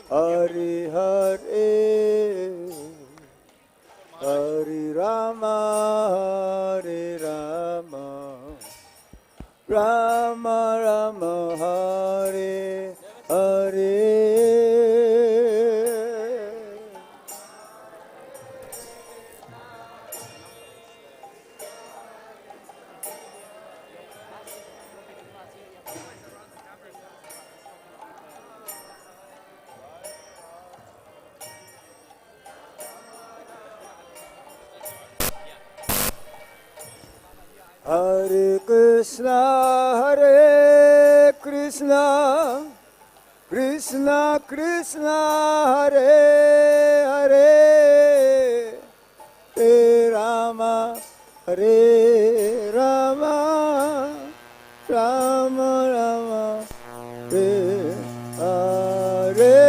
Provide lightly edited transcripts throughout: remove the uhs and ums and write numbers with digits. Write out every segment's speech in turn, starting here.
Hare Hare, Hare Rama, Hare Rama, Rama Rama, Hare Hare. Hare Krishna, Hare Krishna, Krishna Krishna, Hare Hare, Hare Rama, Hare Rama, Rama Rama, Hare Hare.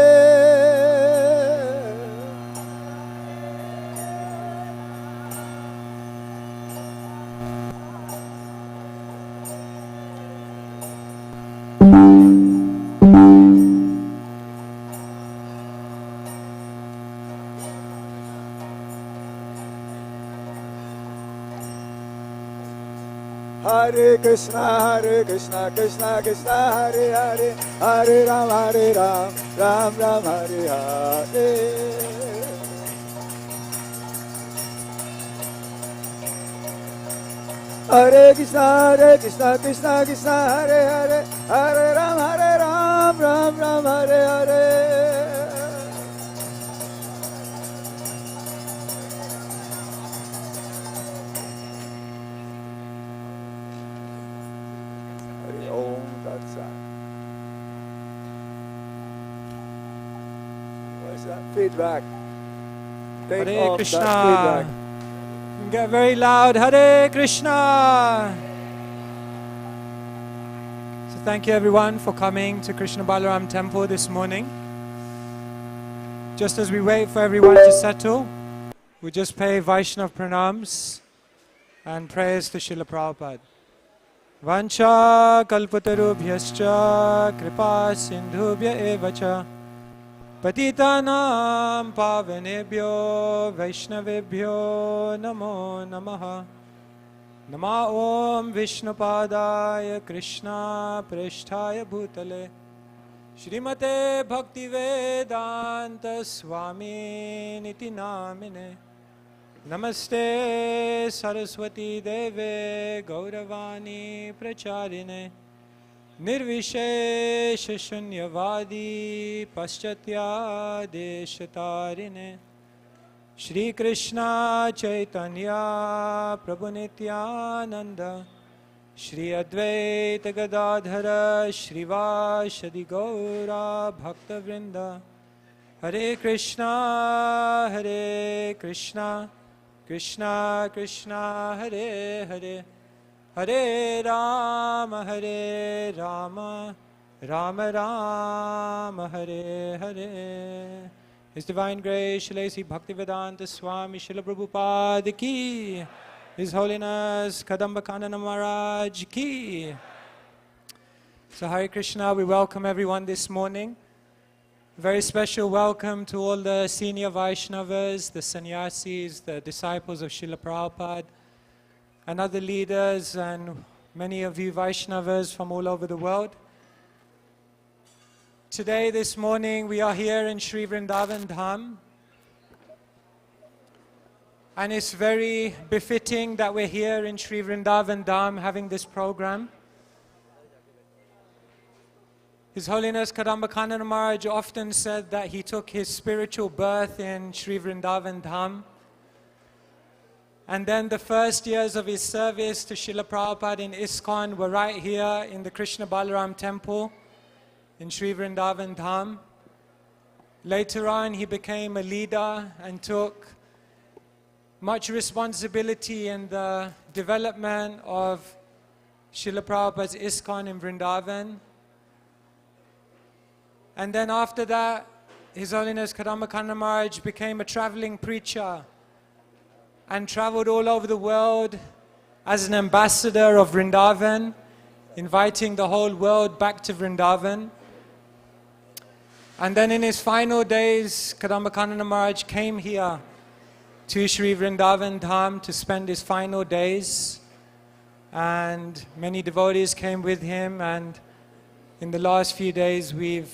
Hare Krishna, Krishna Krishna, Hare Hare, Hare Ram, Ram Ram, Hare Hare. Hare Krishna, Krishna Krishna, Hare Hare, Hare Ram, Ram Ram, Hare Hare. Feedback. Take Hare off Krishna. that feedback. Get very loud. Hare Krishna. So thank you everyone for coming to Krishna Balaram Temple this morning. Just as we wait for everyone to settle, we just pay Vaishnav pranams and prayers to Srila Prabhupada. Vancha kalpatarubhyascha kripa sindhubhya evacha Patitanam pavanebhyo vaishnavebhyo namo namaha. Nama om Vishnupadaya Krishna Prishthaya Bhutale Shrimate Bhaktivedanta Swami Niti Namine Namaste Saraswati Deve Gauravani Pracharine Nirvishesha Shunyavadi Paschatya Deshatarine Shri Krishna Caitanya Prabhu Nityananda Shri Advaita Gadadhara Shrivashadi Gaura Bhakta Vrinda Hare Krishna Krishna Krishna Hare Hare Hare Rama, Rama Rama, Hare Hare. His Divine Grace, Shalasi Bhaktivedanta Swami Srila Prabhupada ki. His Holiness Kadamba Kanana Maharaj ki. So Hare Krishna, we welcome everyone this morning. Very special welcome to all the senior Vaishnavas, the sannyasis, the disciples of Srila Prabhupada, and other leaders, and many of you Vaishnavas from all over the world. Today, this morning, we are here in Sri Vrindavan Dham. And it's very befitting that we're here in Sri Vrindavan Dham having this program. His Holiness Kadamba Kanana Maharaj often said that he took his spiritual birth in Sri Vrindavan Dham. And then the first years of his service to Srila Prabhupada in ISKCON were right here in the Krishna Balaram Temple in Sri Vrindavan Dham. Later on, he became a leader and took much responsibility in the development of Srila Prabhupada's ISKCON in Vrindavan. And then after that, His Holiness Kadamba Kanana Maharaj became a traveling preacher and traveled all over the world as an ambassador of Vrindavan, inviting the whole world back to Vrindavan. And then in his final days, Kadamba Kanana Maharaj came here to Sri Vrindavan Dham to spend his final days. And many devotees came with him, and in the last few days we've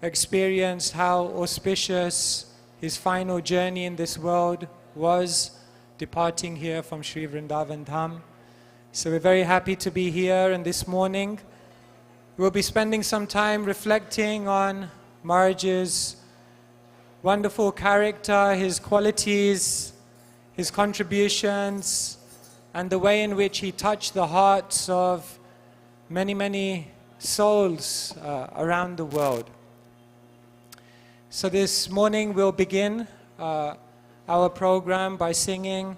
experienced how auspicious his final journey in this world was, departing here from Sri Vrindavan Dham. So we're very happy to be here, and this morning we'll be spending some time reflecting on Maharaj's wonderful character, his qualities, his contributions, and the way in which he touched the hearts of many, many souls around the world. So this morning we'll begin our program by singing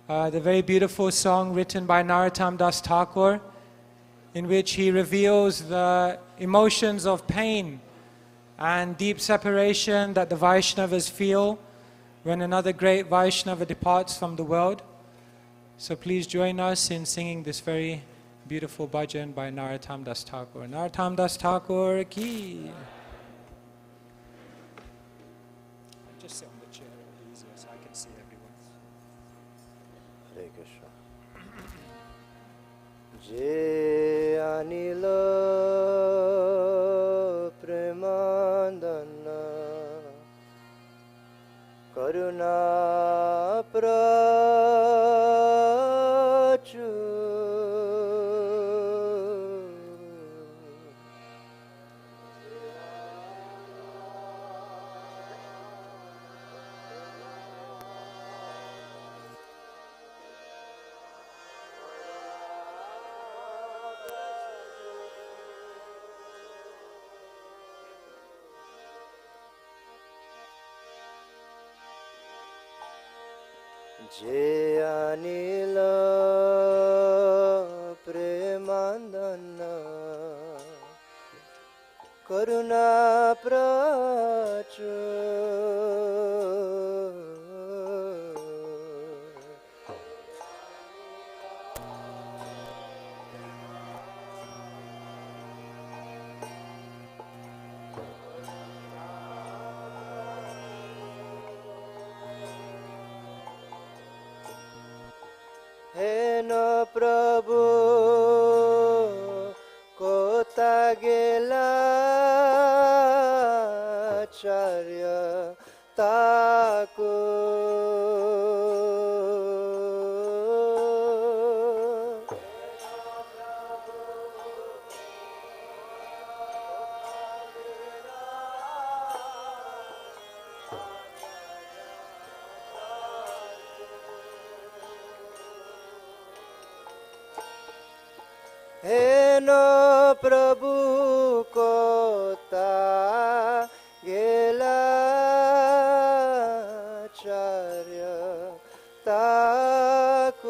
the very beautiful song written by Narottam Das Thakur, in which he reveals the emotions of pain and deep separation that the Vaishnavas feel when another great Vaishnava departs from the world. So please join us in singing this very beautiful bhajan by Narottam Das Thakur. Narottam Das Thakur ki. Just sit on the chair, it'll be easier so I can see everyone. Hare Krishna. Jai Anilo Premadhana Karuna Prachu Jai Anilo Premadhana Karuna Prachu Heno Prabhu Kota Gela Charya Thakur Heno Prabhu Kota Gela Charya Thakur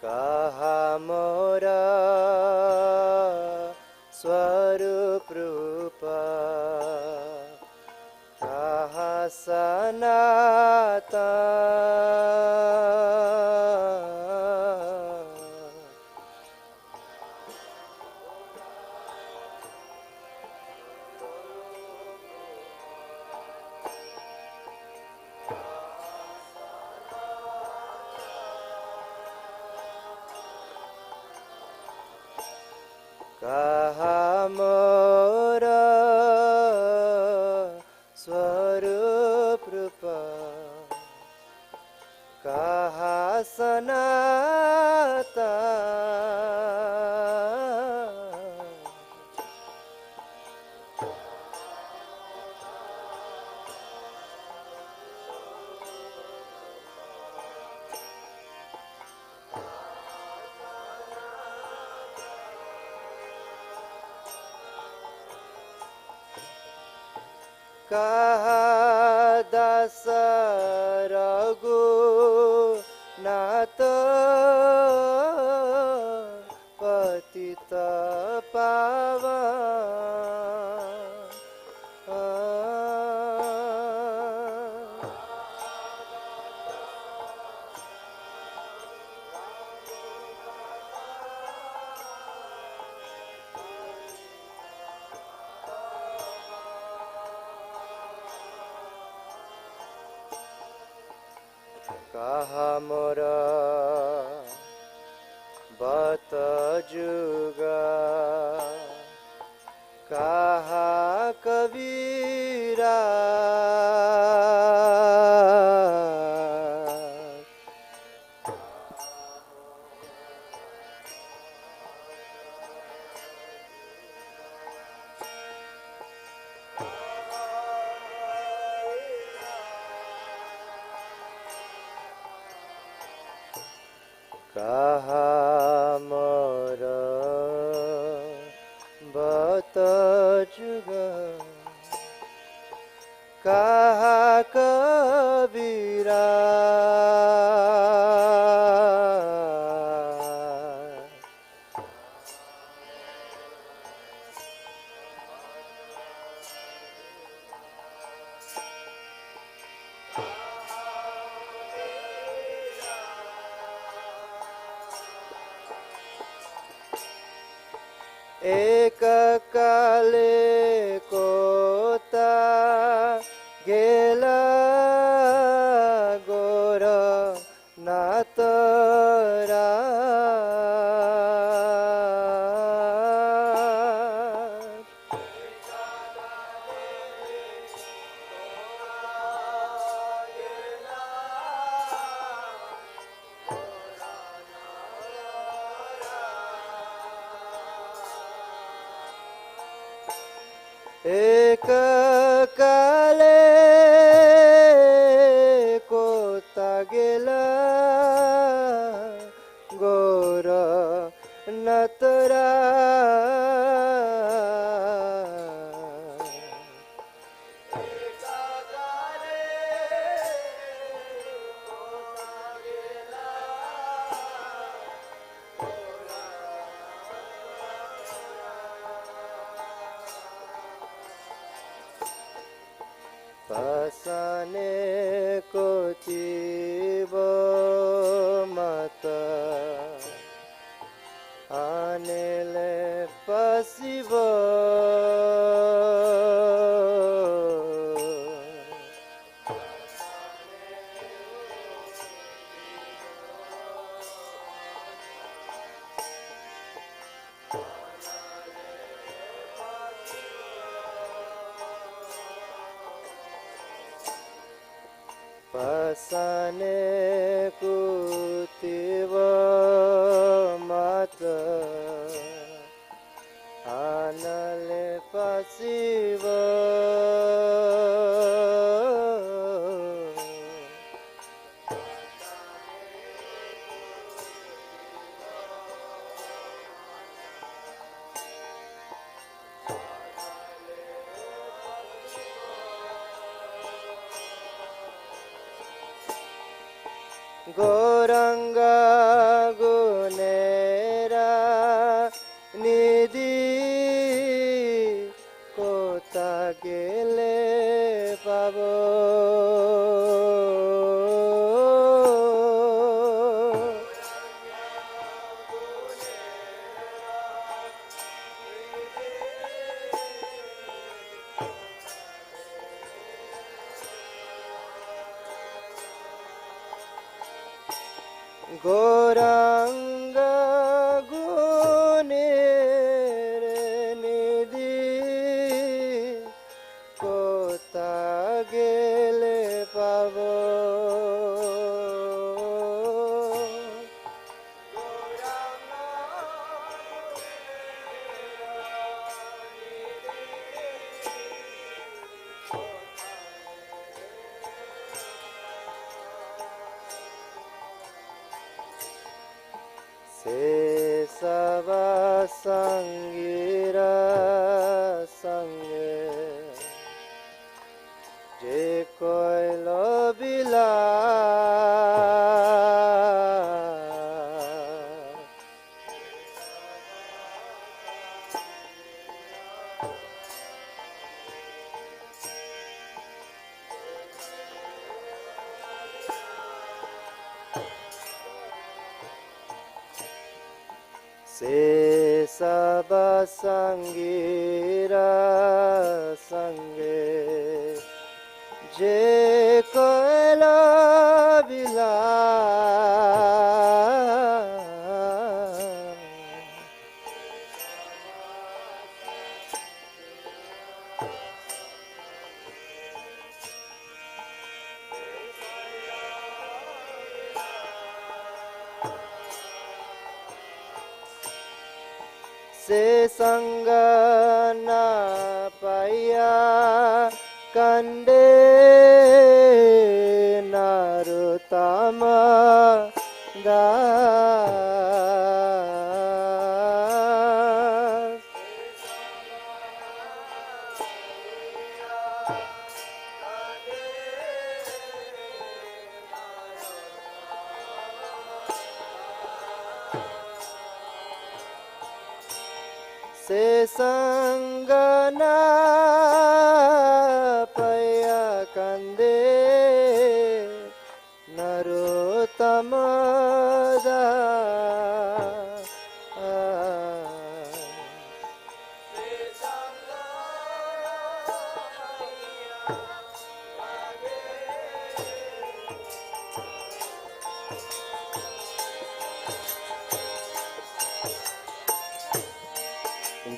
Kaha mora Swarup Rupa Kaha Sanatana Kaha mora Swarup Rupa Kaha Sanatana Kaha Dasa Raghu Nata पतित कहा मोरा बत जुगा कहा कबीरा कहा मोर बत जुगा कहा कबीरा एक काले कोता गेला गोर नातरा एक काले कोता गेला गोर नतरा पसाने को जीव मत आने ले पसिव पसाने कुतिव मत आनले पसिव गौरंगा गुनेरा निधि कोता गेले पाबो गौरांग गुनेर निधि कोता गेले पाबो से सबा संगीरा संगे जे कोयल बिला Se saba sangira sange je koila bila se sanga na paya kande narutama das se sangana paya kande narotamada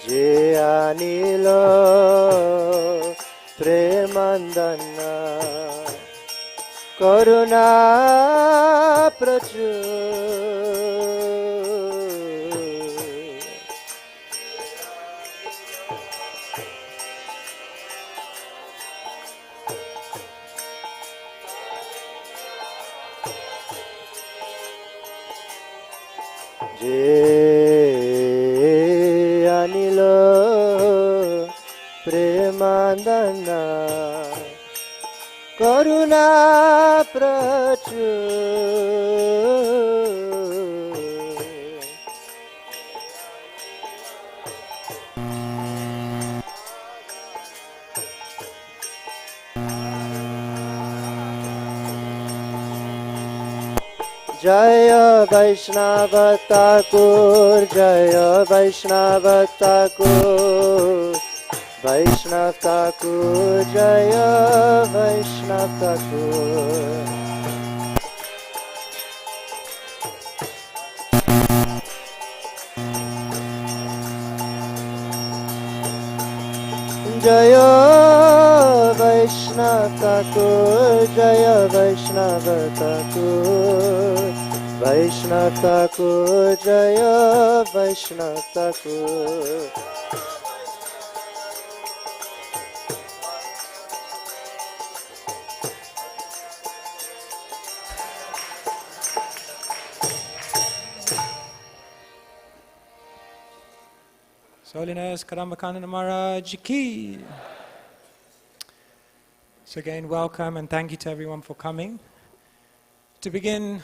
je anilo premadhana karuna prachur je anilo premadhana karuna prachur Jaya Vaishnava Thakur, Jaya Vaishnava Thakur, Vaishnav Thakur, Jaya Vaishnav Thakur. Jaya Vaishnav Thakur, Jaya Vaishnav Thakur, Vaishnav Thakur, Jaya Vaishnav Thakur. His Holiness Kadamba Kanana Maharaj ki. So again, welcome and thank you to everyone for coming. To begin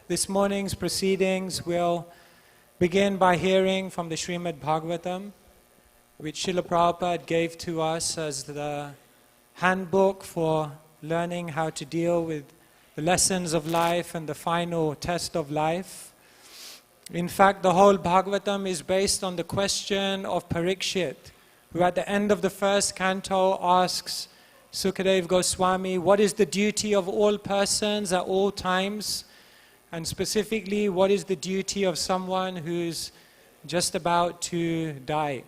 this morning's proceedings, we'll begin by hearing from the Srimad Bhagavatam, which Srila Prabhupada gave to us as the handbook for learning how to deal with the lessons of life and the final test of life. In fact, the whole Bhagavatam is based on the question of Parikshit, who at the end of the first canto asks Sukadeva Goswami, what is the duty of all persons at all times? And specifically, what is the duty of someone who's just about to die?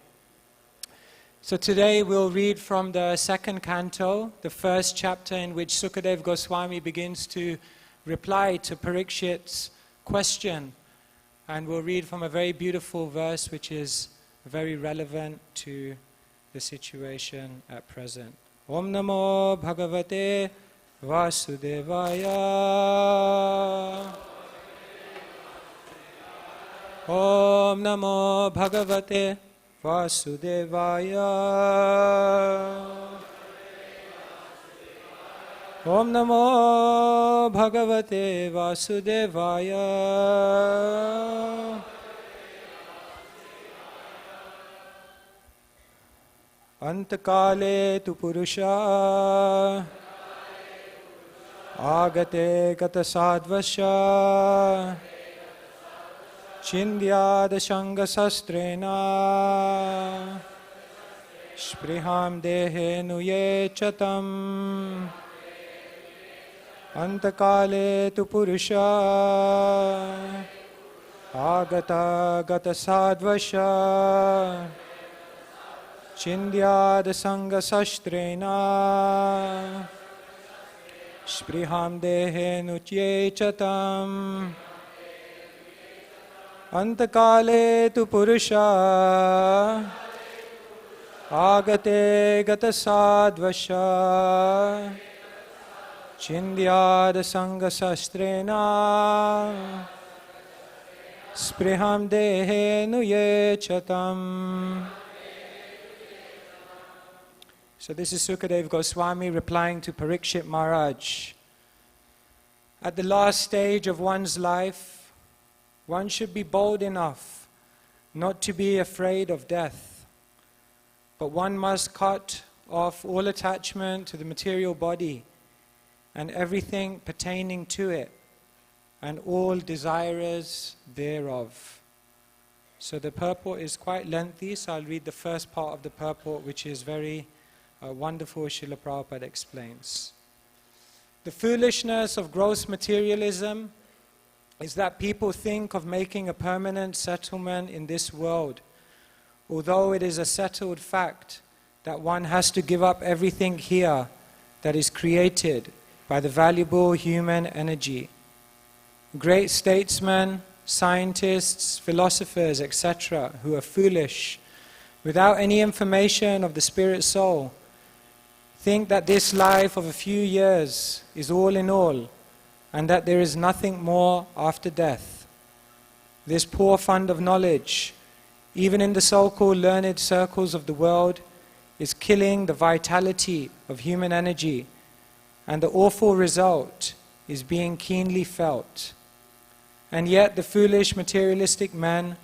So today we'll read from the second canto, the first chapter in which Sukadeva Goswami begins to reply to Parikshit's question. And we'll read from a very beautiful verse which is very relevant to the situation at present. Om Namo Bhagavate Vasudevaya. Om Namo Bhagavate Vasudevaya. Om Namo Bhagavate Vasudevaya. Antakale tu Purusha Agate Gata Sadvasya Chindyada Shanga Sastrena Spriham Dehe Nuye Chatam Antakale Tu Purusha Agata Gata Sadvasha Chindyada Sanga Sastrena Spriham Dehe Nuye Chatam Antakale Tu Purusha Agate Gata Sadvasha Chindyada Sanga Sastrena Spriham Dehe Nuye Chatam. So this is Sukadeva Goswami replying to Parikshit Maharaj. At the last stage of one's life, one should be bold enough not to be afraid of death. But one must cut off all attachment to the material body and everything pertaining to it, and all desirers thereof. So the purport is quite lengthy, so I'll read the first part of the purport, which is very wonderful. Srila Prabhupada explains. The foolishness of gross materialism is that people think of making a permanent settlement in this world, although it is a settled fact that one has to give up everything here that is created by the valuable human energy. Great statesmen, scientists, philosophers, etc., who are foolish, without any information of the spirit soul, think that this life of a few years is all in all, and that there is nothing more after death. This poor fund of knowledge, even in the so-called learned circles of the world, is killing the vitality of human energy, and the awful result is being keenly felt. And yet the foolish materialistic men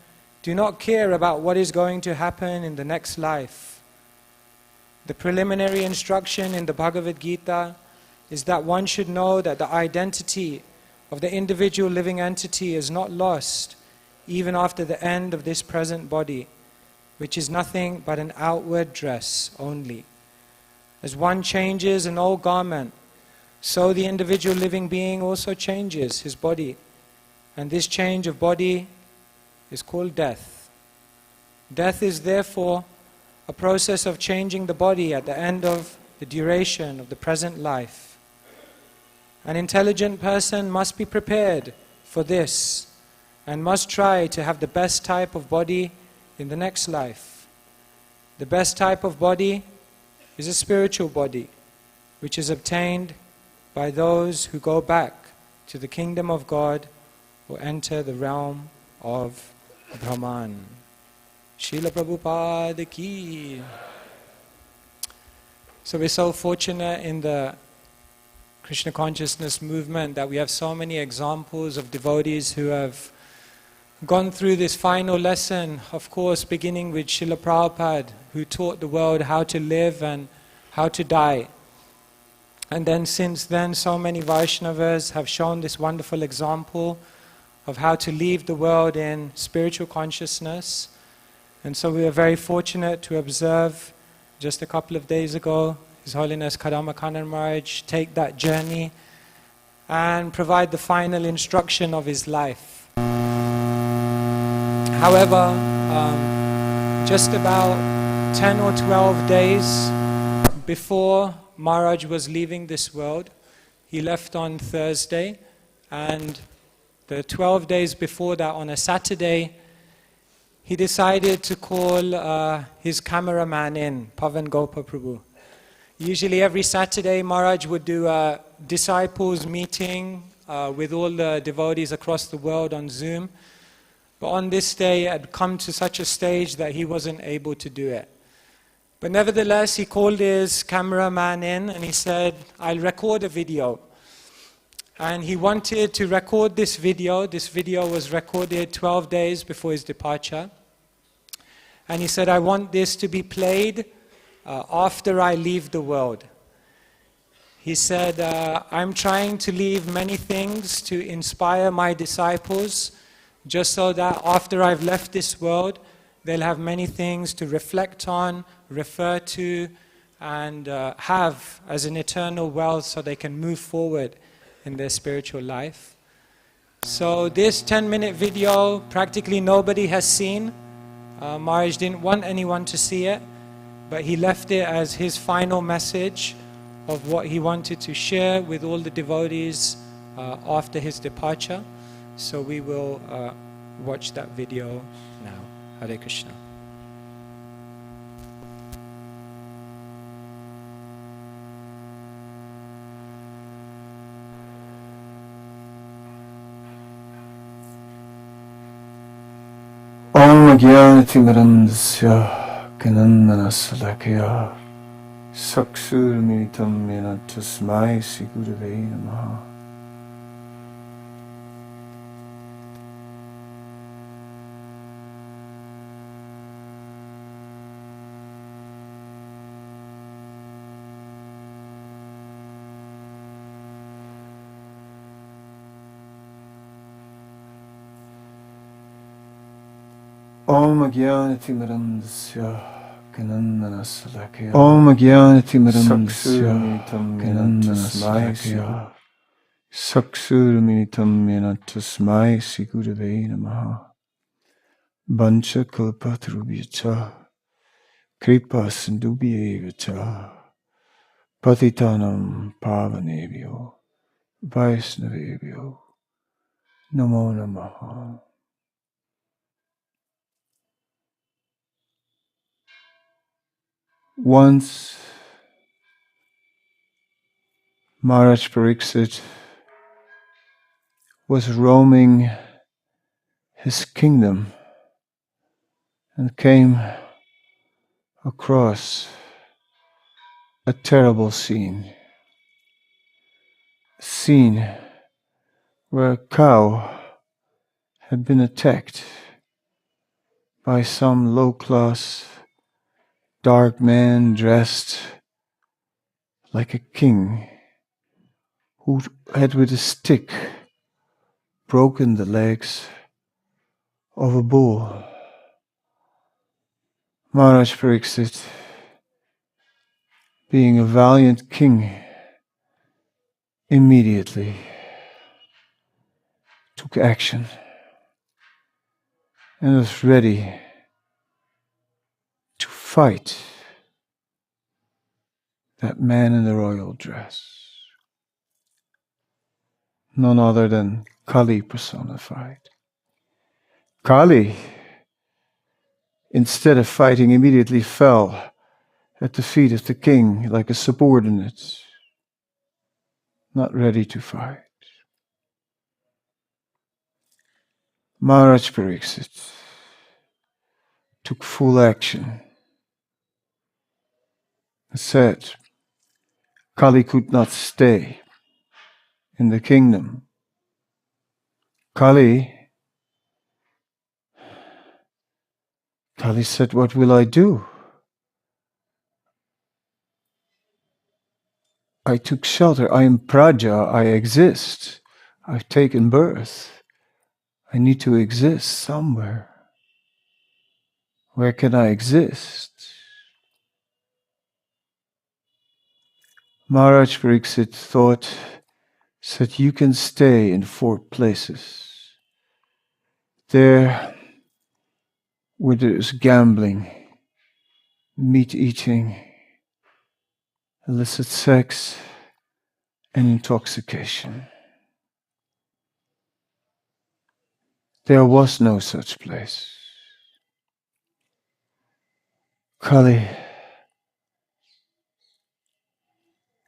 do not care about what is going to happen in the next life. The preliminary instruction in the Bhagavad Gita is that one should know that the identity of the individual living entity is not lost even after the end of this present body, which is nothing but an outward dress only. As one changes an old garment, so the individual living being also changes his body, and this change of body is called death. Death is therefore a process of changing the body at the end of the duration of the present life. An intelligent person must be prepared for this and must try to have the best type of body in the next life. The best type of body is a spiritual body, which is obtained by those who go back to the kingdom of God or enter the realm of Brahman. Srila Prabhupada ki. So we're so fortunate in the Krishna consciousness movement that we have so many examples of devotees who have gone through this final lesson, of course beginning with Srila Prabhupada, who taught the world how to live and how to die. And then since then so many Vaishnavas have shown this wonderful example of how to leave the world in spiritual consciousness. And so we are very fortunate to observe just a couple of days ago His Holiness Kadamba Kanana Maharaj take that journey and provide the final instruction of his life. However, just about 10 or 12 days before Maharaj was leaving this world, he left on Thursday, and the 12 days before that, on a Saturday, he decided to call his cameraman in, Pavan Gopal Prabhu. Usually every Saturday Maharaj would do a disciples meeting with all the devotees across the world on Zoom. But on this day it had come to such a stage that he wasn't able to do it. But nevertheless he called his cameraman in and he said, I'll record a video. And he wanted to record this video. This video was recorded 12 days before his departure. And he said, I want this to be played after I leave the world. He said, I'm trying to leave many things to inspire my disciples just so that after I've left this world, they'll have many things to reflect on, refer to, and have as an eternal wealth so they can move forward in their spiritual life. So this 10-minute video, practically nobody has seen. Maharaj didn't want anyone to see it, but he left it as his final message of what he wanted to share with all the devotees after his departure. So we will watch that video now. Hare Krishna. Om Jnanatimirandasya Kanana Swami Saksurminitam Yena Tasmai Sri Gurave Namaha. Om Jnanatimirandasya Kanana Swami Om Jnanatimirandasya Kanana Swami Saksurminitam Yena Tasmai Sri Gurave Namaha. Bancha Kalpatarubhyacha Kripa Sindubhyevacha Patitanam Pavanebhyo Vaisnavebhyo Namo Namaha. Once Maharaj Pariksit was roaming his kingdom and came across a terrible scene. A scene where a cow had been attacked by some low-class dark man dressed like a king, who had with a stick broken the legs of a bull. Maharaj Pariksit, being a valiant king, immediately took action and was ready to fight that man in the royal dress. None other than Kali personified. Kali, instead of fighting, immediately fell at the feet of the king like a subordinate, not ready to fight. Maharaj Pariksit took full action and said Kali could not stay in the kingdom. Kali said, "What will I do? I took shelter. I am Praja. I exist. I've taken birth. I need to exist somewhere. Where can I exist?" Maharaj Pariksit said, "You can stay in 4 places. There where there is gambling, meat eating, illicit sex, and intoxication. There was no such place." Kali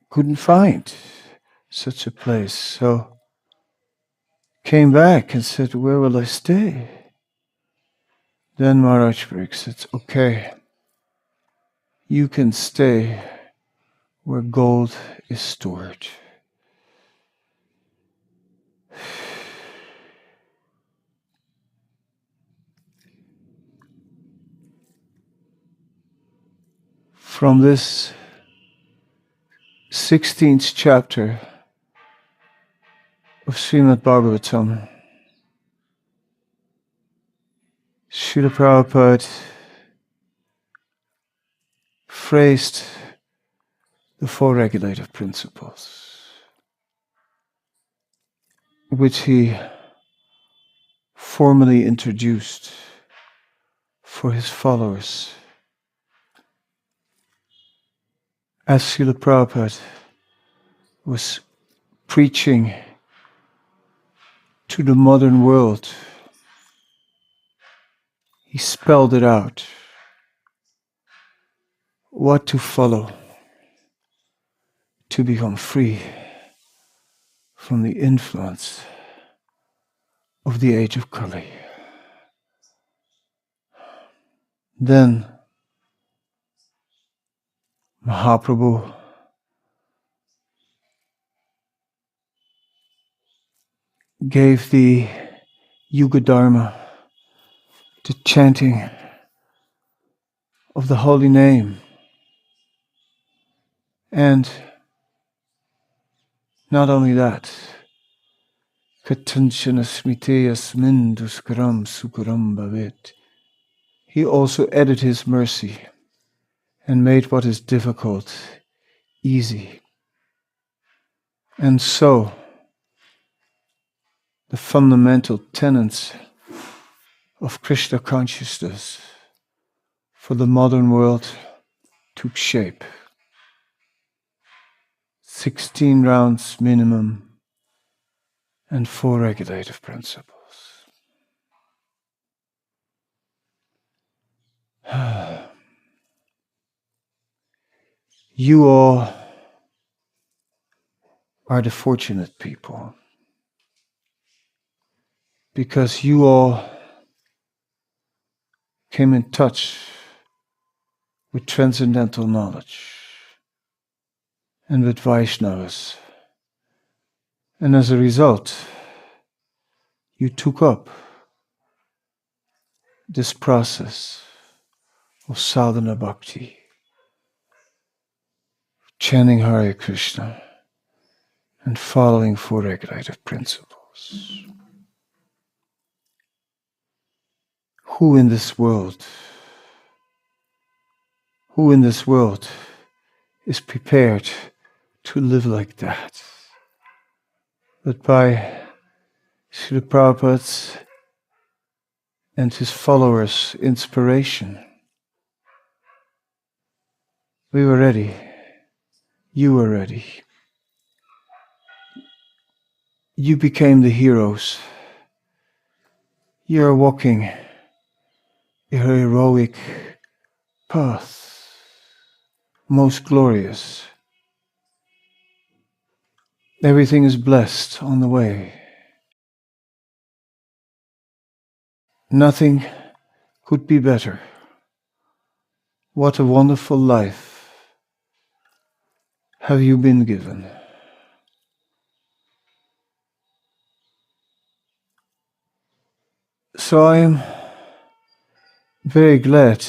couldn't find such a place, so came back and said, "Where will I stay?" Then Maharaj Pariksit said, "Okay, you can stay where gold is stored." From this 16th chapter of Srimad Bhagavatam, Srila Prabhupada phrased the four regulative principles, which he formally introduced for his followers. As Srila Prabhupada was preaching to the modern world, he spelled it out, what to follow to become free from the influence of the age of Kali. Then Mahaprabhu gave the Yuga Dharma, the chanting of the holy name. And not only that, Katanchana smite asmin duskaram sukaram bhavet. He also added his mercy and made what is difficult easy. And so, the fundamental tenets of Krishna consciousness for the modern world took shape. 16 rounds minimum and 4 regulative principles. You all are the fortunate people, because you all came in touch with transcendental knowledge and with Vaishnavas. And as a result, you took up this process of sadhana bhakti, chanting Hare Krishna and following 4 regulative principles. Who in this world is prepared to live like that? But by Srila Prabhupada's and his followers' inspiration, we were ready. You were ready. You became the heroes. You are walking a heroic path, most glorious. Everything is blessed on the way. Nothing could be better. What a wonderful life have you been given. So I am very glad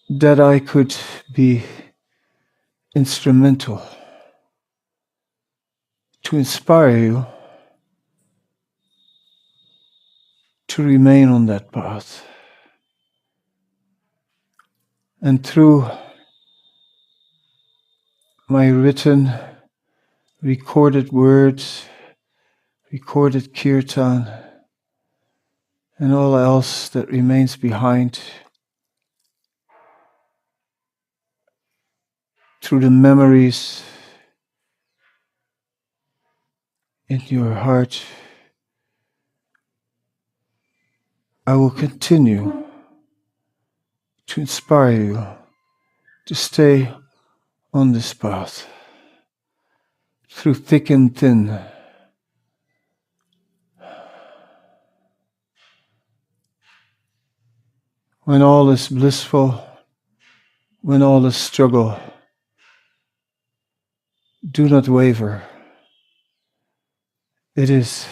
that I could be instrumental to inspire you to remain on that path. And through my written, recorded words, recorded Kirtan, and all else that remains behind, through the memories in your heart, I will continue to inspire you to stay on this path, through thick and thin. When all is blissful, when all is struggle, do not waver. It is,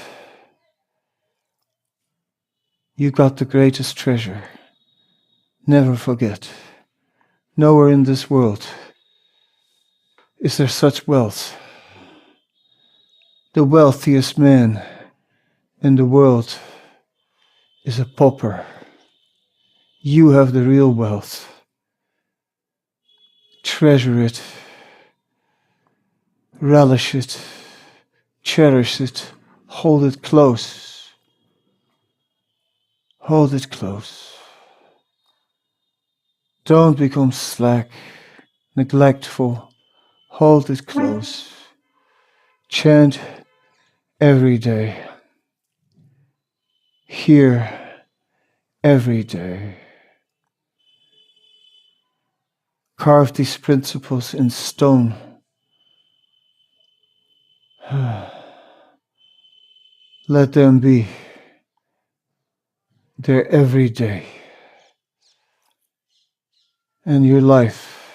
you got the greatest treasure. Never forget. Nowhere in this world is there such wealth. The wealthiest man in the world is a pauper. You have the real wealth. Treasure it. Relish it. Cherish it. Hold it close. Hold it close. Don't become slack, neglectful. Hold it close. Chant every day. Hear every day. Carve these principles in stone. Let them be there every day. And your life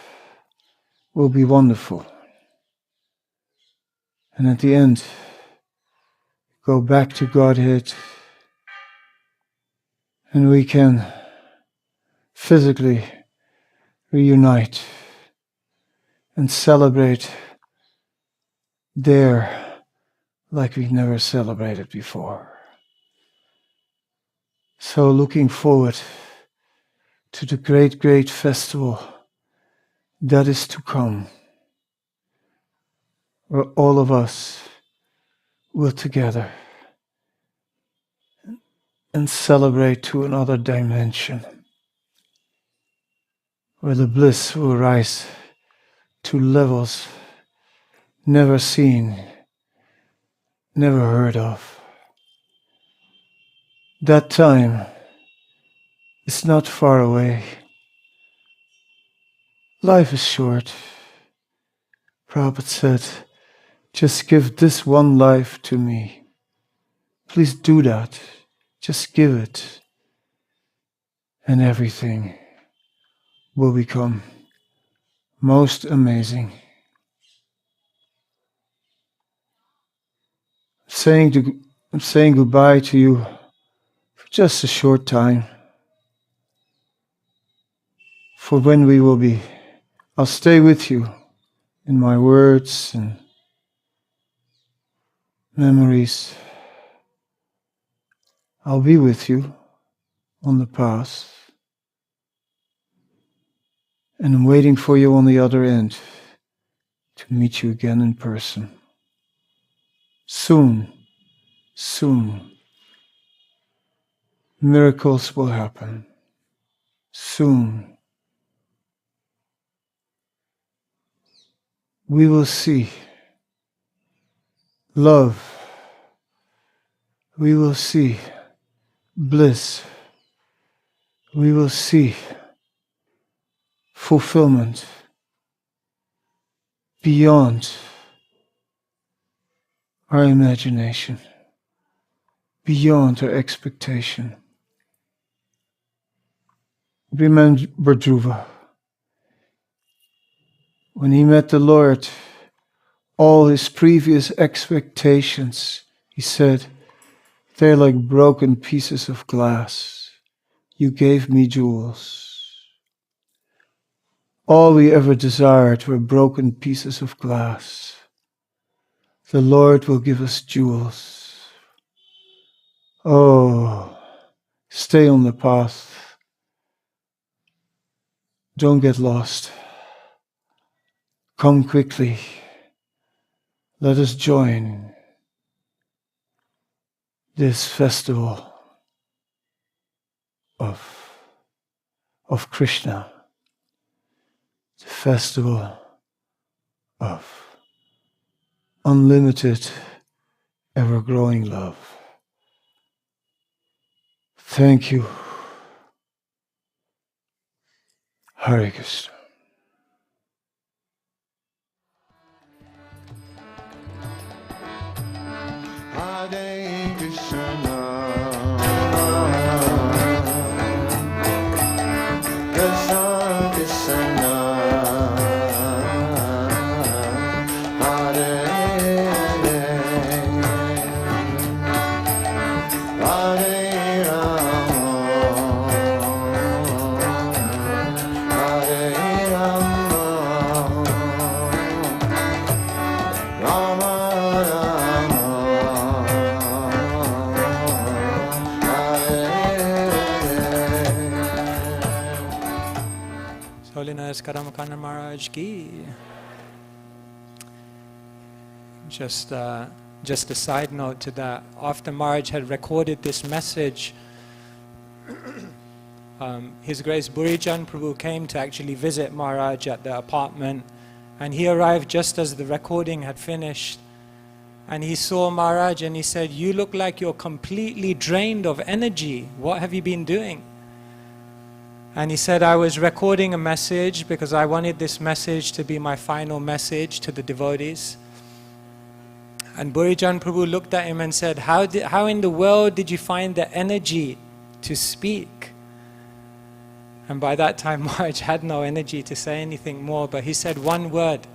will be wonderful. And at the end, go back to Godhead, and we can physically reunite and celebrate there like we've never celebrated before. So looking forward to the great, great festival that is to come, where all of us will together and celebrate to another dimension, where the bliss will rise to levels never seen, never heard of. That time is not far away. Life is short. Prabhupada said, just give this one life to me. Please do that. Just give it. And everything will become most amazing. I'm saying goodbye to you for just a short time. For when we will be, I'll stay with you in my words and memories. I'll be with you on the path. And I'm waiting for you on the other end to meet you again in person. Soon, soon, miracles will happen. Soon, we will see love. We will see bliss. We will see fulfillment beyond our imagination, beyond our expectation. Remember Dhruva. When he met the Lord, all his previous expectations, he said, they're like broken pieces of glass. You gave me jewels. All we ever desired were broken pieces of glass. The Lord will give us jewels. Oh, stay on the path. Don't get lost. Come quickly. Let us join this festival of Krishna, the festival of unlimited, ever-growing love. Thank you. Hare Krishna. Hare Krishna, Krishna Krishna, Hare Hare, Hare Rama, Hare Rama, Rama Rama, Holiness Kadamba Kanana Maharaj ki. Just a side note to that. After Maharaj had recorded this message, His Grace Bhurijan Prabhu came to actually visit Maharaj at the apartment, and he arrived just as the recording had finished. And he saw Maharaj and he said, "You look like you're completely drained of energy. What have you been doing?" And he said, "I was recording a message because I wanted this message to be my final message to the devotees." And Bhurijan Prabhu looked at him and said, how in the world did you find the energy to speak? And by that time, Maharaj had no energy to say anything more, but he said one word.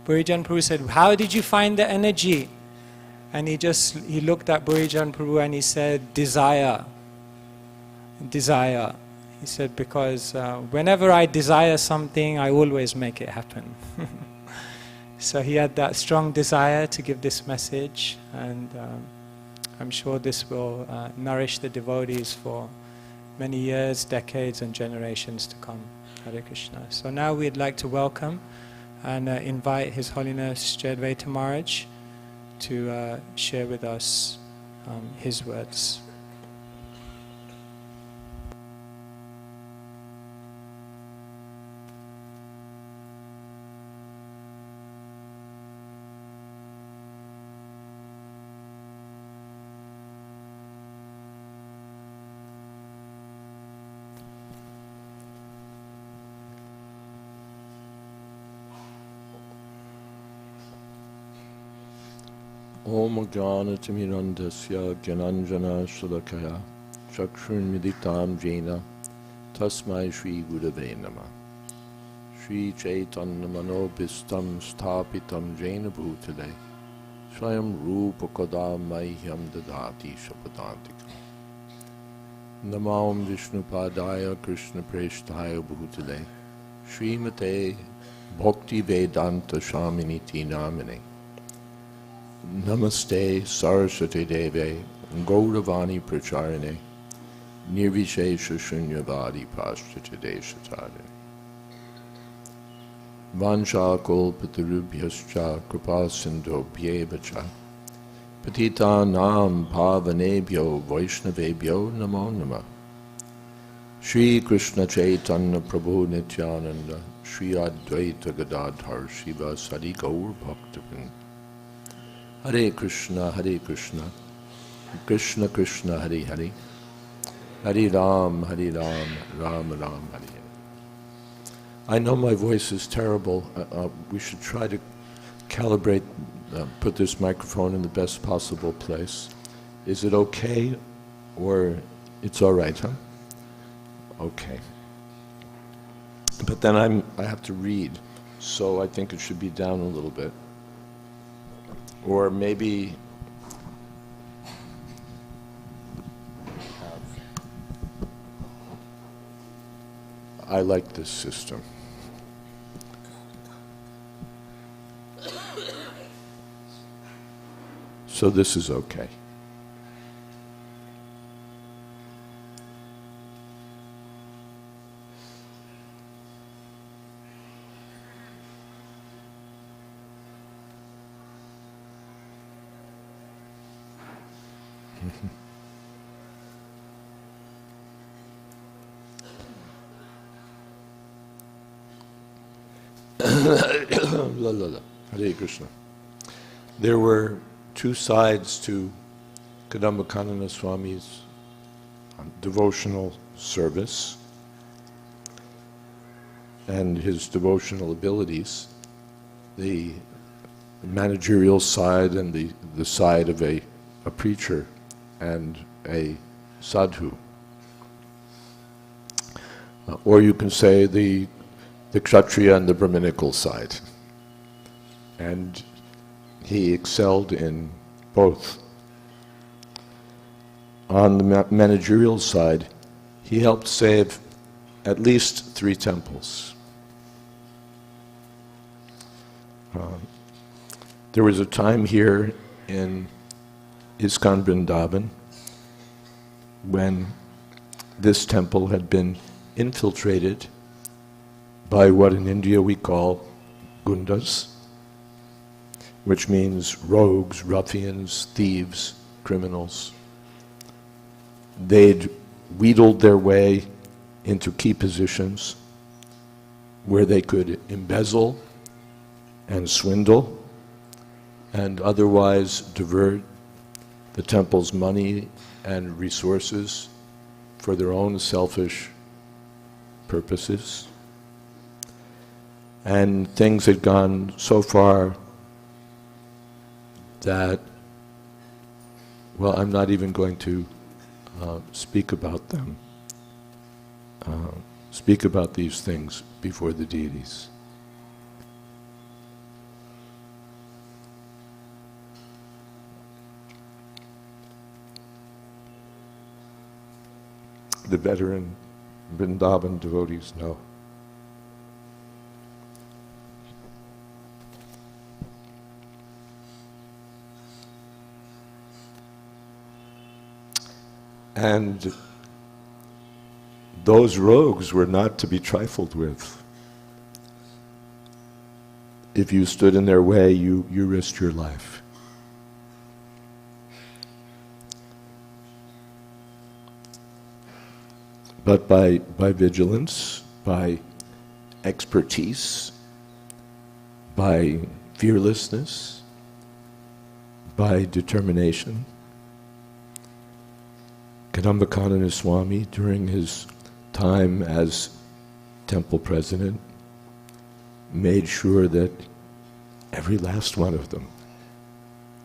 Bhurijan Prabhu said, "How did you find the energy?" And he looked at Bhurijan Prabhu and he said, "Desire. Desire." He said, "Because whenever I desire something, I always make it happen." So he had that strong desire to give this message, and I'm sure this will nourish the devotees for many years, decades, and generations to come. Hare Krishna. So now we'd like to welcome and invite His Holiness Jayadvaita Maharaj to share with us his words. Om Jnanatimidandasya Jananjana Shalakaya Chakshurmiditam Jena Tasmai Shri Gurave Namah Shri Chaitanya Manobhistam Sthapitam Jena Bhutale Swayam Rupa Kadam Mahyam Dadati Shapadantika Namam Vishnu Padaya Krishna Preshtaya Bhutale Srimate Bhakti Vedanta Shaminiti Namine Namaste Saraswati Deve Gauravani Pracharine Nirvishesha Shunyavadi Pashtati Deshatare Vansha Kolpatarubhyascha Kripasindho Bhyevacha Patita Nam Pavanebhyo Vaishnavebhyo Namo Namah Shri Krishna Chaitanya Prabhu Nityananda Shri Advaita Gadadhar Shiva Sadi Gaur Bhaktivinoda Hare Krishna, Krishna Krishna, Hare Hare, Hare Ram, Ram Ram, Hare Hare. I know my voice is terrible. We should try to calibrate, put this microphone in the best possible place. Is it okay, or it's all right, huh? Okay. But then I have to read, so I think it should be down a little bit. Or maybe I like this system. So this is okay. Hare Krishna. There were two sides to Kadamba Kanana Swami's devotional service and his devotional abilities, the managerial side and the side of a preacher and a sadhu. Or you can say the Kshatriya and the Brahminical side. And he excelled in both. On the managerial side, he helped save at least 3 temples. There was a time here in ISKCON Vrindavan when this temple had been infiltrated by what in India we call gundas, which means rogues, ruffians, thieves, criminals. They'd wheedled their way into key positions where they could embezzle and swindle and otherwise divert the temple's money and resources for their own selfish purposes. And things had gone so far that, well, I'm not even going to speak about them, speak about these things before the deities. The veteran Vrindavan devotees know. And those rogues were not to be trifled with. If you stood in their way, you risked your life. But by vigilance, by expertise, by fearlessness, by determination, Kadamba Kanana Swami, during his time as temple president, made sure that every last one of them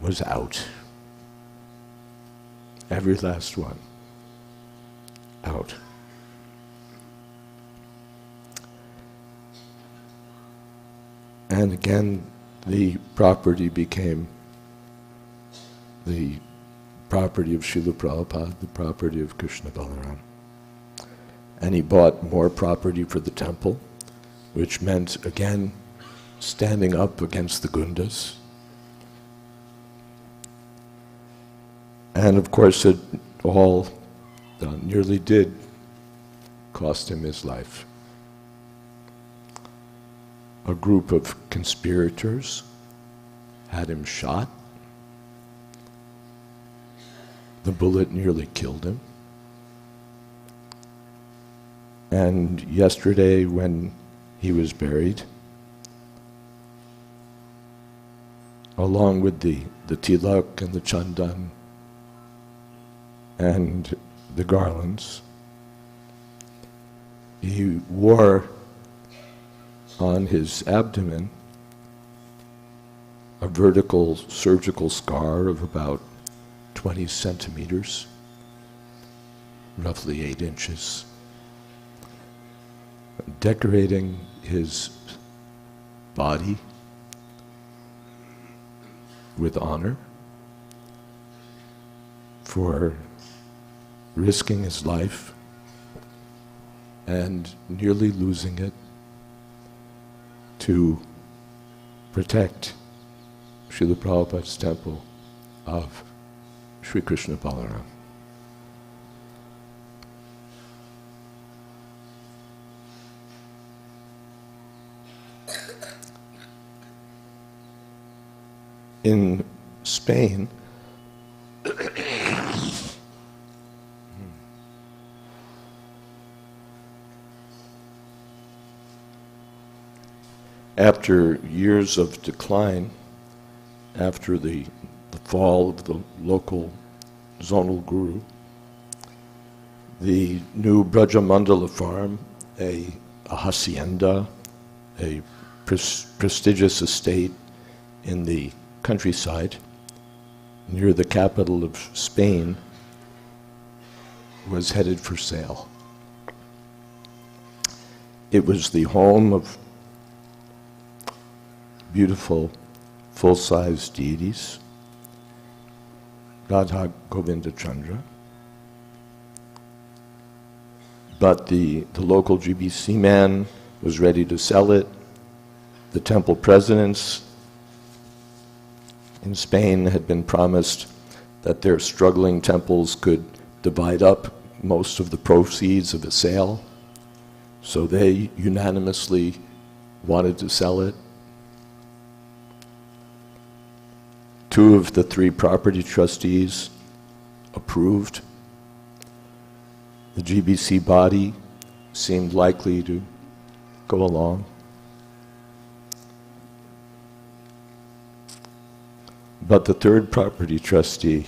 was out. Every last one out. And again, the property became the property of Srila Prabhupada, the property of Krishna Balaram. And he bought more property for the temple, which meant, again, standing up against the gundas. And of course, it all nearly did cost him his life. A group of conspirators had him shot. The bullet nearly killed him. And yesterday, when he was buried, along with the tilak and the chandan and the garlands, he wore on his abdomen a vertical surgical scar of about 20 centimeters, roughly 8 inches, decorating his body with honor for risking his life and nearly losing it to protect Srila Prabhupada's temple of Sri Krishna Balaram. In Spain, after years of decline, after the fall of the local zonal guru, the new Braja Mandala farm, a hacienda, a prestigious estate in the countryside near the capital of Spain, was headed for sale. It was the home of beautiful full-size deities, Radha Govinda Chandra. But the local GBC man was ready to sell it. The temple presidents in Spain had been promised that their struggling temples could divide up most of the proceeds of the sale. So they unanimously wanted to sell it. 2 of the 3 property trustees approved. The GBC body seemed likely to go along. But the 3rd property trustee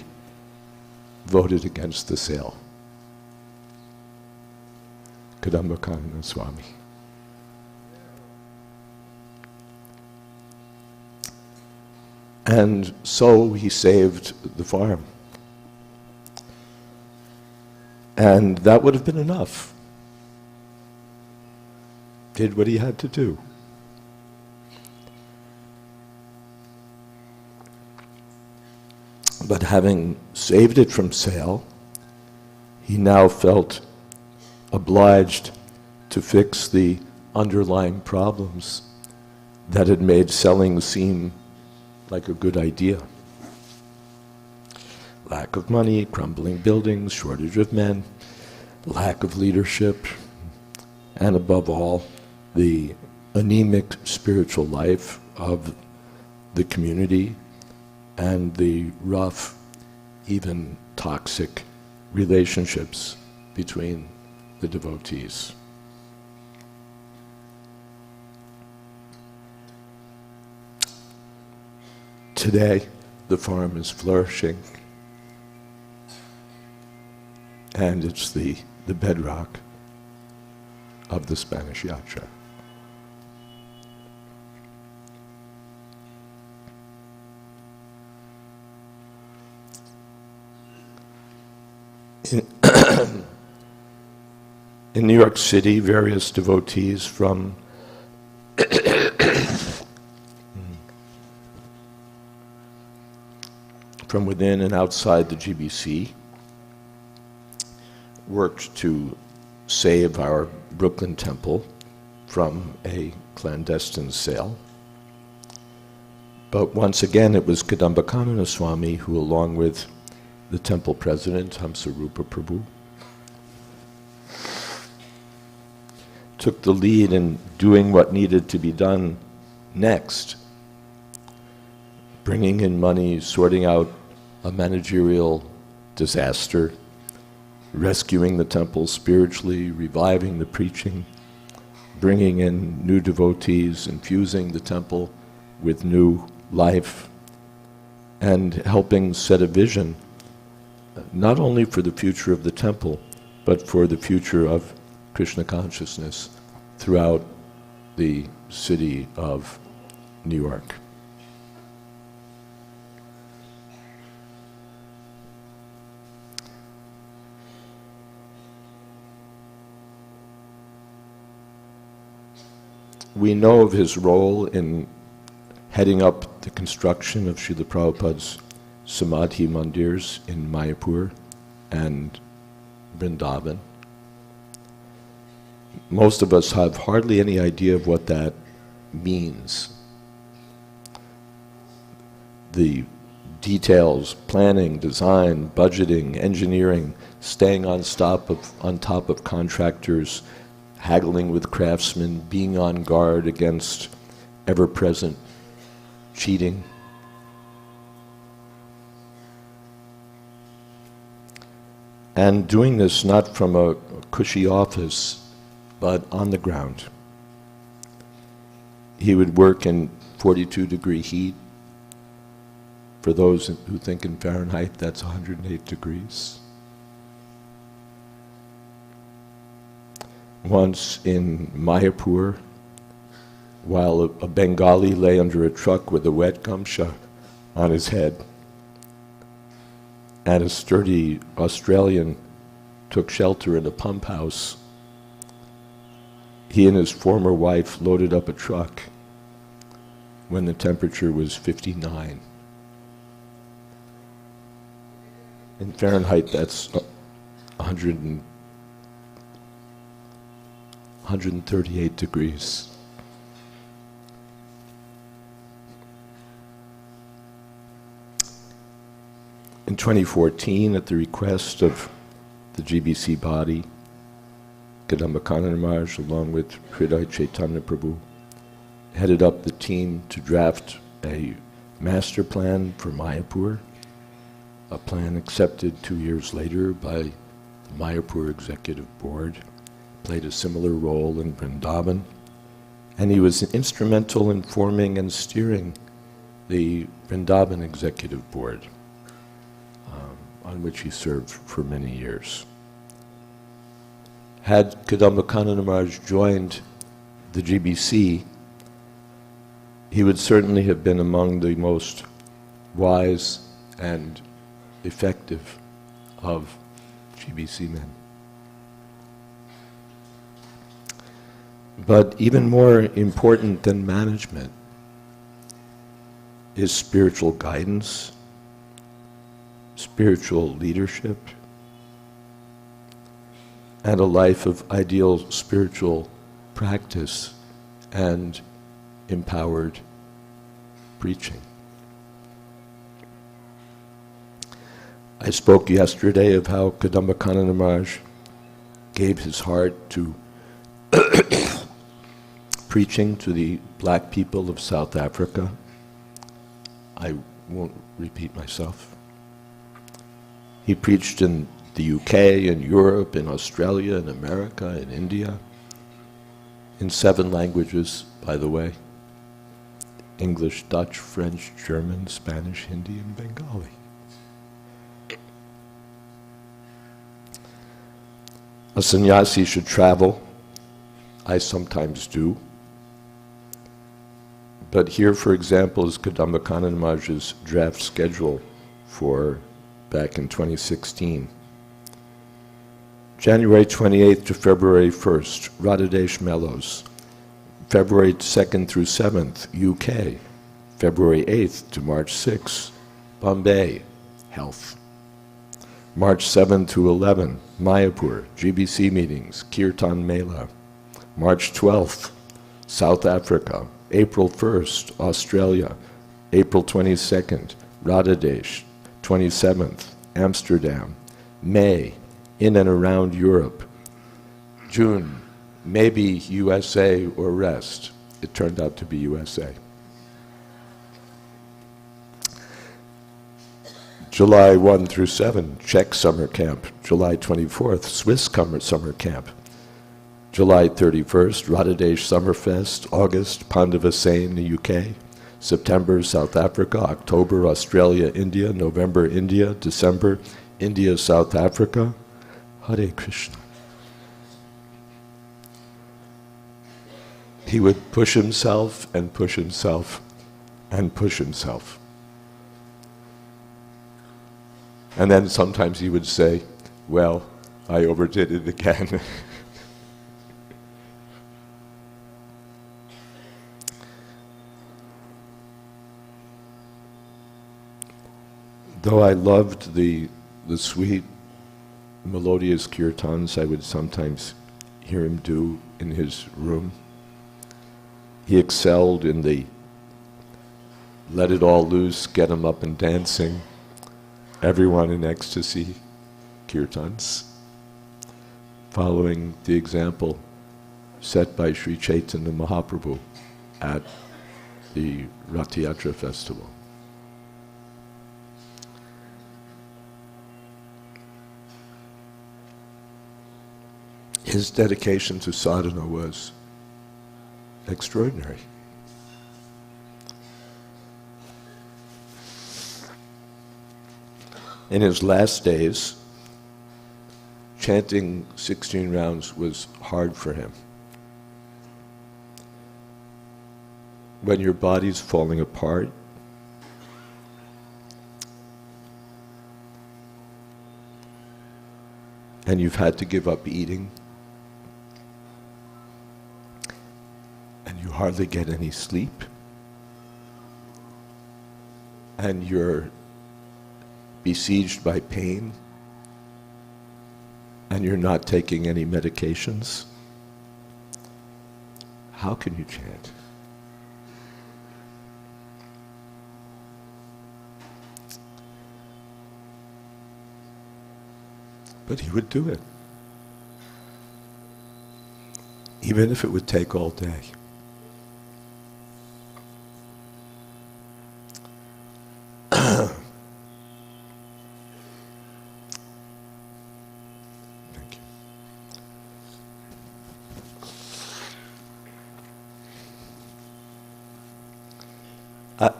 voted against the sale. Kadamba Kanana Swami. And so he saved the farm. And that would have been enough. Did what he had to do. But having saved it from sale, he now felt obliged to fix the underlying problems that had made selling seem like a good idea. Lack of money, crumbling buildings, shortage of men, lack of leadership, and above all, the anemic spiritual life of the community and the rough, even toxic relationships between the devotees. Today, the farm is flourishing, and it's the bedrock of the Spanish Yatra. In New York City, various devotees from within and outside the GBC worked to save our Brooklyn temple from a clandestine sale. But once again, it was Kadamba Kanana Swami who, along with the temple president, H.H.Rupa Prabhu, took the lead in doing what needed to be done next, bringing in money, sorting out a managerial disaster, rescuing the temple spiritually, reviving the preaching, bringing in new devotees, infusing the temple with new life, and helping set a vision not only for the future of the temple, but for the future of Krishna consciousness throughout the city of New York. We know of his role in heading up the construction of Srila Prabhupada's Samadhi Mandirs in Mayapur and Vrindavan. Most of us have hardly any idea of what that means. The details, planning, design, budgeting, engineering, staying on top of contractors, haggling with craftsmen, being on guard against ever-present cheating. And doing this not from a cushy office, but on the ground. He would work in 42-degree heat. For those who think in Fahrenheit, that's 108 degrees. Once in Mayapur, while a Bengali lay under a truck with a wet gamcha on his head, and a sturdy Australian took shelter in a pump house, he and his former wife loaded up a truck when the temperature was 59. In Fahrenheit, that's 138 degrees. In 2014, at the request of the GBC body, Kadamba Kanana Maharaj, along with Hridaya Chaitanya Prabhu, headed up the team to draft a master plan for Mayapur, a plan accepted 2 years later by the Mayapur Executive Board, played a similar role in Vrindavan, and he was instrumental in forming and steering the Vrindavan Executive Board, on which he served for many years. Had Kadamba Kanana Maharaj joined the GBC, he would certainly have been among the most wise and effective of GBC men. But even more important than management is spiritual guidance, spiritual leadership, and a life of ideal spiritual practice and empowered preaching. I spoke yesterday of how Kadamba Kanana Maharaj gave his heart to preaching to the black people of South Africa. I won't repeat myself. He preached in the UK, in Europe, in Australia, in America, in India, in 7 languages, by the way: English, Dutch, French, German, Spanish, Hindi, and Bengali. A sannyasi should travel. I sometimes do. But here, for example, is Kadamba Kanana Maharaj's draft schedule for back in 2016. January 28th to February 1st, Radhadesh Mellows. February 2nd through 7th, UK. February 8th to March 6th, Bombay, Health. March 7th to 11th, Mayapur, GBC meetings, Kirtan Mela. March 12th, South Africa. April 1st, Australia. April 22nd, Radhadesh. 27th, Amsterdam. May, in and around Europe. June, maybe USA or rest. It turned out to be USA. July 1 through 7, Czech summer camp. July 24th, Swiss summer camp. July 31st, Radhadesh Summerfest. August, Pandavasai in the UK. September, South Africa. October, Australia, India. November, India. December, India, South Africa. Hare Krishna. He would push himself and push himself and push himself. And then sometimes he would say, well, I overdid it again. Though I loved the sweet, melodious kirtans I would sometimes hear him do in his room, he excelled in the let it all loose, get him up and dancing, everyone in ecstasy kirtans, following the example set by Sri Chaitanya Mahaprabhu at the Rath Yatra festival. His dedication to sadhana was extraordinary. In his last days, chanting 16 rounds was hard for him. When your body's falling apart, and you've had to give up eating, and you hardly get any sleep, and you're besieged by pain, and you're not taking any medications, how can you chant? But he would do it. even if it would take all day. Thank you.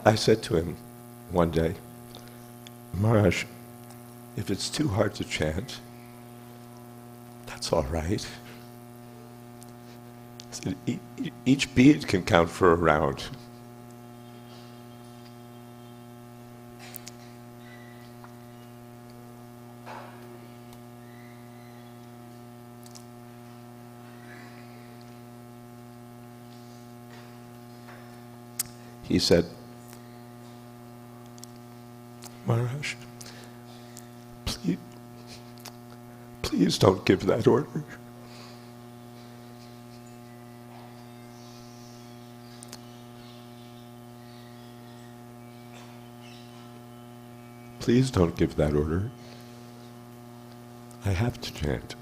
I said to him one day, Maharaj, if it's too hard to chant, that's all right. I said, each bead can count for a round. He said, Maharaj, please don't give that order. Please don't give that order. I have to chant.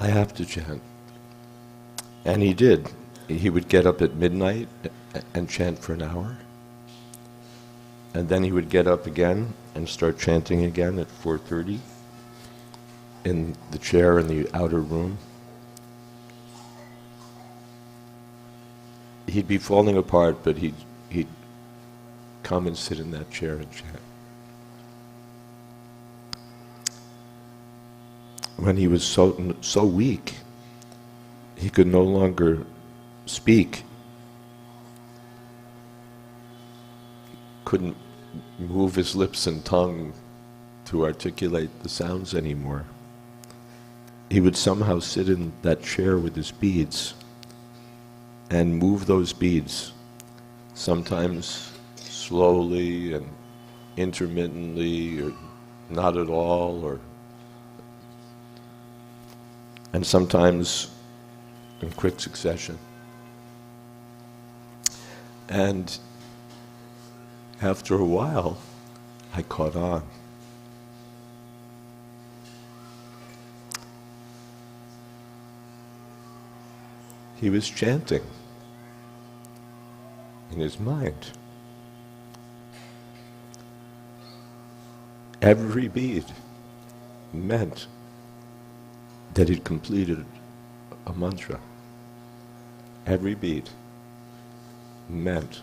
I have to chant. And he did. He would get up at midnight and chant for an hour. And then he would get up again and start chanting again at 4:30 in the chair in the outer room. He'd be falling apart, but he'd come and sit in that chair and chant. When he was so weak, he could no longer speak. Couldn't move his lips and tongue to articulate the sounds anymore. He would somehow sit in that chair with his beads and move those beads, sometimes slowly and intermittently, or not at all, and sometimes in quick succession. And after a while, I caught on. He was chanting in his mind. Every bead meant that he'd completed a mantra. Every bead meant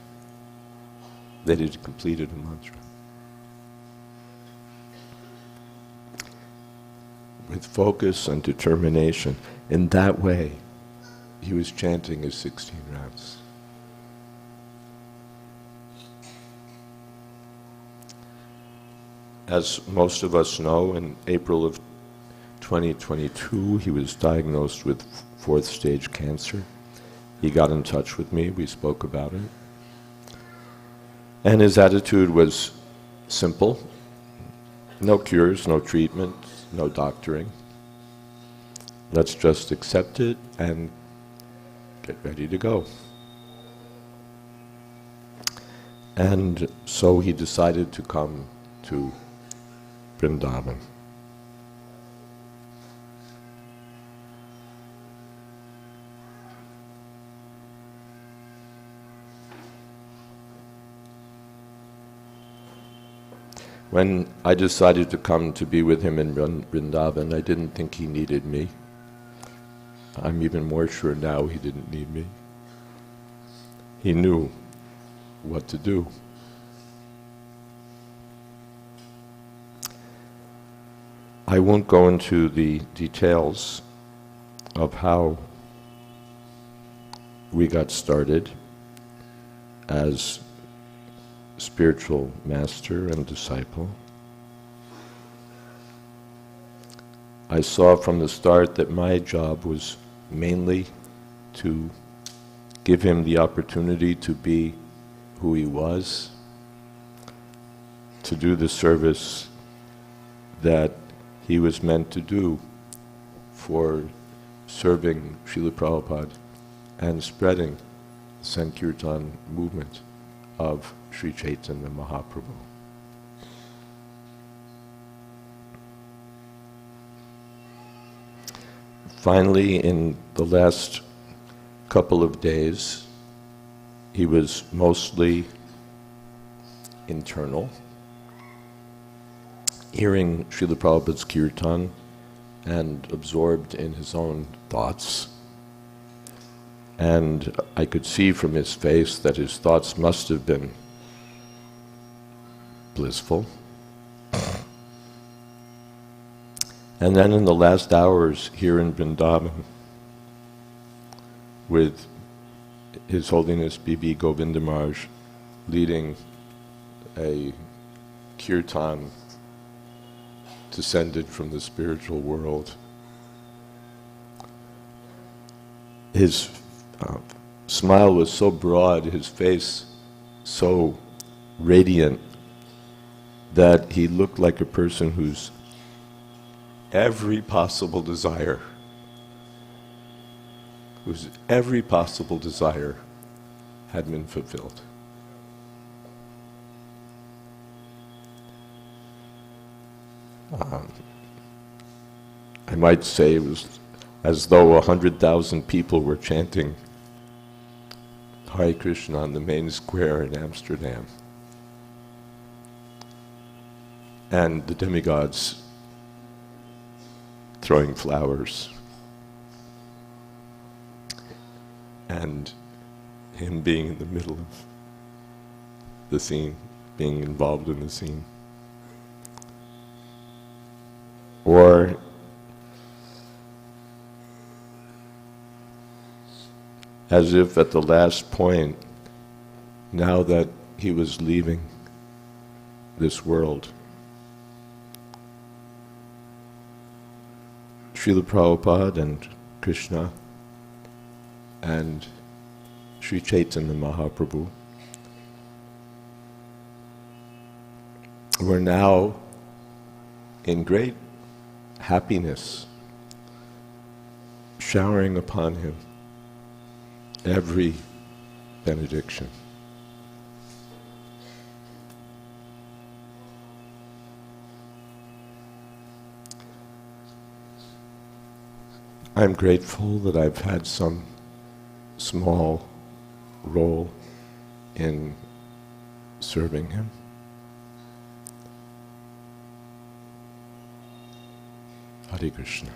that he'd completed a mantra. With focus and determination, in that way, he was chanting his 16 rounds. As most of us know, in April of 2022, he was diagnosed with 4th stage cancer. He got in touch with me, we spoke about it. And his attitude was simple. No cures, no treatment, no doctoring. Let's just accept it and get ready to go. And so he decided to come to Vrindavan. When I decided to come to be with him in Vrindavan, I didn't think he needed me. I'm even more sure now he didn't need me. He knew what to do. I won't go into the details of how we got started as spiritual master and disciple. I saw from the start that my job was mainly to give him the opportunity to be who he was, to do the service that he was meant to do for serving Srila Prabhupada and spreading the Sankirtan movement of Sri Chaitanya Mahaprabhu. Finally, in the last couple of days, he was mostly internal, hearing Srila Prabhupada's Kirtan and absorbed in his own thoughts. And I could see from his face that his thoughts must have been blissful. And then in the last hours here in Vrindavan, with His Holiness B.B. Govinda Maharaj leading a kirtan descended from the spiritual world, his smile was so broad, his face so radiant, that he looked like a person whose every possible desire had been fulfilled. I might say it was as though 100,000 people were chanting Hare Krishna on the main square in Amsterdam. And the demigods throwing flowers. And him being in the middle of the scene, being involved in the scene. Or as if at the last point, now that he was leaving this world, Srila Prabhupada and Krishna and Sri Chaitanya Mahaprabhu were now in great happiness, showering upon him every benediction. I'm grateful that I've had some small role in serving him. Hare Krishna.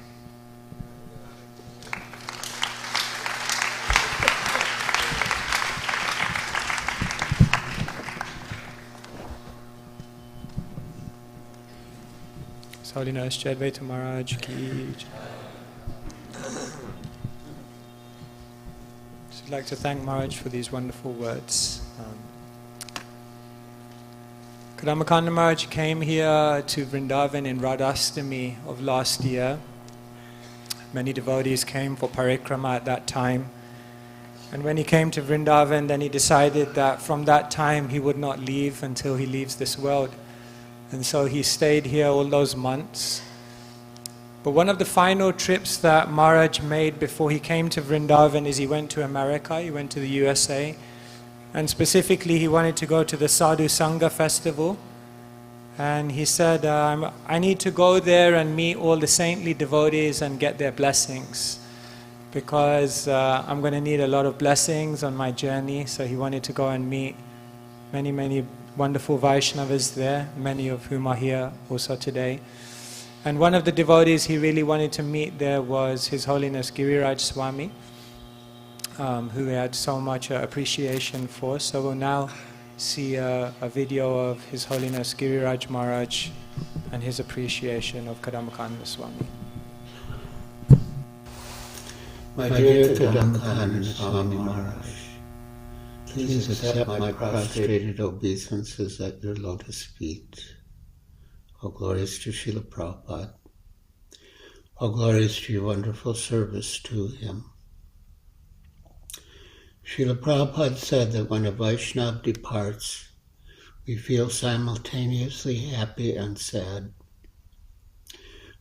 His Holiness H.H.Jayadvaita Maharaj ki jai. I'd like to thank Maharaj for these wonderful words. Kadamba Kanana Maharaj came here to Vrindavan in Radhastami of last year. Many devotees came for parikrama at that time. And when he came to Vrindavan, then he decided that from that time he would not leave until he leaves this world. And so he stayed here all those months. But one of the final trips that Maharaj made before he came to Vrindavan is he went to America, he went to the USA, and specifically he wanted to go to the Sadhu Sangha festival. And he said, I need to go there and meet all the saintly devotees and get their blessings, because I'm going to need a lot of blessings on my journey. So he wanted to go and meet many, many wonderful Vaishnavas there, many of whom are here also today. And one of the devotees he really wanted to meet there was His Holiness Giriraj Swami, who he had so much appreciation for. So we'll now see a video of His Holiness Giriraj Maharaj and his appreciation of Kadamba Kanana Swami. My dear Kadamba Kanana Swami Maharaj, please accept my prostrated obeisances at your lotus feet. All glories to Srila Prabhupada. All glories to your wonderful service to him. Srila Prabhupada said that when a Vaishnava departs, we feel simultaneously happy and sad.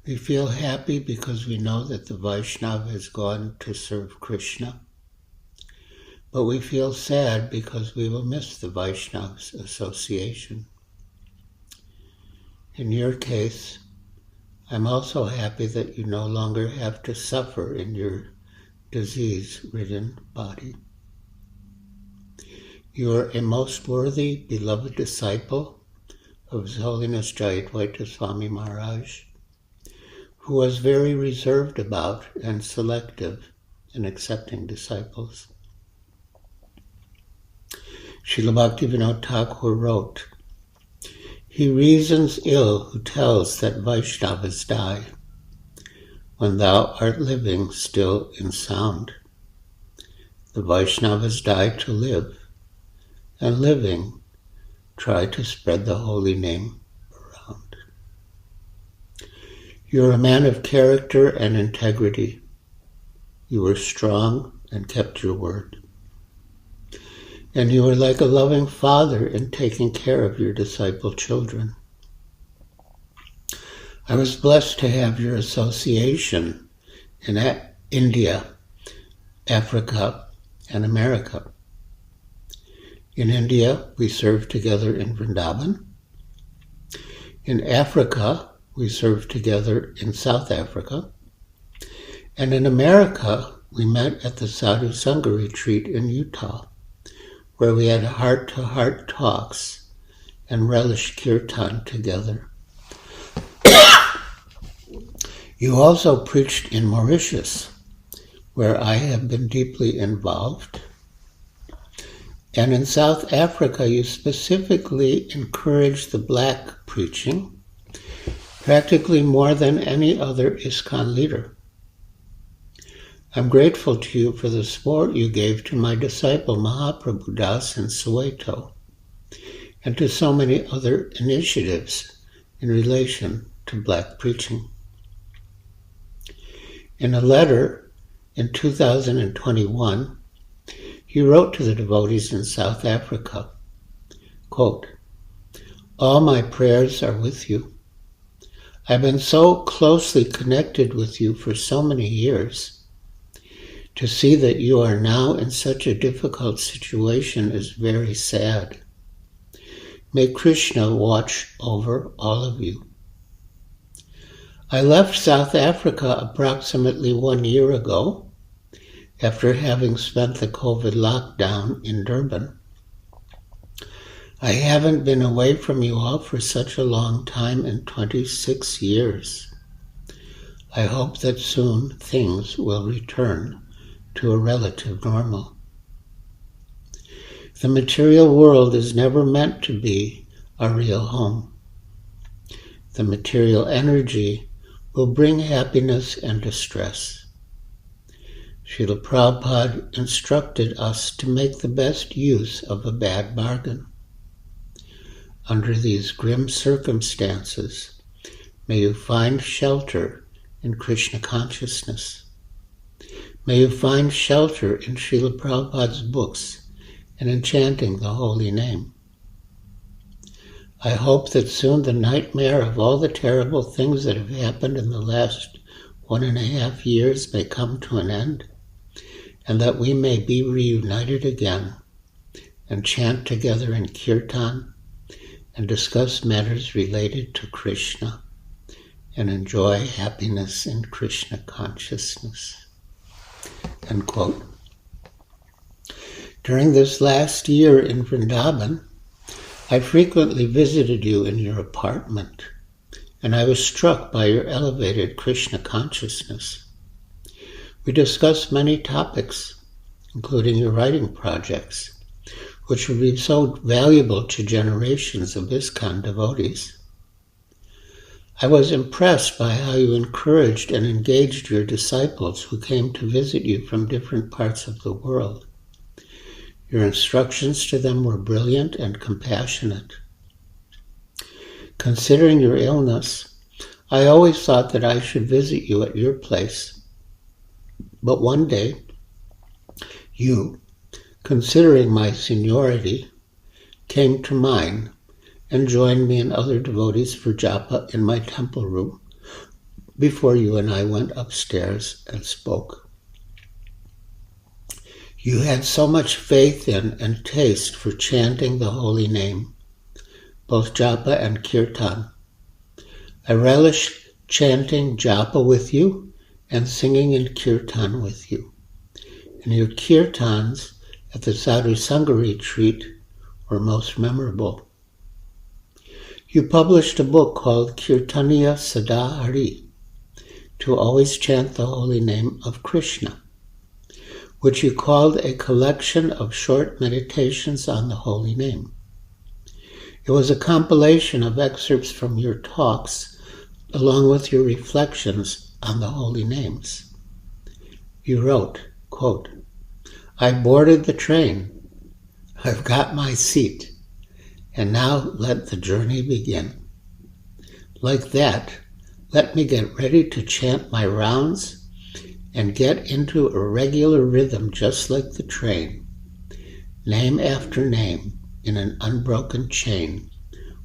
We feel happy because we know that the Vaishnava has gone to serve Krishna, but we feel sad because we will miss the Vaishnava's association. In your case, I'm also happy that you no longer have to suffer in your disease-ridden body. You are a most worthy, beloved disciple of His Holiness Jayadvaita Swami Maharaj, who was very reserved about and selective in accepting disciples. Srila Bhaktivinoda Thakur wrote, "He reasons ill who tells that Vaishnavas die, when thou art living still in sound. The Vaishnavas die to live, and living, try to spread the holy name around." You are a man of character and integrity. You were strong and kept your word. And you are like a loving father in taking care of your disciple children. I was blessed to have your association in India, Africa, and America. In India, we served together in Vrindavan. In Africa, we served together in South Africa. And in America, we met at the Sadhu Sangha retreat in Utah, where we had heart-to-heart talks and relished Kirtan together. You also preached in Mauritius, where I have been deeply involved. And in South Africa, you specifically encouraged the black preaching, practically more than any other ISKCON leader. I'm grateful to you for the support you gave to my disciple Mahaprabhu Das in Soweto, and to so many other initiatives in relation to black preaching. In a letter in 2021, he wrote to the devotees in South Africa, quote, "All my prayers are with you. I've been so closely connected with you for so many years. To see that you are now in such a difficult situation is very sad. May Krishna watch over all of you." I left South Africa approximately 1 year ago, after having spent the COVID lockdown in Durban. I haven't been away from you all for such a long time, in 26 years. I hope that soon things will return to a relative normal. The material world is never meant to be a real home. The material energy will bring happiness and distress. Srila Prabhupada instructed us to make the best use of a bad bargain. Under these grim circumstances, may you find shelter in Krishna consciousness. May you find shelter in Srila Prabhupada's books and in chanting the holy name. I hope that soon the nightmare of all the terrible things that have happened in the last 1.5 years may come to an end, and that we may be reunited again and chant together in Kirtan and discuss matters related to Krishna and enjoy happiness in Krishna consciousness. End quote. During this last year in Vrindavan, I frequently visited you in your apartment, and I was struck by your elevated Krishna consciousness. We discussed many topics, including your writing projects, which would be so valuable to generations of ISKCON devotees. I was impressed by how you encouraged and engaged your disciples who came to visit you from different parts of the world. Your instructions to them were brilliant and compassionate. Considering your illness, I always thought that I should visit you at your place. But one day, you, considering my seniority, came to mine and joined me and other devotees for japa in my temple room before you and I went upstairs and spoke. You had so much faith in and taste for chanting the holy name, both japa and kirtan. I relished chanting japa with you and singing in kirtan with you. And your kirtans at the Sadhu Sangha retreat were most memorable. You published a book called Kirtaniya Sada Hari, to always chant the holy name of Krishna, which you called a collection of short meditations on the holy name. It was a compilation of excerpts from your talks, along with your reflections on the holy names. You wrote, quote, I boarded the train. I've got my seat. And now let the journey begin. Like that, let me get ready to chant my rounds and get into a regular rhythm just like the train, name after name in an unbroken chain,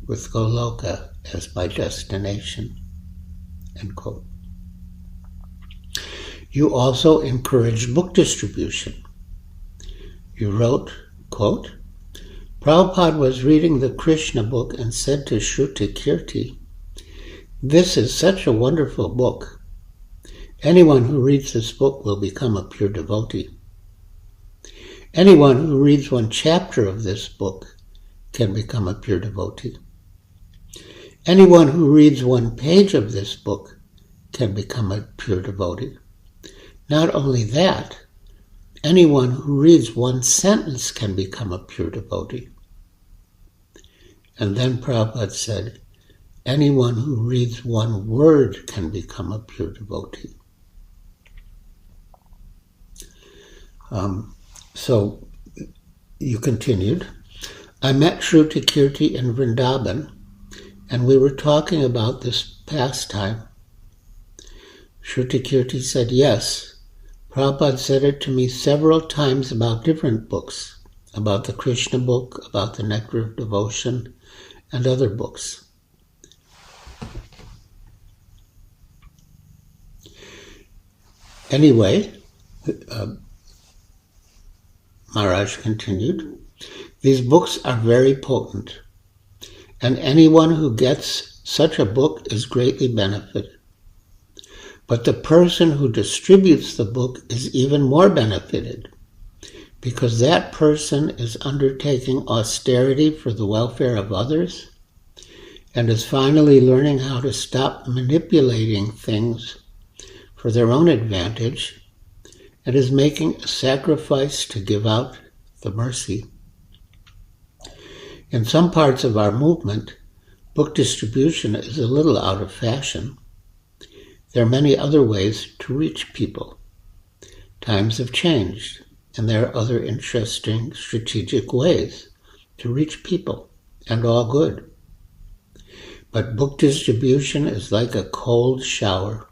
with Goloka as my destination. End quote. You also encouraged book distribution. You wrote, quote, Prabhupada was reading the Krishna book and said to Shruta Kirti, this is such a wonderful book. Anyone who reads this book will become a pure devotee. Anyone who reads one chapter of this book can become a pure devotee. Anyone who reads one page of this book can become a pure devotee. Not only that, anyone who reads one sentence can become a pure devotee. And then Prabhupada said, anyone who reads one word can become a pure devotee. So you continued, I met Shruta Kirti in Vrindavan, and we were talking about this pastime. Shruta Kirti said, yes, Prabhupada said it to me several times about different books, about the Krishna book, about the Nectar of Devotion, and other books. Anyway, Maharaj continued, these books are very potent, and anyone who gets such a book is greatly benefited. But the person who distributes the book is even more benefited, because that person is undertaking austerity for the welfare of others and is finally learning how to stop manipulating things for their own advantage and is making a sacrifice to give out the mercy. In some parts of our movement, book distribution is a little out of fashion. There are many other ways to reach people. Times have changed, and there are other interesting strategic ways to reach people, and all good. But book distribution is like a cold shower,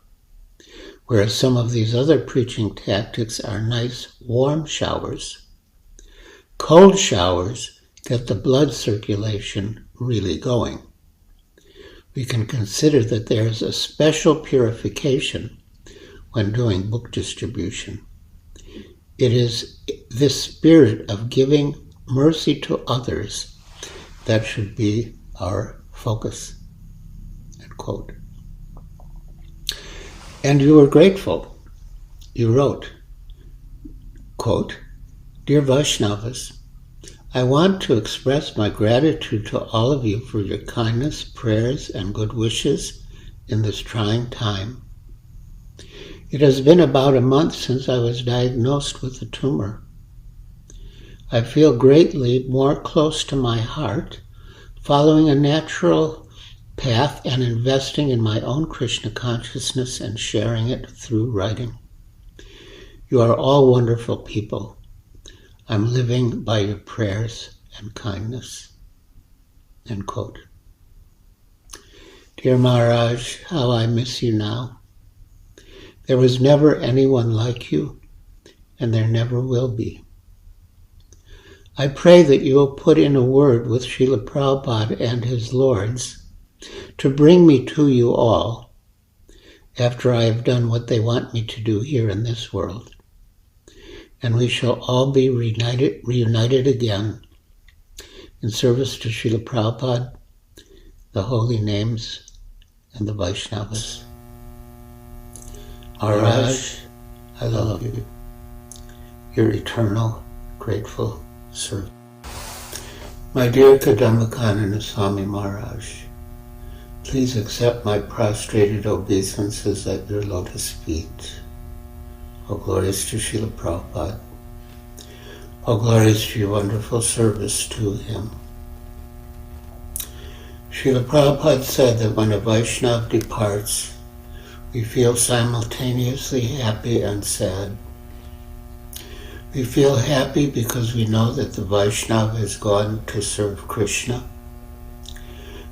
whereas some of these other preaching tactics are nice, warm showers. Cold showers get the blood circulation really going. We can consider that there is a special purification when doing book distribution. It is this spirit of giving mercy to others that should be our focus. End quote. And you were grateful. You wrote, quote, Dear Vaishnavas, I want to express my gratitude to all of you for your kindness, prayers, and good wishes in this trying time. It has been about a month since I was diagnosed with a tumor. I feel greatly more close to my heart following a natural path and investing in my own Krishna consciousness and sharing it through writing. You are all wonderful people. I'm living by your prayers and kindness." End quote. Dear Maharaj, how I miss you now. There was never anyone like you, and there never will be. I pray that you will put in a word with Srila Prabhupada and his lords to bring me to you all after I have done what they want me to do here in this world, and we shall all be reunited again in service to Srila Prabhupada, the holy names, and the Vaishnavas. Maharaj, I love you. Your eternal, grateful servant. My dear Kadamba Kanana Swami Maharaj, please accept my prostrated obeisances at your lotus feet. All glories to Srila Prabhupada. All glories to your wonderful service to him. Srila Prabhupada said that when a Vaishnava departs, we feel simultaneously happy and sad. We feel happy because we know that the Vaishnava has gone to serve Krishna,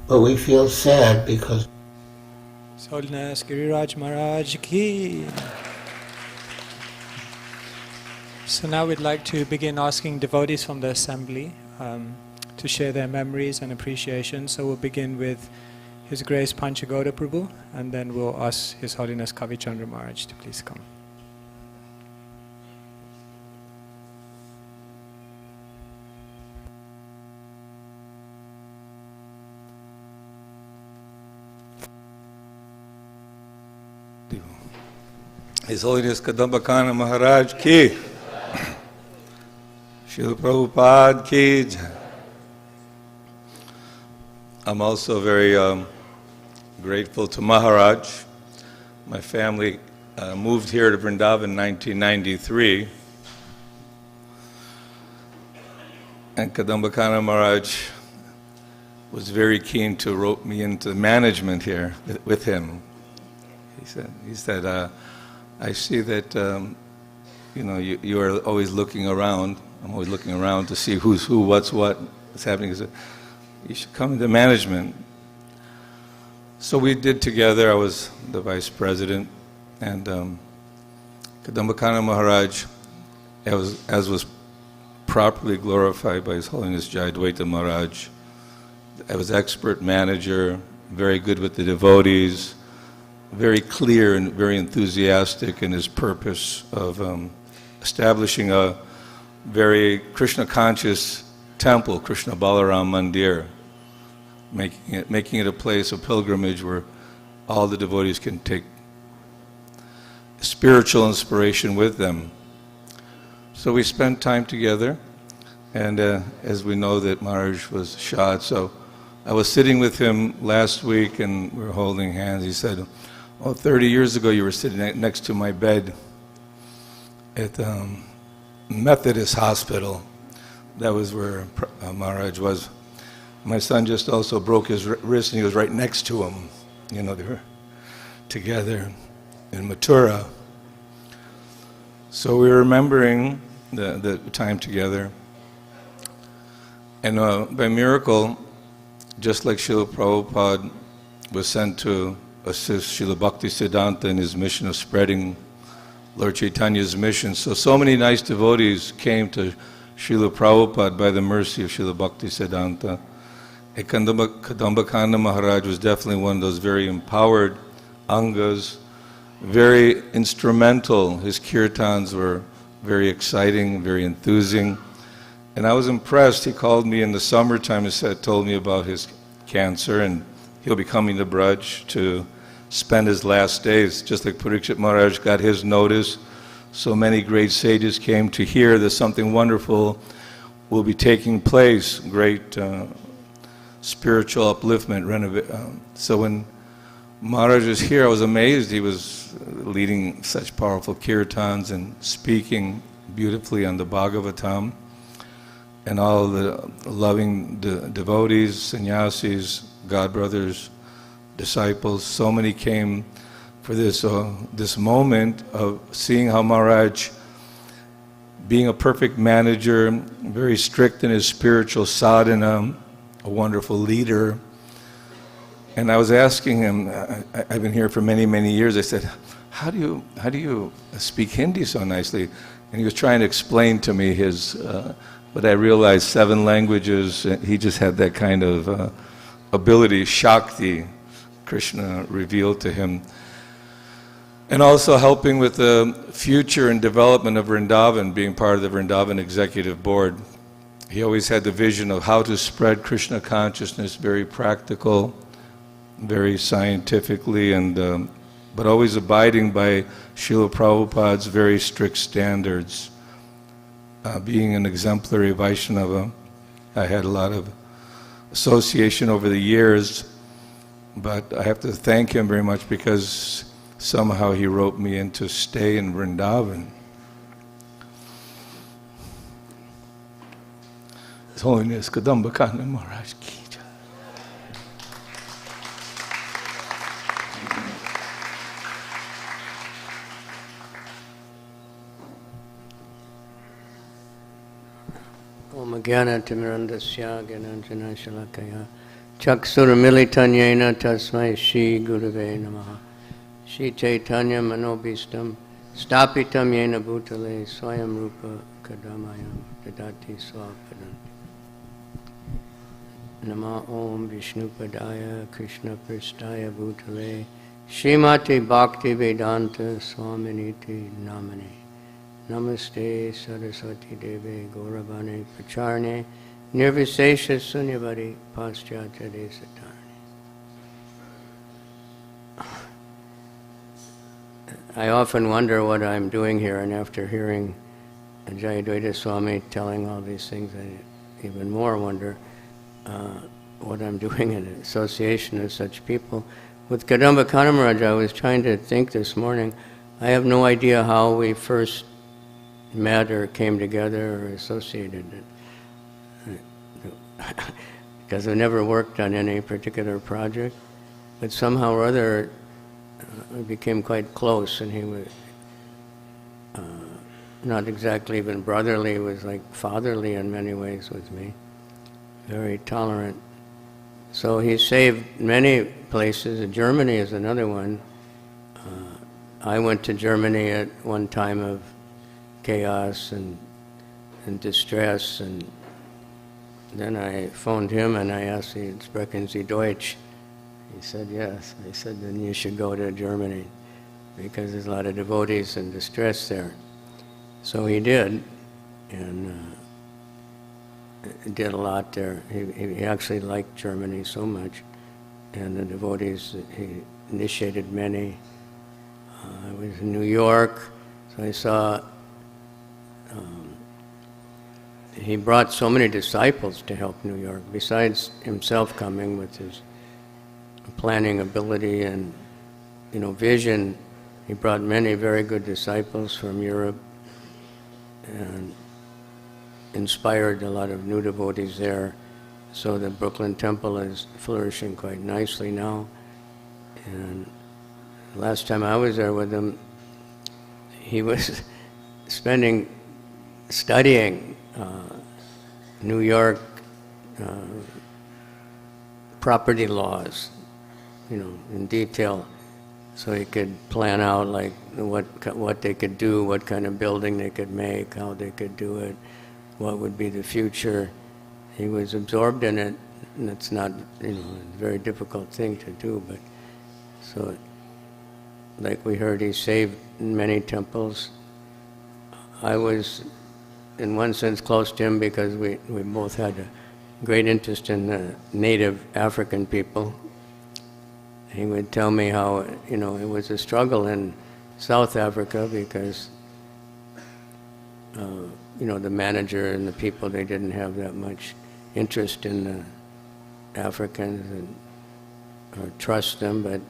but we feel sad because His Holiness Giriraj Maharaj ki. So now we'd like to begin asking devotees from the assembly to share their memories and appreciation. So we'll begin with His Grace H.H.Pancagauda Prabhu, and then we'll ask His Holiness Kavichandra Maharaj to please come. His Holiness Kadamba Kanana Maharaj ki, Srila Prabhupada ki. I'm also very grateful to Maharaj. My family moved here to Vrindavan in 1993, and Kadamba Kanana Maharaj was very keen to rope me into management here with him. He said, I see that you are always looking around. I'm always looking around to see who's who, what's happening. He said, you should come into management. So we did together. I was the vice president, and Kadamba Kanana Maharaj, as was properly glorified by His Holiness Jayadvaita Maharaj, I was expert manager, very good with the devotees, very clear and very enthusiastic in his purpose of establishing a very Krishna-conscious temple, Krishna Balaram Mandir, making it a place of pilgrimage where all the devotees can take spiritual inspiration with them. So we spent time together, and as we know that Maharaj was shot, so I was sitting with him last week and we were holding hands. He said, 30 years ago you were sitting next to my bed at Methodist Hospital. That was where Maharaj was. My son just also broke his wrist and he was right next to him. They were together in Mathura. So we were remembering the time together. And by miracle, just like Srila Prabhupada was sent to assist Srila Bhakti Siddhanta in his mission of spreading Lord Chaitanya's mission. So many nice devotees came to Srila Prabhupada by the mercy of Srila Bhakti Siddhanta. And Kadamba Kanana Maharaj was definitely one of those very empowered angas, very instrumental. His kirtans were very exciting, very enthusing. And I was impressed. He called me in the summertime and told me about his cancer, and he'll be coming to Braj to spend his last days. Just like Parikshit Maharaj got his notice, so many great sages came to hear that something wonderful will be taking place, great spiritual upliftment. So when Maharaj was here, I was amazed. He was leading such powerful kirtans and speaking beautifully on the Bhagavatam. And all the loving devotees, sannyasis, godbrothers, disciples. So many came for this moment of seeing how Maharaj, being a perfect manager, very strict in his spiritual sadhana, a wonderful leader. And I was asking him, I've been here for many, many years, I said, how do you speak Hindi so nicely? And he was trying to explain to me but I realized 7 languages, he just had that kind of ability, Shakti, Krishna revealed to him. And also helping with the future and development of Vrindavan, being part of the Vrindavan Executive Board. He always had the vision of how to spread Krishna consciousness, very practical, very scientifically, and but always abiding by Srila Prabhupada's very strict standards. Being an exemplary Vaishnava, I had a lot of association over the years, but I have to thank him very much because somehow he wrote me in to stay in Vrindavan. His Holiness Kadamba Kanana Maharaj ki jai. Om Jnana Timirandasya Gyananjana Shalakaya Chaksuramilitanyena Tasmai Shri Gurave Namaha Shri Caitanya Manobhistam Stapitam Yena Bhutale Swayam Rupa Kadamayam Dadati Swapadanti Nama Om Vishnupadaya Krishna Pristaya Bhutale Srimati Bhakti Vedanta Swaminiti Namane Namaste Saraswati Deve Gauravane Pracharne Nirvisesha Sunyavari Paschatya Desatarne. I often wonder what I'm doing here, and after hearing Jayadvaita Swami telling all these things, I even more wonder what I'm doing in association of such people. With Kadamba Kanana Maharaj, I was trying to think this morning. I have no idea how we first met or came together or associated because I never worked on any particular project, but somehow or other we became quite close, and he was not exactly even brotherly, he was like fatherly in many ways with me, very tolerant. So he saved many places. Germany is another one. I went to Germany at one time of chaos and distress, and then I phoned him and I asked him, "Sprechen Sie Deutsch?" He said yes. I said, "Then you should go to Germany because there's a lot of devotees in distress there." So he did, and did a lot there. He actually liked Germany so much, and the devotees, he initiated many. I was in New York, so I saw he brought so many disciples to help New York, besides himself coming with his planning ability and vision. He brought many very good disciples from Europe and inspired a lot of new devotees there. So the Brooklyn Temple is flourishing quite nicely now. And last time I was there with him, he was studying New York property laws, in detail, so he could plan out like what they could do, what kind of building they could make, how they could do it, what would be the future. He was absorbed in it, and it's not, a very difficult thing to do, but so, like we heard, he saved many temples. I was, in one sense, close to him because we both had a great interest in the native African people. He would tell me how, it was a struggle in South Africa because, the manager and the people, they didn't have that much interest in the Africans or trust them, but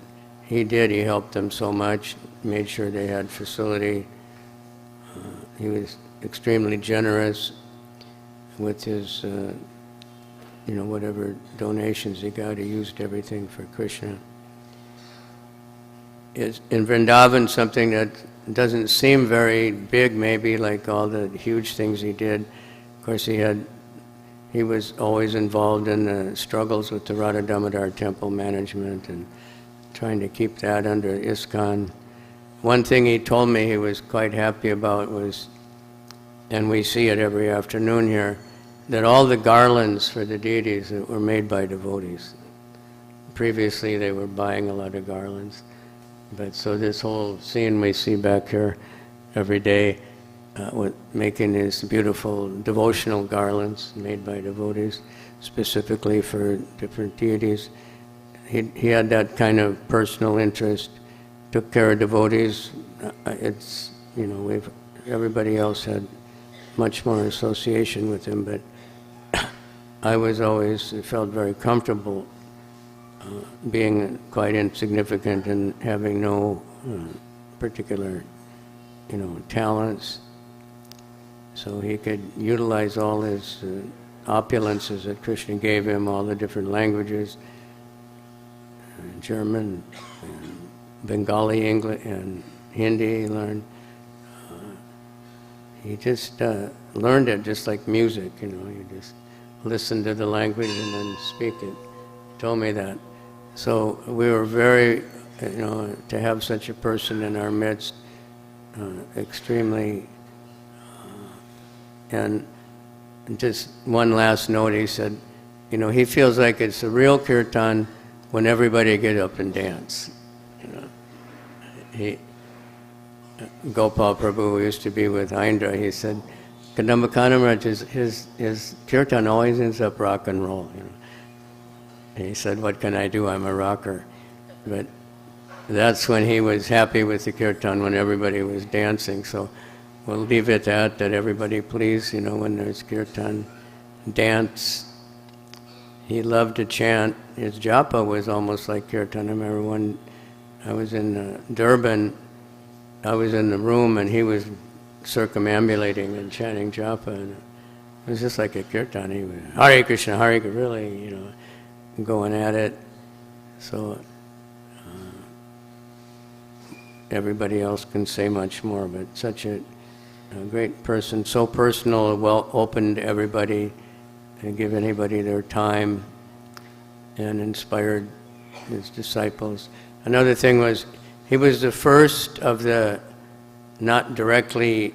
he did. He helped them so much, made sure they had facility. He was extremely generous with his, whatever donations he got. He used everything for Krishna. is in Vrindavan something that doesn't seem very big, maybe, like all the huge things he did. Of course, he was always involved in the struggles with the Radha Damodar temple management and trying to keep that under ISKCON. One thing he told me he was quite happy about was, and we see it every afternoon here, that all the garlands for the deities that were made by devotees. Previously they were buying a lot of garlands. But so this whole scene we see back here every day, with making these beautiful devotional garlands made by devotees, specifically for different deities. He had that kind of personal interest, took care of devotees. It's, you know, everybody else had much more association with him, but I was always felt very comfortable being quite insignificant and having no particular, you know, talents. So he could utilize all his opulences that Krishna gave him, all the different languages, German, and Bengali, English, and Hindi he learned. He just learned it just like music, you know, you just listen to the language and then speak it. He told me that. So we were very, you know, to have such a person in our midst, extremely, and just one last note, he said, you know, he feels like it's a real kirtan when everybody get up and dance. You know, Gopal Prabhu, who used to be with Indra, he said, Kadamba Kanana Maharaj, his kirtan always ends up rock and roll. You know. And he said, what can I do? I'm a rocker. But that's when he was happy with the kirtan, when everybody was dancing. So we'll leave it at that everybody please, you know, when there's kirtan, dance. He loved to chant. His japa was almost like kirtan. I remember when I was in Durban, I was in the room and he was circumambulating and chanting japa, and it was just like a kirtan. He was Hare Krishna, Hare Krishna, really, you know, going at it. So everybody else can say much more, but such a great person, so personal, well open to everybody, and give anybody their time, and inspired his disciples. Another thing was, he was the first of the not directly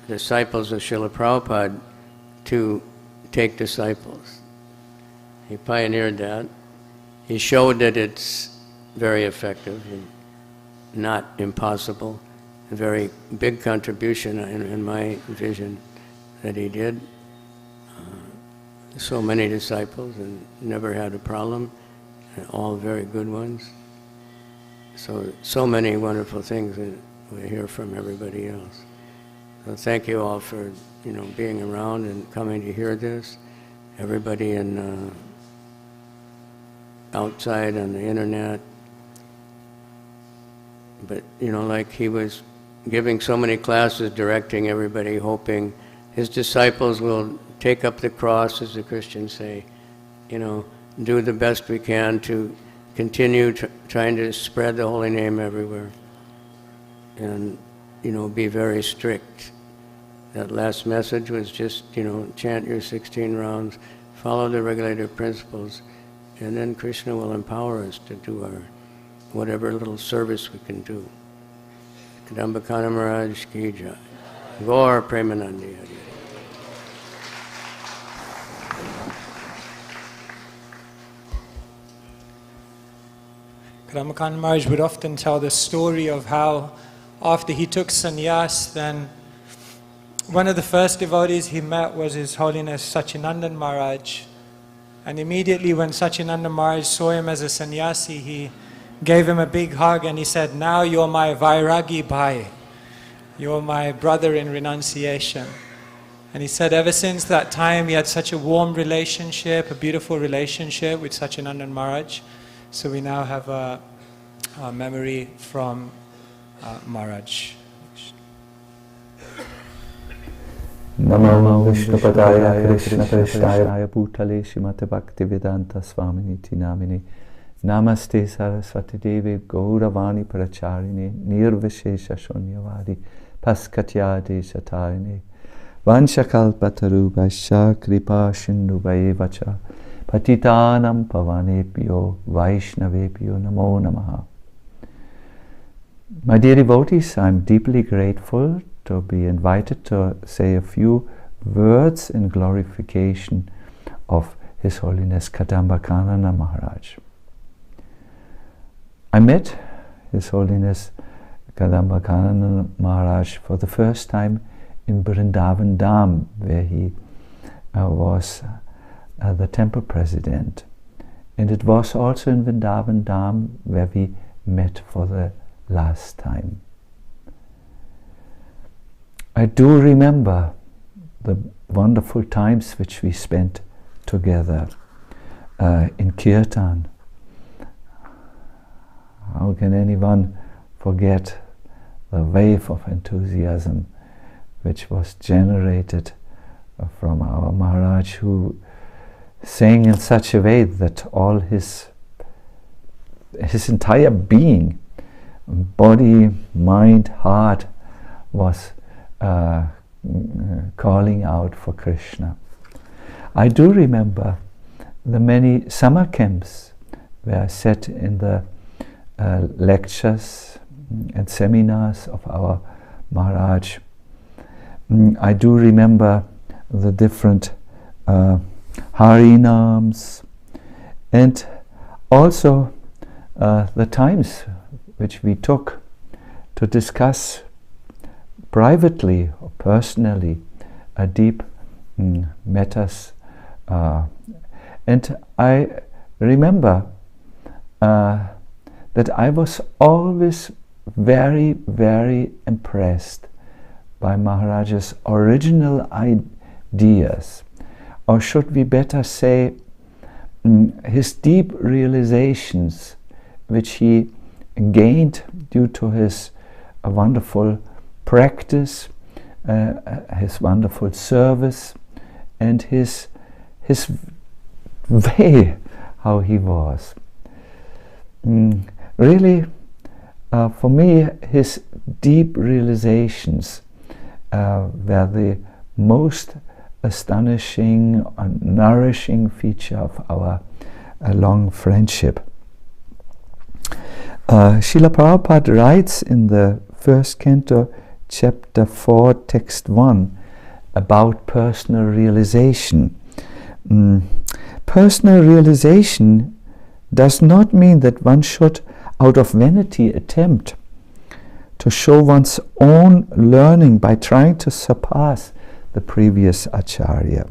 disciples of Srila Prabhupada to take disciples. He pioneered that. He showed that it's very effective and not impossible. A very big contribution in my vision that he did. So many disciples and never had a problem, and all very good ones. So many wonderful things that we hear from everybody else. So thank you all for, you know, being around and coming to hear this. Everybody in outside on the internet. But, you know, like he was giving so many classes, directing everybody, hoping his disciples will take up the cross, as the Christians say, you know, do the best we can to continue trying to spread the holy name everywhere, and, you know, be very strict. That last message was just, you know, chant your 16 rounds, follow the regulative principles, and then Krishna will empower us to do our whatever little service we can do. Kadamba Kanana Maharaj ki jai. Gaur Premanandi Hari. Kadamba Kanana Maharaj would often tell the story of how after he took sannyas, then one of the first devotees he met was His Holiness Sacinandana Maharaj. And immediately when Sacinandana Maharaj saw him as a sannyasi, he gave him a big hug and he said, now you're my Vairagi Bhai. You're my brother in renunciation. And he said ever since that time he had such a warm relationship, a beautiful relationship with Sacinandana Maharaj. So we now have a memory from Maharaj. Namo Vishnupadaya Krishna Krishnaya Bhutale Srimad Bhakti Vedanta Swami Niti Namini Namaste Saraswati Devi Gauravani Pracharini Nirvishesha Shunyavadi Paskatyade Shatarini Vanchakalpatarubhasya Kripa Sindhuvaevacha Patitanam Pavanebhyo Vaishnavebhyo Namo Namaha. My dear devotees, I'm deeply grateful to be invited to say a few words in glorification of His Holiness Kadamba Kanana Maharaj. I met His Holiness Kadamba Kanana Maharaj for the first time in Vrindavan Dham, where he was the temple president. And it was also in Vrindavan Dham where we met for the last time. I do remember the wonderful times which we spent together in Kirtan. How can anyone forget the wave of enthusiasm which was generated from our Maharaj, who sang in such a way that all his entire being, body, mind, heart, was calling out for Krishna. I do remember the many summer camps where I sat in the lectures and seminars of our Maharaj. I do remember the different Harinams, and also the times which we took to discuss privately or personally deep matters. And I remember that I was always very, very impressed by Maharaj's original ideas, or should we better say his deep realizations which he gained due to his wonderful practice, his wonderful service, and his way how he was. Really, for me, his deep realizations were the most astonishing and nourishing feature of our long friendship. Srila Prabhupada writes in the first canto, chapter 4, text 1, about personal realization. Personal realization does not mean that one should, out of vanity, attempt to show one's own learning by trying to surpass the previous Acharya.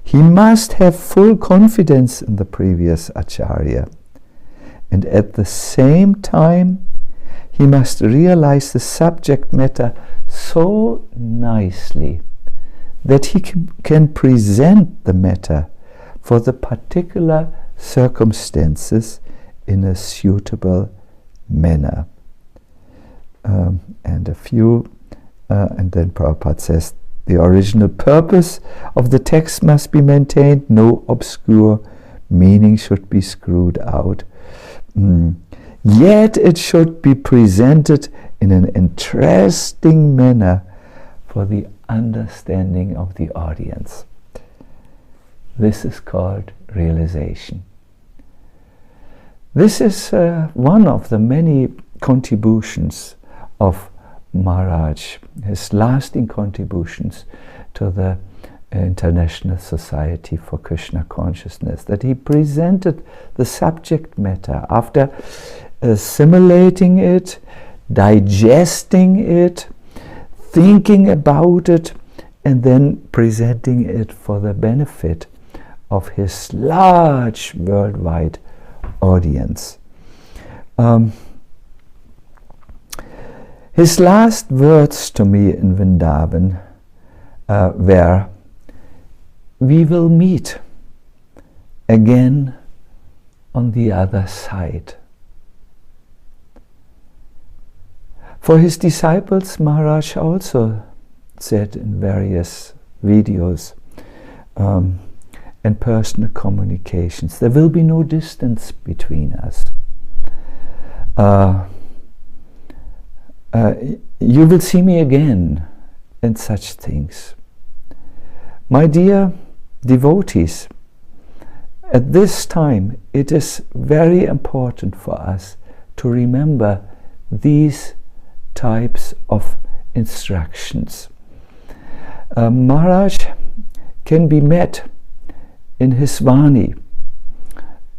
He must have full confidence in the previous Acharya, and at the same time he must realize the subject matter so nicely that he can present the matter for the particular circumstances in a suitable manner. And then Prabhupada says, the original purpose of the text must be maintained, no obscure meaning should be screwed out. Yet it should be presented in an interesting manner for the understanding of the audience. This is called realization. This is one of the many contributions of Maharaj, his lasting contributions to the International Society for Krishna Consciousness, that he presented the subject matter after assimilating it, digesting it, thinking about it, and then presenting it for the benefit of his large worldwide audience. His last words to me in Vrindavan were, "We will meet again on the other side." For his disciples, Maharaj also said in various videos, and personal communications. There will be no distance between us. You will see me again in such things. My dear devotees, at this time it is very important for us to remember these types of instructions. Maharaj can be met in his Vani,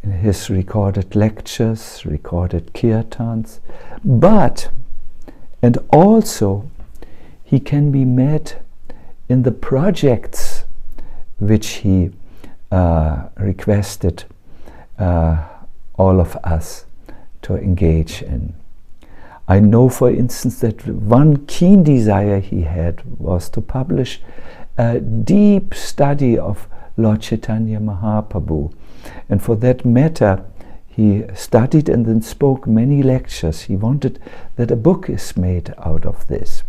in his recorded lectures, recorded Kirtans, and also he can be met in the projects which he requested all of us to engage in. I know, for instance, that one keen desire he had was to publish a deep study of Lord Chaitanya Mahaprabhu, and for that matter he studied and then spoke many lectures. He wanted that a book is made out of this.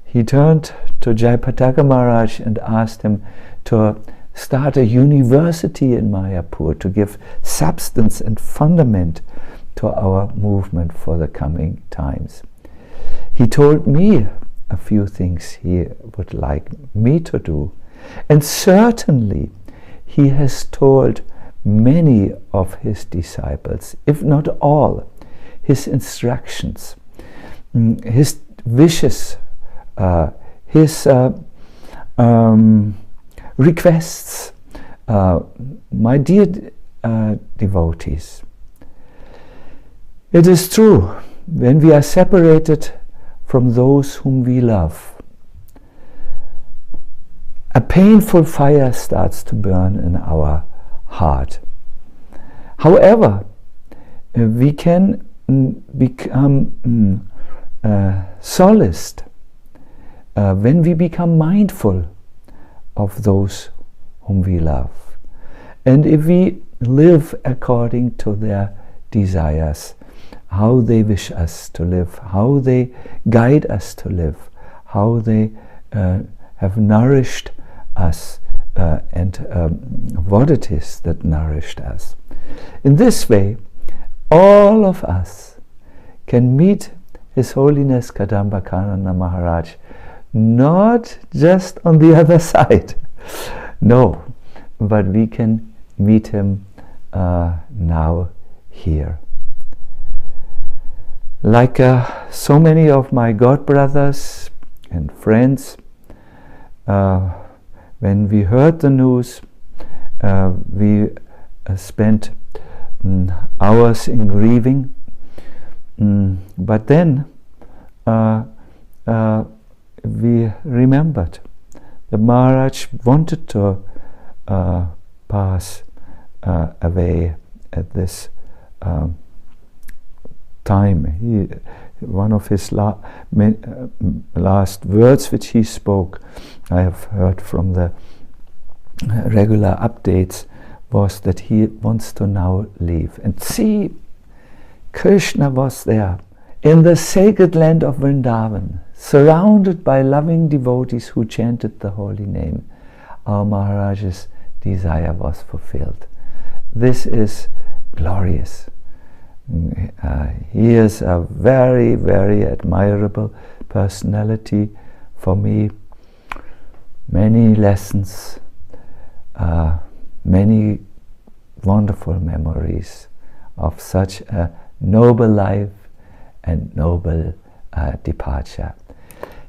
He turned to Jayapataka Maharaj and asked him to start a university in Mayapur to give substance and fundament to our movement for the coming times. He told me a few things he would like me to do, and certainly he has told many of his disciples, if not all, his instructions, his wishes, his requests. My dear devotees, it is true, when we are separated from those whom we love, a painful fire starts to burn in our heart. However, we can become solaced when we become mindful of those whom we love, and if we live according to their desires, how they wish us to live, how they guide us to live, how they have nourished us, and what it is that nourished us. In this way, all of us can meet His Holiness Kadamba Kanana Maharaj, not just on the other side, no, but we can meet him now here. Like so many of my god brothers and friends, when we heard the news, we spent hours in grieving, but then we remembered that Maharaj wanted to pass away at this time. One of his last words which he spoke, I have heard from the regular updates, was that he wants to now leave. And see, Krishna was there in the sacred land of Vrindavan, surrounded by loving devotees who chanted the holy name. Our Maharaj's desire was fulfilled. This is glorious. He is a very, very admirable personality for me. Many lessons, many wonderful memories of such a noble life and noble departure.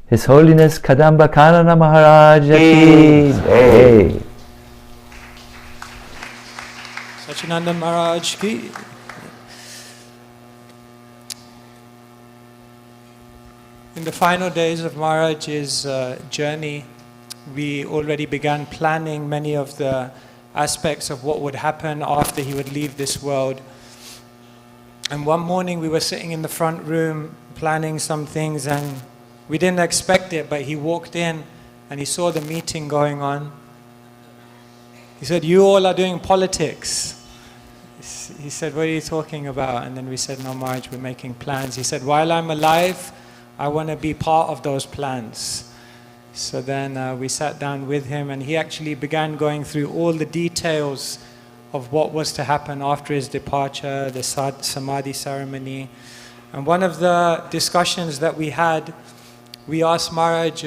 His Holiness Kadamba Kanana Maharaj ki jai. Sacinandana Maharaj ki. In the final days of Maharaj's journey, we already began planning many of the aspects of what would happen after he would leave this world. And one morning we were sitting in the front room planning some things, and we didn't expect it, but he walked in and he saw the meeting going on. He said, "You all are doing politics." He said, "What are you talking about?" And then we said, "No, Maharaj, we're making plans." He said, "While I'm alive, I want to be part of those plans." So then we sat down with him, and he actually began going through all the details of what was to happen after his departure, the Samadhi ceremony. And one of the discussions that we had, we asked Maharaj,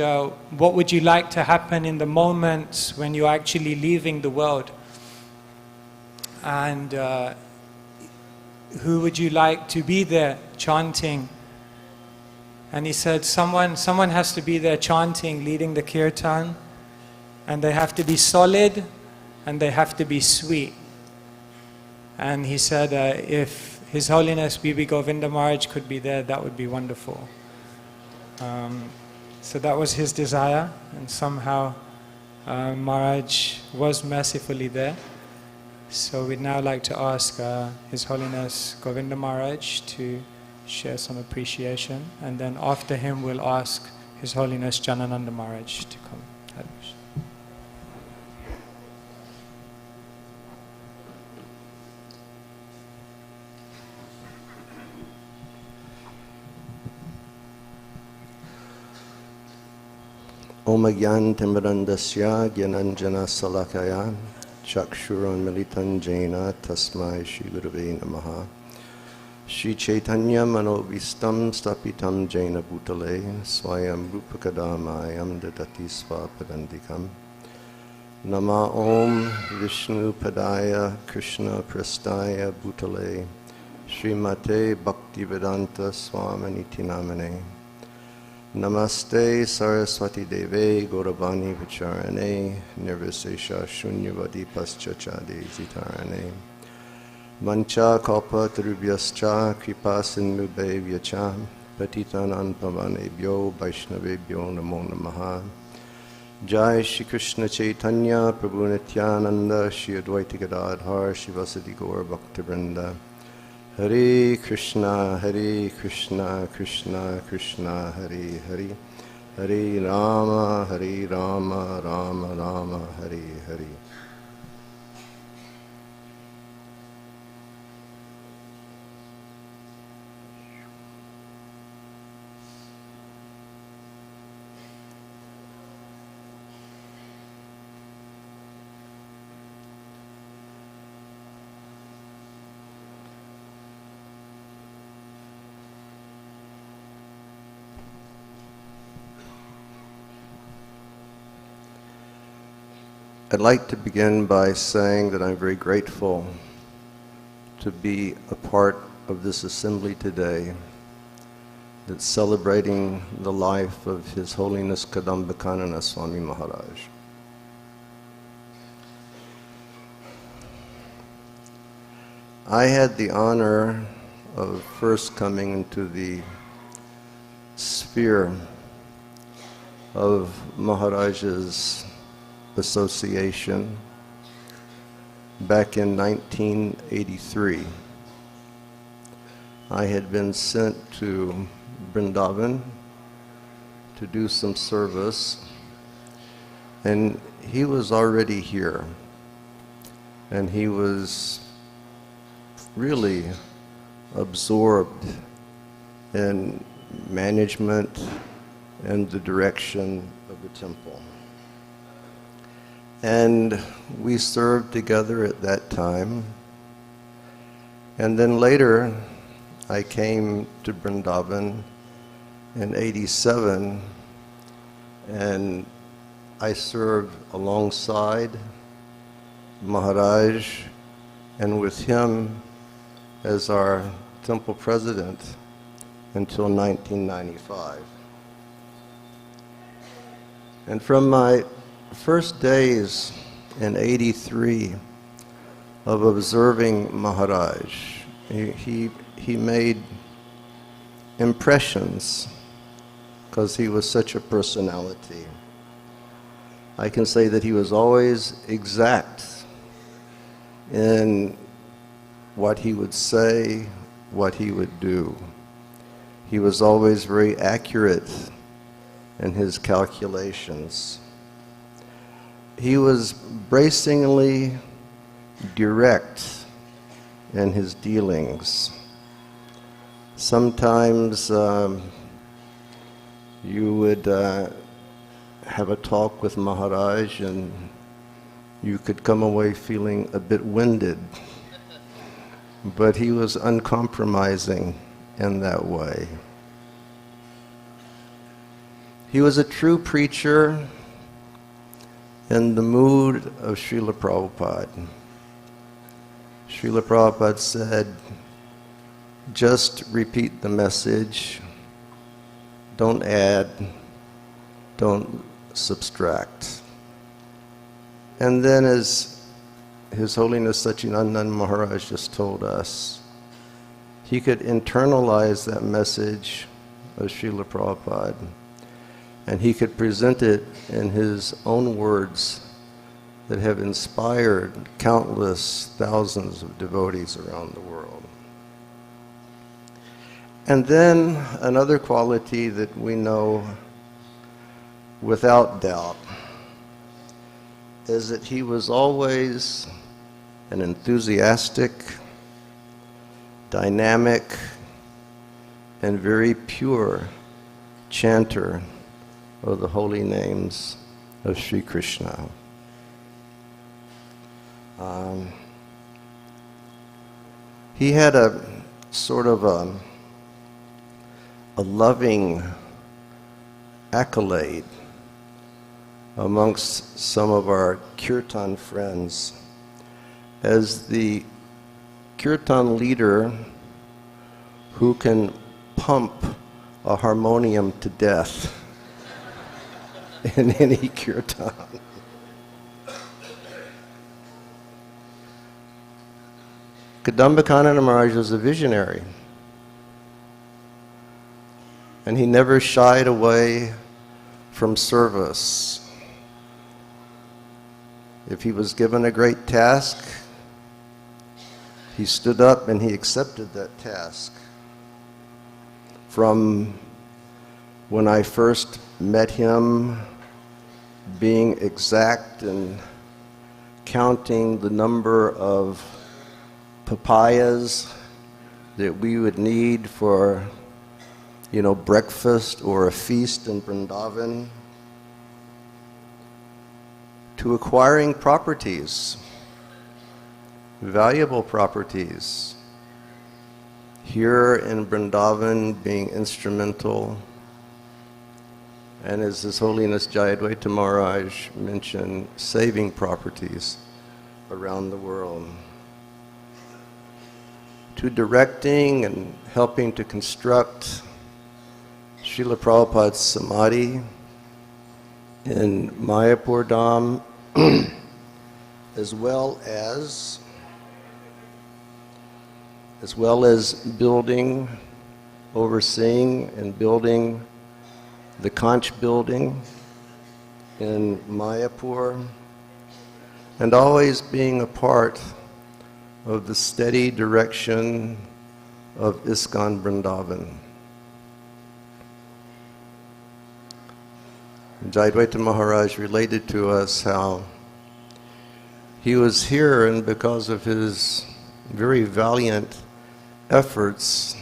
what would you like to happen in the moments when you're actually leaving the world? And who would you like to be there chanting? And he said, someone has to be there chanting, leading the Kirtan, and they have to be solid, and they have to be sweet. And he said, if His Holiness B.B. Govinda Maharaj could be there, that would be wonderful. So that was his desire, and somehow Maharaj was mercifully there. So we'd now like to ask His Holiness Govinda Maharaj to share some appreciation, and then after him we'll ask His Holiness Janananda Maharaj to come. Om Agyan Timbrandasya Gyananjana Salakaya Chakshuran Militan Jaina Tasmai Shri Gurave Namaha Shri Chaitanya Manovistam Stapitam Jaina Bhutale Swayam Rupakadamayam Dadati Swapadandikam Nama Om Vishnu Padaya Krishna Prastaya Bhutale Srimate Bhaktivedanta Swaminiti Namane Namaste Saraswati Deve Gauravani Vicharane Nirvisesha Shunyavadi Paschachade Zitarane Mancha Kalpa Tarubhyascha Kripa Sindhubhe Vyacha Patitanam Pavanebhyo Vaishnavebhyo Namo Namaha Jai Shri Krishna Chaitanya Prabhu Nityananda Shri Advaita Gadadhar Shri Vasadi Gaur Bhaktivinoda Hare Krishna, Krishna Krishna, Hare Hare, Hare Rama, Rama Rama, Hare Hare. I'd like to begin by saying that I'm very grateful to be a part of this assembly today that's celebrating the life of His Holiness Kadamba Kanana Swami Maharaj. I had the honor of first coming into the sphere of Maharaj's association back in 1983. I had been sent to Vrindavan to do some service, and he was already here, and he was really absorbed in management and the direction of the temple. And we served together at that time. And then later, I came to Vrindavan in '87, and I served alongside Maharaj and with him as our temple president until 1995. And from my first days in '83 of observing Maharaj, he made impressions because he was such a personality. I can say that he was always exact in what he would say, what he would do. He was always very accurate in his calculations. He was bracingly direct in his dealings. Sometimes you would have a talk with Maharaj and you could come away feeling a bit winded. But he was uncompromising in that way. He was a true preacher in the mood of Srila Prabhupada. Srila Prabhupada said, just repeat the message, don't add, don't subtract. And then as His Holiness Sacinandana Maharaj just told us, he could internalize that message of Srila Prabhupada and he could present it in his own words that have inspired countless thousands of devotees around the world. And then another quality that we know without doubt is that he was always an enthusiastic, dynamic, and very pure chanter of the holy names of Sri Krishna. He had a sort of a loving accolade amongst some of our Kirtan friends as the Kirtan leader who can pump a harmonium to death in any Kirtan. Kadamba Kanana Maharaj was a visionary. And he never shied away from service. If he was given a great task, he stood up and he accepted that task. From when I first met him, being exact and counting the number of papayas that we would need for, breakfast or a feast in Vrindavan, to acquiring properties, valuable properties. Here in Vrindavan, being instrumental, and as His Holiness Jayadvaita Maharaj mentioned, saving properties around the world, to directing and helping to construct Srila Prabhupada's Samadhi in Mayapur Dham, as well as building, overseeing and building the Conch building in Mayapur, and always being a part of the steady direction of ISKCON Vrindavan. Jayadvaita Maharaj related to us how he was here, and because of his very valiant efforts,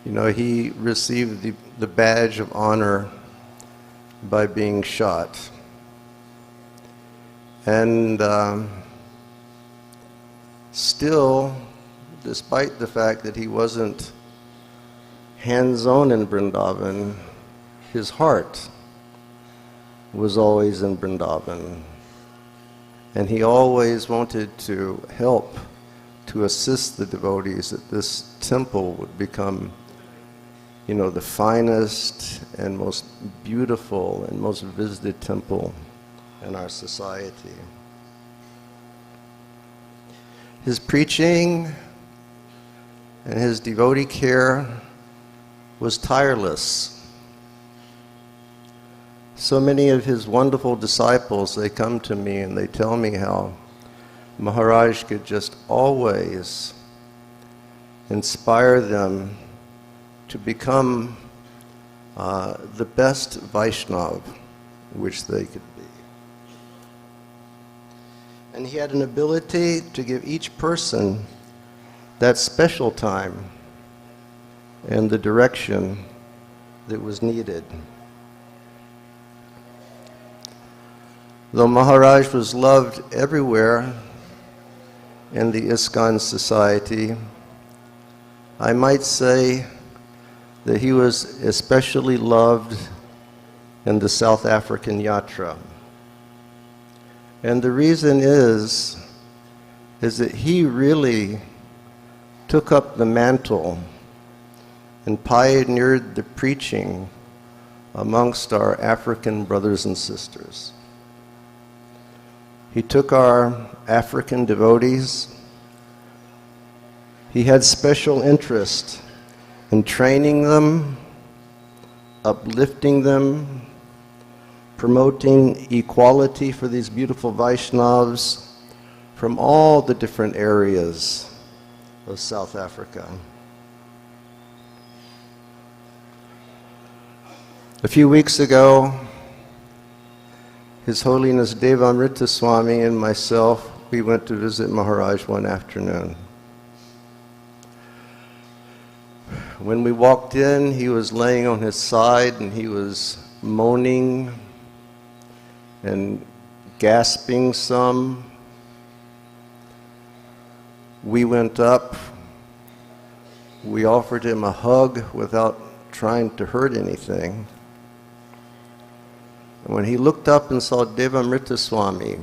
he received the badge of honor by being shot. And still, despite the fact that he wasn't hands-on in Vrindavan, his heart was always in Vrindavan. And he always wanted to help, to assist the devotees that this temple would become, the finest and most beautiful and most visited temple in our society. His preaching and his devotee care was tireless. So many of his wonderful disciples, they come to me and they tell me how Maharaj could just always inspire them to become the best Vaishnava which they could be. And he had an ability to give each person that special time and the direction that was needed. Though Maharaj was loved everywhere in the ISKCON society, I might say that he was especially loved in the South African Yatra. And the reason is that he really took up the mantle and pioneered the preaching amongst our African brothers and sisters. He took our African devotees. He had special interest in training them, uplifting them, promoting equality for these beautiful Vaishnavas from all the different areas of South Africa. A few weeks ago, His Holiness Devamrita Swami and myself, we went to visit Maharaj one afternoon. When we walked in, he was laying on his side and he was moaning and gasping some. We went up, we offered him a hug without trying to hurt anything. And when he looked up and saw Devamrita Swami,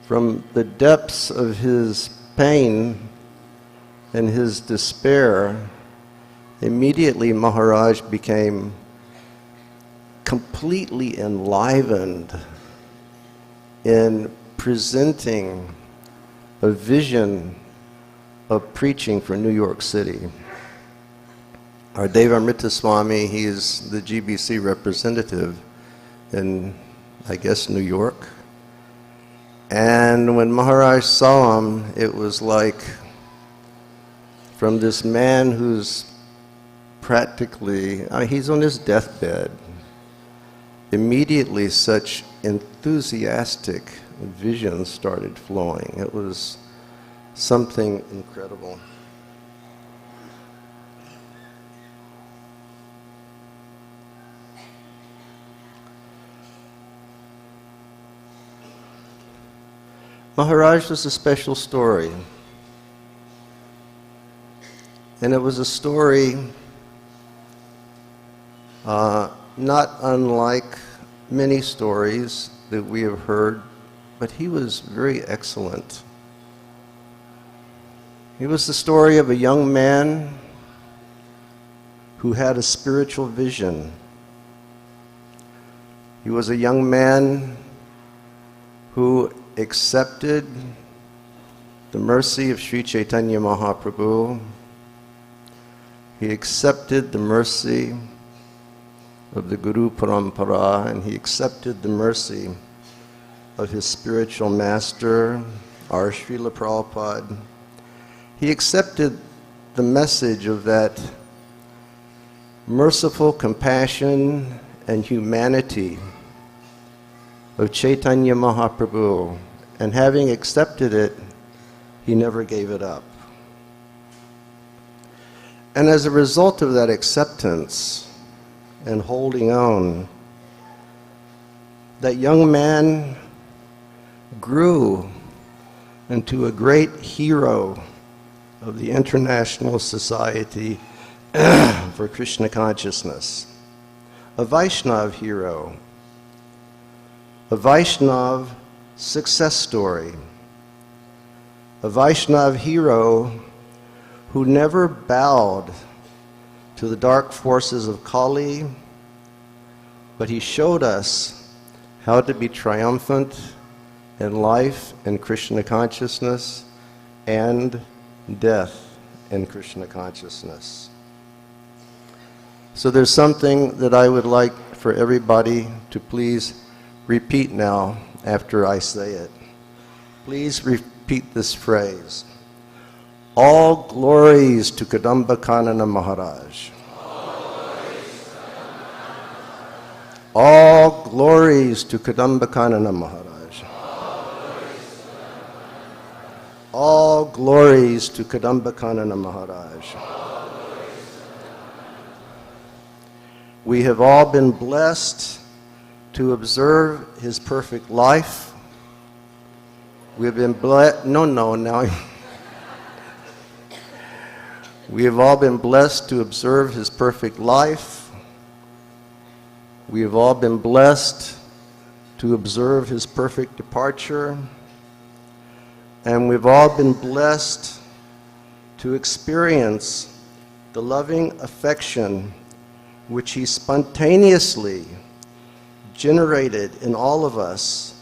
from the depths of his pain and his despair, immediately Maharaj became completely enlivened in presenting a vision of preaching for New York City. Our Devamrita Swami, he is the GBC representative in, I guess, New York. And when Maharaj saw him, it was like from this man who's practically, he's on his deathbed, immediately such enthusiastic visions started flowing. It was something incredible. Maharaj was a special story. And it was a story not unlike many stories that we have heard, but he was very excellent. It was the story of a young man who had a spiritual vision. He was a young man who accepted the mercy of Sri Chaitanya Mahaprabhu. He accepted the mercy of the Guru Parampara, and he accepted the mercy of his spiritual master, our Srila Prabhupada. He accepted the message of that merciful compassion and humanity of Chaitanya Mahaprabhu, and having accepted it, he never gave it up. And as a result of that acceptance and holding on, that young man grew into a great hero of the International Society for Krishna Consciousness, a Vaishnav hero, a Vaishnav success story, a Vaishnav hero who never bowed to the dark forces of Kali, but he showed us how to be triumphant in life and Krishna consciousness and death in Krishna consciousness. So there's something that I would like for everybody to please repeat now after I say it. Please repeat this phrase. All glories to Kadamba Kanana Maharaj. All glories to Kadamba Kanana Maharaj. All glories to Kadamba Kanana Maharaj. We have all been blessed to observe his perfect life. We have been blessed. We have all been blessed to observe his perfect life. We have all been blessed to observe his perfect departure. And we've all been blessed to experience the loving affection which he spontaneously generated in all of us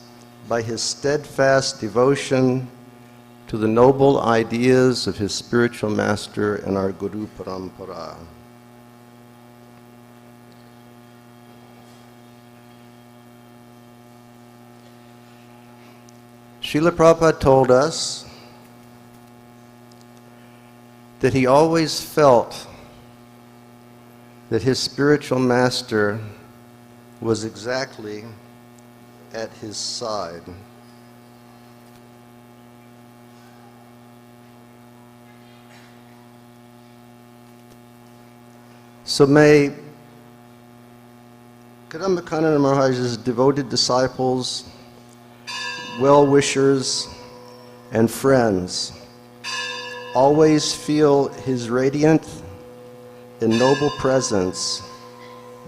by his steadfast devotion to the noble ideas of his spiritual master and our Guru Parampara. Srila Prabhupada told us that he always felt that his spiritual master was exactly at his side. So may Kadamba Kanana Maharaj's devoted disciples, well-wishers, and friends always feel his radiant and noble presence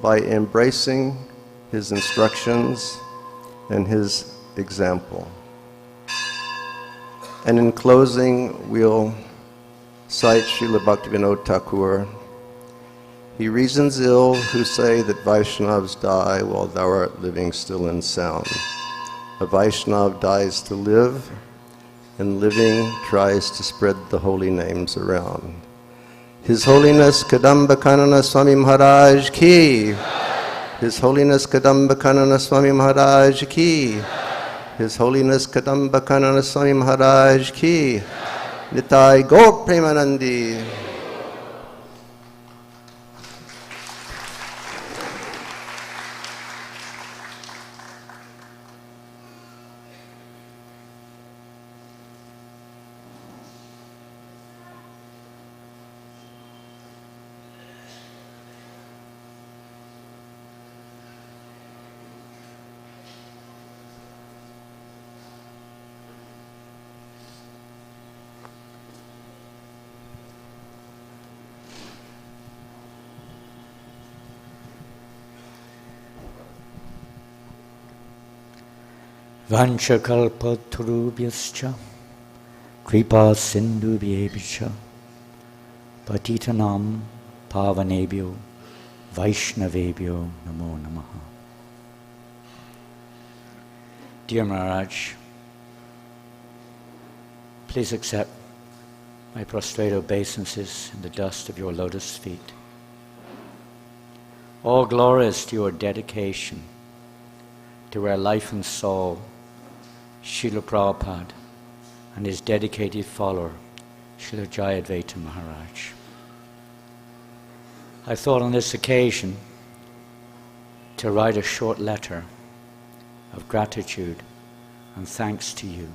by embracing his instructions and his example. And in closing, we'll cite Srila Bhaktivinoda Thakur. He reasons ill who say that Vaishnavas die while thou art living still and sound. A Vaishnav dies to live, and living tries to spread the holy names around. His Holiness Kadamba Kanana Swami Maharaj ki. His Holiness Kadamba Kanana Swami Maharaj ki. His Holiness Kadamba Kanana Swami Maharaj ki. Nitai Gaur Premanandi. Vanchakalpatarubhyascha kripa sindhubhyebhya patitanam pavanebhyo vaishnavebhyo namo namaha. Dear Maharaj, please accept my prostrate obeisances in the dust of your lotus feet. All glories to your dedication, to our life and soul, Srila Prabhupada and his dedicated follower, Srila Jayadvaita Maharaj. I thought on this occasion to write a short letter of gratitude and thanks to you.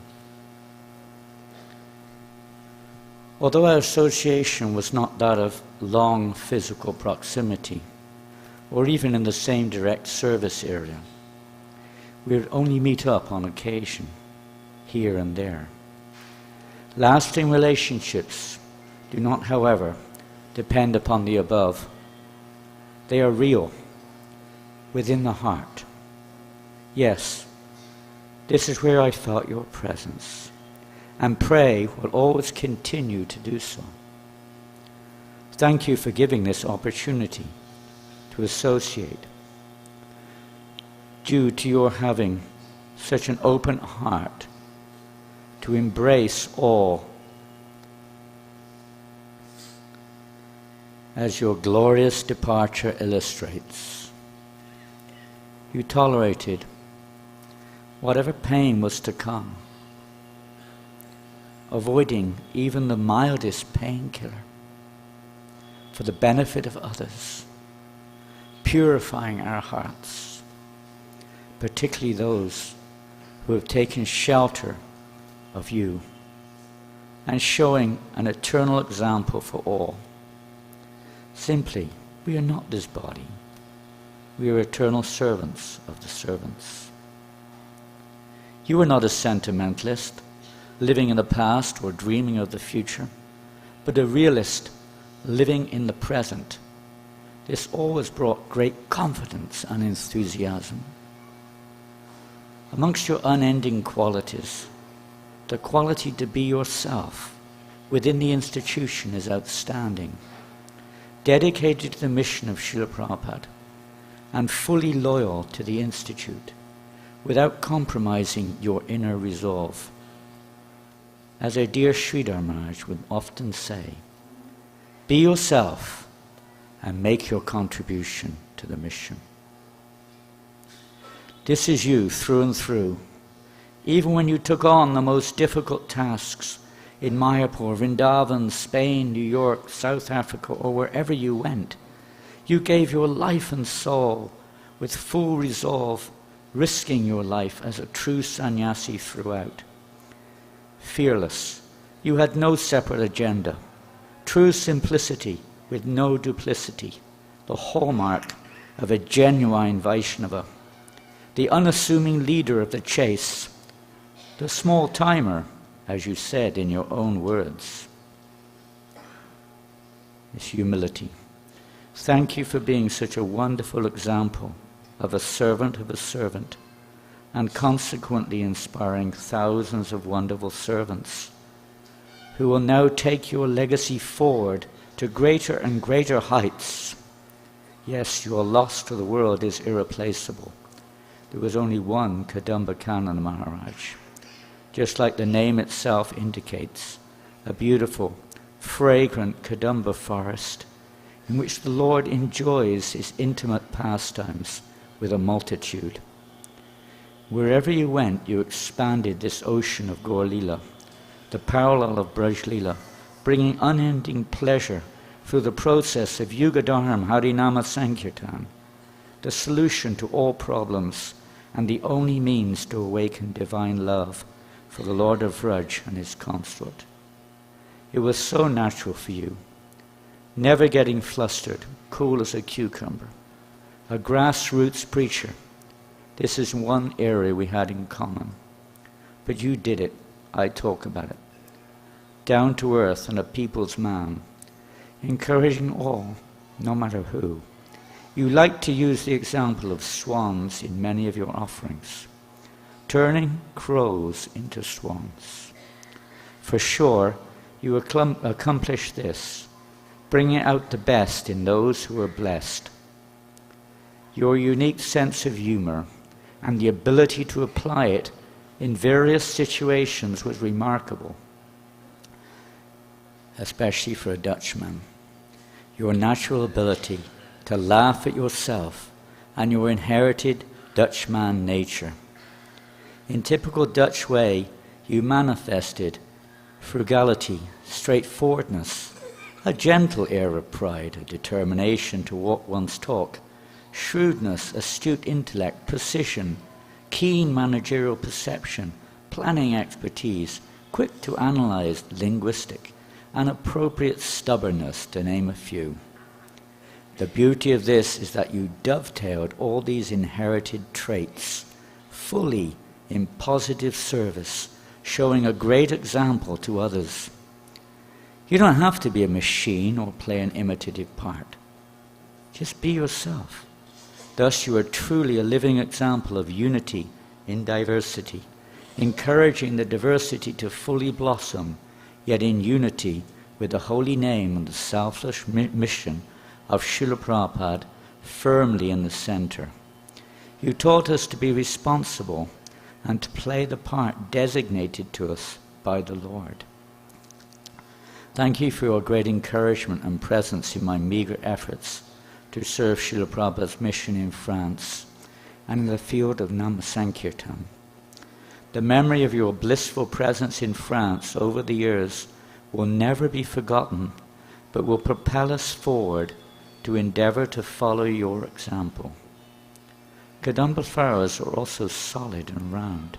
Although our association was not that of long physical proximity, or even in the same direct service area, we would only meet up on occasion, here and there. Lasting relationships do not, however, depend upon the above. They are real, within the heart. Yes, this is where I felt your presence, and pray will always continue to do so. Thank you for giving this opportunity to associate, due to your having such an open heart to embrace all, as your glorious departure illustrates. You tolerated whatever pain was to come, avoiding even the mildest painkiller for the benefit of others, purifying our hearts, particularly those who have taken shelter of you, and showing an eternal example for all. Simply, we are not this body. We are eternal servants of the servants. You are not a sentimentalist, living in the past or dreaming of the future, but a realist, living in the present. This always brought great confidence and enthusiasm. Amongst your unending qualities, the quality to be yourself within the institution is outstanding. Dedicated to the mission of Srila Prabhupada and fully loyal to the institute without compromising your inner resolve. As our dear Sridhar Maharaj would often say, be yourself and make your contribution to the mission. This is you through and through. Even when you took on the most difficult tasks in Mayapur, Vrindavan, Spain, New York, South Africa, or wherever you went, you gave your life and soul with full resolve, risking your life as a true sannyasi throughout. Fearless, you had no separate agenda. True simplicity with no duplicity, the hallmark of a genuine Vaishnava. The unassuming leader of the chase, the small timer, as you said in your own words. It's humility. Thank you for being such a wonderful example of a servant, and consequently inspiring thousands of wonderful servants who will now take your legacy forward to greater and greater heights. Yes, your loss to the world is irreplaceable. There was only one Kadamba Kanana Maharaj. Just like the name itself indicates, a beautiful, fragrant Kadamba forest in which the Lord enjoys his intimate pastimes with a multitude. Wherever you went, you expanded this ocean of Gaur Lila, the parallel of Braj Lila, bringing unending pleasure through the process of Yuga Dharma Harinama Sankirtan, the solution to all problems and the only means to awaken divine love for the Lord of Vraj and his consort. It was so natural for you, never getting flustered, cool as a cucumber, a grassroots preacher. This is one area we had in common. But you did it, I talk about it. Down to earth and a people's man, encouraging all, no matter who. You like to use the example of swans in many of your offerings, turning crows into swans. For sure, you accomplish this, bringing out the best in those who are blessed. Your unique sense of humor and the ability to apply it in various situations was remarkable, especially for a Dutchman. Your natural ability to laugh at yourself and your inherited Dutchman nature. In typical Dutch way, you manifested frugality, straightforwardness, a gentle air of pride, a determination to walk one's talk, shrewdness, astute intellect, precision, keen managerial perception, planning expertise, quick to analyze, linguistic, and appropriate stubbornness, to name a few. The beauty of this is that you dovetailed all these inherited traits fully in positive service, showing a great example to others. You don't have to be a machine or play an imitative part. Just be yourself. Thus you are truly a living example of unity in diversity, encouraging the diversity to fully blossom, yet in unity with the holy name and the selfless mission of Srila Prabhupada firmly in the center. You taught us to be responsible and to play the part designated to us by the Lord. Thank you for your great encouragement and presence in my meager efforts to serve Srila Prabhupada's mission in France and in the field of Nama Sankirtan. The memory of your blissful presence in France over the years will never be forgotten, but will propel us forward to endeavor to follow your example. Kadamba flowers are also solid and round.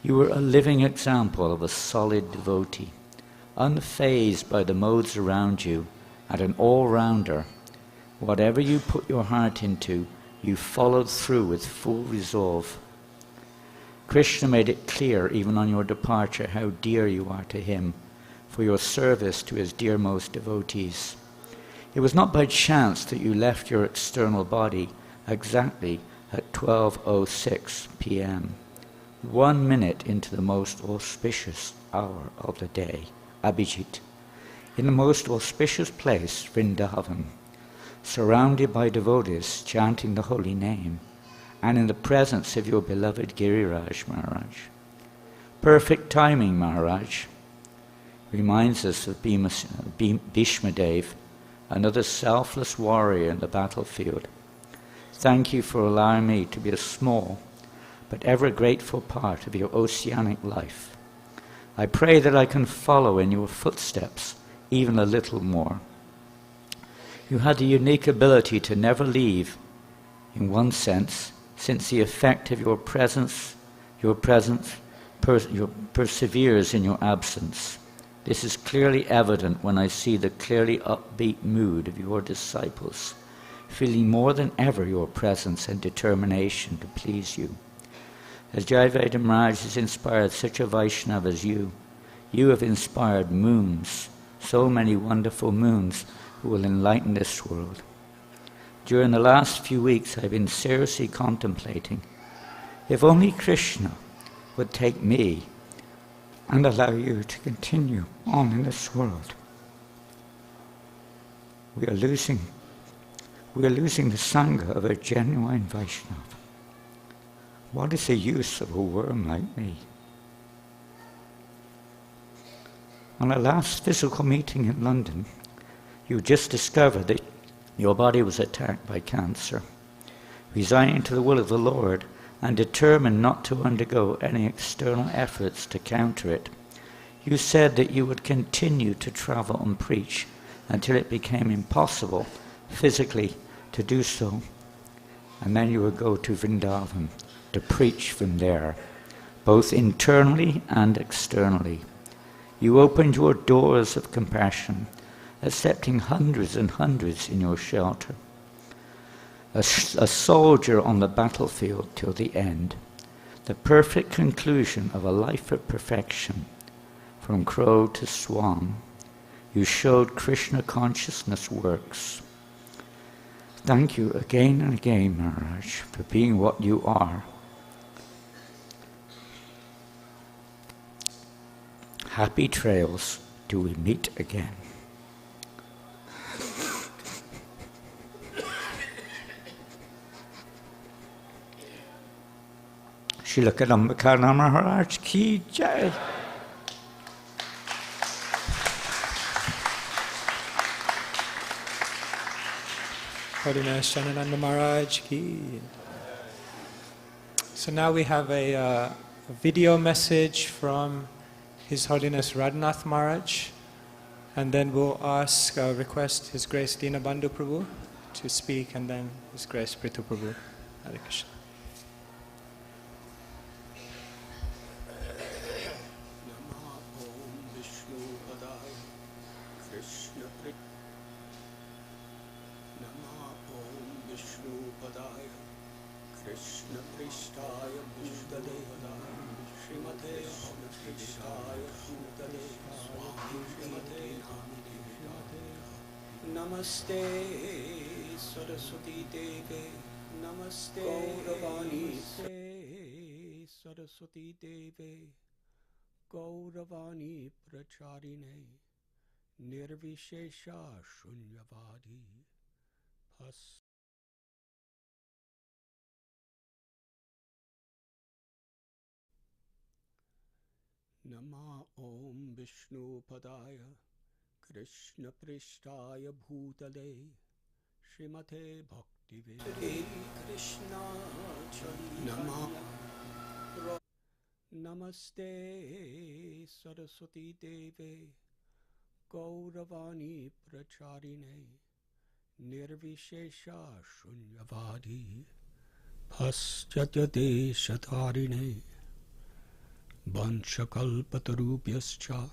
You are a living example of a solid devotee, unfazed by the modes around you, and an all-rounder. Whatever you put your heart into, You followed through with full resolve. Krishna made it clear, even on your departure, how dear you are to him for your service to his dearmost devotees. It was not by chance that you left your external body exactly at 12:06 p.m., 1 minute into the most auspicious hour of the day, Abhijit, in the most auspicious place, Vrindavan, surrounded by devotees chanting the holy name, and in the presence of your beloved Giriraj Maharaj. Perfect timing, Maharaj, reminds us of Bhishma Dev, another selfless warrior in the battlefield. Thank you for allowing me to be a small but ever grateful part of your oceanic life. I pray that I can follow in your footsteps even a little more. You had the unique ability to never leave, in one sense, since the effect of your presence perseveres in your absence. This is clearly evident when I see the clearly upbeat mood of your disciples, feeling more than ever your presence and determination to please you. As Jayadvaita Maharaj has inspired such a Vaishnava as you, you have inspired moons, so many wonderful moons who will enlighten this world. During the last few weeks I've been seriously contemplating, if only Krishna would take me and allow you to continue on in this world. We are losing the Sangha of a genuine Vaishnava. What is the use of a worm like me? On our last physical meeting in London, you just discovered that your body was attacked by cancer. Resigning to the will of the Lord and determined not to undergo any external efforts to counter it, you said that you would continue to travel and preach until it became impossible physically to do so. And then you would go to Vrindavan to preach from there, both internally and externally. You opened your doors of compassion, accepting hundreds and hundreds in your shelter. A soldier on the battlefield till the end, the perfect conclusion of a life of perfection. From crow to swan, you showed Krishna consciousness works. Thank you again and again, Maharaj, for being what you are. Happy trails till we meet again. Srila Kadamba Kanana Maharaj ki jai. Holiness Janananda Maharaj ki. So now we have a video message from His Holiness Radhanath Maharaj, and then we'll request His Grace Deenabandhu Prabhu to speak, and then His Grace Prithu Prabhu. Hare Krishna. Namaste Saraswati Deve, Namaste Gauravani Saraswati Deve, Gauravani Pracharine, Nirvishesha Shunyavadi, Pas. Nama Om Vishnu Padaya, Krishna Prishtaya Bhutale, Srimate Bhakti Vedanta Krishna Nama Namaste Saraswati Deve, Gauravani Pracharine, Nirvishesha Shunyavadi, Paschatya Shatarine, Vanchakalpatarubhyascha,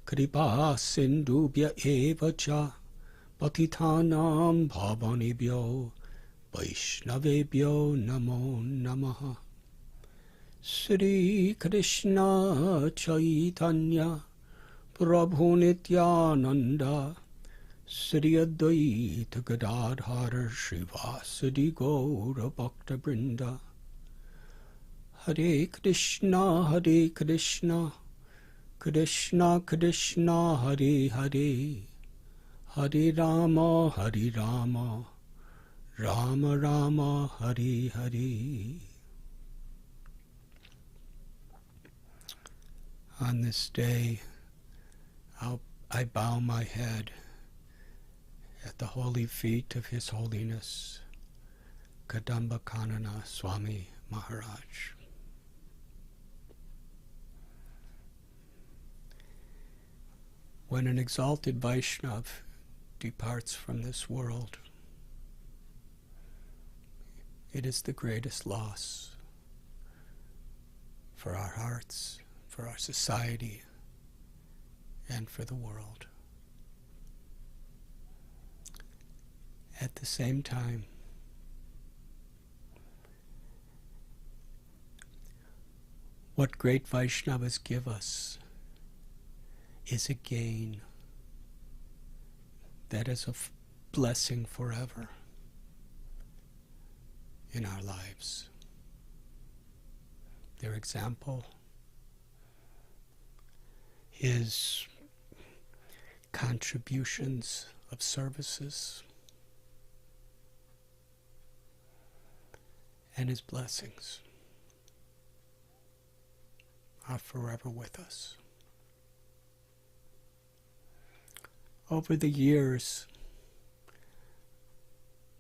Kripa Sindhubhya eva cha, Patitanam bhavanibhyo, Vaishnavebhyo Namo Namaha. Sri Krishna Chaitanya Prabhu Nityananda Sri Advaita Gadadhara Srivasadi Gaura Bhakta Vrinda. Hare Krishna Krishna Krishna Hare Hare, Hare Rama Rama Rama Hare Hare. On this day, I bow my head at the holy feet of His Holiness Kadamba Kanana Swami Maharaj. When an exalted Vaishnav departs from this world, it is the greatest loss for our hearts, for our society, and for the world. At the same time, what great Vaishnavas give us is a gain that is a blessing forever in our lives. Their example is contributions of services and His blessings are forever with us. Over the years,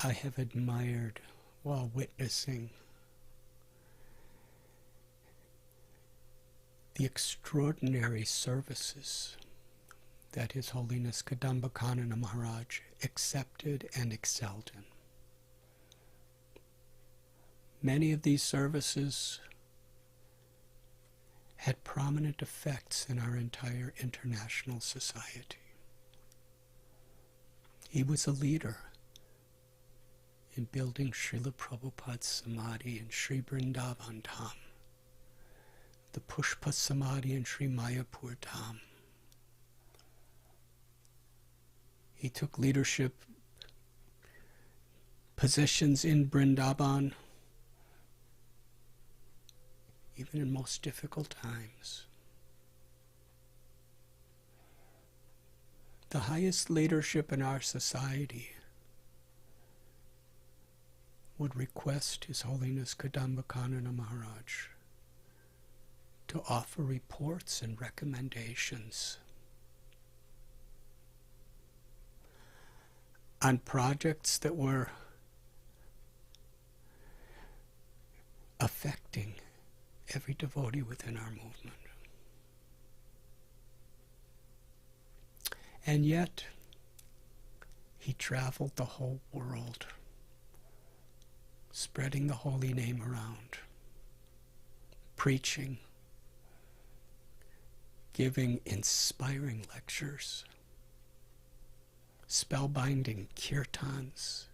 I have admired while witnessing the extraordinary services that His Holiness Kadamba Kanana Maharaj accepted and excelled in. Many of these services had prominent effects in our entire international society. He was a leader in building Srila Prabhupada's Samadhi in Sri Vrindavan Dham, the Pushpa Samadhi in Sri Mayapur Dham. He took leadership positions in Vrindavan, even in most difficult times. The highest leadership in our society would request His Holiness Kadamba Kanana Maharaj to offer reports and recommendations on projects that were affecting every devotee within our movement. And yet, he traveled the whole world, spreading the holy name around, preaching, giving inspiring lectures, spellbinding kirtans,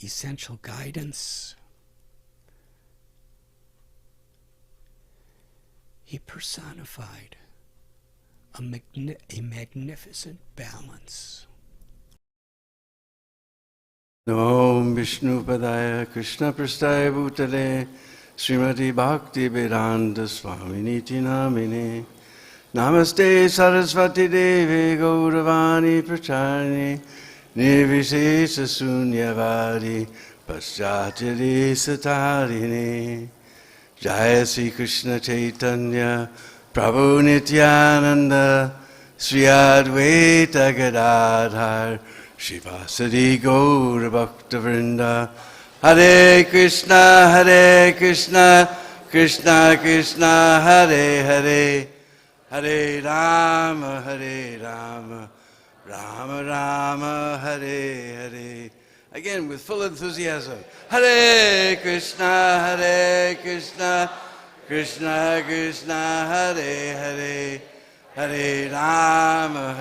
essential guidance. He personified a magnificent balance. Om Vishnu Padaya Krishna Prastaya Bhutale Srimati Bhakti Vedanta Swami Niti Namine Namaste Saraswati Devi Gauravani Pracharni Nirvishesha Sunyavadi Paschatiri Satarini Jaya Sri Krishna Chaitanya Prabhu Nityananda Sri Advaita Gadadhar Shivasadi Gaura Bhakta Vrinda Hare Krishna Krishna Krishna Hare Hare Hare Rama Rama Rama Hare Hare. Again with full enthusiasm. Hare Krishna Krishna Krishna Hare Hare Hare Rama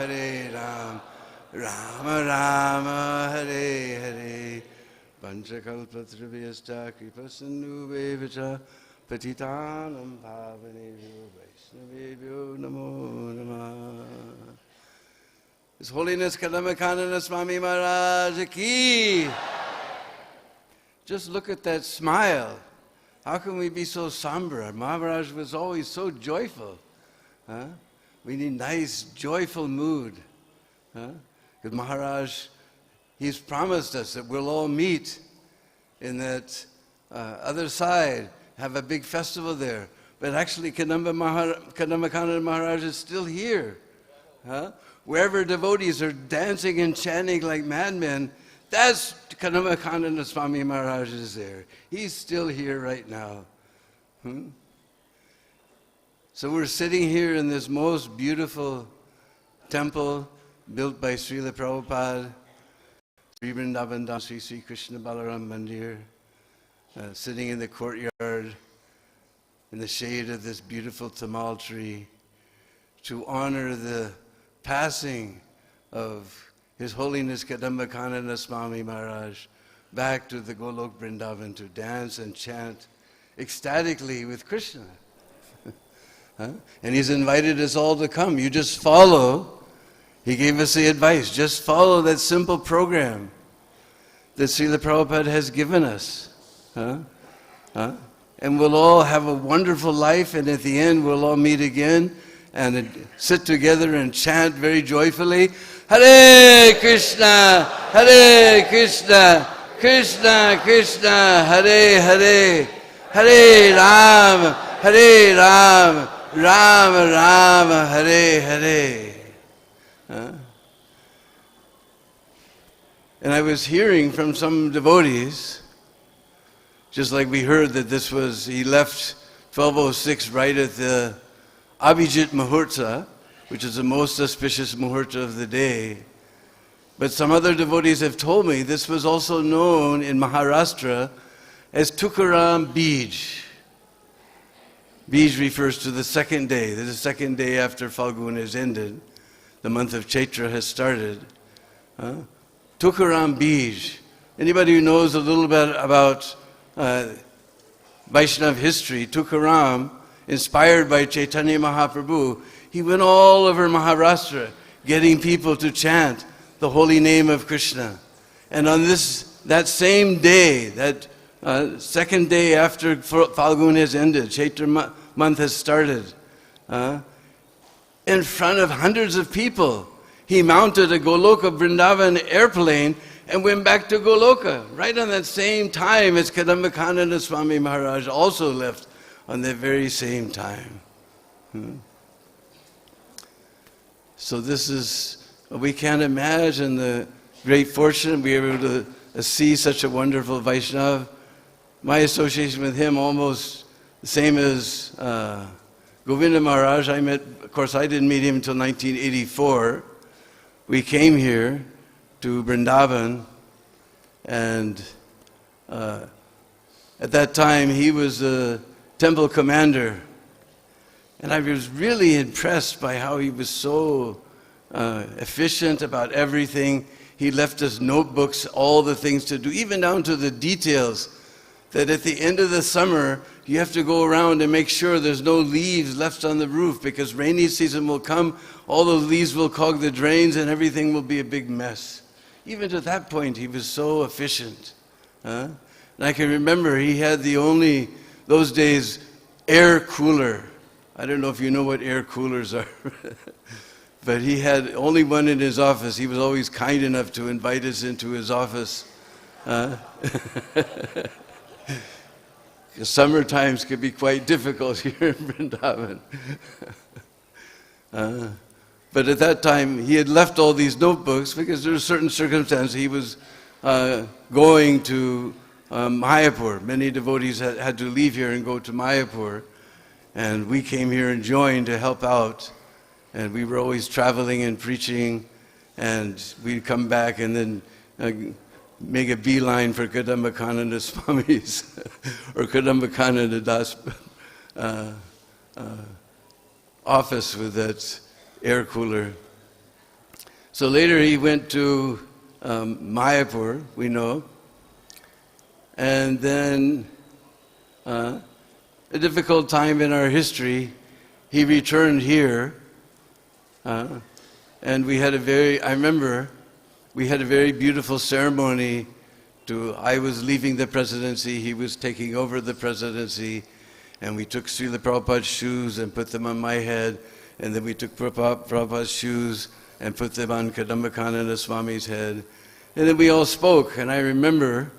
Rama Rama Hare Hare Panchakalpatrubhyasta Kripasindhu Bevacha Patitanam Pavanebhyo Vaishnavebhyo Namo Namah. His Holiness Kadamba Kanana Swami Maharaj ki. Just look at that smile. How can we be so somber? Maharaj was always so joyful. Huh? We need nice, joyful mood. Huh? Because Maharaj, he's promised us that we'll all meet in that other side, have a big festival there. But actually, Kadamba Kanana Maharaj is still here. Huh? Wherever devotees are dancing and chanting like madmen, that's Kadamba Kanana Swami Maharaj is there. He's still here right now. So we're sitting here in this most beautiful temple built by Srila Prabhupada, Sri Vrindavan, Sri Krishna Balaram Mandir, sitting in the courtyard in the shade of this beautiful tamal tree to honor the passing of His Holiness Kadamba Kanana Swami Maharaj back to the Golok Vrindavan to dance and chant ecstatically with Krishna. Huh? And He's invited us all to come. You just follow. He gave us the advice. Just follow that simple program that Srila Prabhupada has given us. Huh? Huh? And we'll all have a wonderful life, and at the end we'll all meet again and sit together and chant very joyfully, Hare Krishna, Krishna Krishna, Hare Hare, Hare Ram, Rama Rama, Hare Hare. And I was hearing from some devotees, just like we heard that this was, he left 1206 right at the Abhijit Muhurta, which is the most auspicious Muhurta of the day. But some other devotees have told me this was also known in Maharashtra as Tukaram Bij. Bij refers to the second day. This is the second day after Falgun has ended. The month of Chaitra has started. Tukaram Bij. Anybody who knows a little bit about Vaishnav history, Tukaram, inspired by Chaitanya Mahaprabhu, he went all over Maharashtra getting people to chant the holy name of Krishna. And on that same day, that second day after Falgun has ended, Chaitra month has started, in front of hundreds of people, he mounted a Goloka Vrindavan airplane and went back to Goloka, right on that same time as Kadamba Kanana Swami Maharaj also left on that very same time. So this is, we can't imagine the great fortune to be able to see such a wonderful Vaishnav. My association with him almost the same as Govinda Maharaj. Of course I didn't meet him until 1984. We came here to Vrindavan, and at that time he was a temple commander, and I was really impressed by how he was so efficient about everything. He left us notebooks, all the things to do, even down to the details, that at the end of the summer you have to go around and make sure there's no leaves left on the roof, because rainy season will come, all the leaves will clog the drains and everything will be a big mess. Even to that point he was so efficient. And I can remember he had the only, those days, air cooler. I don't know if you know what air coolers are. But he had only one in his office. He was always kind enough to invite us into his office. Summer times could be quite difficult here in Vrindavan. But at that time, he had left all these notebooks because there were certain circumstances. He was going to Mayapur. Many devotees had to leave here and go to Mayapur. And we came here and joined to help out. And we were always traveling and preaching. And we'd come back and then make a beeline for Kadamba Kanana Swami's or Kadamba Kanana Das office with that air cooler. So later he went to Mayapur, we know, and then a difficult time in our history, he returned here, and we had I remember, we had a very beautiful ceremony. I was leaving the presidency, he was taking over the presidency, and we took Srila Prabhupada's shoes and put them on my head, and then we took Prabhupada's shoes and put them on Kadamba Kanana Swami's head. And then we all spoke, and I remember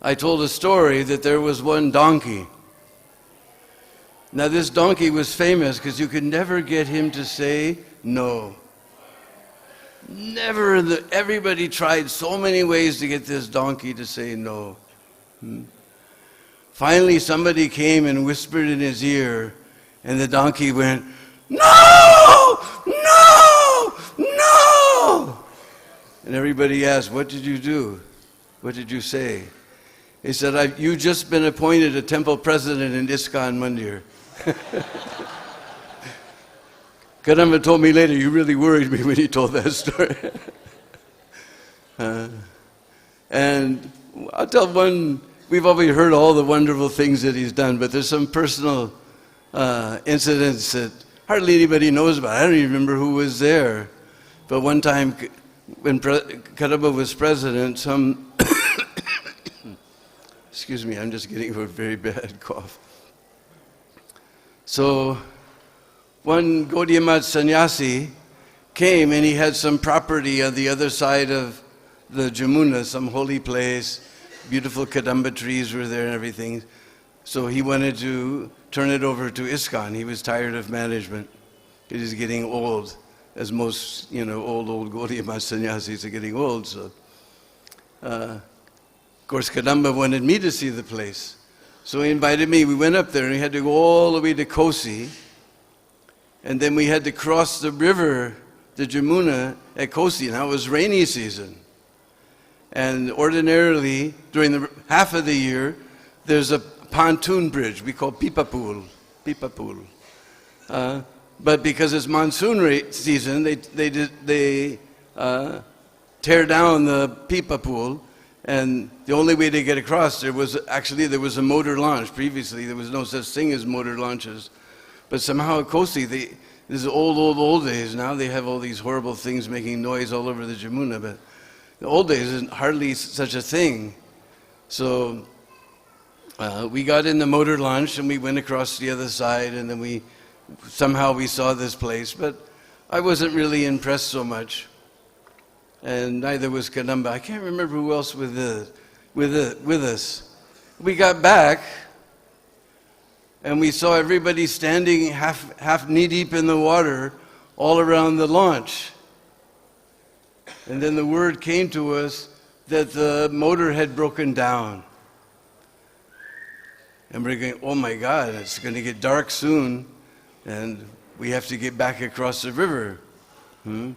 I told a story that there was one donkey. Now this donkey was famous because you could never get him to say no. Never, everybody tried so many ways to get this donkey to say no. Finally somebody came and whispered in his ear, and the donkey went, "No! No! No!" And everybody asked, "What did you do? What did you say?" He said, "You just been appointed a temple president in ISKCON Mandir." Kadamba told me later, "You really worried me when you told that story." And I'll tell one, we've always heard all the wonderful things that he's done, but there's some personal incidents that hardly anybody knows about. I don't even remember who was there. But one time when Kadamba was president, excuse me, I'm just getting a very bad cough. So one Gaudiya Math sannyasi came, and he had some property on the other side of the Jamuna, some holy place. Beautiful Kadamba trees were there and everything. So he wanted to turn it over to ISKCON. He was tired of management. He was getting old, as most, old Gaudiya Math sannyasis are getting old. So, of course, Kadamba wanted me to see the place. So he invited me. We went up there, and we had to go all the way to Kosi. And then we had to cross the river, the Jamuna, at Kosi. Now it was rainy season. And ordinarily, during the half of the year, there's a pontoon bridge we call Pipapul. But because it's monsoon season, they tear down the Pipapul, and the only way to get across there was a motor launch. Previously, there was no such thing as motor launches. But somehow at Kosi, this is old days. Now they have all these horrible things making noise all over the Jamuna, but the old days isn't hardly such a thing. So we got in the motor launch and we went across the other side, and then we saw this place, but I wasn't really impressed so much, and neither was Kadamba. I can't remember who else with us. We got back, and we saw everybody standing half knee deep in the water all around the launch. And then the word came to us that the motor had broken down. And we're going, "Oh my God, it's going to get dark soon, and we have to get back across the river." And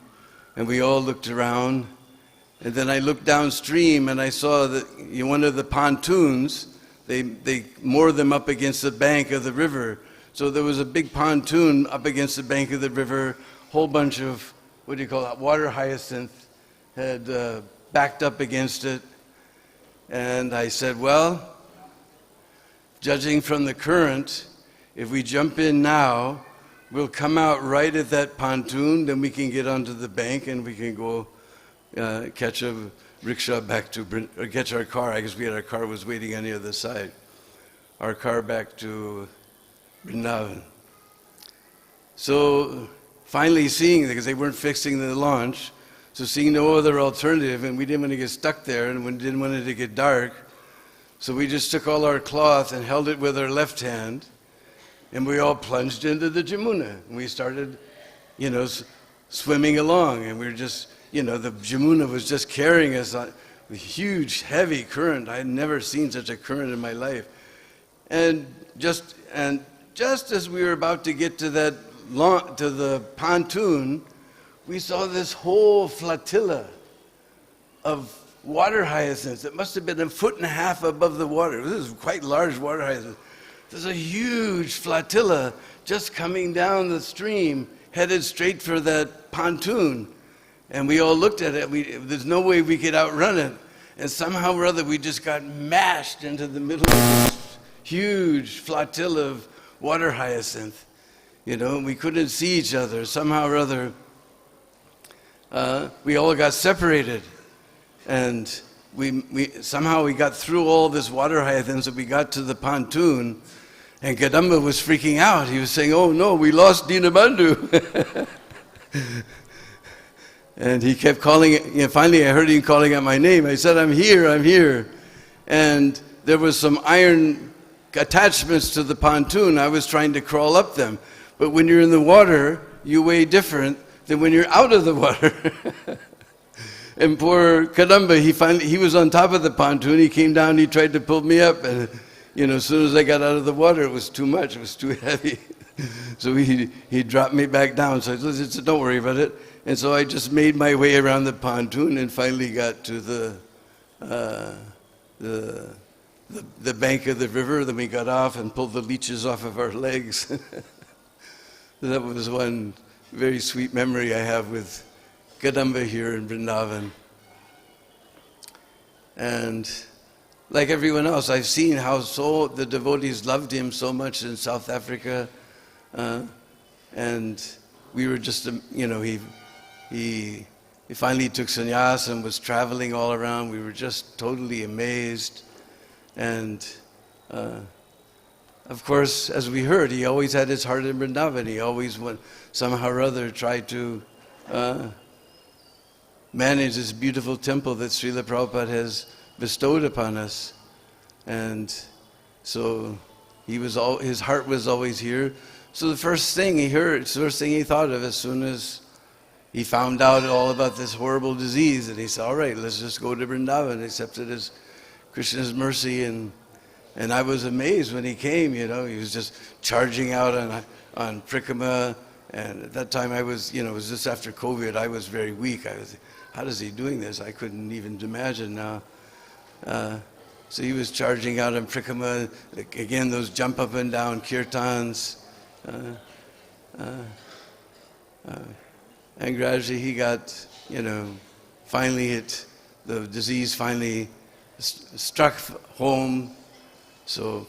we all looked around, and then I looked downstream, and I saw that one of the pontoons, they moored them up against the bank of the river. So there was a big pontoon up against the bank of the river, whole bunch of, water hyacinth had backed up against it. And I said, well, judging from the current, if we jump in now, we'll come out right at that pontoon, then we can get onto the bank and we can go catch a rickshaw or catch our car. I guess our car was waiting on the other side. Our car back to Vrindavan. So finally seeing, because they weren't fixing the launch, so seeing no other alternative, and we didn't want to get stuck there, and we didn't want it to get dark, so we just took all our cloth and held it with our left hand, and we all plunged into the Jamuna. And we started, swimming along, and we were just, the Jamuna was just carrying us on a huge, heavy current. I had never seen such a current in my life. And just as we were about to get to the pontoon, we saw this whole flotilla of water hyacinths. It must have been 1.5 feet above the water. This is quite large water hyacinths. There's a huge flotilla just coming down the stream, headed straight for that pontoon. And we all looked at it. There's no way we could outrun it. And somehow or other, we just got mashed into the middle of this huge flotilla of water hyacinth. You know, we couldn't see each other. Somehow or other, we all got separated. And somehow we got through all this water hyacinth, so we got to the pontoon. And Kadamba was freaking out. He was saying, "Oh no, we lost Deenabandhu." And he kept calling it. You know, finally, I heard him calling out my name. I said, "I'm here, I'm here." And there was some iron attachments to the pontoon. I was trying to crawl up them. But when you're in the water, you weigh different than when you're out of the water. And poor Kadamba, he was on top of the pontoon. He came down, he tried to pull me up. And you know, as soon as I got out of the water, it was too much. It was too heavy. So he dropped me back down. So I said, "Don't worry about it." And so I just made my way around the pontoon and finally got to the bank of the river. Then we got off and pulled the leeches off of our legs. That was one very sweet memory I have with Kadamba here in Vrindavan. And like everyone else, I've seen how the devotees loved him so much in South Africa. And we were just, you know, he finally took sannyas and was traveling all around. We were just totally amazed. And of course, as we heard, he always had his heart in Vrindavan. He always somehow or other tried to manage this beautiful temple that Srila Prabhupada has bestowed upon us. And so his heart was always here. So the first thing he heard, the first thing he thought of as soon as he found out all about this horrible disease, and he said, "All right, let's just go to Vrindavan," accepted as Krishna's mercy. And I was amazed when he came, you know, he was just charging out on Prikrama. And at that time I was, you know, it was just after COVID, I was very weak. How is he doing this? I couldn't even imagine now. So he was charging out on Prikrama, again, those jump up and down kirtans. And gradually he got, you know, finally the disease finally struck home. So,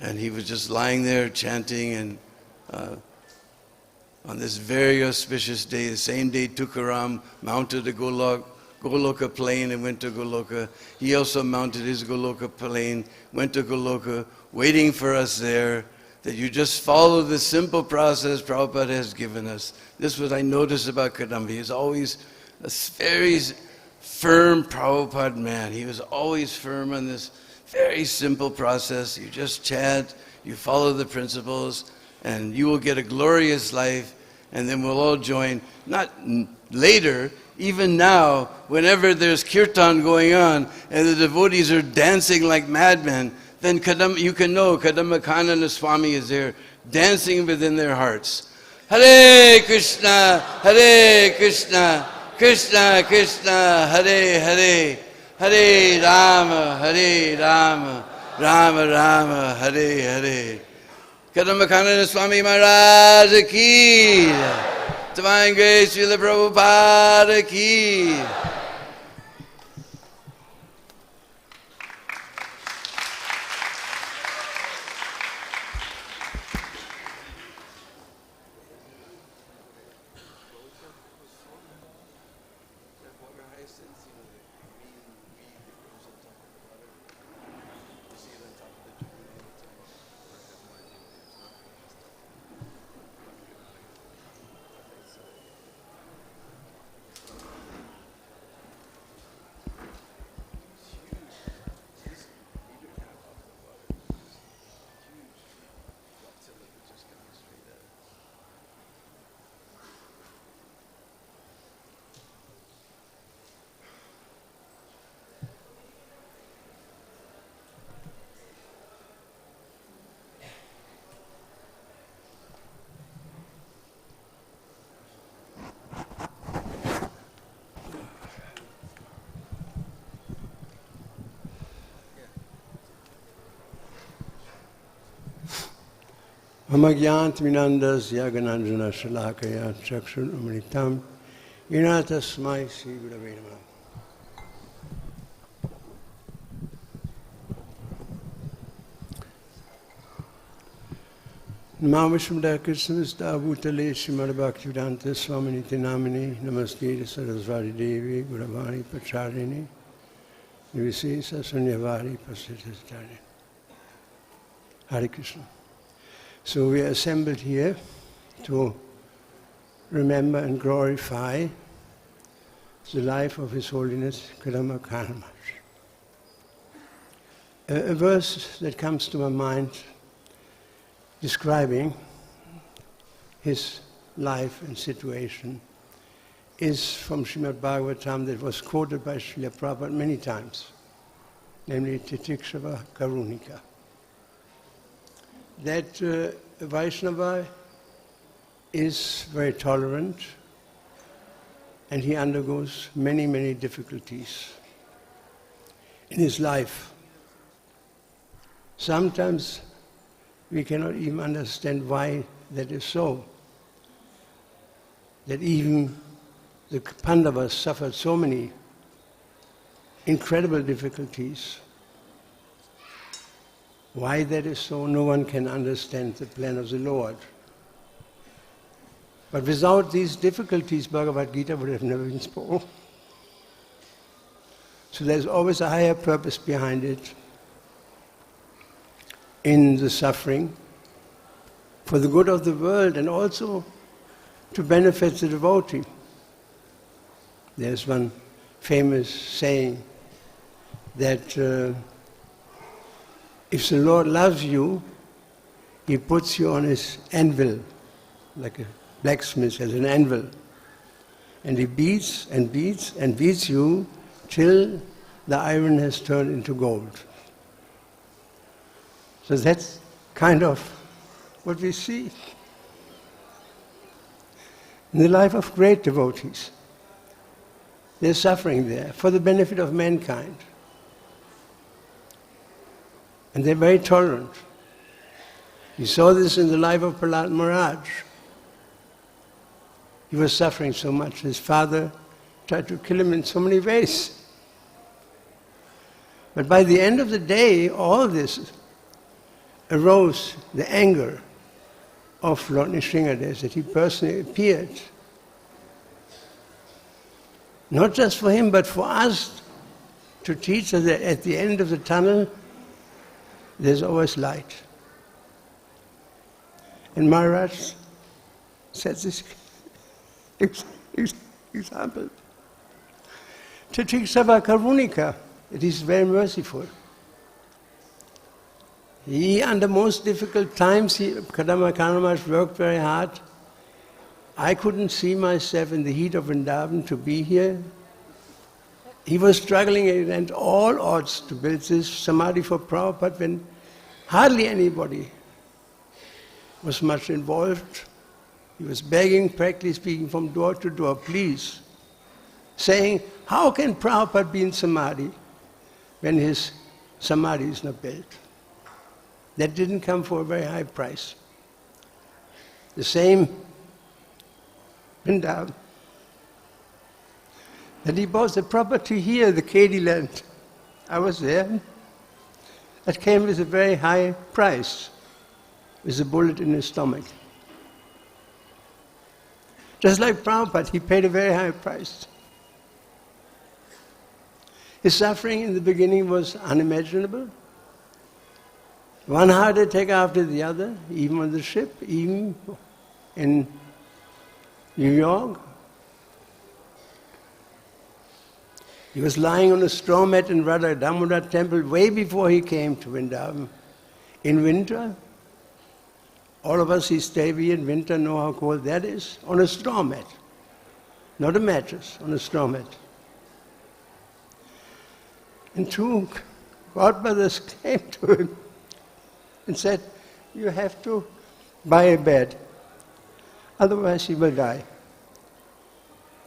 and he was just lying there chanting, and on this very auspicious day, the same day Tukaram mounted the Goloka plane and went to Goloka. He also mounted his Goloka plane, went to Goloka, waiting for us there, that you just follow the simple process Prabhupada has given us. This is what I noticed about Kadamba. He's always a very firm Prabhupada man. He was always firm on this very simple process. You just chant, you follow the principles, and you will get a glorious life, and then we'll all join. Not later, even now, whenever there's kirtan going on and the devotees are dancing like madmen, then you can know Kadamba Kanana Swami is there dancing within their hearts. Hare Krishna, Hare Krishna, Krishna Krishna, Hare Hare, Hare Rama, Hare Rama, Rama Rama, Hare Hare. Kadamba Kanana Swami Maharaj ki, Divine Grace Srila Prabhupada ki. Mamagyant Minandas Yagananjana Shalakaya Chakshun Umritam Inatasmai Sri Gurave Namaha. Namavishmada Krishna Bhutale Srimad Bhakti Swami Namini Namaste Sarasvati Devi Guravani Pacharini Nivisesa Sunyavari Pasitastani. Hare Krishna. So we are assembled here to remember and glorify the life of His Holiness Kadamba Kanana Maharaj. A verse that comes to my mind describing his life and situation is from Srimad Bhagavatam that was quoted by Srila Prabhupada many times, namely Titikshava Karunika. That Vaishnava is very tolerant and he undergoes many, many difficulties in his life. Sometimes we cannot even understand why that is so. That even the Pandavas suffered so many incredible difficulties. Why that is so, no one can understand the plan of the Lord. But without these difficulties, Bhagavad Gita would have never been spoken. So there's always a higher purpose behind it, in the suffering, for the good of the world and also to benefit the devotee. There's one famous saying that if the Lord loves you, He puts you on His anvil, like a blacksmith has an anvil, and He beats and beats and beats you till the iron has turned into gold. So that's kind of what we see in the life of great devotees. There's suffering there for the benefit of mankind. And they're very tolerant. We saw this in the life of Prahlad Maharaj. He was suffering so much. His father tried to kill him in so many ways. But by the end of the day, all this arose the anger of Lord Nrsimhadev, that he personally appeared. Not just for him, but for us, to teach us that at the end of the tunnel, there's always light. And Maharaj said this example. Titikshava Karunika, it is very merciful. He, under most difficult times, Kadamba Kanana Maharaj worked very hard. I couldn't see myself in the heat of Vrindavan to be here. He was struggling against all odds to build this samadhi for Prabhupada when hardly anybody was much involved. He was begging, practically speaking, from door to door, please, saying, how can Prabhupada be in samadhi when his samadhi is not built? That didn't come for a very high price. The same Vrindavan, that he bought the property here, the Kedi land. I was there. That came with a very high price, with a bullet in his stomach. Just like Prabhupada, he paid a very high price. His suffering in the beginning was unimaginable. One heart attack after the other, even on the ship, even in New York. He was lying on a straw mat in Radha Damodar temple way before he came to Vrindavan. In winter, all of us who stay here in winter know how cold that is, on a straw mat. Not a mattress, on a straw mat. And two godmothers came to him and said, you have to buy a bed, otherwise he will die.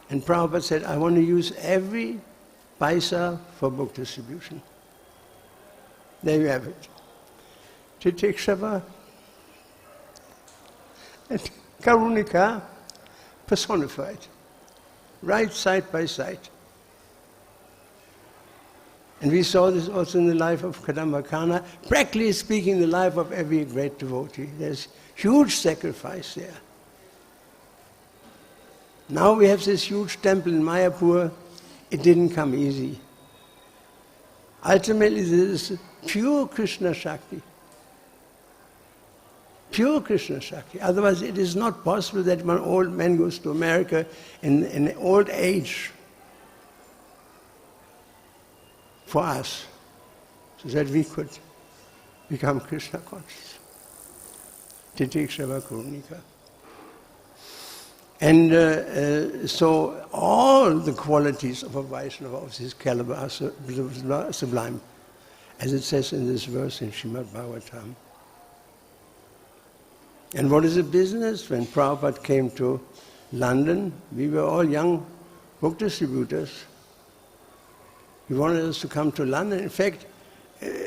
And Prabhupada said, I want to use every paisa for book distribution. There you have it. Titikshava and Karunika personified, right side by side. And we saw this also in the life of Kadamba Kanana, practically speaking, the life of every great devotee. There's huge sacrifice there. Now we have this huge temple in Mayapur. It didn't come easy. Ultimately, this is pure Krishna Shakti. Pure Krishna Shakti. Otherwise, it is not possible that one old man goes to America in old age for us, so that we could become Krishna conscious. Titikshava Karunika. And so all the qualities of a Vaishnava of this caliber are sublime, as it says in this verse in Srimad Bhagavatam. And what is the business? When Prabhupada came to London, we were all young book distributors. He wanted us to come to London. In fact,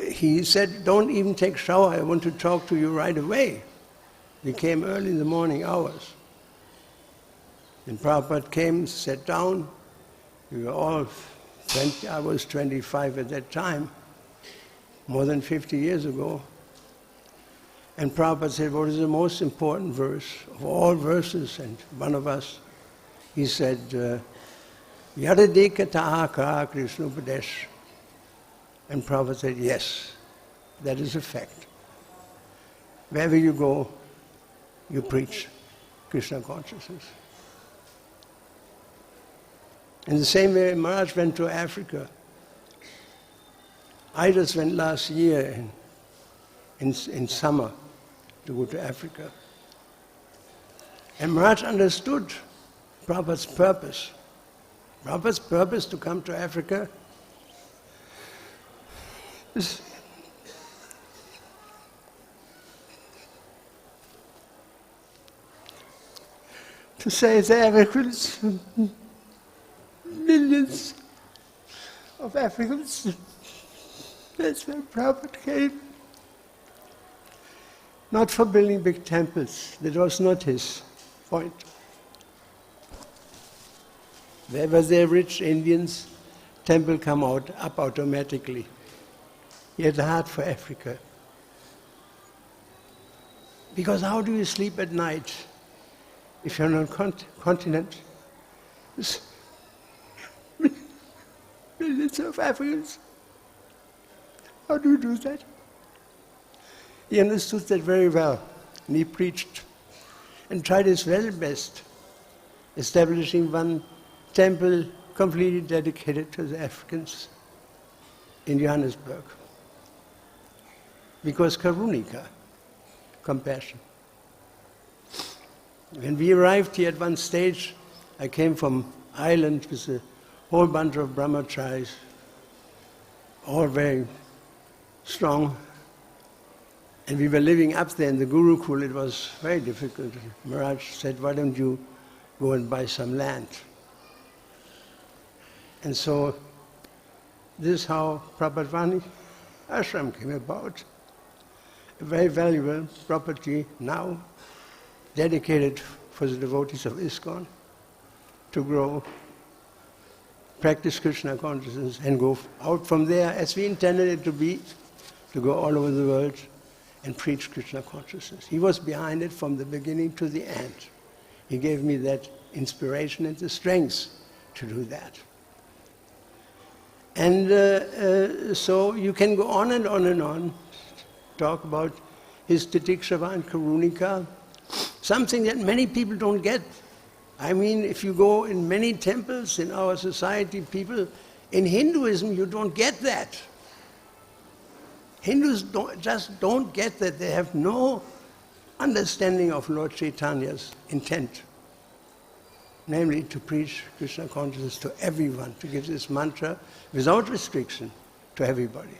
he said, don't even take shower, I want to talk to you right away. We came early in the morning hours. And Prabhupada came, sat down. We were all 20, I was 25 at that time, more than 50 years ago. And Prabhupada said, what is the most important verse of all verses? And one of us, he said, Yadadeka tahaka Krishna Upadesh. And Prabhupada said, yes, that is a fact. Wherever you go, you preach Krishna consciousness. In the same way, Maharaj went to Africa. I just went last year in summer to go to Africa. And Maharaj understood Prabhupada's purpose. Prabhupada's purpose to come to Africa is to save the Africans, millions of Africans. That's where Prabhupada came. Not for building big temples. That was not his point. Where were there rich Indians, temple come up automatically. He had a heart for Africa. Because how do you sleep at night if you're on a continent? Millions of Africans. How do you do that? He understood that very well, and he preached and tried his very best, establishing one temple completely dedicated to the Africans in Johannesburg. Because Karunika, compassion. When we arrived here at one stage, I came from Ireland with a whole bunch of brahmacharis, all very strong. And we were living up there in the Gurukul. It was very difficult. Maharaj said, why don't you go and buy some land? And so this is how Prabhupada Ashram came about. A very valuable property now, dedicated for the devotees of ISKCON to grow, practice Krishna consciousness, and go out from there, as we intended it to be, to go all over the world and preach Krishna consciousness. He was behind it from the beginning to the end. He gave me that inspiration and the strength to do that. And so you can go on and on and on, talk about his Titikshava and Karunika, something that many people don't get. I mean, if you go in many temples in our society, people, in Hinduism, you don't get that. Hindus just don't get that. They have no understanding of Lord Chaitanya's intent, namely to preach Krishna consciousness to everyone, to give this mantra without restriction to everybody.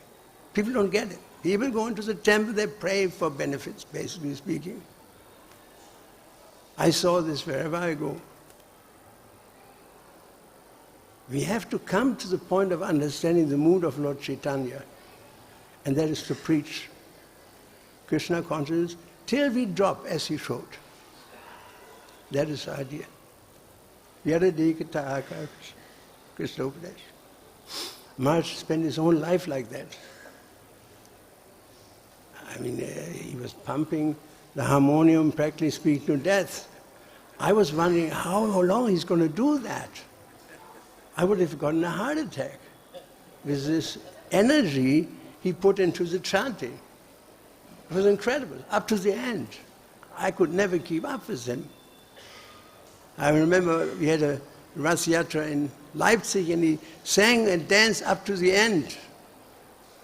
People don't get it. People go into the temple, they pray for benefits, basically speaking. I saw this wherever I go. We have to come to the point of understanding the mood of Lord Chaitanya, and that is to preach Krishna consciousness till we drop, as he showed. That is the idea. Yadadikata Akash, Krishna Upadesh. Maharaj spent his whole life like that. I mean, he was pumping the harmonium, practically speaking, to death. I was wondering how long he's going to do that. I would have gotten a heart attack with this energy he put into the chanting. It was incredible, up to the end. I could never keep up with him. I remember we had a Rath Yatra in Leipzig, and he sang and danced up to the end.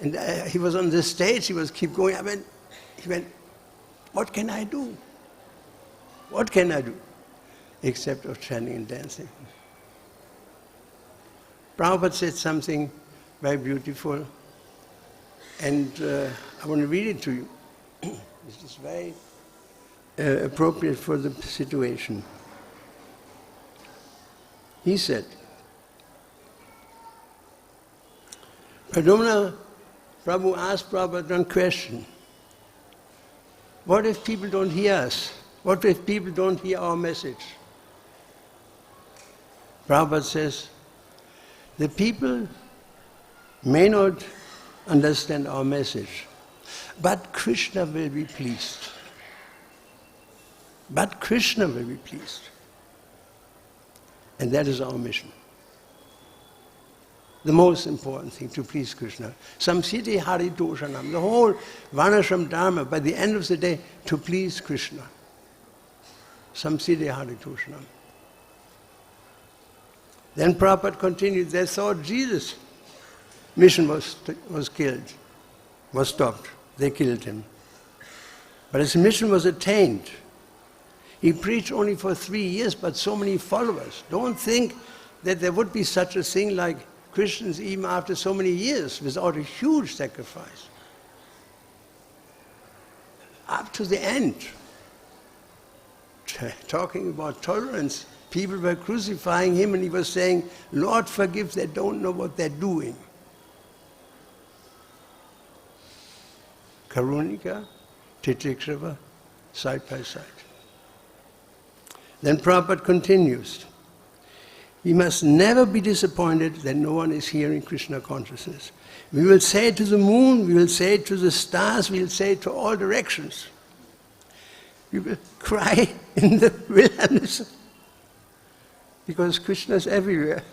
And he was on the stage, he was keep going up, and he went, what can I do? What can I do? Except of chanting and dancing. Prabhupada said something very beautiful, and I want to read it to you. This is very appropriate for the situation. He said, Padumna Prabhu asked Prabhupada one question. What if people don't hear us? What if people don't hear our message? Prabhupada says, the people may not understand our message, but Krishna will be pleased. But Krishna will be pleased. And that is our mission. The most important thing, to please Krishna. Samsiti Hari Doshanam, the whole Varnashram Dharma, by the end of the day, to please Krishna. Samsiti Hari Doshanam. Then Prabhupada continued, they thought Jesus' mission was killed, was stopped. They killed him. But his mission was attained. He preached only for 3 years, but so many followers. Don't think that there would be such a thing like Christians even after so many years without a huge sacrifice. Up to the end. Talking about tolerance, people were crucifying him and he was saying, Lord forgive, they don't know what they're doing. Karunika, Titikshava, side by side. Then Prabhupada continues, we must never be disappointed that no one is hearing Krishna consciousness. We will say it to the moon, we will say it to the stars, we will say it to all directions. We will cry in the wilderness because Krishna is everywhere.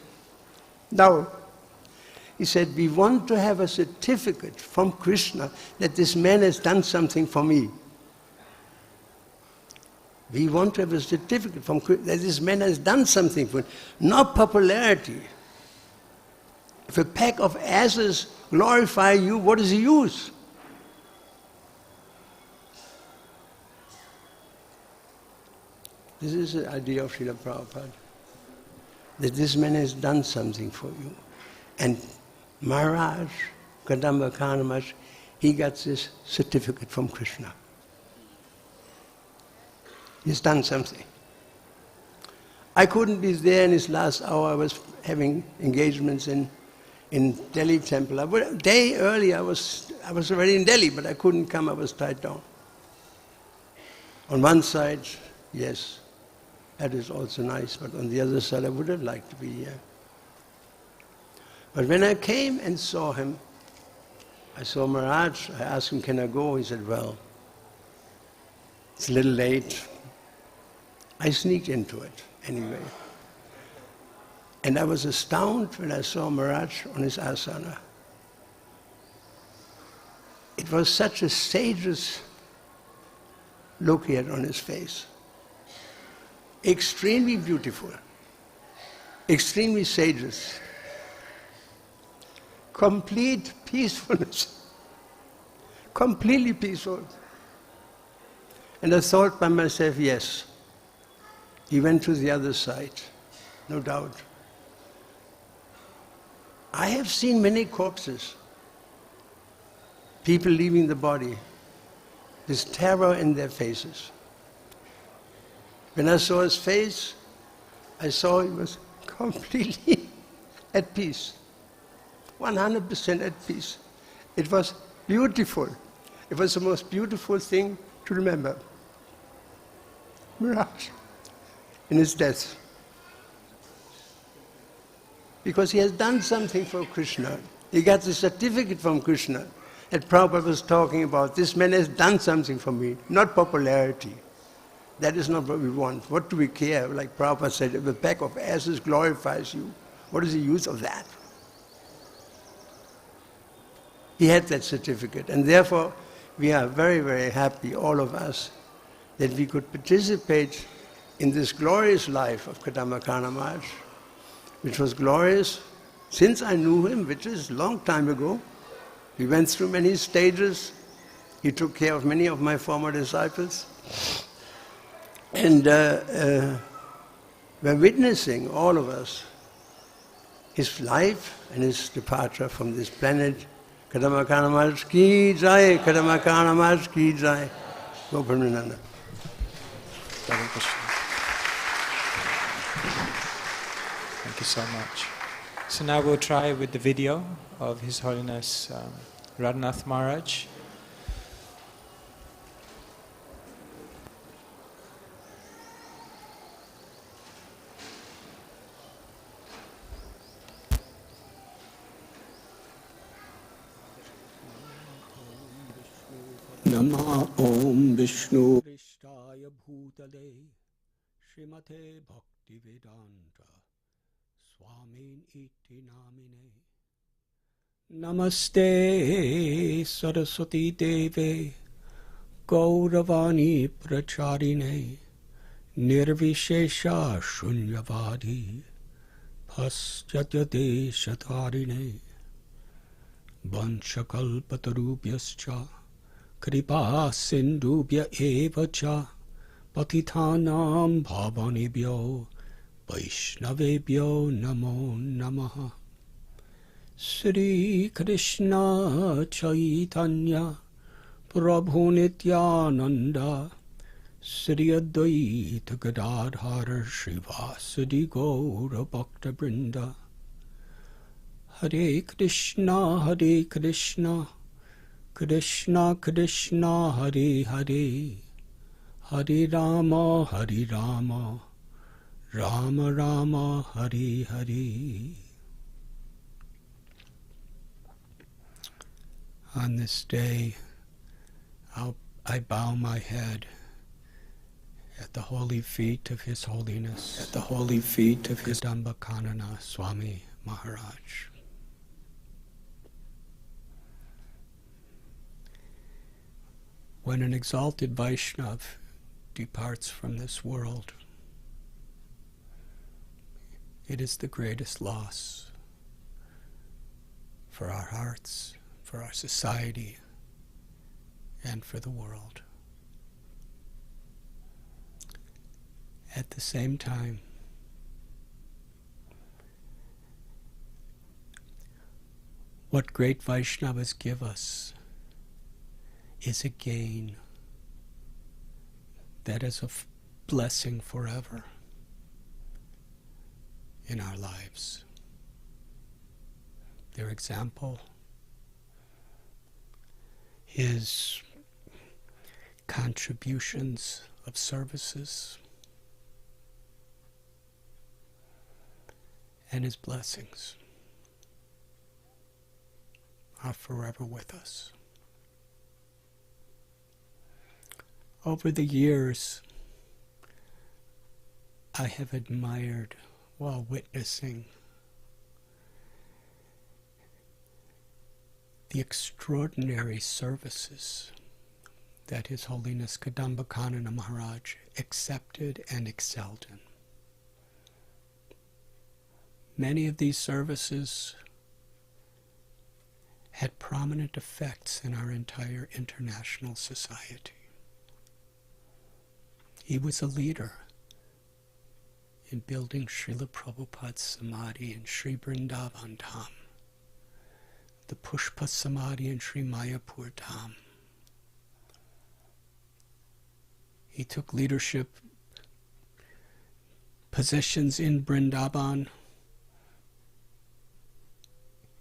Now, he said, we want to have a certificate from Krishna that this man has done something for me. We want to have a certificate from Krishna that this man has done something for me, not popularity. If a pack of asses glorify you, what is the use? This is the idea of Srila Prabhupada, that this man has done something for you. And Maharaj, Kadamba Kanana Maharaj, he got this certificate from Krishna. He's done something. I couldn't be there in his last hour. I was having engagements in Delhi temple. A day early I was already in Delhi, but I couldn't come, I was tied down. On one side, yes, that is also nice, but on the other side I would have liked to be here. But when I came and saw him, I saw Maharaj, I asked him, can I go? He said, well, it's a little late. I sneaked into it anyway. And I was astounded when I saw Maharaj on his asana. It was such a sage's look he had on his face. Extremely beautiful, extremely sageous. Complete peacefulness, completely peaceful. And I thought by myself, yes, he went to the other side, no doubt. I have seen many corpses, people leaving the body, with terror in their faces. When I saw his face, I saw he was completely at peace, 100% at peace. It was beautiful. It was the most beautiful thing to remember. Maharaj, in his death. Because he has done something for Krishna. He got the certificate from Krishna that Prabhupada was talking about. This man has done something for me, not popularity. That is not what we want. What do we care? Like Prabhupada said, if the pack of asses glorifies you, what is the use of that? He had that certificate, and therefore we are very, very happy, all of us, that we could participate in this glorious life of Kadamba Kanana Maharaj, which was glorious since I knew him, which is a long time ago. We went through many stages. He took care of many of my former disciples. And we're witnessing, all of us, his life and his departure from this planet. Kadamba Kanana Maharaj ki jai, Kadamba Kanana Maharaj ki jai. Gopal Vrindavan. Thank you so much. So now we'll try with the video of His Holiness Radhanath Maharaj. Nama Om Vishnu Krishtaya Bhutale Srimate Bhakti Vedanta Swami Iti Namine Namaste Saraswati Deve Gauravani Pracharine Nirvishesha Shunyavadi Paschatya Shatarine Vanchakalpatarubhyascha Kripa Sindhubhya eva cha Patithanam bhavanebhyo Vaishnavebhyo namo namaha. Sri Krishna Caitanya Prabhu Nityananda Sri Advaita Gadadhara Srivasadi Gaura Bhakta Vrinda. Hare Krishna Krishna Krishna Hare Hare Hare Rama Rama Rama Hare Hare. On this day, I bow my head at the holy feet of His Holiness, Kadamba Kanana Swami Maharaj. When an exalted Vaishnav departs from this world, it is the greatest loss for our hearts, for our society, and for the world. At the same time, what great Vaishnavas give us is a gain that is a blessing forever in our lives. Their example, His contributions of services, and His blessings are forever with us. Over the years, I have admired, while witnessing, the extraordinary services that His Holiness Kadamba Kanana Maharaj accepted and excelled in. Many of these services had prominent effects in our entire international society. He was a leader in building Srila Prabhupada's Samadhi in Sri Vrindavan Dham, the Pushpa Samadhi in Sri Mayapur Dham. He took leadership positions in Vrindavan,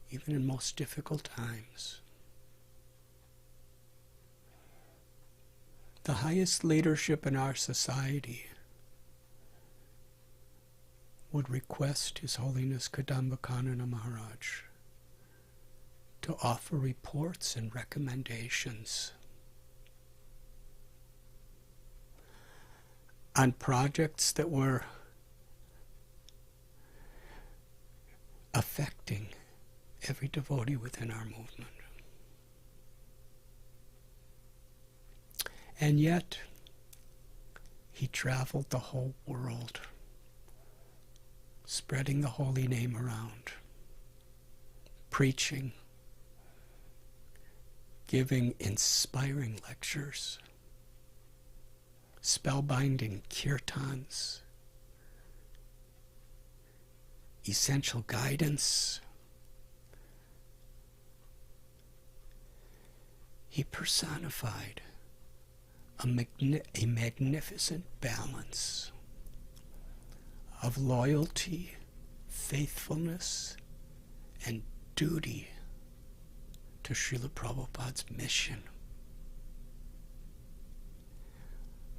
even in most difficult times. The highest leadership in our society would request His Holiness Kadamba Kanana Maharaj to offer reports and recommendations on projects that were affecting every devotee within our movement. And yet, he traveled the whole world, spreading the holy name around, preaching, giving inspiring lectures, spellbinding kirtans, essential guidance. He personified a magnificent balance of loyalty, faithfulness, and duty to Srila Prabhupada's mission,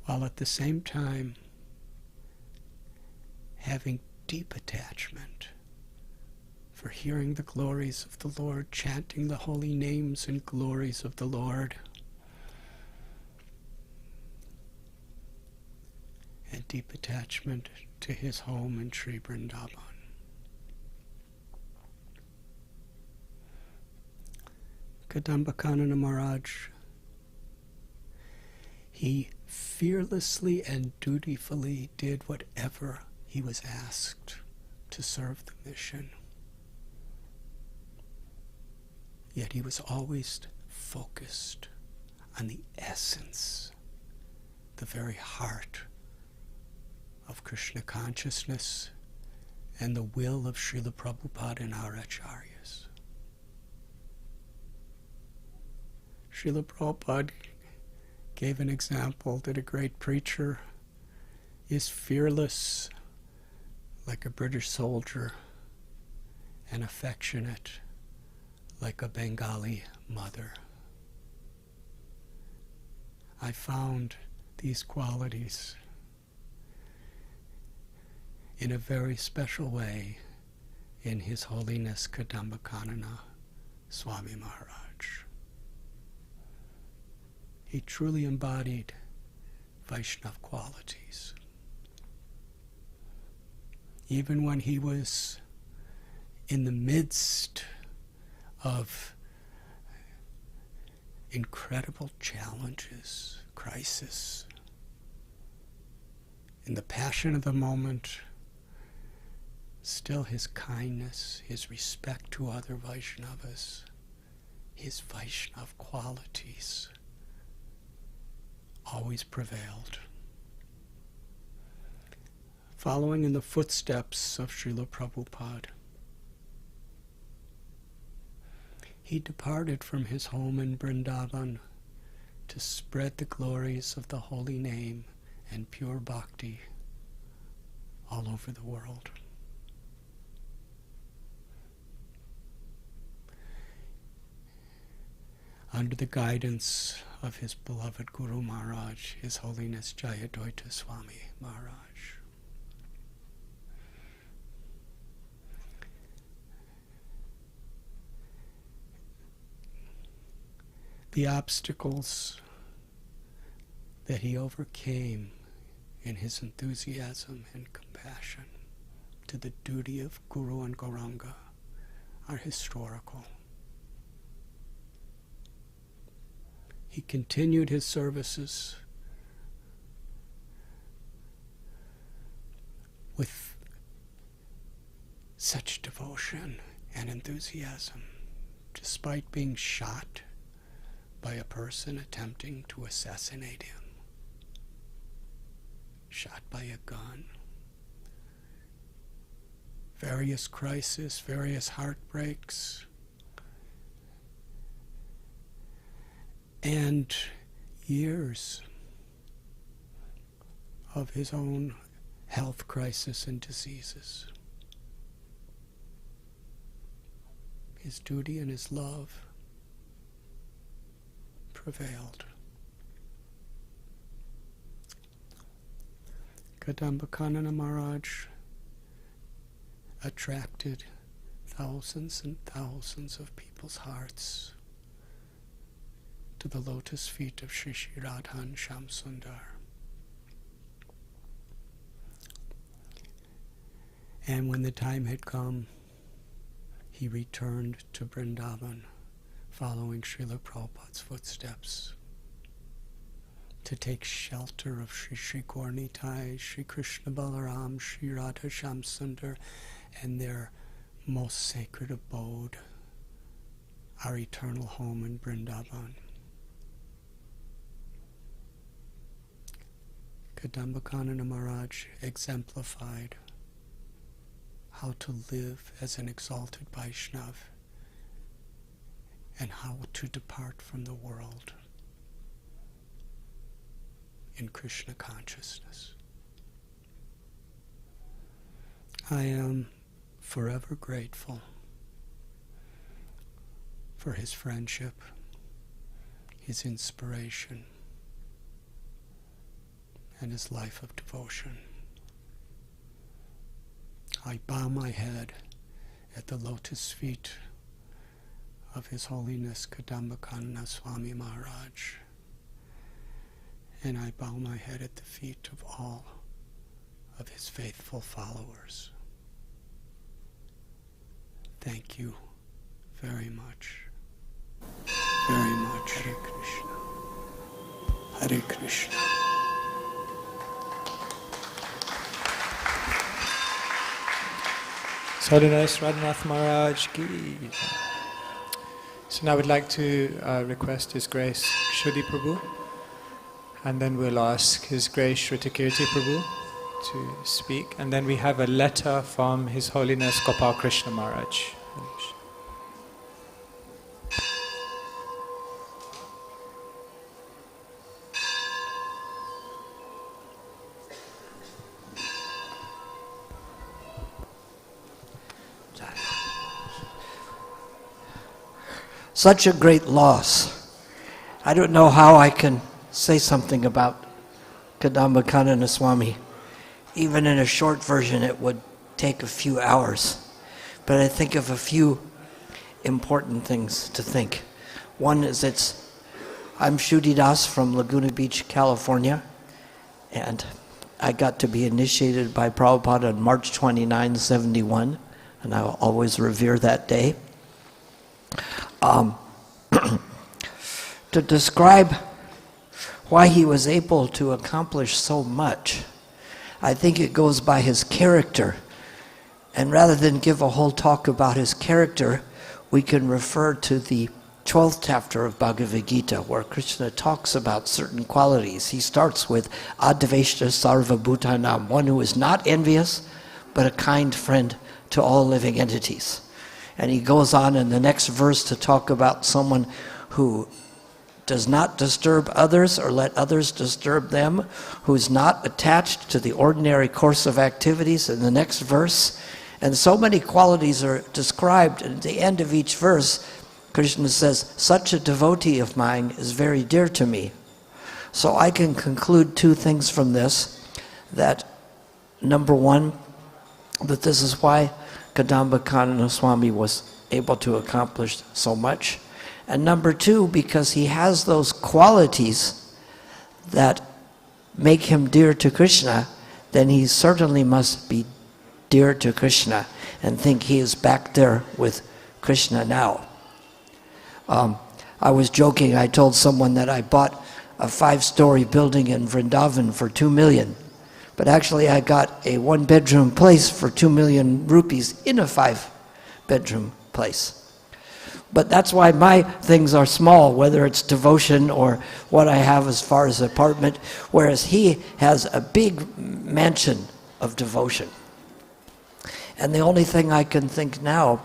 while at the same time having deep attachment for hearing the glories of the Lord, chanting the holy names and glories of the Lord, and deep attachment to his home in Sri Vrindavan. Kadamba Kanana Maharaj, he fearlessly and dutifully did whatever he was asked to serve the mission. Yet he was always focused on the essence, the very heart of Krishna consciousness and the will of Srila Prabhupada and our acharyas. Srila Prabhupada gave an example that a great preacher is fearless like a British soldier and affectionate like a Bengali mother. I found these qualities in a very special way in His Holiness Kadamba Kanana Swami Maharaj. He truly embodied Vaishnava qualities. Even when he was in the midst of incredible challenges, crisis, in the passion of the moment, still his kindness, his respect to other Vaishnavas, his Vaishnava qualities always prevailed. Following in the footsteps of Srila Prabhupada, he departed from his home in Vrindavan to spread the glories of the holy name and pure bhakti all over the world. Under the guidance of his beloved Guru Maharaj, His Holiness Jayadvaita Swami Maharaj. The obstacles that he overcame in his enthusiasm and compassion to the duty of Guru and Gauranga are historical. He continued his services with such devotion and enthusiasm, despite being shot by a person attempting to assassinate him, shot by a gun. Various crises, various heartbreaks, and years of his own health crisis and diseases. His duty and his love prevailed. Kadamba Kanana Maharaj attracted thousands and thousands of people's hearts to the lotus feet of Sri Sri Radhan Shamsundar. And when the time had come, he returned to Vrindavan, following Srila Prabhupada's footsteps, to take shelter of Sri Sri Gaurnitai, Sri Krishna Balaram, Sri Radha Shamsundar, and their most sacred abode, our eternal home in Vrindavan. Kadamba Kanana Maharaj exemplified how to live as an exalted Vaishnav and how to depart from the world in Krishna consciousness. I am forever grateful for his friendship, his inspiration, and his life of devotion. I bow my head at the lotus feet of His Holiness Kadamba Kanana Swami Maharaj, and I bow my head at the feet of all of his faithful followers. Thank you very much. Very much. Hare Krishna. Hare Krishna. His Holiness Radhanath Maharaj ki. So now we'd like to request His Grace Kshudy Prabhu, and then we'll ask His Grace Kirti Prabhu to speak, and then we have a letter from His Holiness Gopal Krishna Maharaj. Such a great loss. I don't know how I can say something about Kadamba Kanana Swami. Even in a short version, it would take a few hours. But I think of a few important things to think. One is I'm Kshudy Das from Laguna Beach, California, and I got to be initiated by Prabhupada on March 29, 71, and I will always revere that day. To describe why he was able to accomplish so much, I think it goes by his character. And rather than give a whole talk about his character, we can refer to the 12th chapter of Bhagavad Gita, where Krishna talks about certain qualities. He starts with Advaishta Sarva Bhutanam, one who is not envious, but a kind friend to all living entities. And he goes on in the next verse to talk about someone who does not disturb others or let others disturb them, who's not attached to the ordinary course of activities in the next verse. And so many qualities are described, and at the end of each verse, Krishna says, such a devotee of mine is very dear to me. So I can conclude two things from this, that number one, that this is why Kadamba Kanana Swami was able to accomplish so much. And number two, because he has those qualities that make him dear to Krishna, then he certainly must be dear to Krishna and think he is back there with Krishna now. I was joking, I told someone that I bought a 5-story building in Vrindavan for 2 million. But actually I got a 1-bedroom place for 2 million rupees in a 5-bedroom place. But that's why my things are small, whether it's devotion or what I have as far as apartment, whereas he has a big mansion of devotion. And the only thing I can think now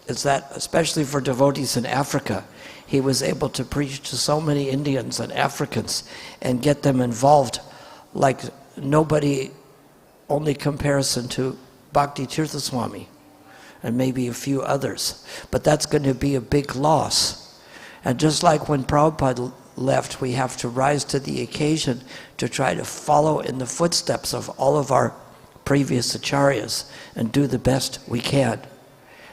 is that, especially for devotees in Africa, he was able to preach to so many Indians and Africans and get them involved like nobody, only comparison to Bhakti Tirtha Swami and maybe a few others. But that's going to be a big loss. And just like when Prabhupada left, we have to rise to the occasion to try to follow in the footsteps of all of our previous acharyas and do the best we can.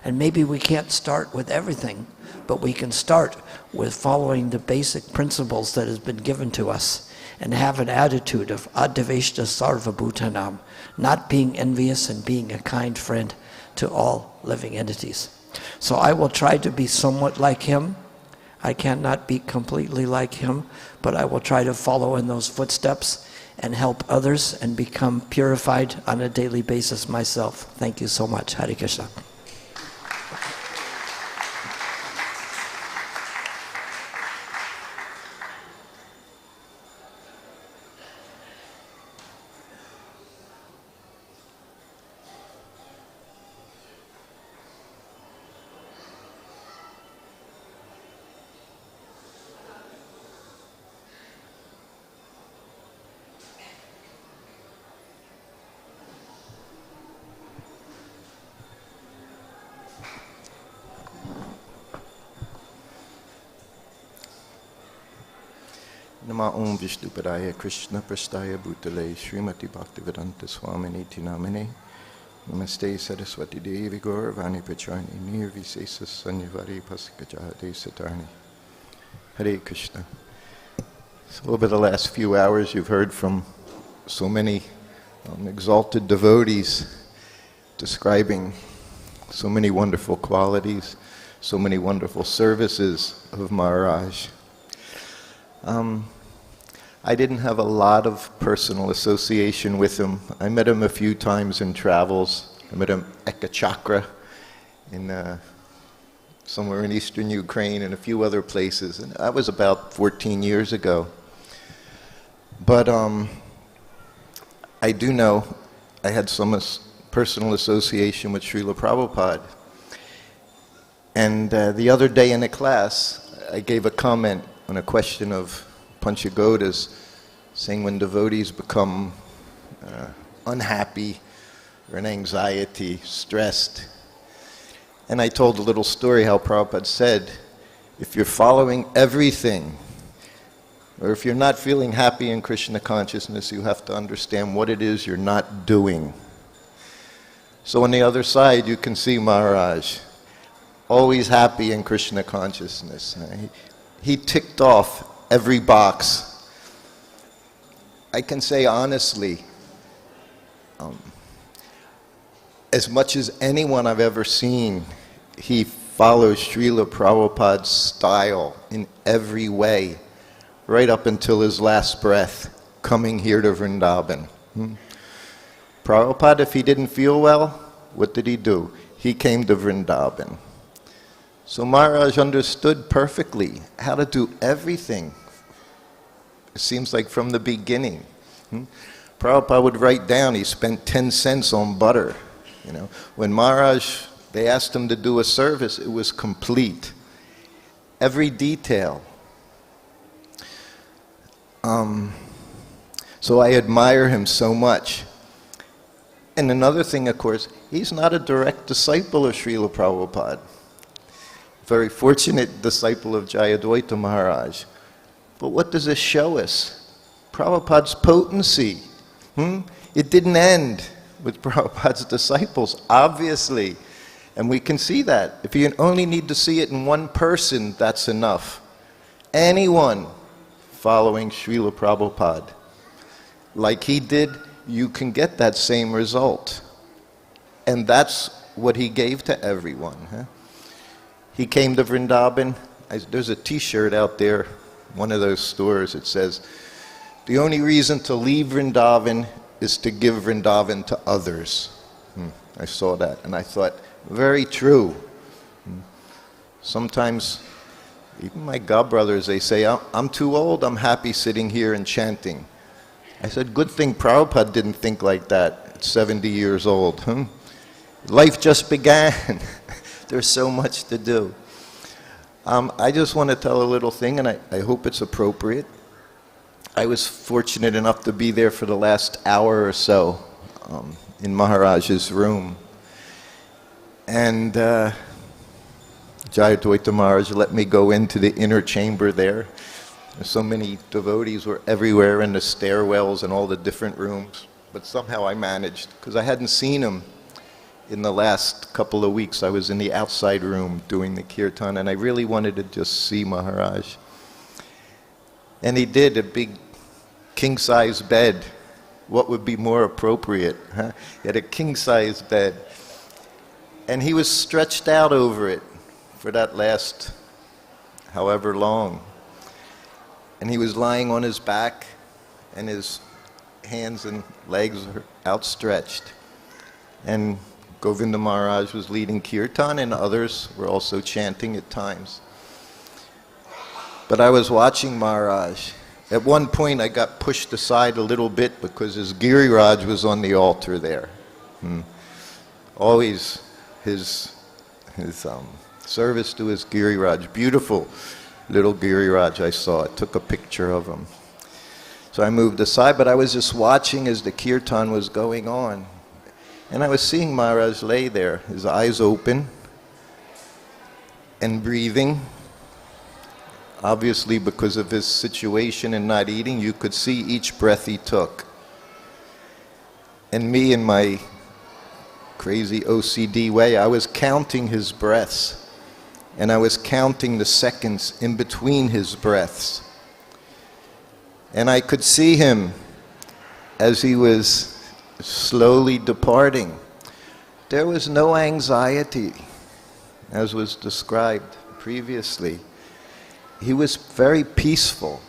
And maybe we can't start with everything, but we can start with following the basic principles that has been given to us and have an attitude of adaveshta sarva bhutanam, not being envious and being a kind friend to all living entities. So I will try to be somewhat like him. I cannot be completely like him, but I will try to follow in those footsteps and help others and become purified on a daily basis myself. Thank you so much. Hare Krishna. Nama Om Vishnupadaya Krishna Prasthaya Bhutale Srimati Bhaktivedanta Swami Niti Namane Namaste Saraswati Devi Gauravani Pacharni Nirvisesa Sanyavari Pasikajade Satarni. Hare Krishna. So over the last few hours you've heard from so many exalted devotees describing so many wonderful qualities, so many wonderful services of Maharaj. I didn't have a lot of personal association with him. I met him a few times in travels. I met him at Ekachakra in somewhere in eastern Ukraine and a few other places. And that was about 14 years ago. But I do know I had some personal association with Srila Prabhupada. And the other day in a class, I gave a comment on a question of Panchagaudas, saying when devotees become unhappy or in anxiety, stressed. And I told a little story how Prabhupada said, if you're following everything, or if you're not feeling happy in Krishna consciousness, you have to understand what it is you're not doing. So on the other side, you can see Maharaj, always happy in Krishna consciousness. He ticked off every box. I can say honestly, as much as anyone I've ever seen, he follows Srila Prabhupada's style in every way, right up until his last breath, coming here to Vrindavan. Prabhupada, if he didn't feel well, what did he do? He came to Vrindavan. So Maharaj understood perfectly how to do everything. It seems like from the beginning. Prabhupada would write down, he spent 10 cents on butter. You know, when Maharaj, they asked him to do a service, it was complete. Every detail. So I admire him so much. And another thing, of course, he's not a direct disciple of Srila Prabhupada. Very fortunate disciple of Jayadvaita Maharaj. But what does this show us? Prabhupada's potency. It didn't end with Prabhupada's disciples, obviously. And we can see that. If you only need to see it in one person, that's enough. Anyone following Srila Prabhupada, like he did, you can get that same result. And that's what he gave to everyone. He came to Vrindavan. There's a t-shirt out there, one of those stores, it says, the only reason to leave Vrindavan is to give Vrindavan to others. I saw that and I thought, very true. Sometimes, even my godbrothers, they say, I'm too old, I'm happy sitting here and chanting. I said, good thing Prabhupada didn't think like that at 70 years old. Life just began. There's so much to do. I just want to tell a little thing, and I hope it's appropriate. I was fortunate enough to be there for the last hour or so in Maharaj's room. And Jayadvaita Maharaj let me go into the inner chamber there. So many devotees were everywhere in the stairwells and all the different rooms. but somehow I managed, because I hadn't seen him in the last couple of weeks. I was in the outside room doing the kirtan, and I really wanted to just see Maharaj. And he did, a big king-size bed. What would be more appropriate? Huh? He had a king-size bed. And he was stretched out over it for that last however long. And he was lying on his back, and his hands and legs were outstretched. And Govinda Maharaj was leading kirtan, and others were also chanting at times. But I was watching Maharaj. At one point I got pushed aside a little bit because his Giriraj was on the altar there. Always his service to his Giriraj. Beautiful little Giriraj I saw. I took a picture of him. So I moved aside, but I was just watching as the kirtan was going on. And I was seeing Maharaj lay there, his eyes open and breathing. Obviously, because of his situation and not eating, you could see each breath he took. And me, in my crazy OCD way, I was counting his breaths. And I was counting the seconds in between his breaths. And I could see him as he was slowly departing. There was no anxiety, as was described previously. He was very peaceful.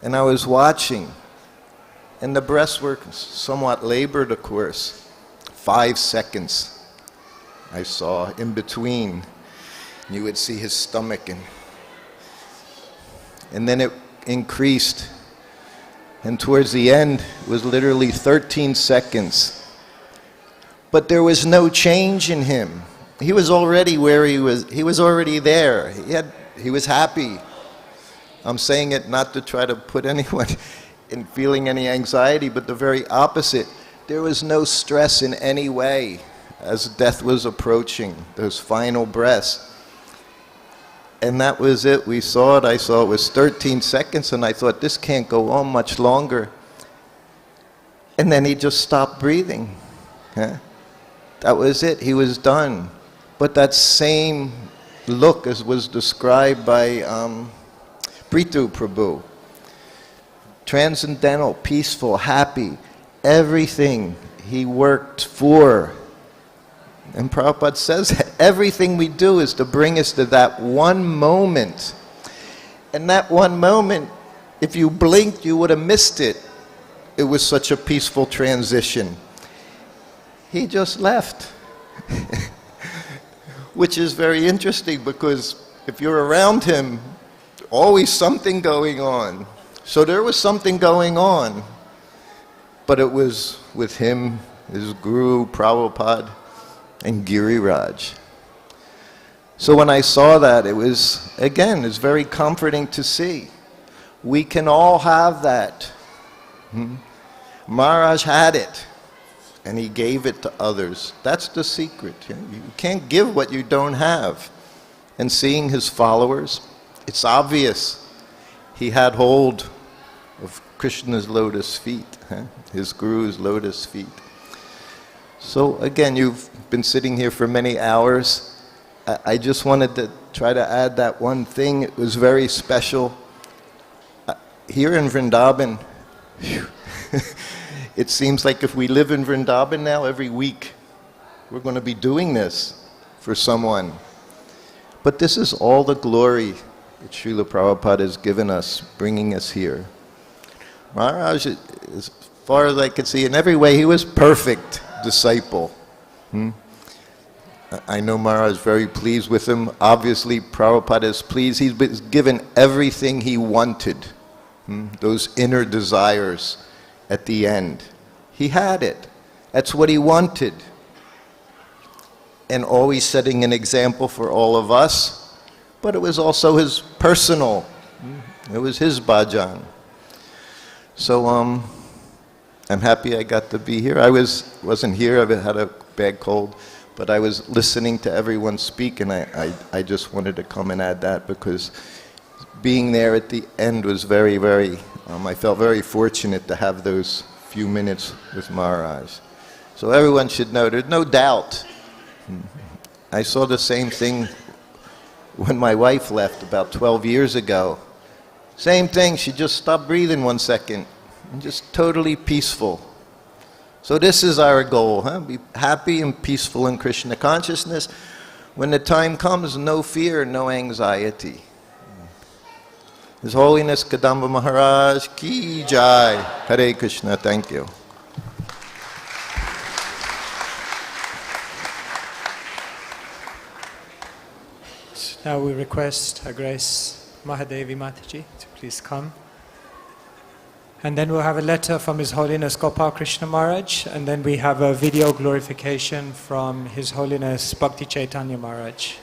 And I was watching. And the breaths were somewhat labored, of course. 5 seconds I saw in between. You would see his stomach, and then it increased. And towards the end, it was literally 13 seconds. But there was no change in him. He was already where he was. He was already there. He was happy. I'm saying it not to try to put anyone in feeling any anxiety, but the very opposite. There was no stress in any way as death was approaching, those final breaths. And that was it. We saw it. I saw it was 13 seconds, and I thought, this can't go on much longer. And then he just stopped breathing. Huh? That was it. He was done. But that same look, as was described by Prithu Prabhu, transcendental, peaceful, happy, everything he worked for. And Prabhupada says that everything we do is to bring us to that one moment. And that one moment, if you blinked, you would have missed it. It was such a peaceful transition. He just left. Which is very interesting, because if you're around him, always something going on. So there was something going on, but it was with him, his guru, Prabhupada, and Giriraj. So when I saw that, it was, again, it's very comforting to see. We can all have that. Maharaj had it, and he gave it to others. That's the secret. You can't give what you don't have. And seeing his followers, it's obvious he had hold of Krishna's lotus feet, his guru's lotus feet. So again, you've been sitting here for many hours. I just wanted to try to add that one thing. It was very special. Here in Vrindavan, it seems like if we live in Vrindavan now, every week we're going to be doing this for someone. But this is all the glory that Srila Prabhupada has given us, bringing us here. Maharaj, as far as I could see, in every way, he was perfect disciple. I know Maharaj is very pleased with him. Obviously, Prabhupada is pleased. He's been given everything he wanted, those inner desires at the end. He had it. That's what he wanted. And always setting an example for all of us. But it was also his personal. It was his bhajan. So I'm happy I got to be here. I wasn't here. I had a bad cold. But I was listening to everyone speak, and I just wanted to come and add that, because being there at the end was very, very, I felt very fortunate to have those few minutes with Maharaj. So everyone should know, there's no doubt. I saw the same thing when my wife left about 12 years ago. Same thing, she just stopped breathing 1 second, and just totally peaceful. So this is our goal, huh? Be happy and peaceful in Krishna consciousness. When the time comes, no fear, no anxiety. His Holiness Kadamba Maharaj Ki Jai. Hare Krishna, thank you. Now we request Her Grace Mahadevi Mataji to please come. And then we'll have a letter from His Holiness Gopal Krishna Maharaj, and then we have a video glorification from His Holiness Bhakti Caitanya Maharaj.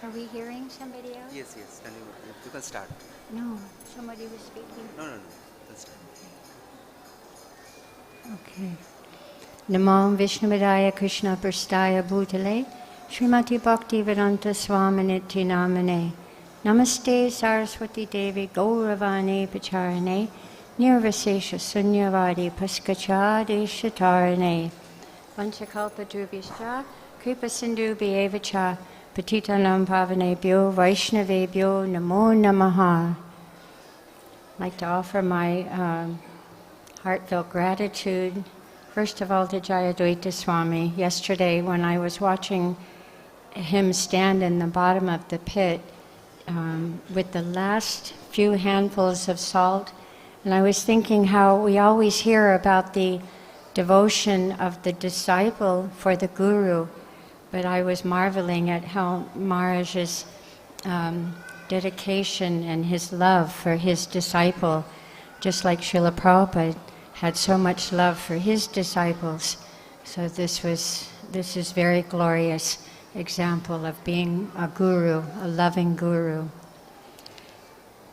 Are we hearing somebody else? Yes, yes. You can start. No, somebody was speaking. No. You can start. Okay. Namo Vishnuvedaya Krishna Prastaya Bhutale Srimati Bhakti Vedanta Swaminiti Namane Namaste Saraswati Devi Gauravane Pacharane Nirvasesha Sunyavadi Paskachade Shatarane Vanchakalpa Drubhischa Kripa Sindhu Bhyevacha Patitanam Pavanebhyo Vaishnavebhyo Namo Namaha. I'd like to offer my heartfelt gratitude, first of all, to Jayadvaita Swami. Yesterday, when I was watching him stand in the bottom of the pit with the last few handfuls of salt, and I was thinking how we always hear about the devotion of the disciple for the Guru, but I was marveling at how Maharaj's dedication and his love for his disciple, just like Srila Prabhupada had so much love for his disciples. So this is very glorious example of being a guru, a loving guru.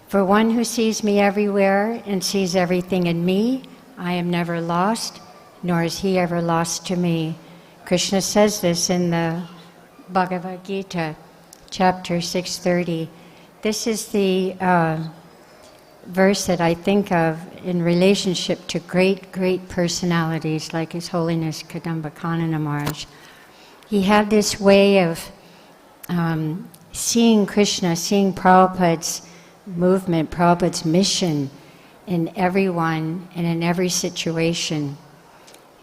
For one who sees me everywhere and sees everything in me, I am never lost, nor is he ever lost to me. Krishna says this in the Bhagavad Gita, chapter 630. This is the verse that I think of in relationship to great, great personalities like His Holiness Kadamba Kanana Maharaj. He had this way of seeing Krishna, seeing Prabhupada's movement, Prabhupada's mission in everyone and in every situation.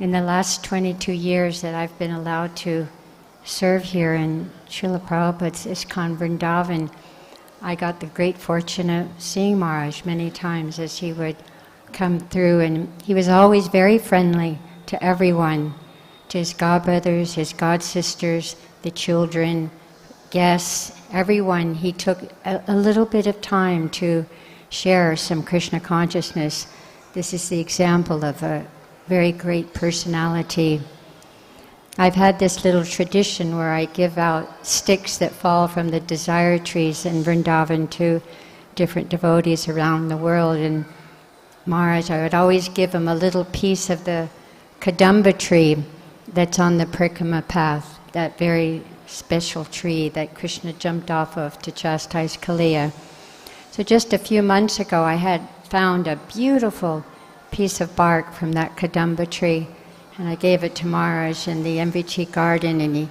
In the last 22 years that I've been allowed to serve here in Srila Prabhupada's ISKCON Vrindavan, I got the great fortune of seeing Maharaj many times as he would come through, and he was always very friendly to everyone, to his godbrothers, his godsisters, the children, guests, everyone. He took a little bit of time to share some Krishna consciousness. This is the example of a very great personality. I've had this little tradition where I give out sticks that fall from the desire trees in Vrindavan to different devotees around the world. And Maharaj, I would always give him a little piece of the Kadamba tree that's on the Parikrama path, that very special tree that Krishna jumped off of to chastise Kaliya. So just a few months ago, I had found a beautiful piece of bark from that Kadamba tree, and I gave it to Maharaj in the MVT garden, and he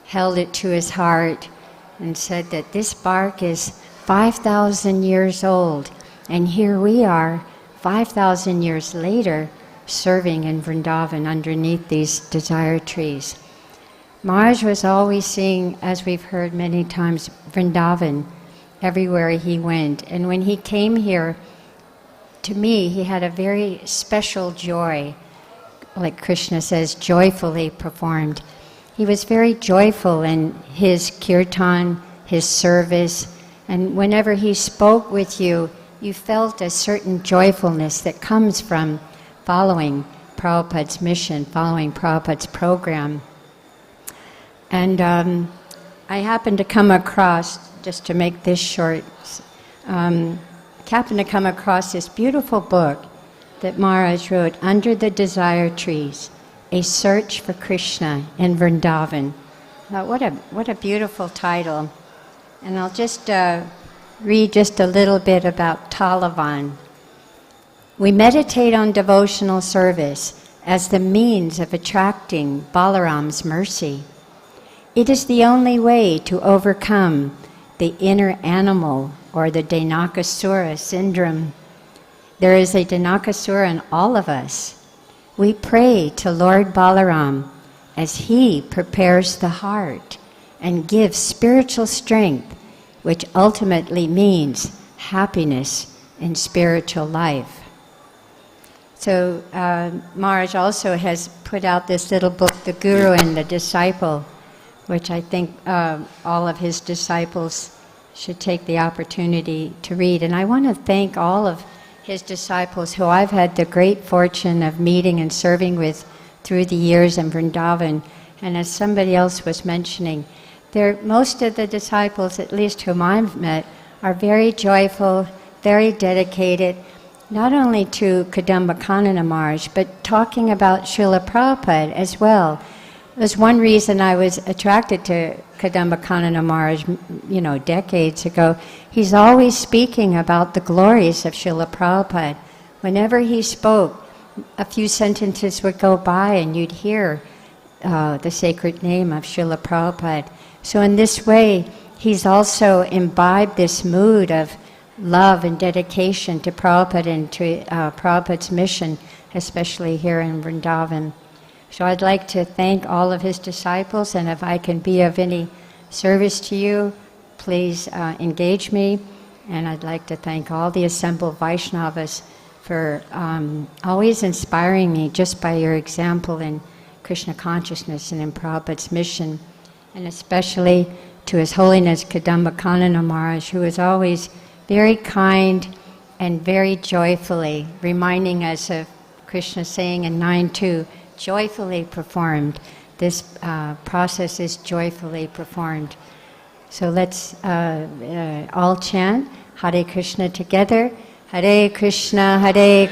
held it to his heart and said that this bark is 5,000 years old, and here we are 5,000 years later serving in Vrindavan underneath these desire trees. Maharaj was always seeing, as we've heard many times, Vrindavan everywhere he went, and when he came here, to me, he had a very special joy. like Krishna says, joyfully performed. He was very joyful in his kirtan, his service, and whenever he spoke with you, you felt a certain joyfulness that comes from following Prabhupada's mission, following Prabhupada's program. And I happened to come across, just to make this short, happened to come across this beautiful book that Maharaj wrote, Under the Desire Trees, A Search for Krishna in Vrindavan. Now, what a beautiful title. And I'll just read just a little bit about Talavan. We meditate on devotional service as the means of attracting Balaram's mercy. It is the only way to overcome the inner animal or the Dhenakasura syndrome. There is a Dhenakasura in all of us. We pray to Lord Balaram as he prepares the heart and gives spiritual strength, which ultimately means happiness in spiritual life. So Maharaj also has put out this little book, The Guru and the Disciple, which I think all of his disciples should take the opportunity to read. And I want to thank all of his disciples who I've had the great fortune of meeting and serving with through the years in Vrindavan. And as somebody else was mentioning, most of the disciples, at least whom I've met, are very joyful, very dedicated, not only to Kadamba Kanana Maharaj, but talking about Srila Prabhupada as well. It was one reason I was attracted to Kadamba Kanana Maharaj, decades ago. He's always speaking about the glories of Srila Prabhupada. Whenever he spoke, a few sentences would go by and you'd hear the sacred name of Srila Prabhupada. So in this way, he's also imbibed this mood of love and dedication to Prabhupada and to Prabhupada's mission, especially here in Vrindavan. So I'd like to thank all of his disciples, and if I can be of any service to you, please engage me. And I'd like to thank all the assembled Vaishnavas for always inspiring me just by your example in Krishna consciousness and in Prabhupada's mission. And especially to His Holiness Kadamba Kanana Maharaj, who is always very kind and very joyfully reminding us of Krishna saying in 9.2, joyfully performed. This process is joyfully performed. So let's all chant Hare Krishna together. Hare Krishna,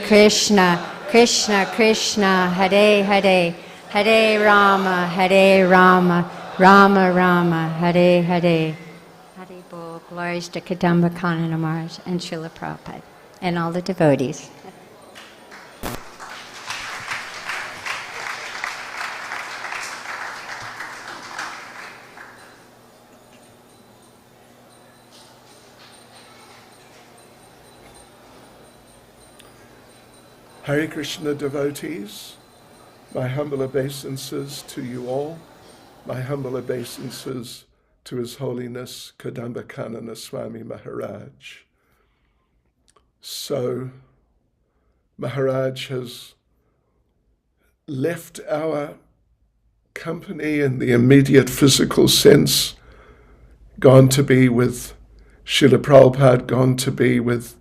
Krishna Krishna, Hare Hare, Hare Rama, Rama Rama, Hare Hare. Hare Bol, glories to Kadamba Kanana Maharaj and Srila Prabhupada and all the devotees. Hare Krishna devotees, my humble obeisances to you all, my humble obeisances to His Holiness Kadamba Kanana Swami Maharaj. So, Maharaj has left our company in the immediate physical sense, gone to be with Srila Prabhupada, gone to be with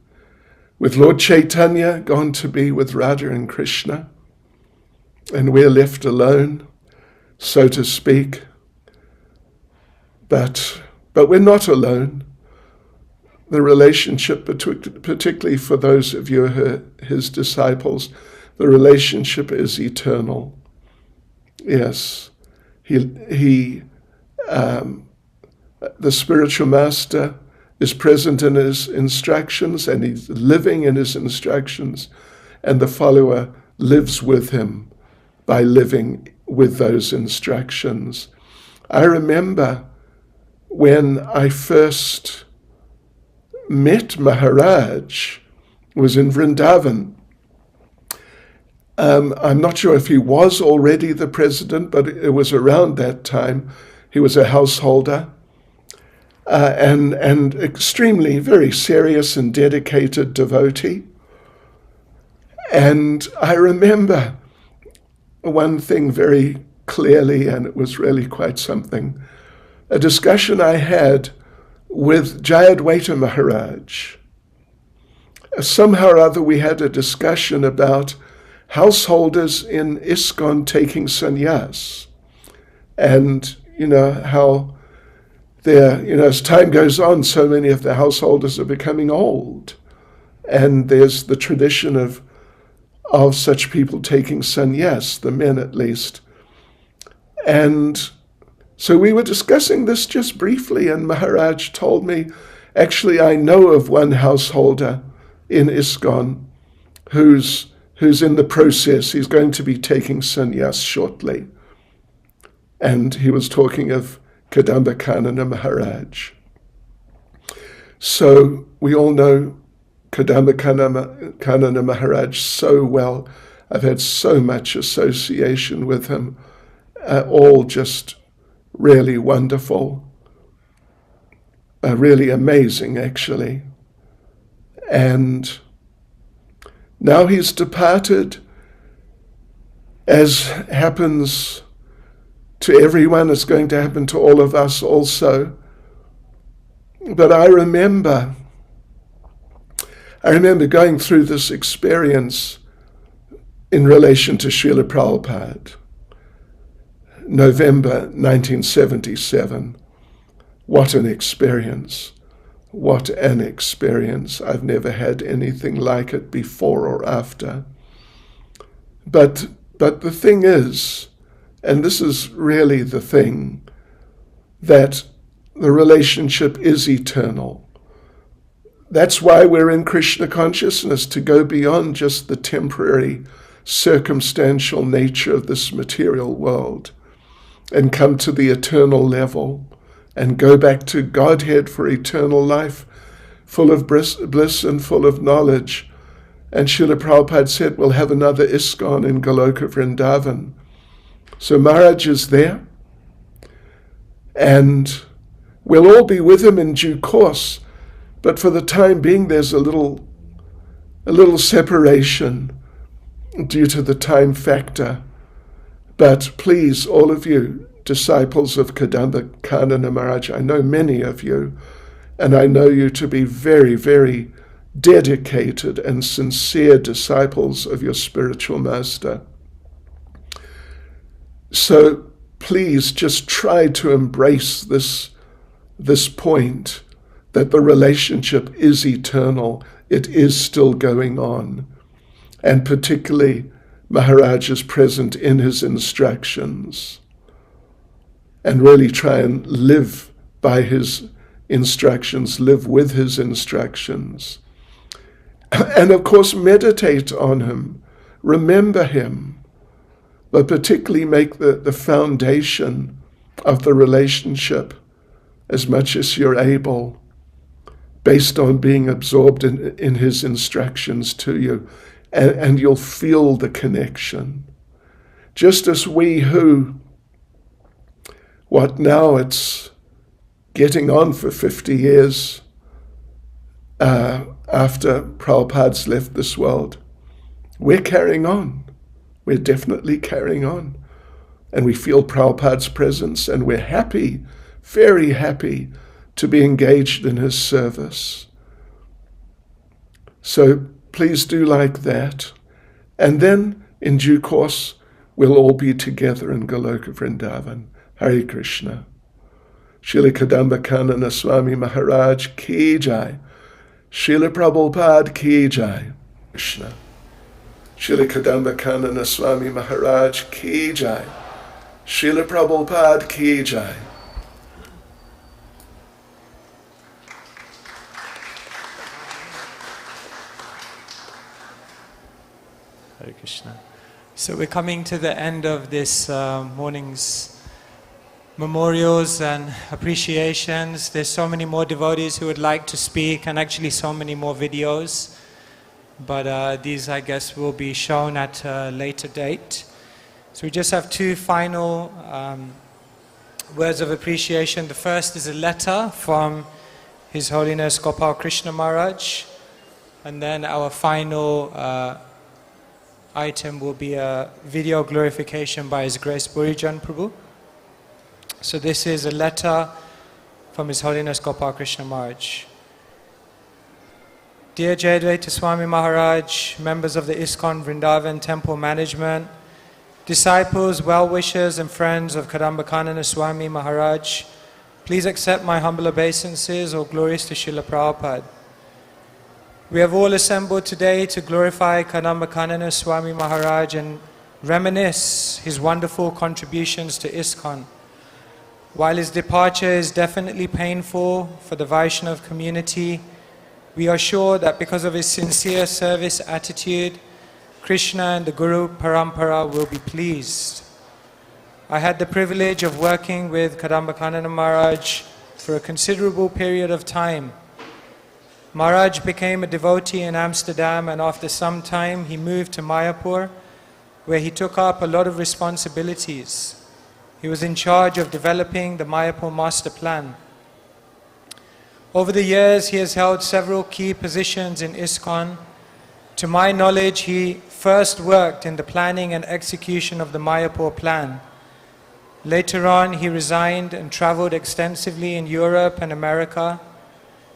Lord Caitanya, gone to be with Radha and Krishna, and we're left alone, so to speak. But we're not alone. The relationship, particularly for those of you who are His disciples, the relationship is eternal. Yes, the spiritual master is present in his instructions, and he's living in his instructions, and the follower lives with him by living with those instructions. I remember when I first met Maharaj, was in Vrindavan. I'm not sure if he was already the president, but it was around that time. He was a householder. And extremely, very serious and dedicated devotee. And I remember one thing very clearly, and it was really quite something. A discussion I had with Jayadvaita Maharaj. Somehow or other we had a discussion about householders in ISKCON taking sannyas. And, how as time goes on, so many of the householders are becoming old. And there's the tradition of such people taking sannyas, the men at least. And so we were discussing this just briefly, and Maharaj told me, actually, I know of one householder in ISKCON who's in the process. He's going to be taking sannyas shortly. And he was talking of Kadamba Kanana Maharaj. So we all know Kadamba Kanana Maharaj so well. I've had so much association with him, all just really wonderful, really amazing actually. And now he's departed, as happens to everyone, it's going to happen to all of us also. But I remember going through this experience in relation to Srila Prabhupada, November 1977. What an experience. What an experience. I've never had anything like it before or after. But the thing is, and this is really the thing, that the relationship is eternal. That's why we're in Krishna consciousness, to go beyond just the temporary, circumstantial nature of this material world and come to the eternal level and go back to Godhead for eternal life, full of bliss and full of knowledge. And Srila Prabhupada said, we'll have another ISKCON in Goloka Vrindavan. So Maharaj is there, and we'll all be with him in due course, but for the time being there's a little separation due to the time factor. But please, all of you, disciples of Kadamba Kanana Maharaj, I know many of you, and I know you to be very, very dedicated and sincere disciples of your spiritual master. So please just try to embrace this point that the relationship is eternal. It is still going on. And particularly, Maharaj is present in his instructions. And really try and live by his instructions, live with his instructions. And of course, meditate on him, remember him, but particularly make the foundation of the relationship as much as you're able, based on being absorbed in his instructions to you, and you'll feel the connection. Just as we who, now it's getting on for 50 years after Prabhupada's left this world, we're carrying on. We're definitely carrying on. And we feel Prabhupada's presence, and we're happy, very happy, to be engaged in his service. So please do like that. And then, in due course, we'll all be together in Goloka Vrindavan. Hare Krishna. Srila Kadamba Kanana Swami Maharaj ki jai. Srila Prabhupada ki jai. Krishna. Srila Kadamba Kanana Swami Maharaj ki jai. Srila Prabhupada ki jai. Hare Krishna. So we're coming to the end of this morning's memorials and appreciations. There's so many more devotees who would like to speak, and actually so many more videos. But these, I guess, will be shown at a later date. So we just have two final words of appreciation. The first is a letter from His Holiness Gopal Krishna Maharaj, and then our final item will be a video glorification by His Grace Bhurijan Prabhu. So this is a letter from His Holiness Gopal Krishna Maharaj. Dear H.H.Jayadvaita Swami Maharaj, members of the ISKCON Vrindavan Temple Management, disciples, well-wishers and friends of Kadamba Kanana Swami Maharaj, please accept my humble obeisances, all glories to Srila Prabhupada. We have all assembled today to glorify Kadamba Kanana Swami Maharaj and reminisce his wonderful contributions to ISKCON. While his departure is definitely painful for the Vaishnava community, we are sure that because of his sincere service attitude, Krishna and the Guru Parampara will be pleased. I had the privilege of working with Kadamba Kanana Maharaj for a considerable period of time. Maharaj became a devotee in Amsterdam, and after some time he moved to Mayapur, where he took up a lot of responsibilities. He was in charge of developing the Mayapur Master Plan. Over the years, he has held several key positions in ISKCON. To my knowledge, he first worked in the planning and execution of the Mayapur Plan. Later on, he resigned and traveled extensively in Europe and America.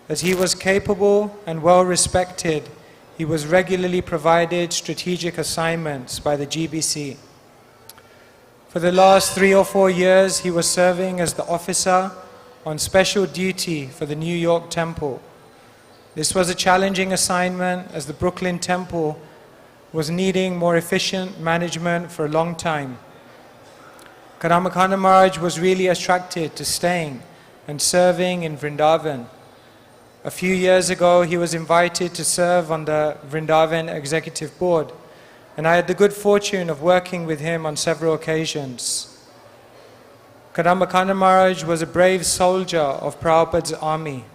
As he was capable and well respected, he was regularly provided strategic assignments by the GBC. For the last 3 or 4 years, he was serving as the officer on special duty for the New York Temple. This was a challenging assignment as the Brooklyn Temple was needing more efficient management for a long time. Kadamba Kanana Maharaj was really attracted to staying and serving in Vrindavan. A few years ago, he was invited to serve on the Vrindavan Executive Board, and I had the good fortune of working with him on several occasions. Kadamba Kanana Maharaj was a brave soldier of Prabhupada's army.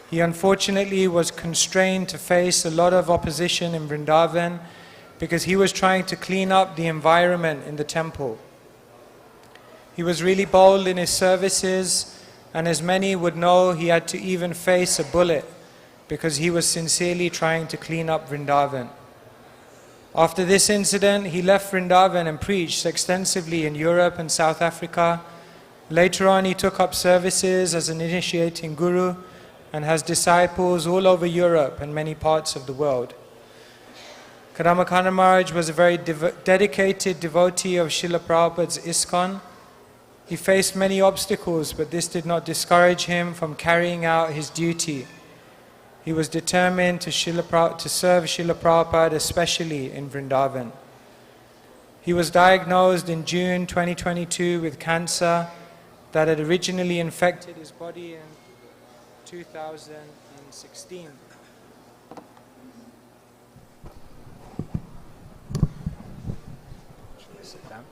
He unfortunately was constrained to face a lot of opposition in Vrindavan because he was trying to clean up the environment in the temple. He was really bold in his services, and as many would know, he had to even face a bullet because he was sincerely trying to clean up Vrindavan. After this incident, he left Vrindavan and preached extensively in Europe and South Africa. Later on, he took up services as an initiating guru and has disciples all over Europe and many parts of the world. Kadamba Kanana Maharaj was a very dedicated devotee of Srila Prabhupada's ISKCON. He faced many obstacles, but this did not discourage him from carrying out his duty. He was determined to serve Srila Prabhupada, especially in Vrindavan. He was diagnosed in June 2022 with cancer that had originally infected his body in 2016. Sit down.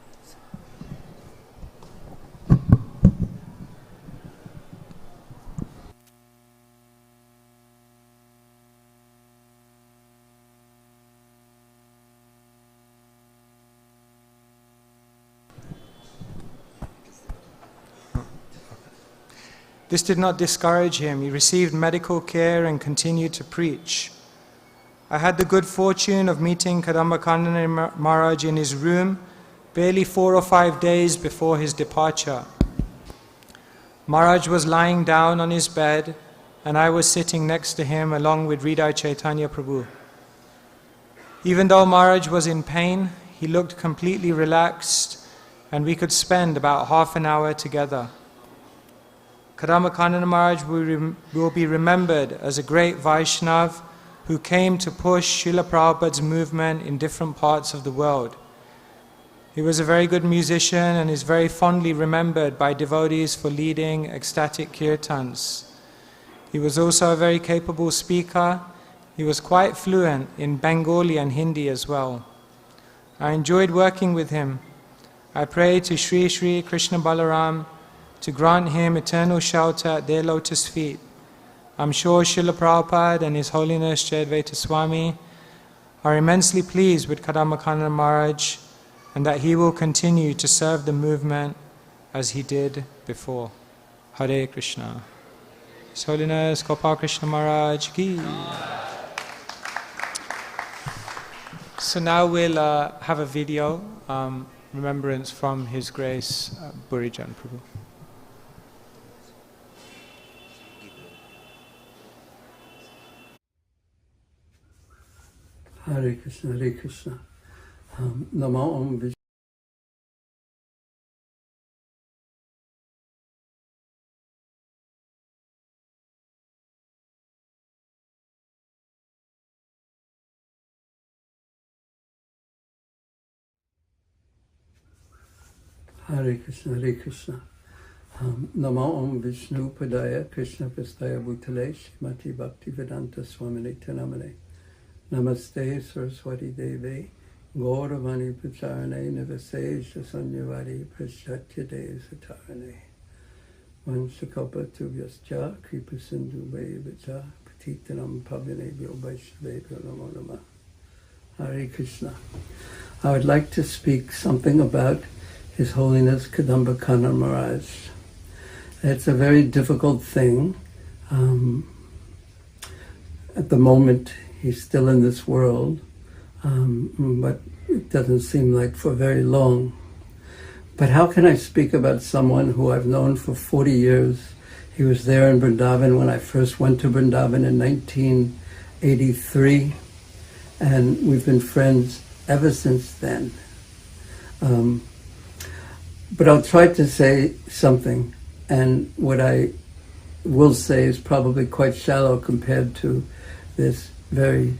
This did not discourage him. He received medical care and continued to preach. I had the good fortune of meeting Kadamba Kanana Maharaj in his room barely 4 or 5 days before his departure. Maharaj was lying down on his bed and I was sitting next to him along with Hridaya Caitanya Prabhu. Even though Maharaj was in pain, he looked completely relaxed and we could spend about half an hour together. Kadamba Kanana Maharaj will be remembered as a great Vaishnav who came to push Srila Prabhupada's movement in different parts of the world. He was a very good musician and is very fondly remembered by devotees for leading ecstatic kirtans. He was also a very capable speaker. He was quite fluent in Bengali and Hindi as well. I enjoyed working with him. I pray to Sri Sri Krishna Balaram to grant him eternal shelter at their lotus feet. I'm sure Srila Prabhupada and His Holiness Jayadvaita Swami are immensely pleased with Kadamba Kanana Maharaj and that he will continue to serve the movement as he did before. Hare Krishna. His Holiness Gopal Krishna Maharaj ki. So now we'll have a video remembrance from His Grace Bhurijan Prabhu. Hare Krishna, Hare Krishna. Namo Om Vishnu. Hare Krishna, Hare Krishna. Namo Om Vishnu Padaya Krishna Prastaya Bhutale Srimati Bhakti Vedanta Swami Nityanamane. Namaste Saraswati Deve Gauravani Pracharane Navaseja Sanyavari Prashatya De Satarane Vansakalpa Tubhyascha Kripa Sindhu Vaivaccha Patitanam Pavanebhyo Vaishnavebhyo Namo Namah. Hare Krishna. I would like to speak something about His Holiness Kadamba Kanana Maharaj. It's a very difficult thing. At the moment, he's still in this world, but it doesn't seem like for very long. But how can I speak about someone who I've known for 40 years? He was there in Vrindavan when I first went to Vrindavan in 1983, and we've been friends ever since then. But I'll try to say something, and what I will say is probably quite shallow compared to this very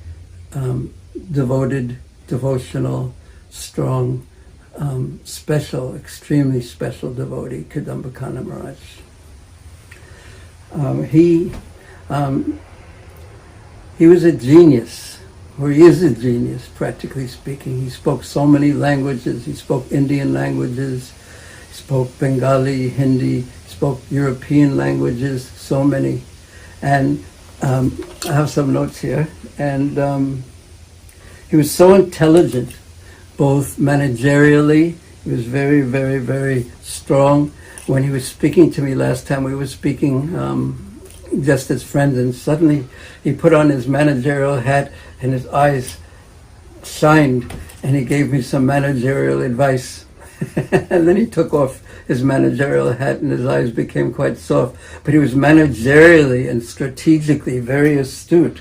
devoted, devotional, strong, special, extremely special devotee, Kadamba Kanana Maharaj. He was a genius, or he is a genius, practically speaking. He spoke so many languages. He spoke Indian languages, he spoke Bengali, Hindi, he spoke European languages, so many. And I have some notes here. And he was so intelligent, both managerially. He was very, very, very strong. When he was speaking to me last time, we were speaking just as friends, and suddenly he put on his managerial hat and his eyes shined, and he gave me some managerial advice. And then he took off his managerial hat and his eyes became quite soft. But he was managerially and strategically very astute.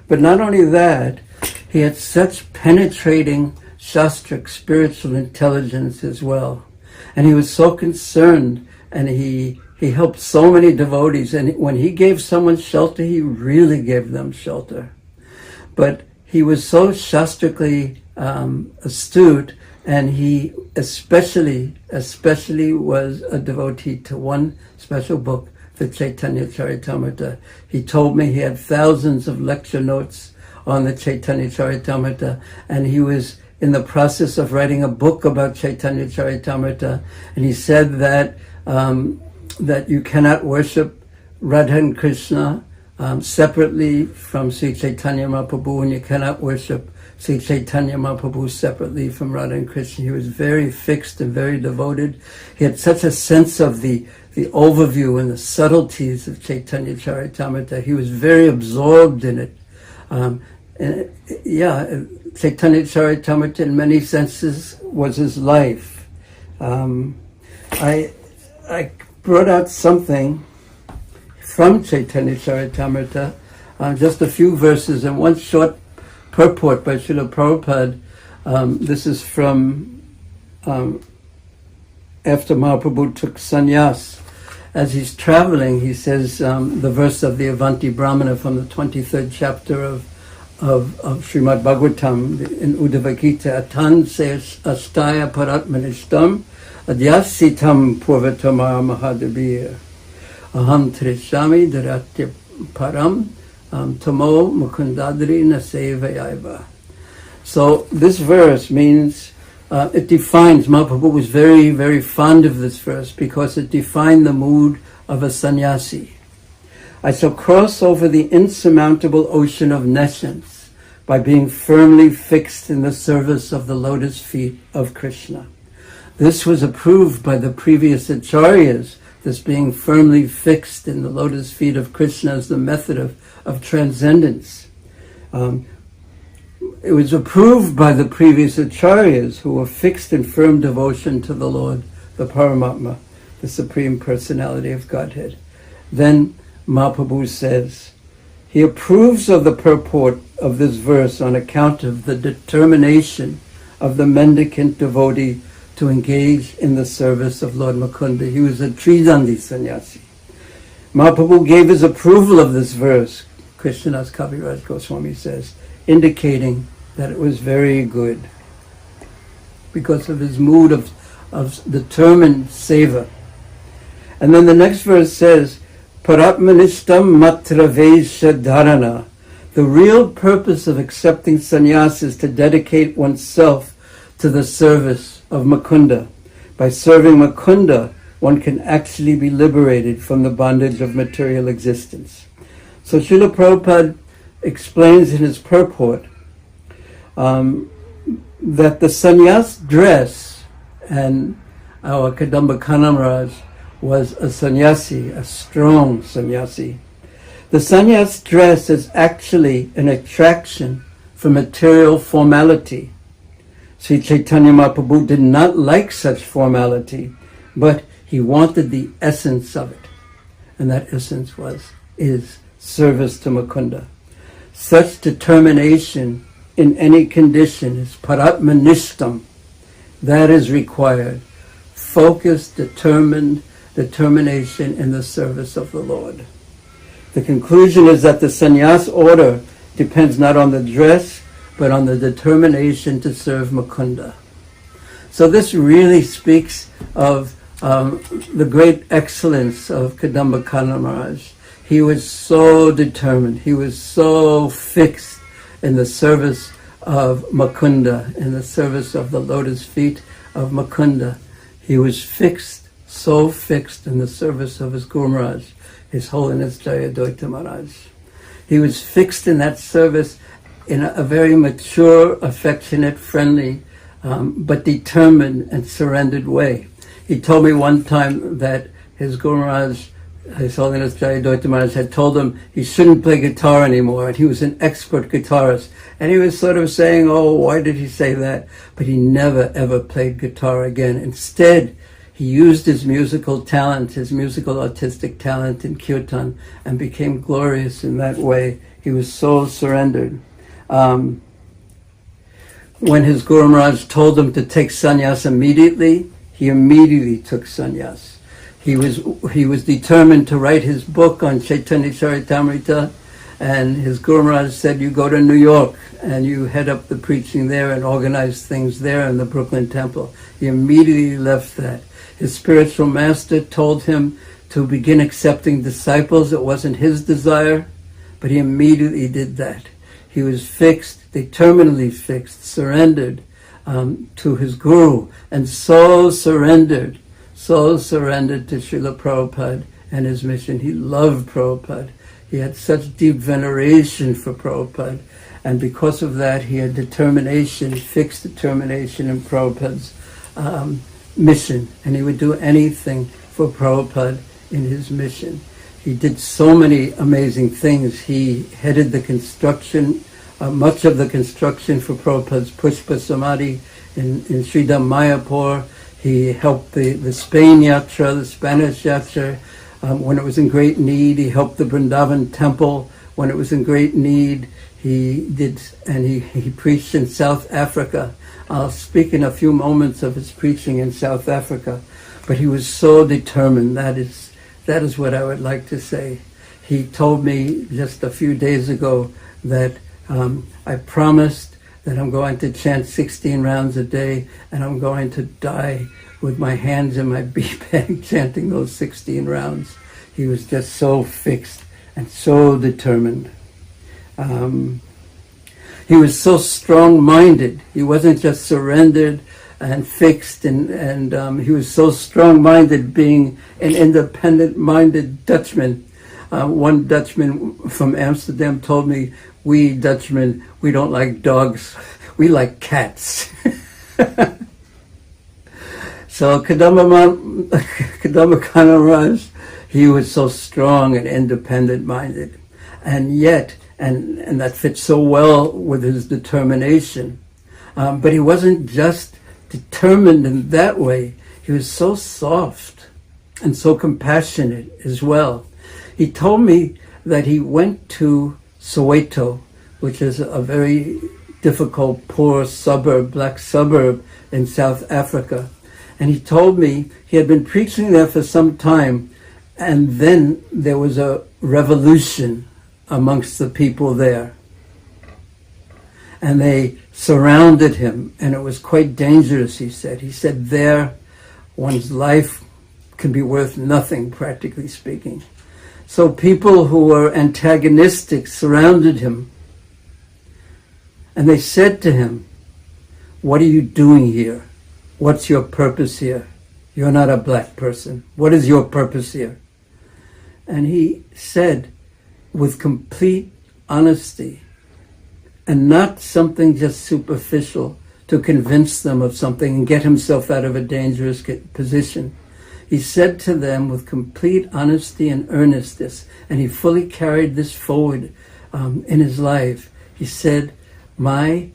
But not only that, he had such penetrating shastric spiritual intelligence as well. And he was so concerned, and he helped so many devotees. And when he gave someone shelter, he really gave them shelter. But he was so shastrically astute, and he especially was a devotee to one special book, the Chaitanya Charitamrita. He told me he had thousands of lecture notes on the Chaitanya Charitamrita, and he was in the process of writing a book about Chaitanya Charitamrita, and he said that that you cannot worship Radha and Krishna separately from Sri Chaitanya Mahaprabhu, and you cannot worship Sri Chaitanya Mahaprabhu separately from Radha and Krishna. He was very fixed and very devoted. He had such a sense of the overview and the subtleties of Chaitanya Charitamrita. He was very absorbed in it. Chaitanya Charitamrita in many senses was his life. I brought out something from Chaitanya Charitamrita, just a few verses and one short purport by Srila Prabhupada. This is from after Mahaprabhu took sannyas. As he's traveling, he says the verse of the Avanti Brahmana from the 23rd chapter of Srimad Bhagavatam in Uddhava Gita. Atan se astaya paratmanishtam adyasitam purvatamara mahadabir aham trishami dharatya param tamo mukundadri nasevayaiva. So this verse means, it defines, Mahaprabhu was very, very fond of this verse because it defined the mood of a sannyasi. I shall cross over the insurmountable ocean of nescience by being firmly fixed in the service of the lotus feet of Krishna. This was approved by the previous acharyas, this being firmly fixed in the lotus feet of Krishna as the method of transcendence. it was approved by the previous acharyas who were fixed in firm devotion to the Lord, the Paramatma, the Supreme Personality of Godhead. Then Mahaprabhu says, he approves of the purport of this verse on account of the determination of the mendicant devotee to engage in the service of Lord Mukunda. He was a Tridandi sannyasi. Mahaprabhu gave his approval of this verse, Krishnadas Kaviraj Goswami says, indicating that it was very good because of his mood of determined seva. And then the next verse says, Paratmanishtam matravesha dharana. The real purpose of accepting sannyas is to dedicate oneself to the service of Mukunda. By serving Mukunda, one can actually be liberated from the bondage of material existence. So Srila Prabhupada explains in his purport that the sannyas dress, and our Kadamba Kanana Maharaj was a sannyasi, a strong sannyasi. The sannyas dress is actually an attraction for material formality. Sri Chaitanya Mahaprabhu did not like such formality, but he wanted the essence of it. And that essence is service to Mukunda. Such determination in any condition is paratmanishtam. That is required. Focused, determination in the service of the Lord. The conclusion is that the sannyas order depends not on the dress, but on the determination to serve Mukunda. So this really speaks of the great excellence of Kadamba Kanana Maharaj. He was so determined, he was so fixed in the service of Mukunda, in the service of the lotus feet of Mukunda. He was fixed, so fixed in the service of his Guru Maharaj, His Holiness Jayadvaita Maharaj. He was fixed in that service in a very mature, affectionate, friendly, but determined and surrendered way. He told me one time that his Guru Maharaj, His Holiness Jayadvaita Maharaj, had told him he shouldn't play guitar anymore, and he was an expert guitarist. And he was sort of saying, oh, why did he say that? But he never, ever played guitar again. Instead, he used his musical talent, his musical artistic talent in Kirtan, and became glorious in that way. He was so surrendered. When his Guru Maharaj told him to take sannyas immediately, he immediately took sannyas. He was determined to write his book on Chaitanya Charitamrita, and his Guru Maharaj said, you go to New York and you head up the preaching there and organize things there in the Brooklyn Temple. He immediately left that. His spiritual master told him to begin accepting disciples. It wasn't his desire, but he immediately did that. He was fixed, determinedly fixed, surrendered to his Guru, and so surrendered to Srila Prabhupada and his mission. He loved Prabhupada. He had such deep veneration for Prabhupada, and because of that he had determination, fixed determination in Prabhupada's mission, and he would do anything for Prabhupada in his mission. He did so many amazing things. He headed the construction, much of the construction for Prabhupada's Pushpa Samadhi in Sridham Mayapur. He helped the Spain Yatra, the Spanish Yatra, when it was in great need. He helped the Vrindavan temple when it was in great need. He preached in South Africa. I'll speak in a few moments of his preaching in South Africa, but he was so determined. That is what I would like to say. He told me just a few days ago that I promised that I'm going to chant 16 rounds a day, and I'm going to die with my hands in my bead bag chanting those 16 rounds. He was just so fixed and so determined. He was so strong-minded. He wasn't just surrendered and fixed, and he was so strong-minded, being an independent-minded Dutchman. One Dutchman from Amsterdam told me, we Dutchmen, we don't like dogs, we like cats. So Kadamba Kanana Maharaj, he was so strong and independent-minded. And yet, and that fits so well with his determination. But he wasn't just determined in that way. He was so soft and so compassionate as well. He told me that he went to Soweto, which is a very difficult, poor suburb, black suburb in South Africa. And he told me he had been preaching there for some time, and then there was a revolution amongst the people there. And they surrounded him, and it was quite dangerous, he said. He said there, one's life can be worth nothing, practically speaking. So people who were antagonistic surrounded him, and they said to him, "What are you doing here? What's your purpose here? You're not a black person. What is your purpose here?" And he said, with complete honesty, and not something just superficial to convince them of something and get himself out of a dangerous position. He said to them with complete honesty and earnestness, and he fully carried this forward in his life. He said, my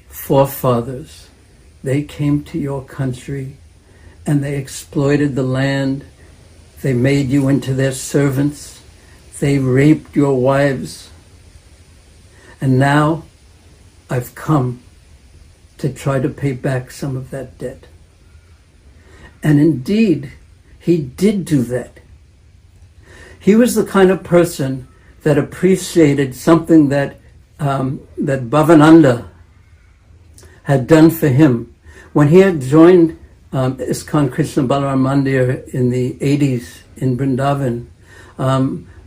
forefathers, they came to your country and they exploited the land. They made you into their servants. They raped your wives. And now I've come to try to pay back some of that debt. And indeed, he did do that. He was the kind of person that appreciated something that that Bhavananda had done for him. When he had joined ISKCON Krishna Balaram Mandir in the 80s in Vrindavan,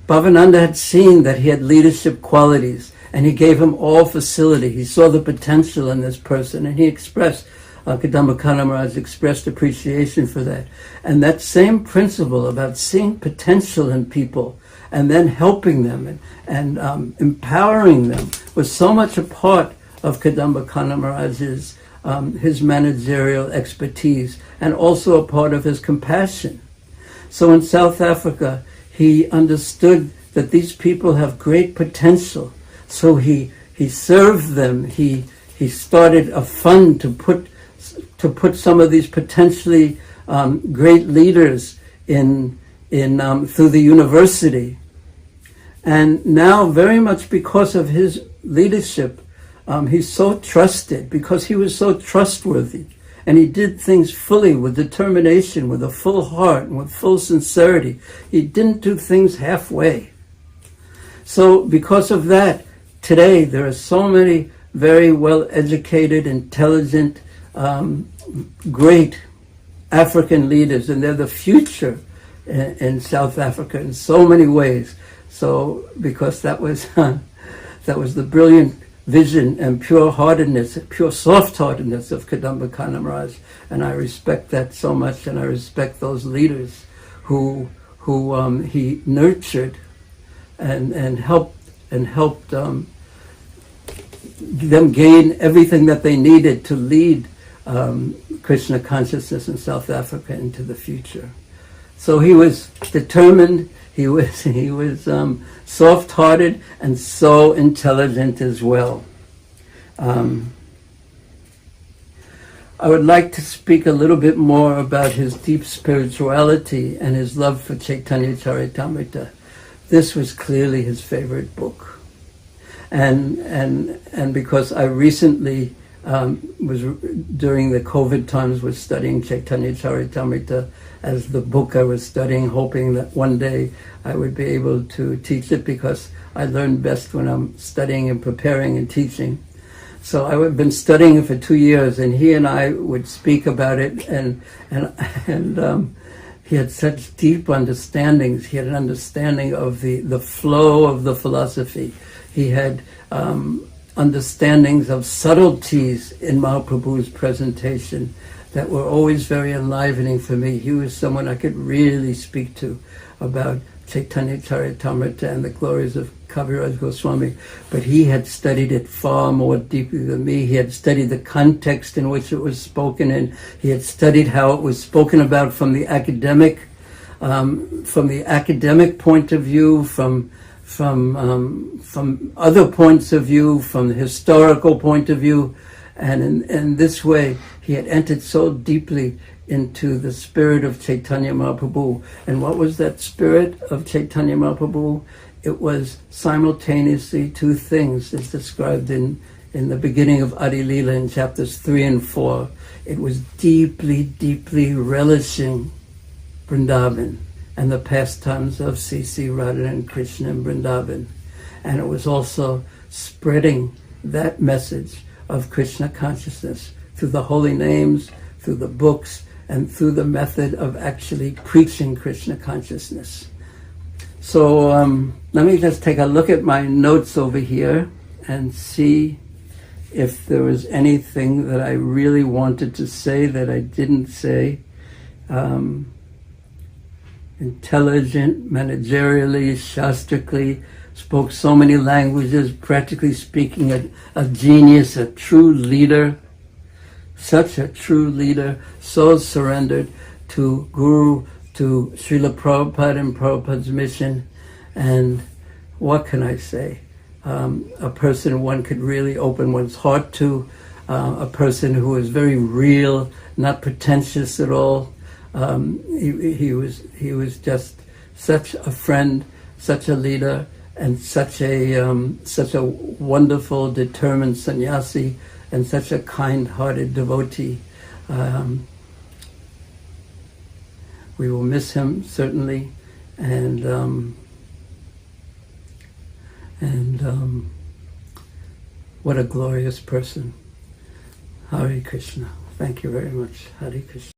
Bhavananda had seen that he had leadership qualities, and he gave him all facility. He saw the potential in this person, and he expressed, Kadamba Kanana Maharaj expressed appreciation for that. And that same principle about seeing potential in people and then helping them and empowering them was so much a part of Kadamba Kanana Maharaj's his managerial expertise, and also a part of his compassion. So in South Africa, he understood that these people have great potential. So he served them. He started a fund to put some of these potentially great leaders in through the university. And now, very much because of his leadership, he's so trusted, because he was so trustworthy. And he did things fully, with determination, with a full heart, and with full sincerity. He didn't do things halfway. So because of that, today there are so many very well-educated, intelligent, great African leaders, and they're the future in South Africa in so many ways. So because that was the brilliant vision and pure-heartedness, pure soft-heartedness of Kadamba Kanana Maharaj, and I respect that so much, and I respect those leaders who he nurtured and helped them gain everything that they needed to lead Krishna consciousness in South Africa into the future. So he was determined. He was soft-hearted and so intelligent as well. I would like to speak a little bit more about his deep spirituality and his love for Chaitanya Charitamrita. This was clearly his favorite book, and because I recently was during the COVID times was studying Chaitanya Charitamrita as the book I was studying, hoping that one day I would be able to teach it, because I learn best when I'm studying and preparing and teaching. So I've been studying it for 2 years, and he and I would speak about it, and he had such deep understandings. He had an understanding of the flow of the philosophy. He had understandings of subtleties in Mahaprabhu's presentation that were always very enlivening for me. He was someone I could really speak to about Chaitanya Charitamrita and the glories of Kaviraj Goswami, but he had studied it far more deeply than me. He had studied the context in which it was spoken in. He had studied how it was spoken about from the academic point of view, from from other points of view, from the historical point of view, and in this way he had entered so deeply into the spirit of Chaitanya Mahaprabhu. And what was that spirit of Chaitanya Mahaprabhu? It was simultaneously two things, as described in the beginning of Adi Lila in chapters 3 and 4. It was deeply, deeply relishing Vrindavan and the pastimes of Sri Radha and Krishna in Vrindavan. And it was also spreading that message of Krishna consciousness through the holy names, through the books, and through the method of actually preaching Krishna consciousness. So let me just take a look at my notes over here and see if there was anything that I really wanted to say that I didn't say. Intelligent, managerially, shastrically, spoke so many languages, practically speaking, a genius, a true leader, such a true leader, so surrendered to Guru, to Srila Prabhupada and Prabhupada's mission. And what can I say? A person one could really open one's heart to, a person who is very real, not pretentious at all. He was just such a friend, such a leader, and such a wonderful, determined sannyasi, and such a kind-hearted devotee. We will miss him certainly, and what a glorious person. Hare Krishna. Thank you very much. Hare Krishna.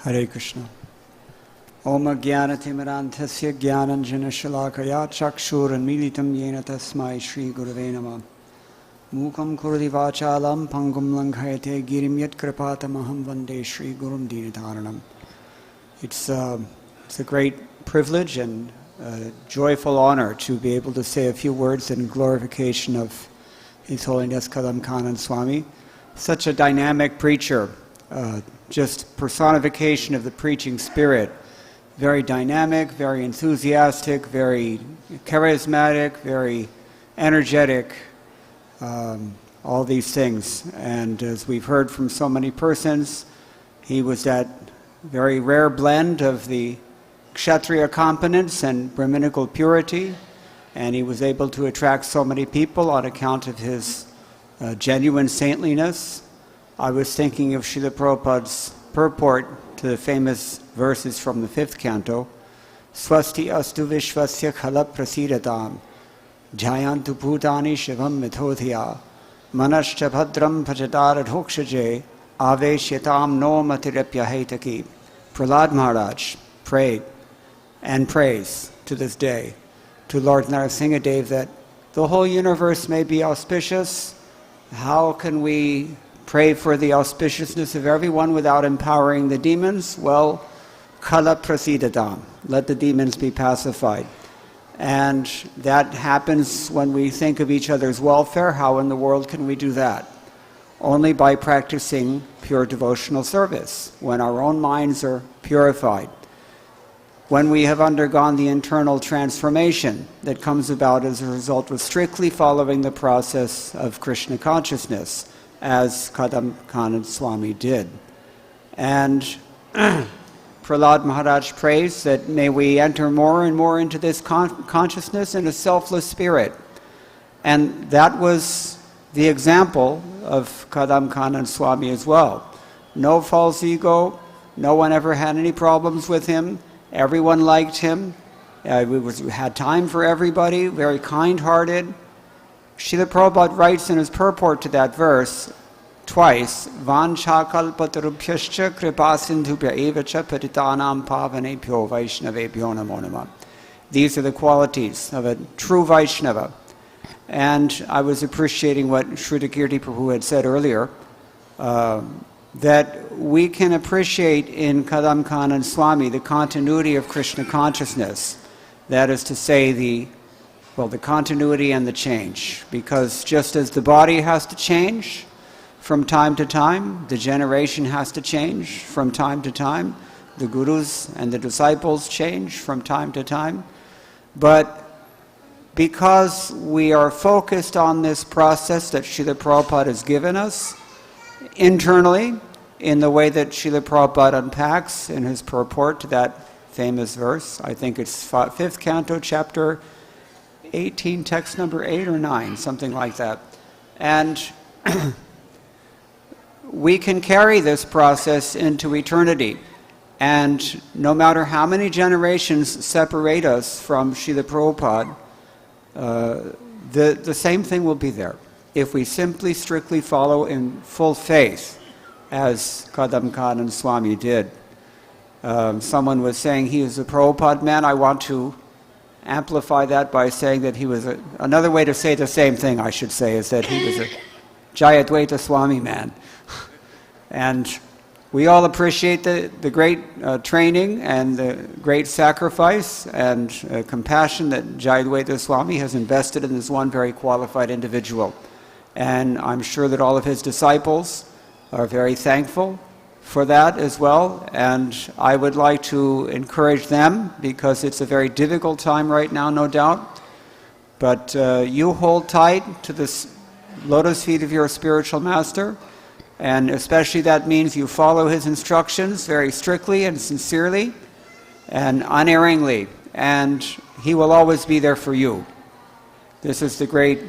Hare Krishna. Om Jnanatimirandhasya Jnananjanashalakaya Chakshuranmilitam Yena Tasmai Shri Gurave Namah. Mukam Kurdi Vachalam Pangum Langhayate Girim Yat Kripatamaham Vande Shri Gurum Dinataranam. It's a great privilege and a joyful honor to be able to say a few words in glorification of His Holiness Kadamba Kanana Swami. Such a dynamic preacher, just personification of the preaching spirit. Very dynamic, very enthusiastic, very charismatic, very energetic, all these things. And as we've heard from so many persons, he was that very rare blend of the Kshatriya competence and Brahminical purity, and he was able to attract so many people on account of his genuine saintliness. I was thinking of Srila Prabhupada's purport to the famous verses from the 5th canto, Swasti astu vishvasya khala prasidatam, jayantu bhutani shivam mithodhya, manascha bhadram bhajadara dhokshaje, aveshyatam no matirapya haitaki. Prahlad Maharaj prayed and prays to this day to Lord Narasimhadev that the whole universe may be auspicious. How can we pray for the auspiciousness of everyone without empowering the demons? Well, kala prasidadam, let the demons be pacified. And that happens when we think of each other's welfare. How in the world can we do that? Only by practicing pure devotional service, when our own minds are purified, when we have undergone the internal transformation that comes about as a result of strictly following the process of Krishna consciousness, as Kadamba Kanana Swami did. And Prahlad Maharaj prays that may we enter more and more into this consciousness in a selfless spirit. And that was the example of Kadamba Kanana Swami as well. No false ego, no one ever had any problems with him, everyone liked him, we had time for everybody, very kind-hearted. Srila Prabhupada writes in his purport to that verse twice, Vanchakalpatarubhyascha kripasindhubhya evacha patitanam pavanebhyo vaishnavebhyo namo namah. These are the qualities of a true Vaishnava. And I was appreciating what Srila Kirti Prabhu had said earlier, that we can appreciate in Kadamba Kanana Swami the continuity of Krishna consciousness. That is to say, the continuity and the change. Because just as the body has to change, from time to time. The generation has to change from time to time. The gurus and the disciples change from time to time. But because we are focused on this process that Srila Prabhupada has given us internally, in the way that Srila Prabhupada unpacks in his purport to that famous verse, I think it's 5th canto, chapter 18, text number 8 or 9, something like that. And we can carry this process into eternity. And no matter how many generations separate us from Srila Prabhupada, the same thing will be there if we simply, strictly follow in full faith, as Kadamba Kanana Swami did. Someone was saying he was a Prabhupada man. I want to amplify that by saying that he was another way to say the same thing, I should say, is that he was a Jayadvaita Swami man. And we all appreciate the great training and the great sacrifice and compassion that Jayadvaita Swami has invested in this one very qualified individual. And I'm sure that all of his disciples are very thankful for that as well. And I would like to encourage them, because it's a very difficult time right now, no doubt. But you hold tight to the lotus feet of your spiritual master. And especially that means you follow his instructions very strictly and sincerely and unerringly. And he will always be there for you. This is the great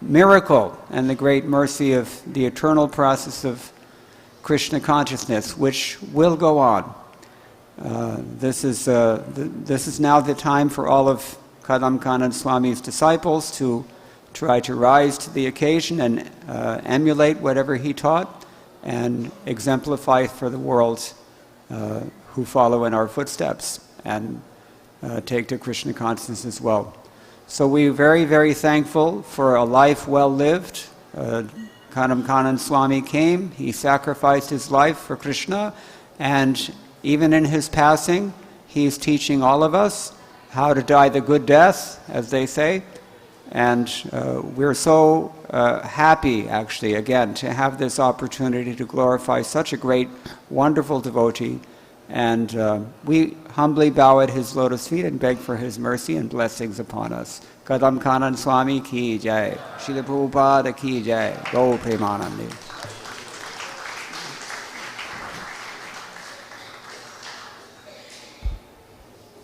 miracle and the great mercy of the eternal process of Krishna consciousness, which will go on. This is now the time for all of Kadamba Kanana Swami's disciples to try to rise to the occasion and emulate whatever he taught and exemplify for the world who follow in our footsteps and take to Krishna consciousness as well. So we're very, very thankful for a life well lived. Kadamba Kanana Swami came, he sacrificed his life for Krishna, and even in his passing, he's teaching all of us how to die the good death, as they say. And we're so happy, actually, again, to have this opportunity to glorify such a great, wonderful devotee. And we humbly bow at his lotus feet and beg for his mercy and blessings upon us. Kadamba Kanana Swami ki jai. Srila Prabhupada ki jai. Go Premanandi.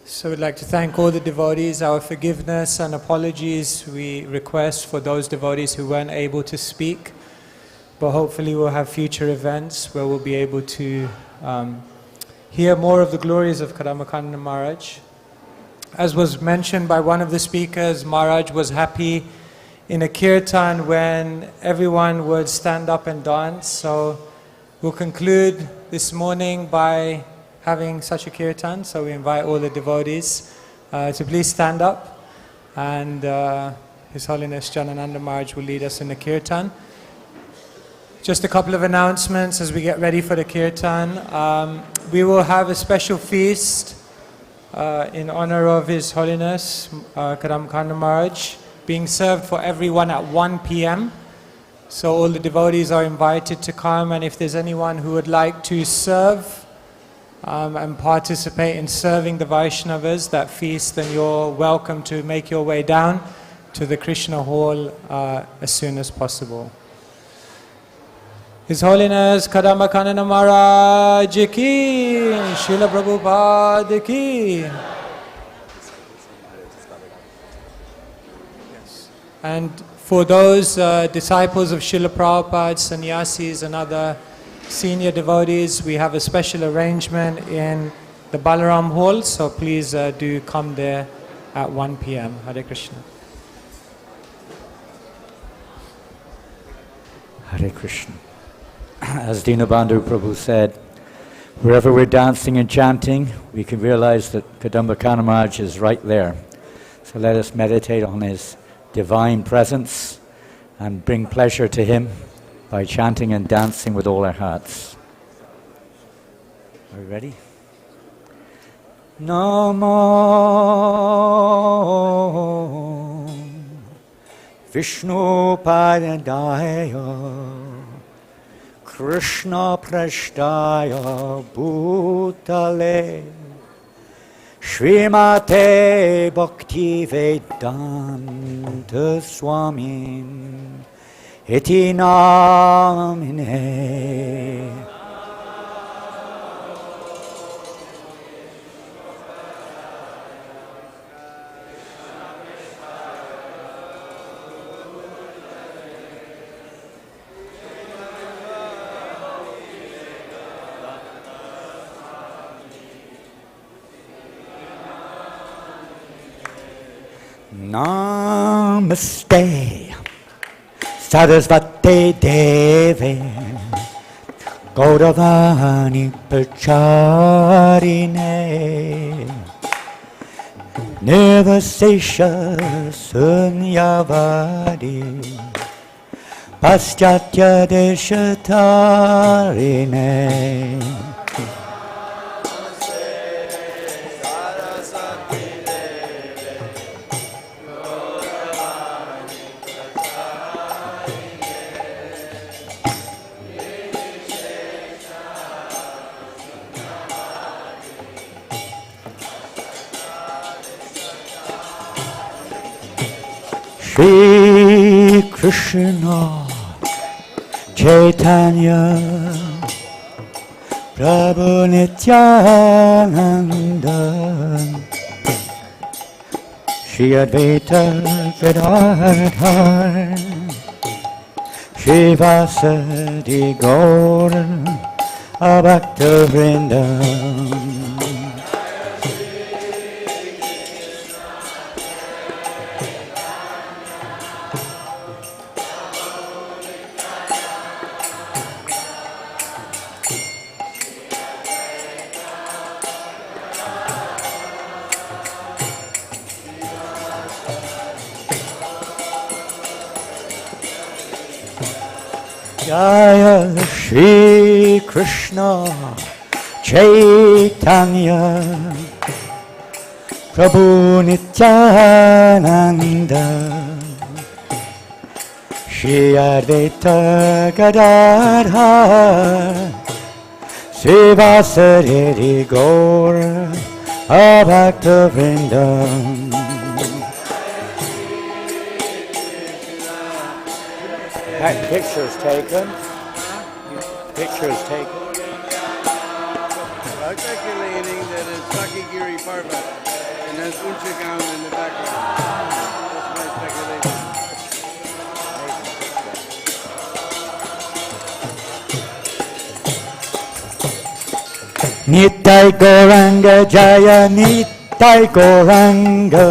So we'd like to thank all the devotees. Our forgiveness and apologies we request for those devotees who weren't able to speak. But hopefully we'll have future events where we'll be able to hear more of the glories of Kadamba Kanana Maharaj. As was mentioned by one of the speakers, Maharaj was happy in a kirtan when everyone would stand up and dance. So we'll conclude this morning by having such a kirtan. So we invite all the devotees to please stand up, and His Holiness Janananda Maharaj will lead us in the kirtan. Just a couple of announcements as we get ready for the kirtan. We will have a special feast in honor of His Holiness Kadamba Kanana Maharaj, being served for everyone at 1 p.m. So all the devotees are invited to come, and if there's anyone who would like to serve and participate in serving the Vaishnavas that feast, then you're welcome to make your way down to the Krishna hall as soon as possible. His Holiness Kadamba Kanana Maharaj ki, Srila Prabhupada ki. Yes. And for those disciples of Srila Prabhupada, sannyasis and other senior devotees, we have a special arrangement in the Balaram Hall, so please do come there at 1 p.m. Hare Krishna. Hare Krishna. As Deenabandhu Prabhu said, wherever we're dancing and chanting, we can realize that Kadamba Kanana Maharaj is right there. So let us meditate on his divine presence and bring pleasure to him by chanting and dancing with all our hearts. Are we ready? Namo Vishnu Padaya Krishna Prashtaya Bhutale Srimate Bhakti Vedanta Swami Iti Namine Namaste Sarasvate Deve Gauravani Pracharine Nirvasesha Sunyavadi Paschatya Deshatarine Shri Krishna Caitanya Prabhu Nityananda Shri Advaita Gadadhar Shri Vasadi Gaur Bhakta Vrindavan Jaya Shri Krishna Chaitanya Prabhu Nityananda Shri Advaita Gadadhar Srivasari Gaur Bhakta Vrindavan Pictures taken. Pictures taken. I'm speculating that it's Sakigiri Parvat and that's Unchakam in the background. That's my speculation. Nitai Gauranga Jaya Nitai Gauranga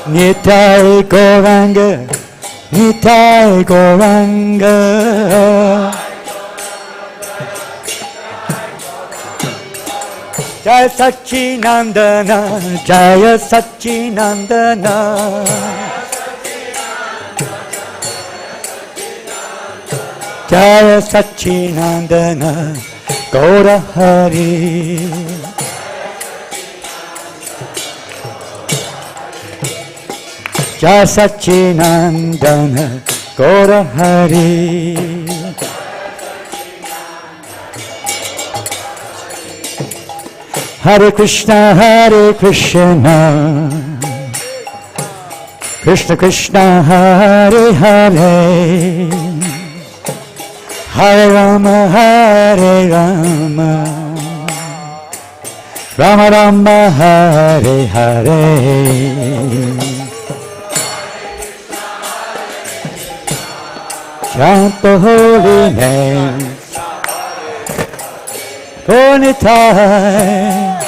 Nitai Gauranga, Nitai Gauranga. Jaya Sacinandana, Jaya Sacinandana. Jaya Sacinandana, Gaura Hari. Jaya Sacinandana Gaura Hari Hare Krishna Krishna Krishna Hare Hare Hare Rama Rama Rama Hare Hare Chant the holy name, Ponitai.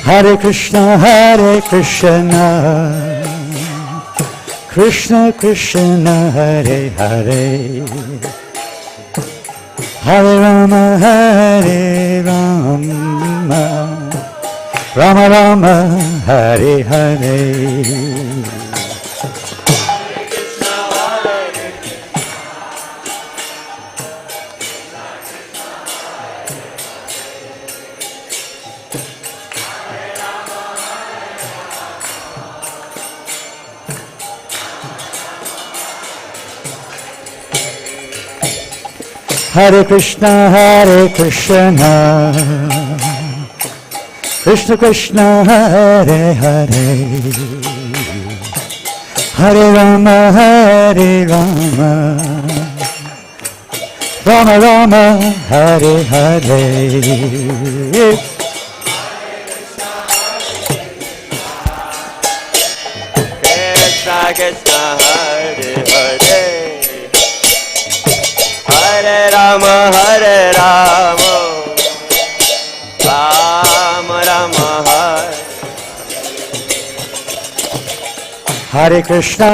Hare Krishna, Krishna Krishna, Hare Hare. Hare Rama, Rama Rama, Hare Hare. Hare Krishna, Krishna Krishna, Hare Hare, Hare Rama, Rama Rama, Hare Hare. Krishna Krishna, Hare Hare, Hare Rama, Rama Rama, Hare Krishna,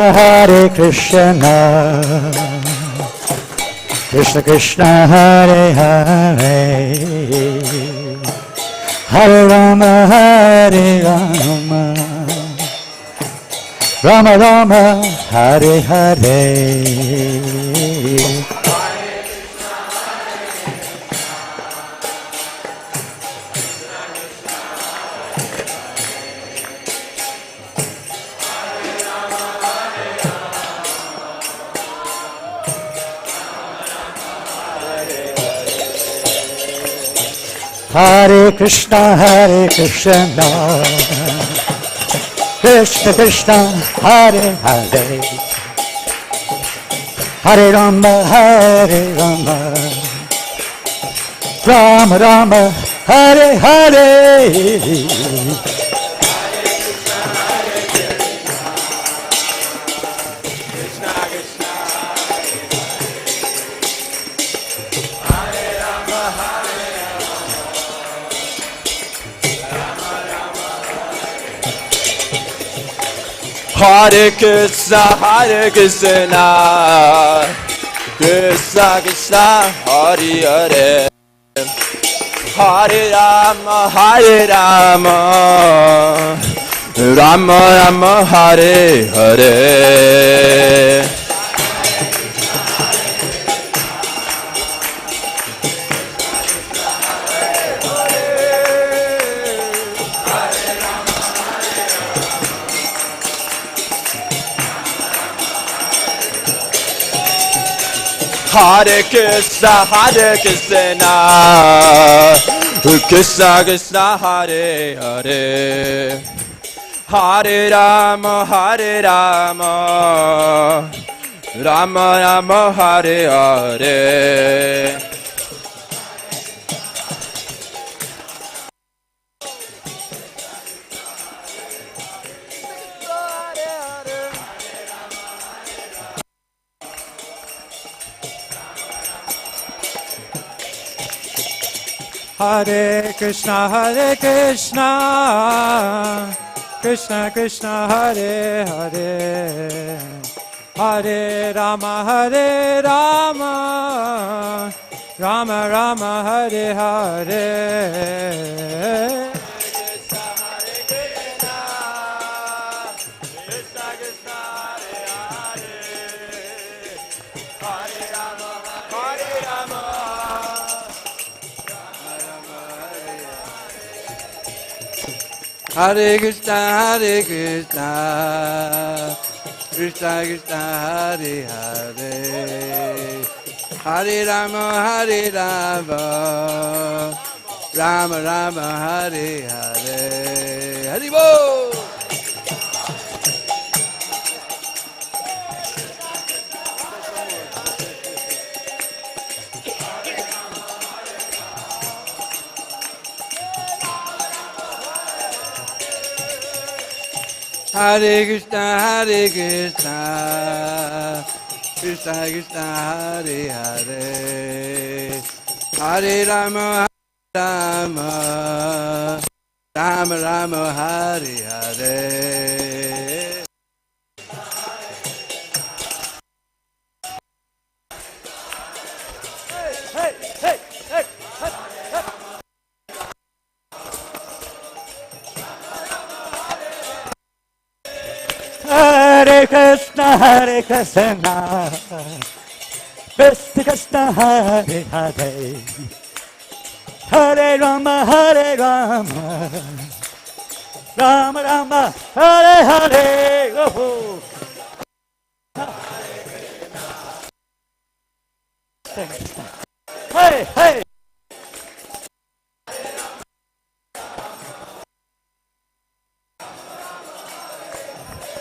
Krishna Krishna, Hare Hare, Hare Rama, Rama Rama, Hare Hare. Hare Krishna, Krishna Krishna, Hare Hare, Hare Rama, Rama Rama, Hare Hare. Hare Krishna, Krishna Krishna, Hare Hare, Hare Rama, Rama Rama, Hare Hare. Hare Krishna, Krishna Krishna, Hare Hare, Hare Rama, Rama Rama, Hare Hare. Hare Krishna, Krishna Krishna, Hare Hare, Hare Rama, Rama Rama, Hare Hare. Hare Krishna, Krishna Krishna, Hare Hare, Hare Rama, Rama Rama, Hare Hare. Hari Bol. Hare Krishna, Krishna Krishna, Hare Hare, Hare Rama, Rama Rama, Hare Hare. Hare Krishna, Krishna Krishna, Hare Hare, Hare Rama, Rama Rama, Hare Hare. Oh. Hey, hey.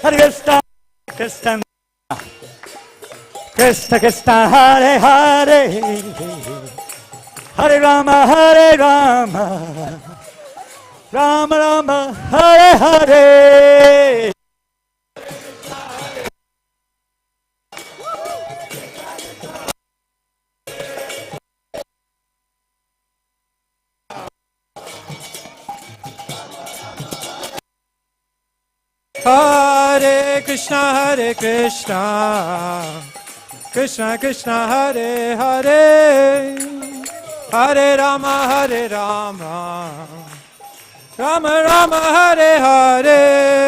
Hare Krishna, Krishna, Krishna Krishna, Hare Hare, Hare Rama, Rama Rama, Hare Hare. Hare Krishna, Krishna Krishna, Hare Hare, Hare Rama, Rama Rama, Hare Hare.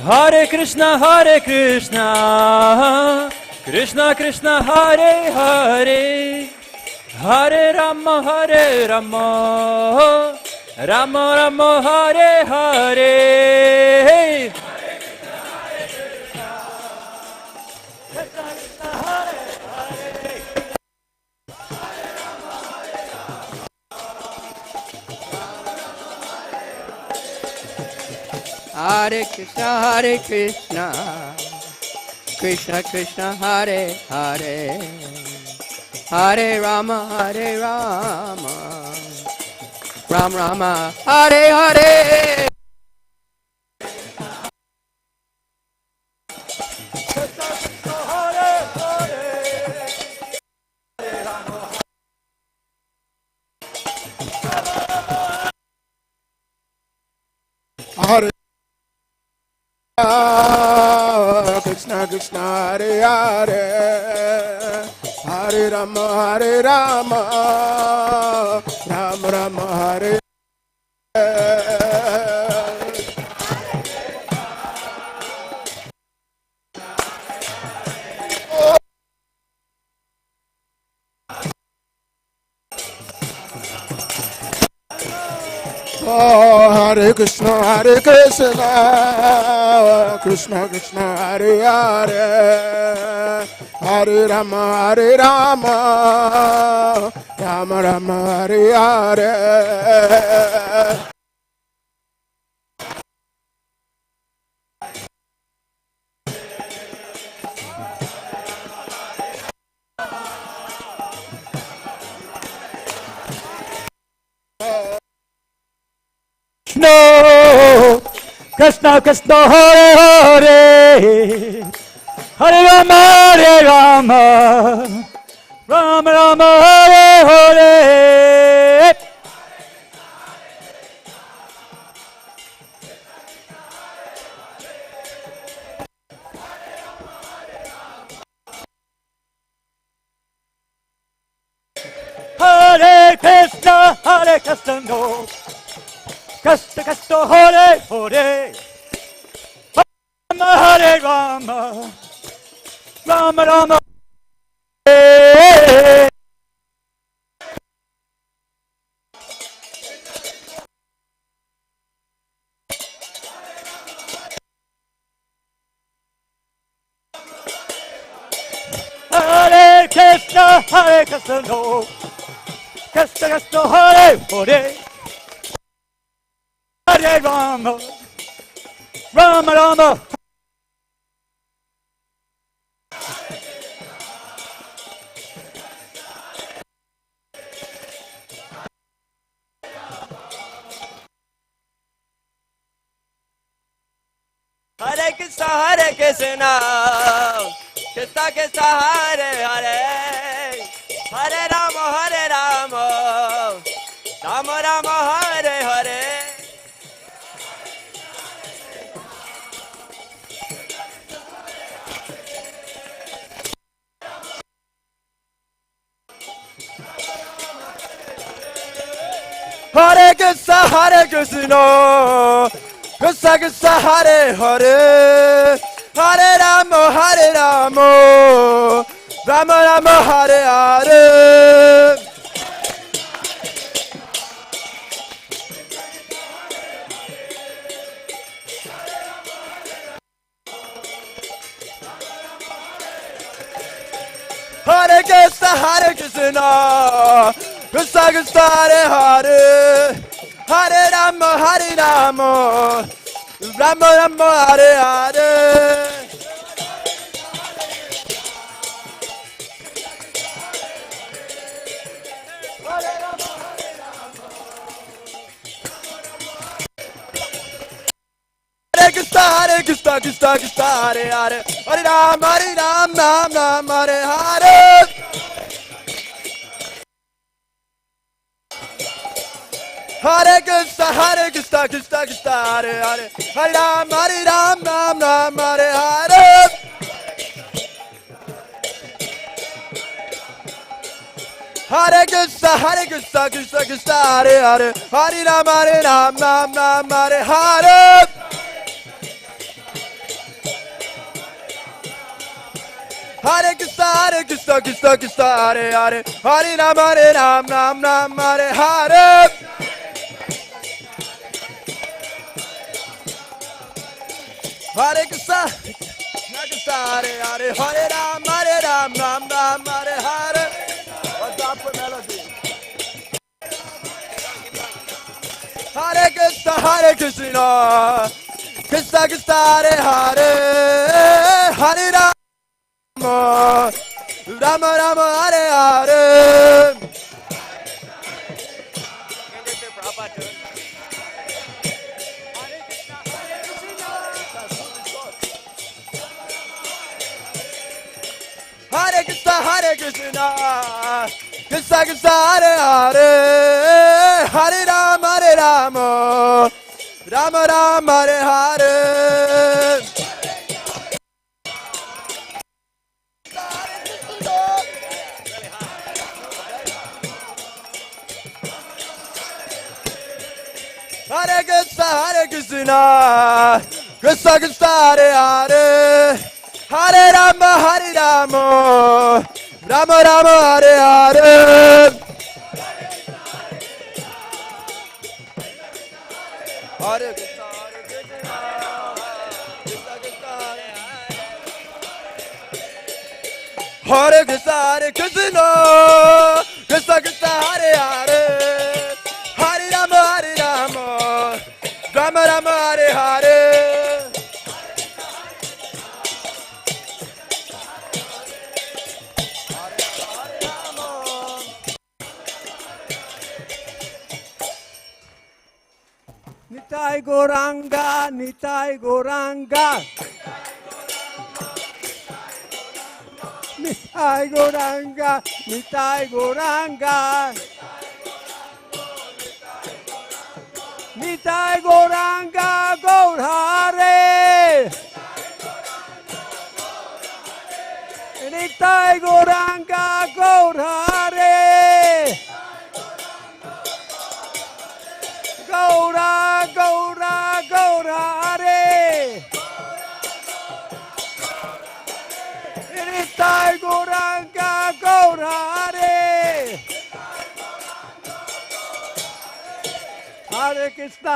Hare Krishna, Krishna Krishna, Hare Hare, Hare Rama, Rama Rama, Hare Hare. Hare Krishna, Krishna Krishna, Hare Hare, Hare Rama, Ram Rama, Hare Hare. Hare Krishna Krishna, Hare Hare, Hare Rama, Ram Rama, Hare Hare Krishna, Krishna Krishna, Hare Hare, Hare Rama, Rama Rama, Hare Hare. No, Krishna Krishna, Hare Hare, Hare Rama, Rama Rama, Hare Hare. Hare Krishna, no. Krishna Krishna, Hare Hare, Hare Rama, Rama Rama. Hare Krishna, no. Krishna Krishna, Hare Hare, Hare Rama, Rama Rama. Hare Krishna, Krishna Krishna, Hare Hare, Hare Rama, Rama Rama, Hare Hare. Hare Krishna, Krishna Krishna, Hare Hare, Hare Rama, Rama Rama, Hare Hare. Hare Krishna, Hare Krishna, Krishna Krishna, Hare Hare, Hare Rama, Hare Rama, Rama Rama, Hare Hare. Hare Krishna, Krishna Krishna, Hare Hare, Hare Ram, Ram Ram, Hare Hare. Hare Krishna, Krishna Krishna, Hare Hare, Hare Ram, Ram Ram, Hare Hare. Hare Krishna, Krishna Krishna, Hare Hare, Hare Ram, Ram Hare Hare. Hare Krishna, Krishna Krishna, Hare Hare, Hare Ram, Ram Hare Hare. Hare Krishna, Krishna Hare Hare, Hare Ram, Ram Hare Hare. What's up for melody? Hare Krishna, Krishna Krishna, Hare Hare, Hare Ram, Ram Hare Hare. Hare Krishna, Krishna Krishna, Hare Hare, Hare Ram, Ram Hare Hare. Hare Krishna, Krishna Krishna, Hare Hare, Hare Ram, Ram Hare Hare. Hare Krishna, Hare Krishna, Krishna Krishna, Hare Hare, Hare Ram, Ram Hare Hare. Nitai Goranga, Nitai Goranga. Nitai Goranga, Nitai Goranga. Nitai Goranga, Gaurhare. Nitai Goranga, Gaurhare. Gaura, Gaura, Gaura, Hare. Nitai Goranga, Gaura, Hare. Hare Krishna,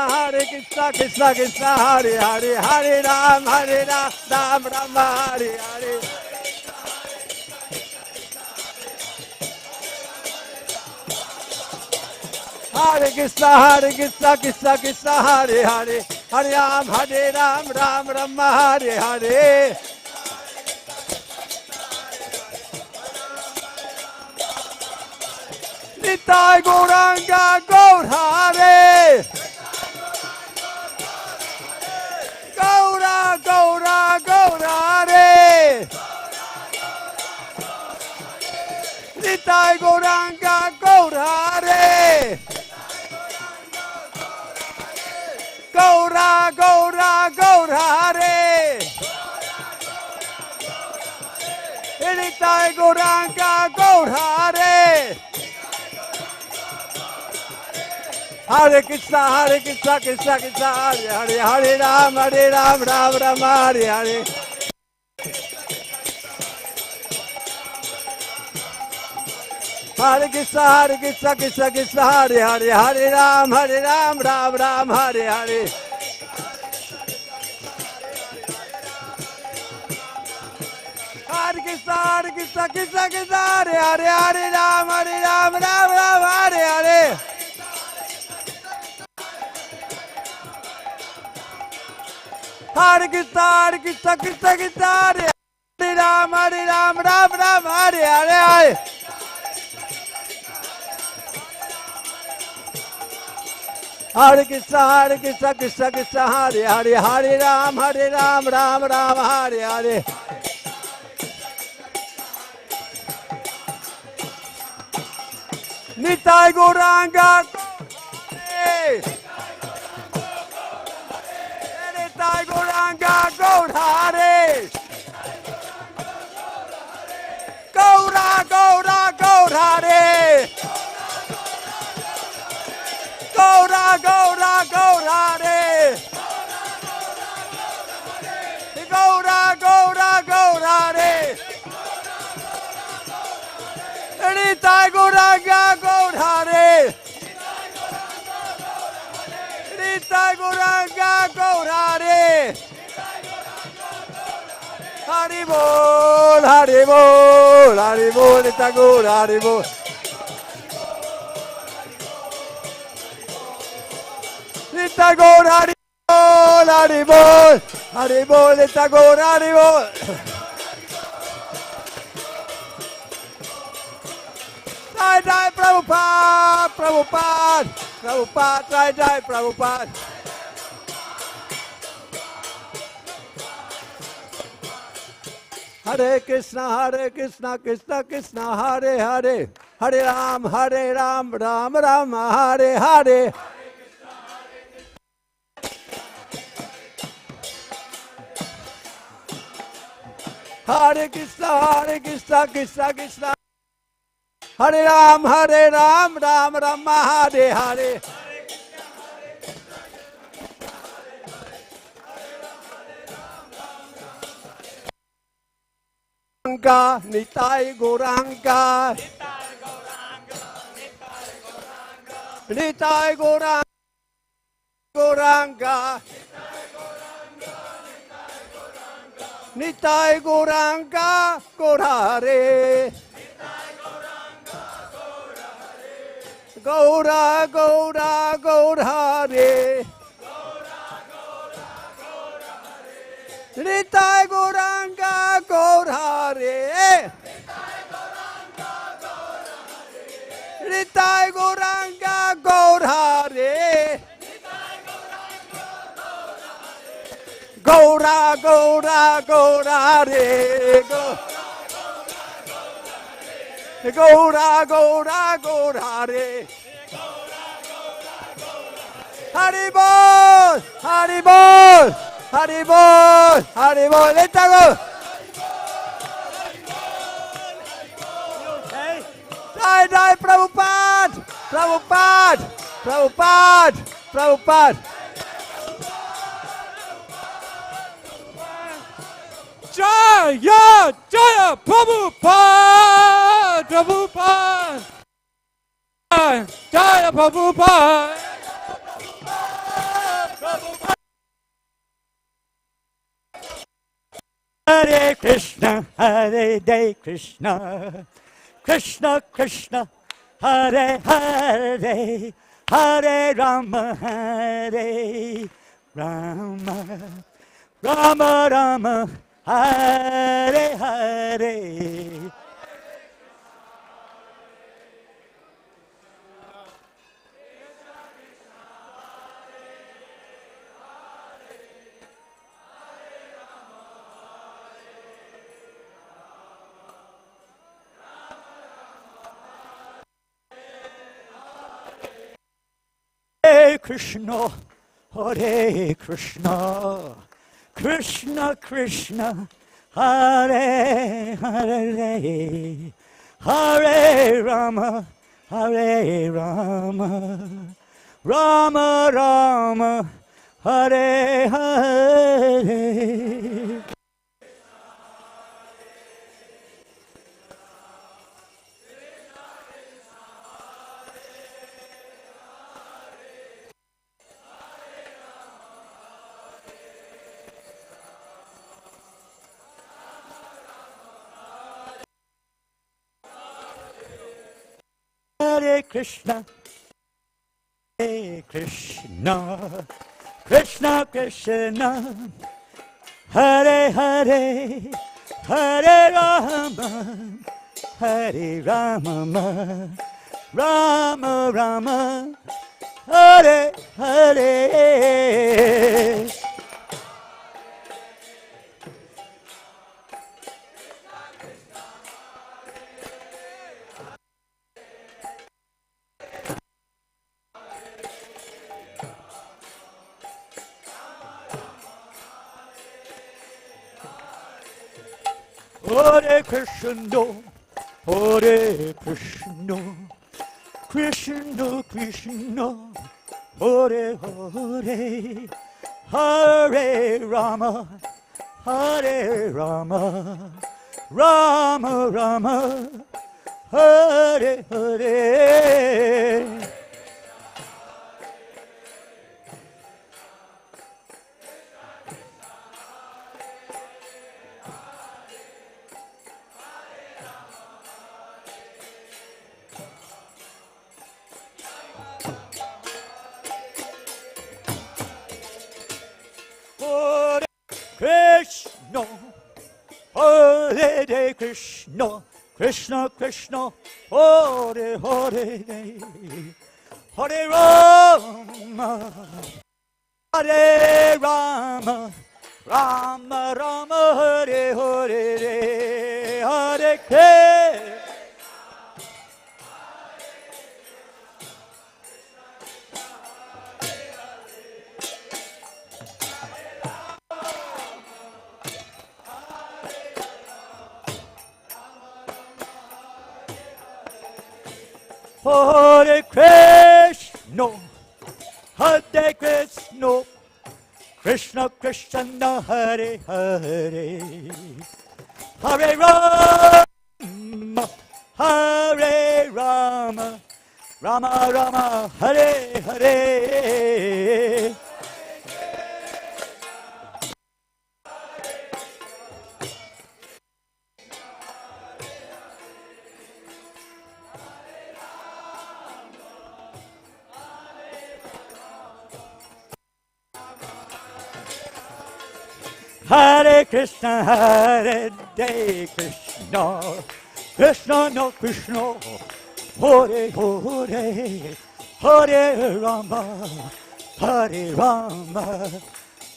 Krishna Krishna, Hare Hare, Hare Ram, Ram Hare Hare. Hare Krishna, Krishna, Hare Hare, Hare Ram, Ram Hare Hare. Nitai Goranga, Gaurhare. Gaura, Gaura, Gaurhare. Nitai Goranga, Gaurhare. Gaura, Gaura, Gaurhare. Nitai Goranga, Gaurhare. Hare Krishna, Krishna Krishna, Hare Hare, Hare Ram, Ram Hare Hare. Hare Krishna, Krishna, Hare Hare, Hare Ram, Ram Hare Hare. Hare Krishna, Hare Krishna, Krishna Krishna, Hare Hare, Hare Ram, Ram Ram, Hare Hare. Hare Krishna, Krishna Krishna, Hare Ram, Ram Ram, Hare Hare. Hare Krishna, Krishna Krishna, Hare Hare, Hare Ram, Ram Ram, Hare Hare. Nitai Gauranga, Nitai Gauranga, Gaurhare. Gaura, Gaura, Gaurhare. Gaura, Gaura, Gaurhare. Gaura, Gaura, Gaurhare. Nitai Gauranga, Gaurhare. Nitai Gauranga, Gaurhare. Haribol, Haribol, Haribol, Nitai Gaur, Haribol. Nitai Gaur, Haribol, Haribol, Haribol, Nitai Gaur, Haribol. Jai Jai Prabhupada, Prabhupada, Prabhupada, Jai Jai Prabhupada. Hare Krishna, Krishna Krishna, Hare Hare, Hare Ram, Ram Ram, Hare Hare. Hare Krishna, Krishna Krishna. Hare Ram, Ram Ram, Hare Hare. Gauranga, Nitai Gauranga. Nitai Gauranga, Gauranga. Nitai Gauranga, Gaurhare. Gaura, Gaura, Gaurhare. Nitai Gauranga, Gaurhare. Nitai Gauranga, Gaurhare. Gaura, Gaura, Gaurhare. Gaura, Gaura, Gaurhare. Haribol, Haribol, Haribol, Haribol, let's go. Jai Jai Prabhupada, Prabhupada, Prabhupada, Prabhupada. Jaya, Jaya, Prabhupada, Prabhupada. Jaya, Prabhupada. Hare Krishna, Hare Krishna, Krishna Krishna, Hare Hare, Hare Rama, Hare Rama, Rama Rama, Hare Hare. Hare Krishna, Hare Krishna, Krishna Krishna, Hare Hare, Hare Rama, Hare Rama, Rama Rama, Hare Hare. Hare Krishna, Hare Krishna, Krishna Krishna, Hare Hare, Hare Rama, Hare Rama, Rama Rama, Hare Hare. Hare Krishna, Hare Krishna, Krishna Krishna, Hare Hare, Hare Rama, Hare Rama, Rama Rama, Hare Hare. Hare Krishna, Hare Krishna, Krishna Krishna, Hare Hare, Hare Rama, Hare Rama, Rama Rama, Hare Hare, Hare Krishna. Hare Krishna, Hare Krishna, Krishna Krishna, Hare Hare, Hare Rama, Hare Rama, Rama Rama, Hare Hare. Hare Krishna, Hare Krishna, Krishna no Krishna, Hare Hare, Hare Rama, Hare Rama,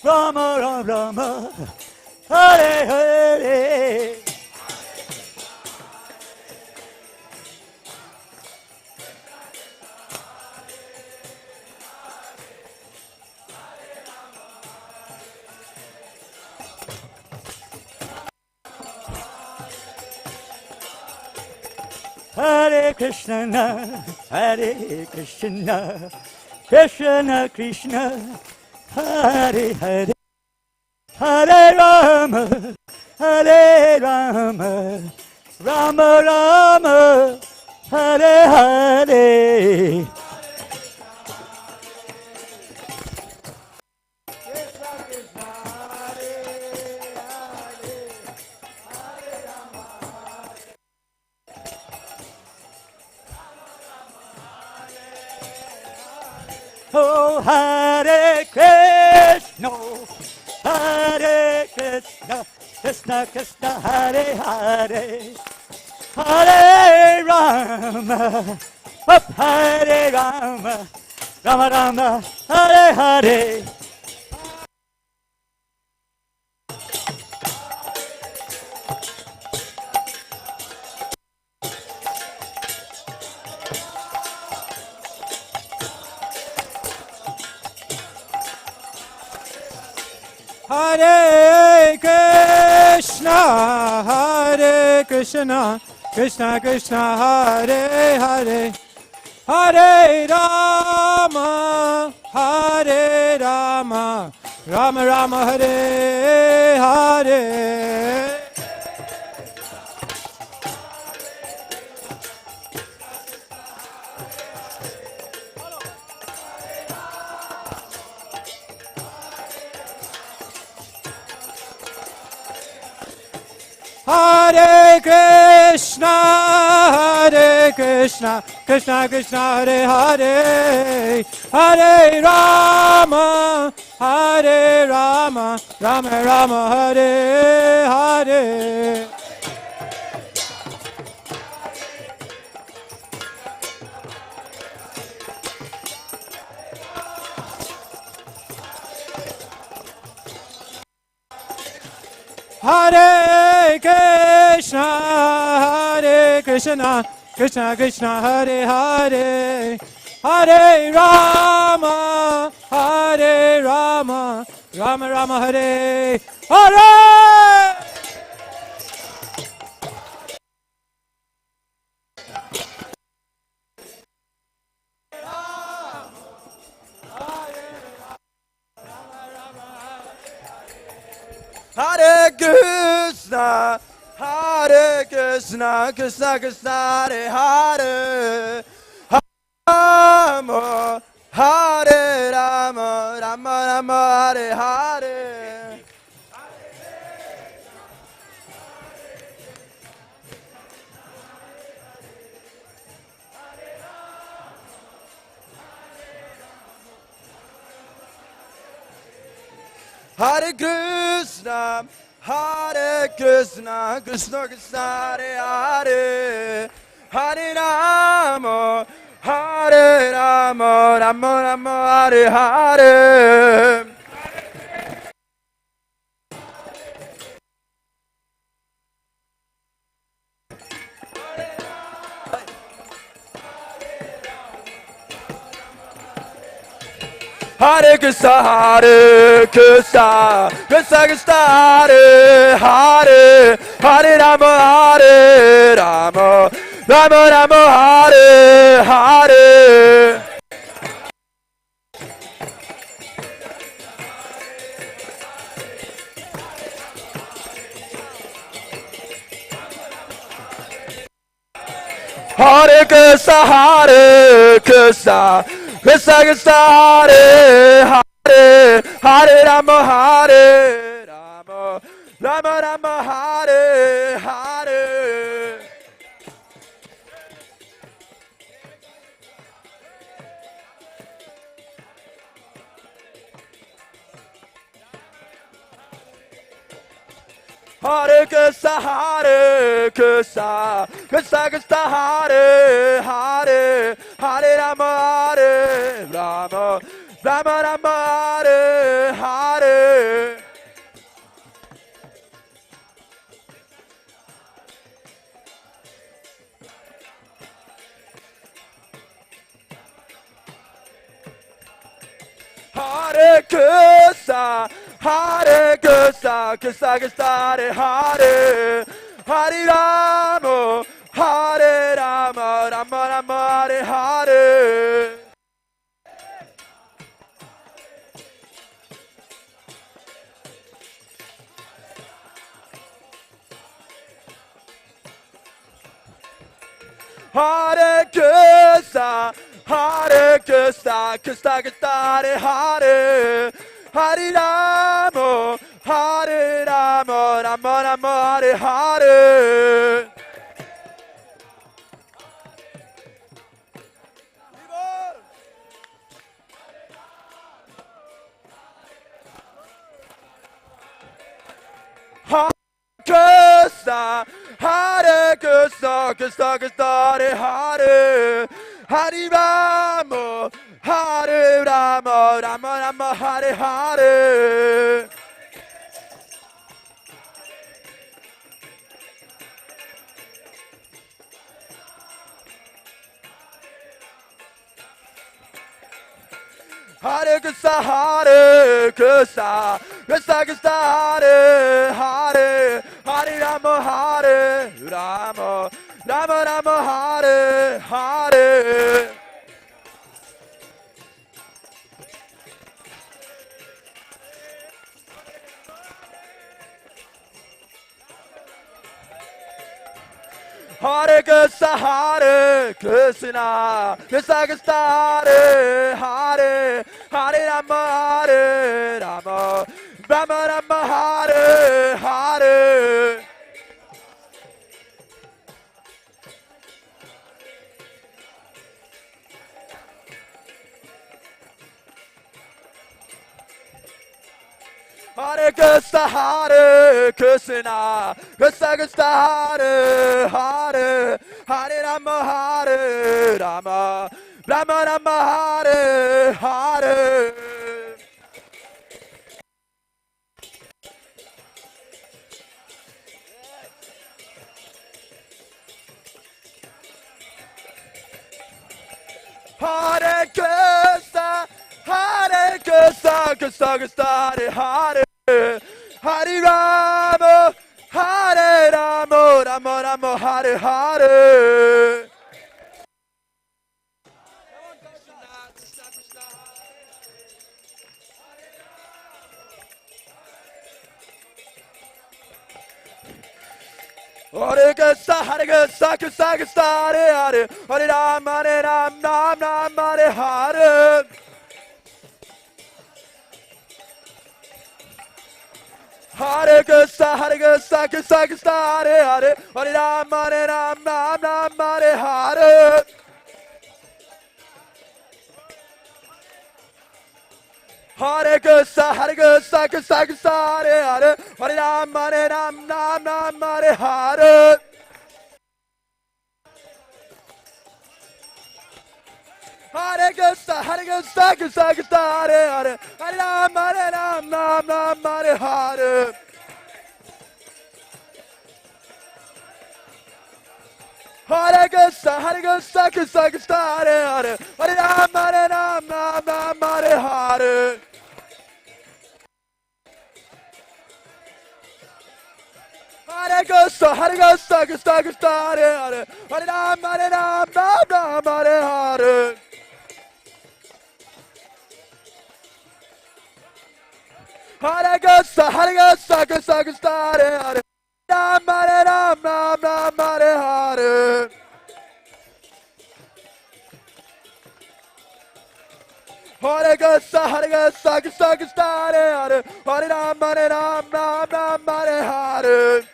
Rama Rama, Hare Hare. Hare Krishna, Hare Krishna, Krishna Krishna, Hare Hare, Hare Rama, Hare Rama, Rama Rama, Hare Hare. Oh, Hare Krishna, Hare Krishna, Krishna Krishna, Hare Hare, Hare Rama, Hare Rama, Rama Rama, Hare Hare. Hare Krishna, Hare Krishna, Krishna Krishna, Hare Hare, Hare Rama, Hare Rama, Rama Rama, Hare Hare. Hare Krishna, Hare Krishna, Krishna Krishna Hare Hare, Hare Rama, Hare Rama, Rama Rama Hare Hare. Hare Krishna, Hare Krishna, Krishna Krishna Hare Hare, Hare Rama, Hare Rama, Rama Rama Hare Hare. Hare Krishna, Hare Krishna, Krishna Krishna, Hare Hare, Rama, Hare Rama, Rama Rama, Hare Hare. Hare Krishna, Hare Krishna, Krishna Krishna, Hare Hare, Hare Rama, Hare Rama, Rama Rama, Hare Hare. Hare Krishna, Hare Krishna, Krishna Krishna, Hare Hare, Hare Rama, Hare Rama, Rama Rama, Hare Hare. Hare Krishna, Hare Krishna, Krishna Krishna, Hare Hare, Hare Rama, Hare Rama, Rama Rama, Hare Hare. Hare Krishna, Hare Krishna, Krishna Krishna, Hare Hare, Hare Rama, Hare Rama, Rama Rama, Hare Hare. Hare Krishna, Hare Krishna, Krishna Krishna, Hare Hare, Hare Rama, Hare Rama, Rama Rama, Hare Hare. Hare Krishna, Hare Krishna, Krishna Krishna, Hare Hare, Hare Rama, Hare Rama, Rama Rama, Hare Hare. Hare Krishna, Hare Krishna, Krishna Krishna, Hare Hare, Hare Rama, Hare Rama, Rama Rama, Hare Hare. Hare Krishna, Hare Krishna, Krishna Krishna, Hare Hare, Hare Rama, Hare Rama, Rama Rama, Hare Hare. Hare Krishna, Hare Krishna, Krishna Krishna, Hare Hare, Hare Rama, Hare Rama, Rama Rama, Hare Hare. Hare Krishna, Hare Krishna, Krishna Krishna, Hare Hare, Hare Rama, Hare Rama, Rama Rama, Hare Hare. Hare Krishna, Hare Krishna, Krishna Krishna, Hare Hare, Hare Rama, Hare Rama, Rama Rama, Hare Hare. Hare Krishna, Krishna Krishna, Hare Hare, Hare Ram, Ram Ram, Hare Hare. Hare Krishna, Krishna Krishna, Hare Hare, Hare Ram, Ram Ram, Hare Hare. Hare Krishna, Krishna Krishna, Hare Hare, Hare Ram, Ram Ram, Hare Hare. Hare Krishna, Krishna Krishna, Hare Hare, Hare Ram, Ram Ram, Hare Hare. Hare Krishna, Krishna Krishna, Hare Hare, Hare Ram, Ram Ram, Hare Hare. Hare Krishna, Krishna Krishna, Hare Hare, Hare Ram, Ram Ram, Hare Hare. Hare Krishna, Krishna Krishna, Hare Hare, Ram, Ram Ram, Hare Hare. Hare Krishna, Krishna Krishna, Hare Hare, Hare Ram, Ram Ram, Hare Hare.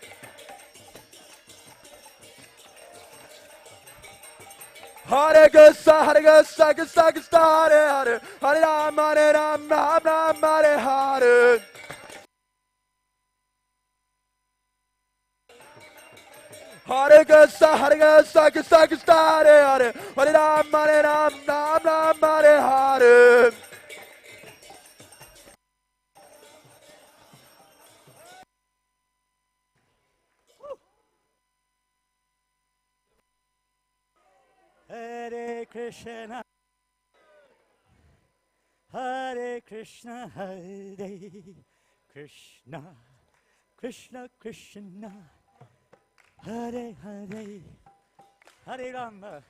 Hare Krishna, Krishna Krishna, Hare Hare, Hare Ram, Ram Ram, Hare Hare. Hare Krishna, Krishna Krishna, Hare Hare, Hare Ram, Ram Ram, Hare Hare. Hare Krishna, Hare Krishna, Hare Krishna, Krishna Krishna, Hare Hare, Hare Rama,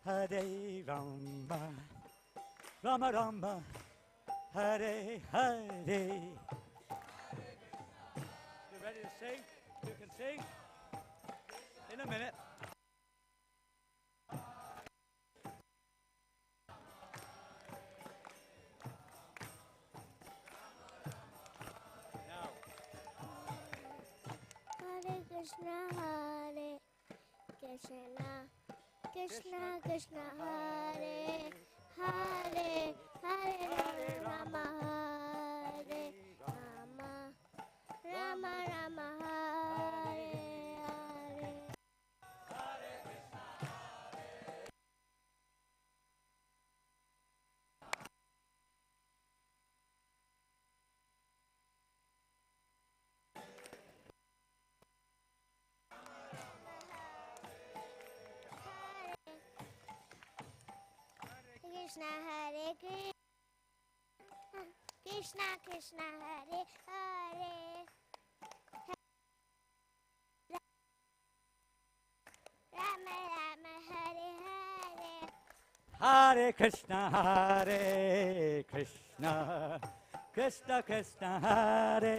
Hare Rama, Rama Rama, Hare Hare. You ready to sing? You can sing? In a minute. Hare Krishna, Hare Krishna, Krishna Krishna, Hare Hare, Hare Rama, Hare Rama, Rama Rama, Hare Hare. Krishna, Hare Krishna, Krishna Hare Hare, Rama Rama, Hare Hare. Hare Krishna, Hare Krishna, Krishna Krishna, Hare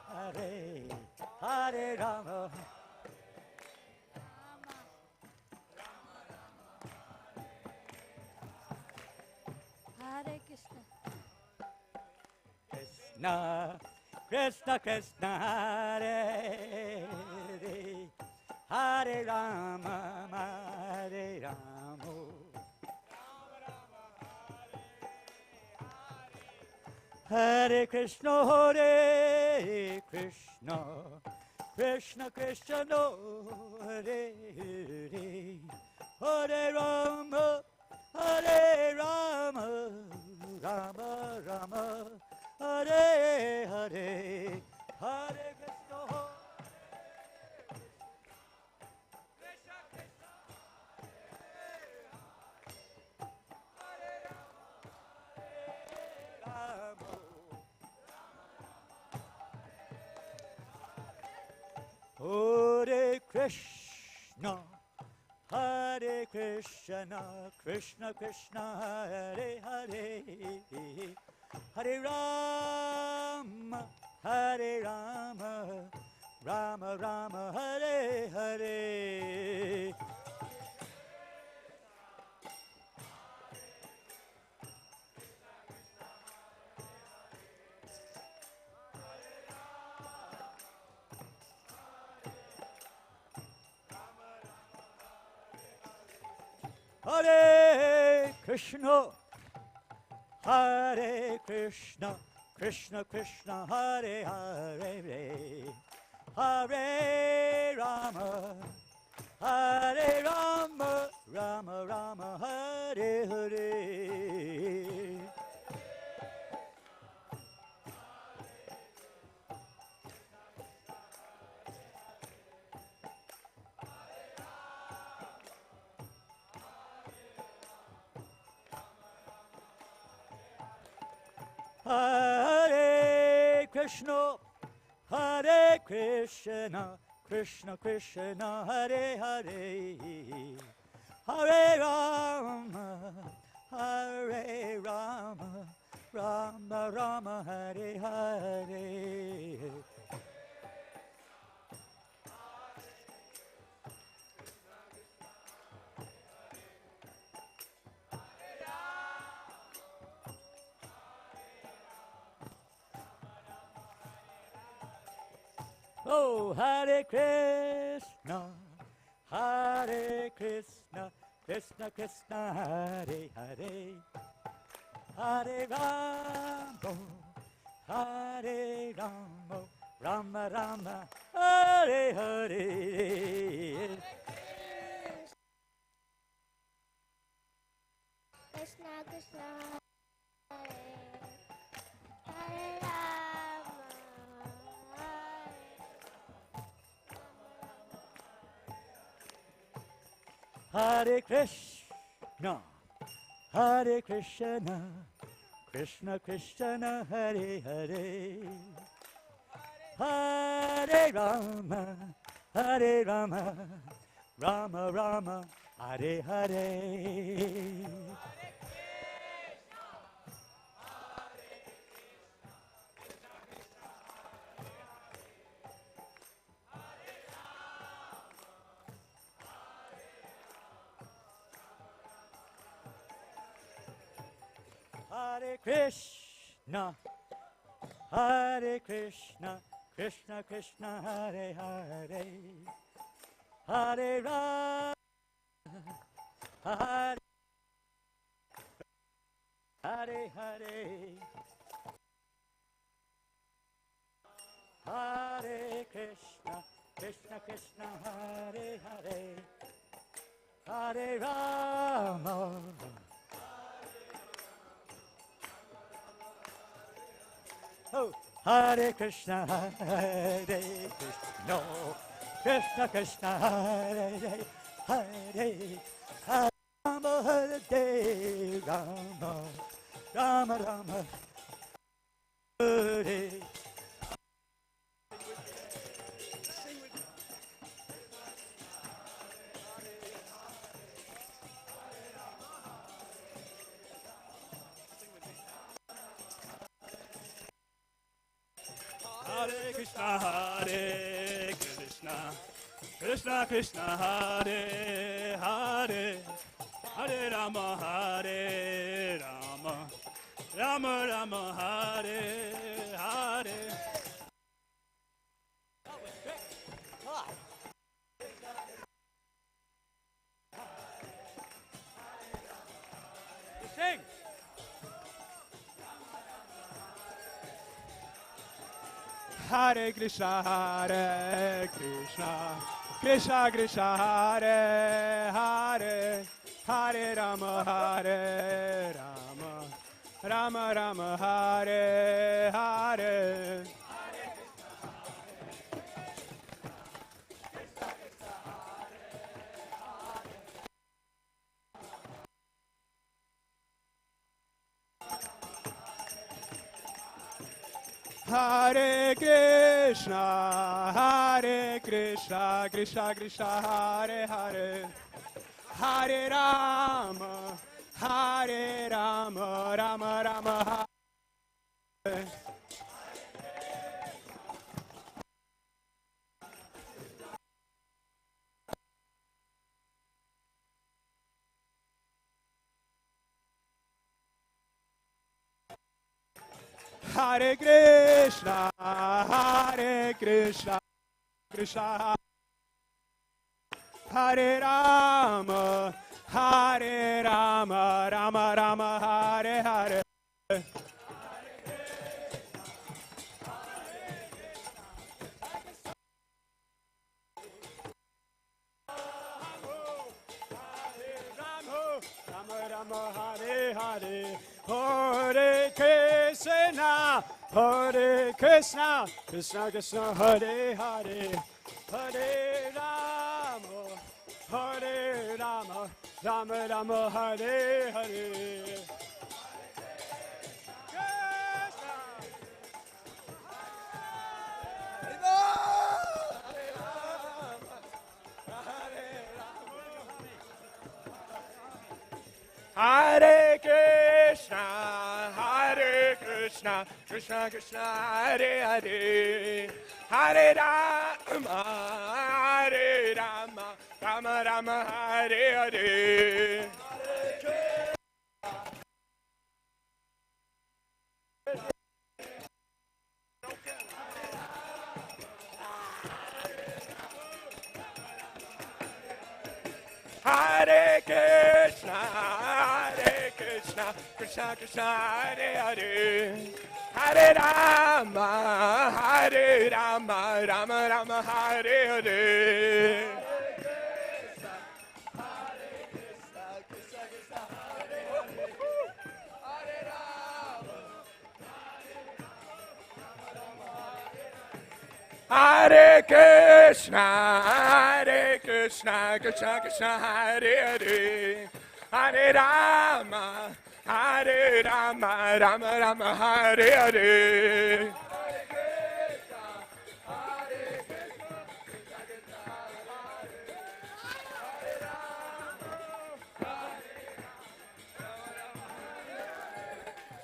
Hare, Hare Rama. Hare Krishna. Krishna, Krishna Krishna, Hare Hare, Hare Rama, Hare Rama. Hare Krishna, Hare Krishna, Krishna Krishna, Hare Hare, Hare Rama, Hare Rama, Rama Rama, Hare Hare, Hare Krishna. Hare Krishna, Hare Krishna, Krishna Krishna, Hare Hare, Hare Rama, Hare Rama, Rama Rama, Hare Hare. Hare Krishna, Hare Krishna, Krishna Krishna, Hare Hare, Hare Rama, Hare Rama, Rama Rama, Hare Hare. Hare Krishna, Hare Krishna, Krishna Krishna, Hare Hare, Hare Rama, Hare Rama, Rama Rama, Hare Hare. Oh, Hare Krishna, Hare Krishna, Krishna Krishna, Hare Hare, Hare Rama, Hare Rama, Rama Rama, Hare Hare. Krishna Krishna, Hare Rama, Hare Krishna, Hare Krishna, Krishna Krishna, Hare Hare, Hare Rama, Hare Rama, Rama Rama, Hare Hare. Hare Krishna, Hare Krishna, Krishna Krishna, Hare Hare, Hare Rama, Hare Hare Hare, Hare Krishna, Krishna Krishna, Hare Hare, Hare Rama. Oh, Hare Krishna, Hare Krishna, Krishna Krishna, Hare Hare, Hare Rama, Hare Rama, Rama Rama, Hare. Hare Krishna, Hare Krishna, Krishna Krishna, Hare Hare, Hare Rama, Hare Rama, Rama Rama, Hare Hare. Sing. Hare Krishna, Hare Krishna, Krishna Krishna, Hare Hare, Hare Rama, Hare Rama, Rama Rama, Hare Hare. Hare Krishna, Hare Krishna, Krishna Krishna, Hare Hare, Hare Rama, Hare Rama, Rama Rama, Hare. Hare Krishna, Hare Krishna, Krishna Hare Rama, Hare Rama, Rama Rama, Hare Hare. Rama Rama, Hare Hare, Hare Krishna, Hare Krishna, Krishna Krishna, Hare Hare, Hare Rama, Hare Rama, Rama Rama, Hare Hare. Hare Krishna, Hare Krishna, Krishna Krishna, Hare Hare, Hare Rama, Hare Rama, Rama Rama, Hare Hare. Hare Krishna, Hare Krishna, Krishna Krishna, Hare Hare, Hare Rama, Hare Rama, Rama Rama, Hare Hare. Hare Krishna, Hare Krishna, Krishna Krishna, Hare Hare, Hare Rama, Hare Rama, Rama Rama, Hare Hare.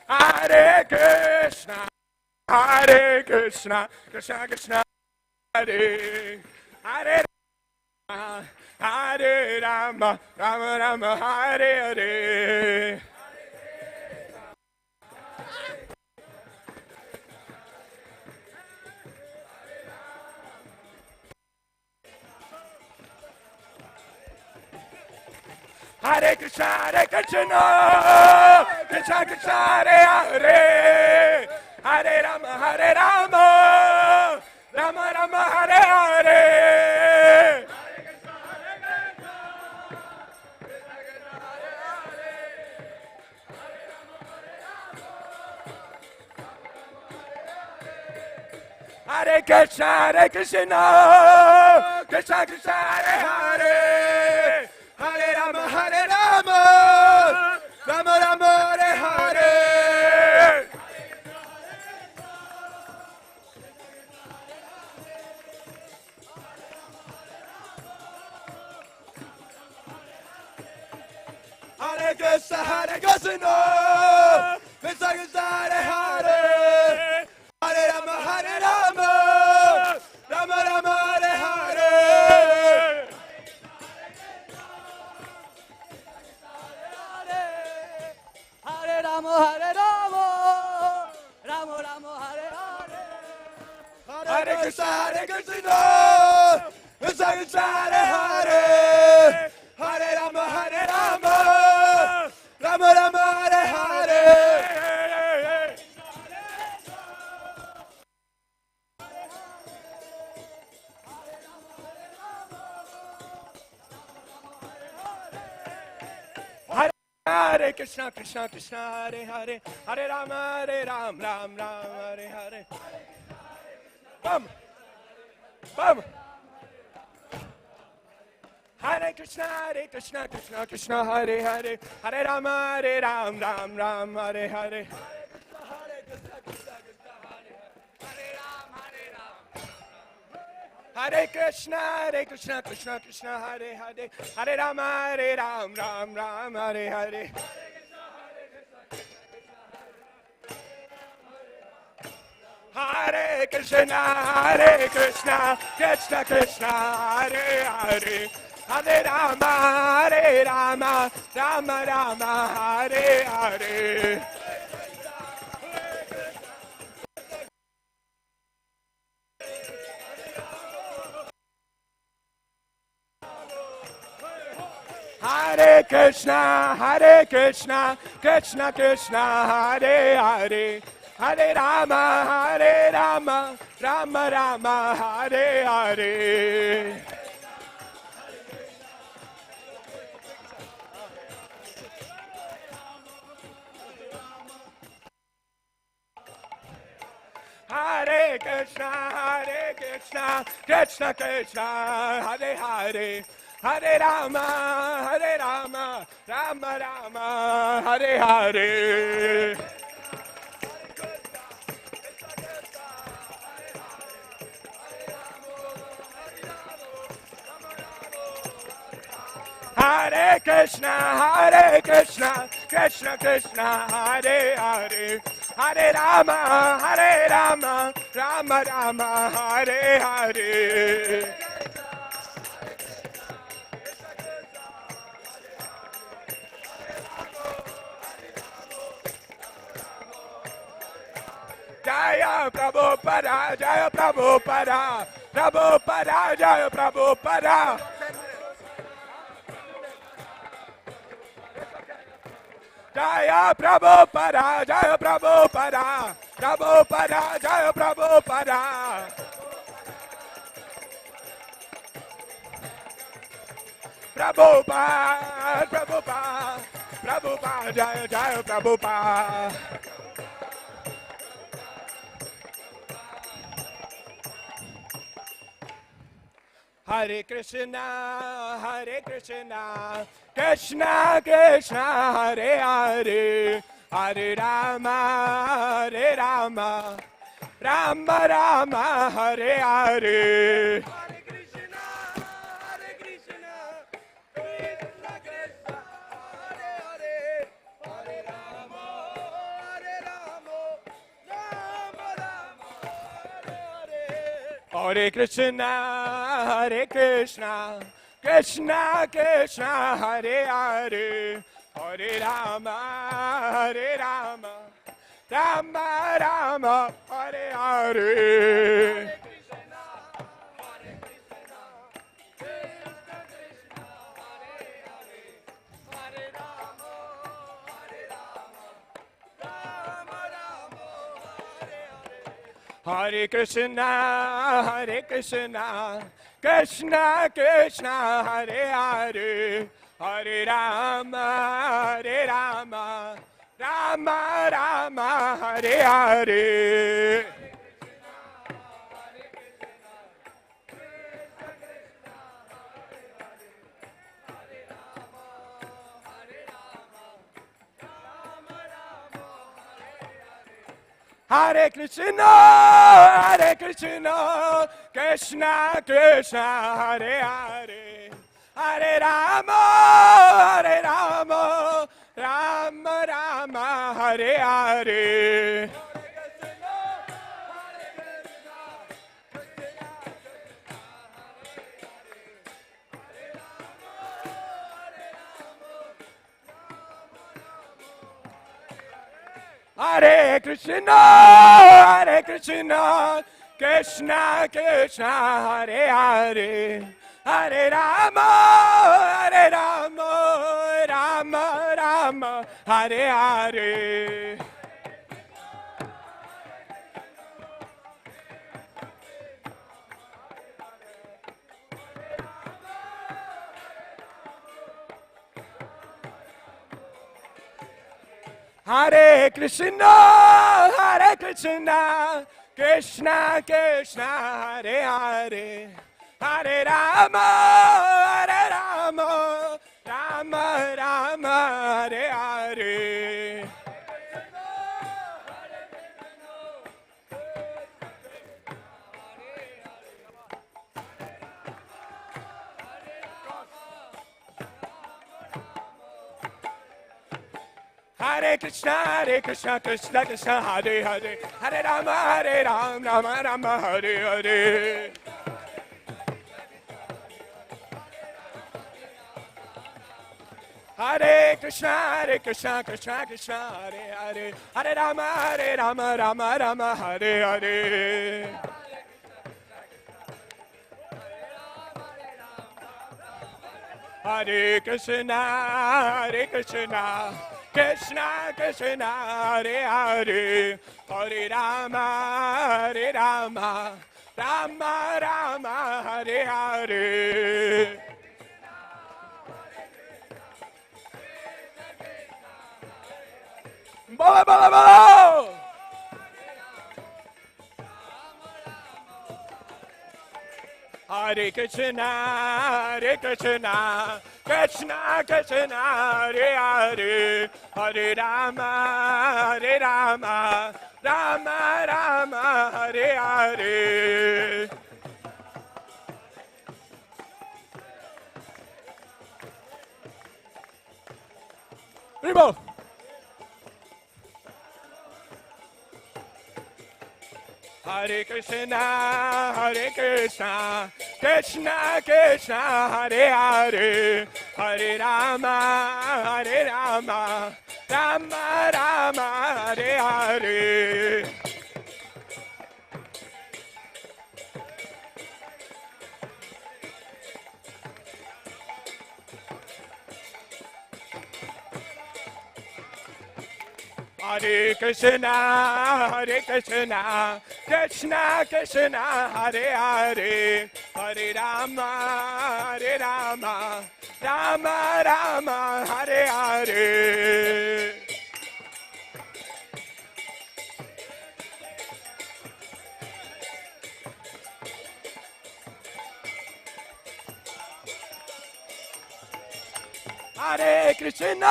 Hare Krishna, Hare Krishna, Krishna Krishna, Hare Hare Rama, Hare Rama, Rama Rama, Hare Hare. Hare Krishna, Hare Krishna, Krishna Krishna, Hare Hare, Hare Rama, Hare Rama, Rama Rama, Hare Hare. Hare Krishna, Hare Krishna, Krishna Krishna, Hare Hare, Hare Rama, Hare Rama, Rama Rama, Hare Hare. Hare Krishna, Hare Krishna, Krishna Krishna, Hare Hare, Hare Rama, Hare Rama, Rama Rama, Hare Hare. Hare Rama, Hare Rama, Rama Rama, Hare Hare. Hare Krishna, Hare Krishna, Krishna Krishna, Hare Hare, Hare Rama, Hare Rama, Rama Rama, Hare Hare. Hare Krishna, Krishna Krishna, Hare Hare, Hare Rama, Ram Ram, Hare Hare. Bum, bum. Hare Krishna, Krishna Krishna, Hare Hare, Hare Rama, Ram Ram, Hare Hare. Hare Krishna, Krishna Krishna, Hare Hare, Hare Rama, Ram Ram, Hare Hare. Hare Krishna, Krishna Krishna, Hare Hare, Hare Rama, Rama Rama, Hare Hare. Hare Krishna, Krishna Krishna, Hare Hare, Hare Rama, Rama Rama, Hare Hare. Hare Krishna, Krishna Krishna, Hare Hare, Hare Rama, Rama Rama, Hare Hare. Hare Krishna, Krishna Krishna, Hare Hare, Hare Rama, Rama Rama, Hare Hare. Jaya Prabhupada, Jaya Prabhupada, Prabhupada, Jaya Prabhupada. Jaya Prabhupada, Jaya Prabhupada, Prabhupada, Jaya Prabhupada. Prabhupada, Prabhupada, Prabhupada, Jaya Jaya Prabhupada. Hare Krishna, Krishna Krishna, Hare Hare, Hare Rama, Rama Rama, Hare Hare. Hare Krishna, Krishna Krishna, Hare Hare, Hare Rama, Rama Rama, Hare Hare. Hare Krishna, Krishna Krishna, Hare Hare, Hare Rama, Rama Rama, Hare Hare. Hare Krishna, Krishna Krishna, Hare Hare, Hare Rama, Rama Rama, Hare Hare. Hare Krishna, Krishna Krishna, Hare Hare, Hare Rama, Rama Rama, Hare Hare. Hare Krishna, Krishna Krishna, Hare Hare, Hare Rama, Rama Rama, Hare Hare. Hare Krishna, Krishna Krishna, Hare Hare, Hare Rama, Rama Rama, Hare Hare. Hare Krishna, Krishna Krishna, Hare Hare, Hare Rama, Rama Rama, Hare Hare. Hare Krishna, Krishna Krishna, Hare Hare, Hare Rama, Rama Rama, Hare Hare. Bolo, bolo, bolo! Hare Krishna, Krishna Krishna, Hare Hare, Hare Rama, Rama Rama, Hare Hare. Rimo! Hare Krishna, Krishna Krishna, Hare Hare, Hare Rama, Rama Rama, Hare Hare. Hare Krishna, Krishna Krishna, Hare Hare, Hare Rama, Rama Rama, Hare Hare. Hare Krishna,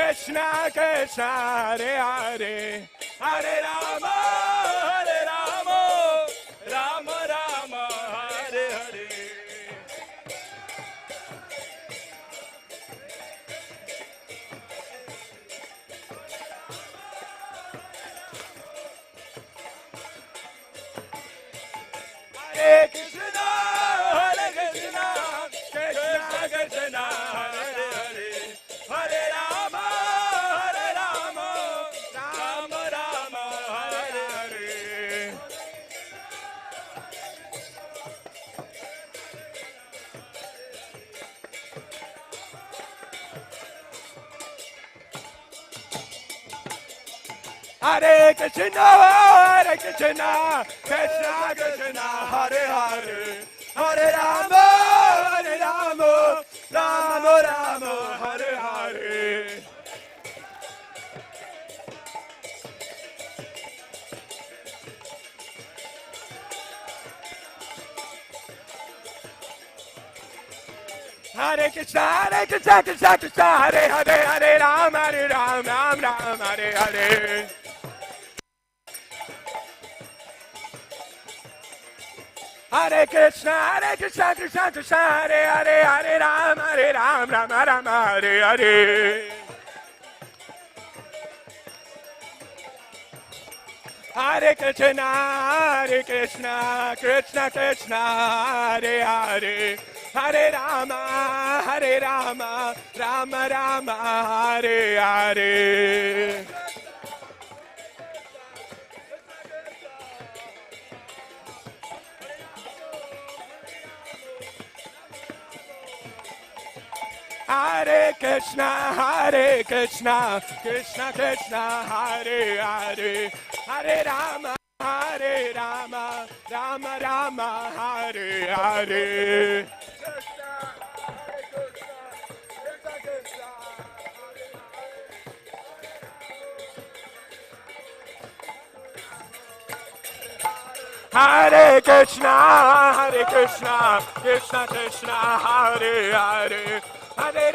Krishna Krishna, Hare Hare, Hare Rama, Rama Rama, Hare Hare. Hare Krishna, Krishna Krishna, Hare Hare, Hare Rama, Rama Rama, Hare Hare. Hare Krishna, Krishna Krishna, Hare Hare, Hare Rama, Rama Rama, Hare Hare. Hare Krishna, Krishna Hare Hare, Hare Rama, Ram Ram, Hare Hare. Hare Krishna, Krishna Hare Hare, Hare Rama, Ram Ram, Hare Hare. Hare Krishna, Krishna Krishna, Hare Hare, Hare Rama, Rama Rama, Hare Hare. Hare Krishna, Krishna Krishna, Hare Hare, Hare Rama, Rama Rama, Hare Hare. Hare Krishna, Krishna Krishna, Hare Hare, Hare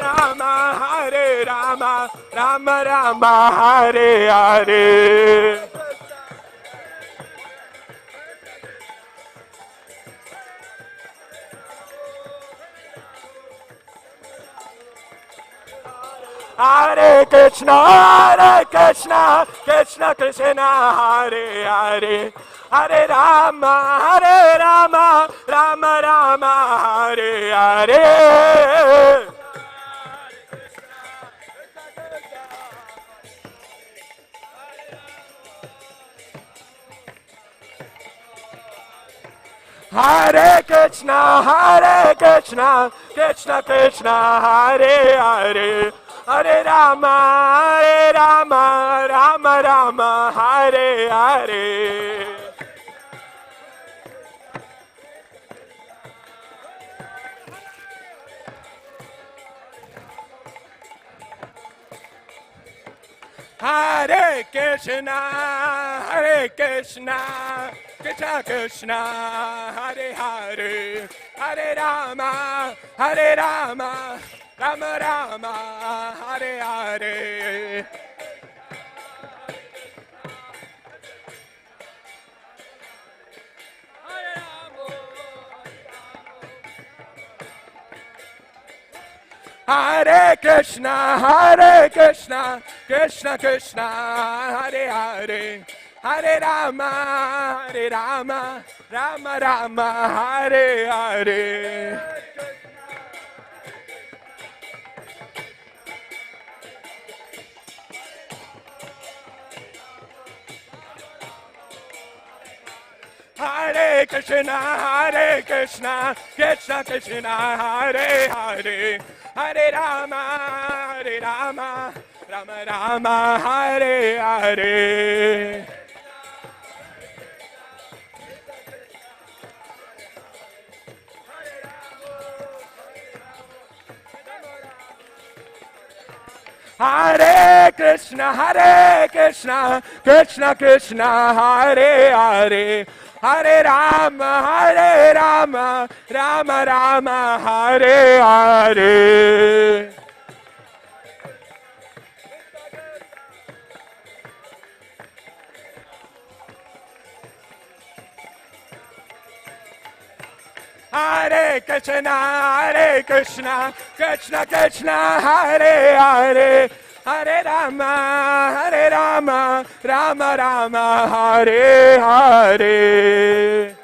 Rama, Rama Rama, Hare Hare. Hare Krishna, Krishna Krishna, Hare Hare, Hare Rama, Rama Rama, Hare Hare. Hare Krishna, Krishna Krishna, Hare Hare, Hare Rama, Rama Rama, Hare Hare. Hare Krishna, Krishna Krishna, Hare Hare, Hare Rama, Rama Rama, Hare Hare. Hare Krishna, Krishna Krishna, Hare Hare, Hare Rama, Rama Rama, Hare Hare. Hare Krishna, Krishna Krishna, Hare Hare, Hare Rama, Rama Rama, Hare Hare. Hare Krishna, Krishna Krishna, Hare Hare, Hare Rama, Rama Rama, Hare Hare. Hare Krishna, Krishna Krishna, Hare Hare, Hare Rama, Rama Rama, Hare Hare.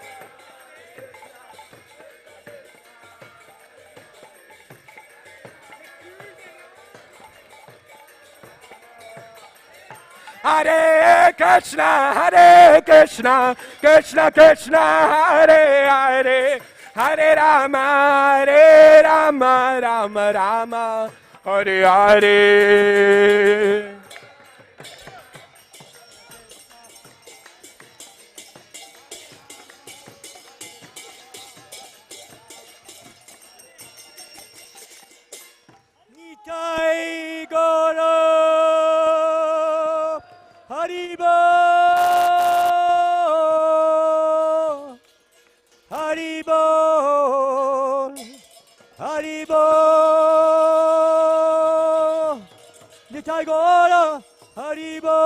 Hare Krishna, Krishna Krishna, Hare Hare, Hare Rama, Rama Rama, Hare Hare. Nitai Guru Haribo, Haribo, Haribo, Nitai Gora, Haribo.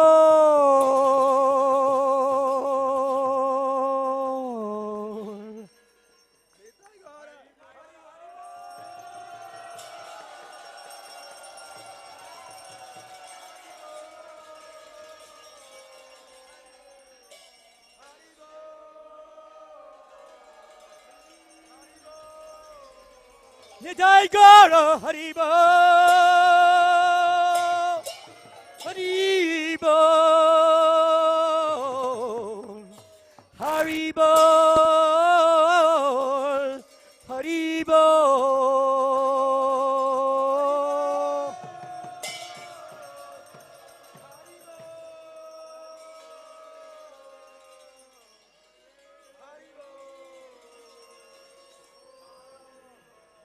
Nitai Gora, Haribo, Haribo, Haribo, Haribo.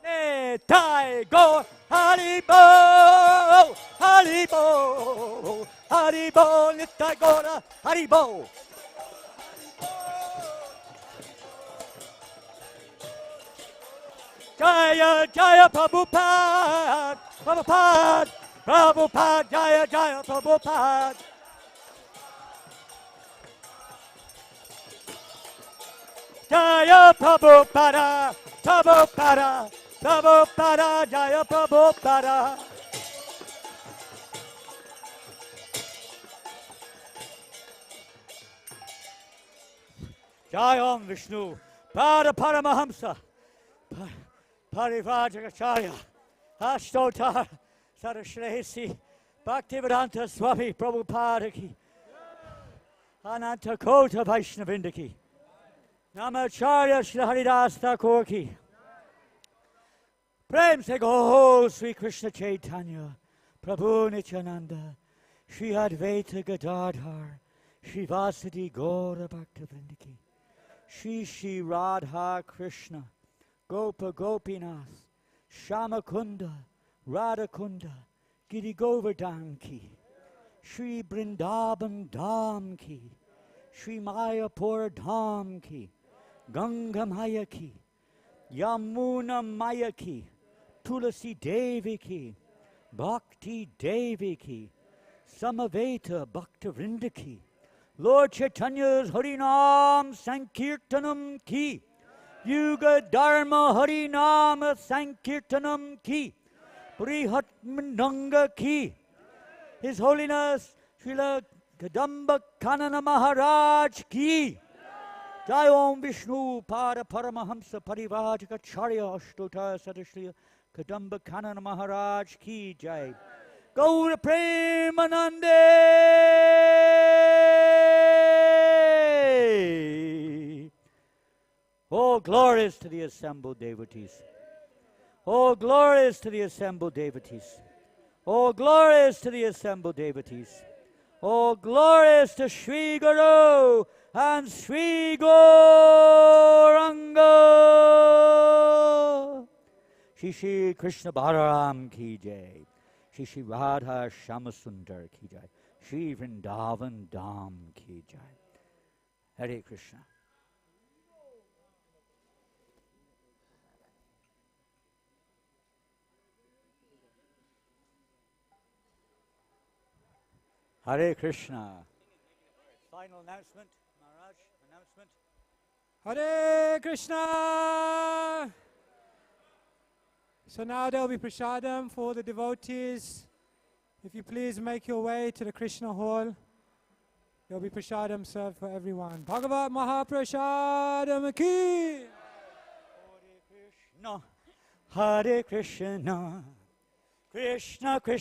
Nitai Gora, Haribo, Haribo, Haribo, Nitai Gora, Haribo. Jaya Jaya Prabhupada, Prabhupada, Prabhupada, Jaya Jaya Prabhupada. Jaya Prabhupada, Prabhupada, Prabhupada, Jaya Prabhupada. Jai Om Vishnu, Pada Paramahamsa, Parivrajacharya, Ashtotar, Sarashresi, Bhaktivedanta Swami Prabhupada ki, Ananta Kota Vaishnavinda ki, Namacharya Shri Haridas Thakur ki. Prem se go Sri Krishna Caitanya, Prabhu Nityananda, Shri Advaita Gadadhar, Shri Vasadi Gaura Bhaktivinoda ki. Shri Radha Krishna, Gopa Gopinath, Shamakunda, Radhakunda, Giri Govardhan ki, Shri Vrindavan Dham ki, Shri Mayapur Dham ki, Ganga Maya ki, Yamuna Maya ki, Tulasi Devi ki, Bhakti Devi ki, Samaveta Bhaktivinoda ki, Lord Chaitanya's Harinam Sankirtanam ki, Yuga Dharma Harinam Sankirtanam ki, Brihat Mandanga ki, His Holiness Srila Kadamba Kanana Maharaj ki, Jai Om Vishnu Pada Paramahamsa Parivajacharya Ashtota Sadashriya Kadamba Kanana Maharaj ki Jai. Gaura Premanande. Oh, glories to the assembled devotees. Oh, glories to the assembled devotees. Oh, glories to the assembled devotees. Oh, glories to Sri Guru and Sri Gauranga. Shri Krishna Balaram ki jai. Shri Radha Shamasundar ki jai. Shri Vrindavan Dham ki jai. Hare Krishna. Hare Krishna. Final announcement, Maharaj, announcement. Hare Krishna. So now there will be prasadam for the devotees. If you please make your way to the Krishna hall. There will be prasadam served for everyone. Bhagavat Mahaprasadam ki. Hare Krishna. Hare Krishna. Krishna Krishna.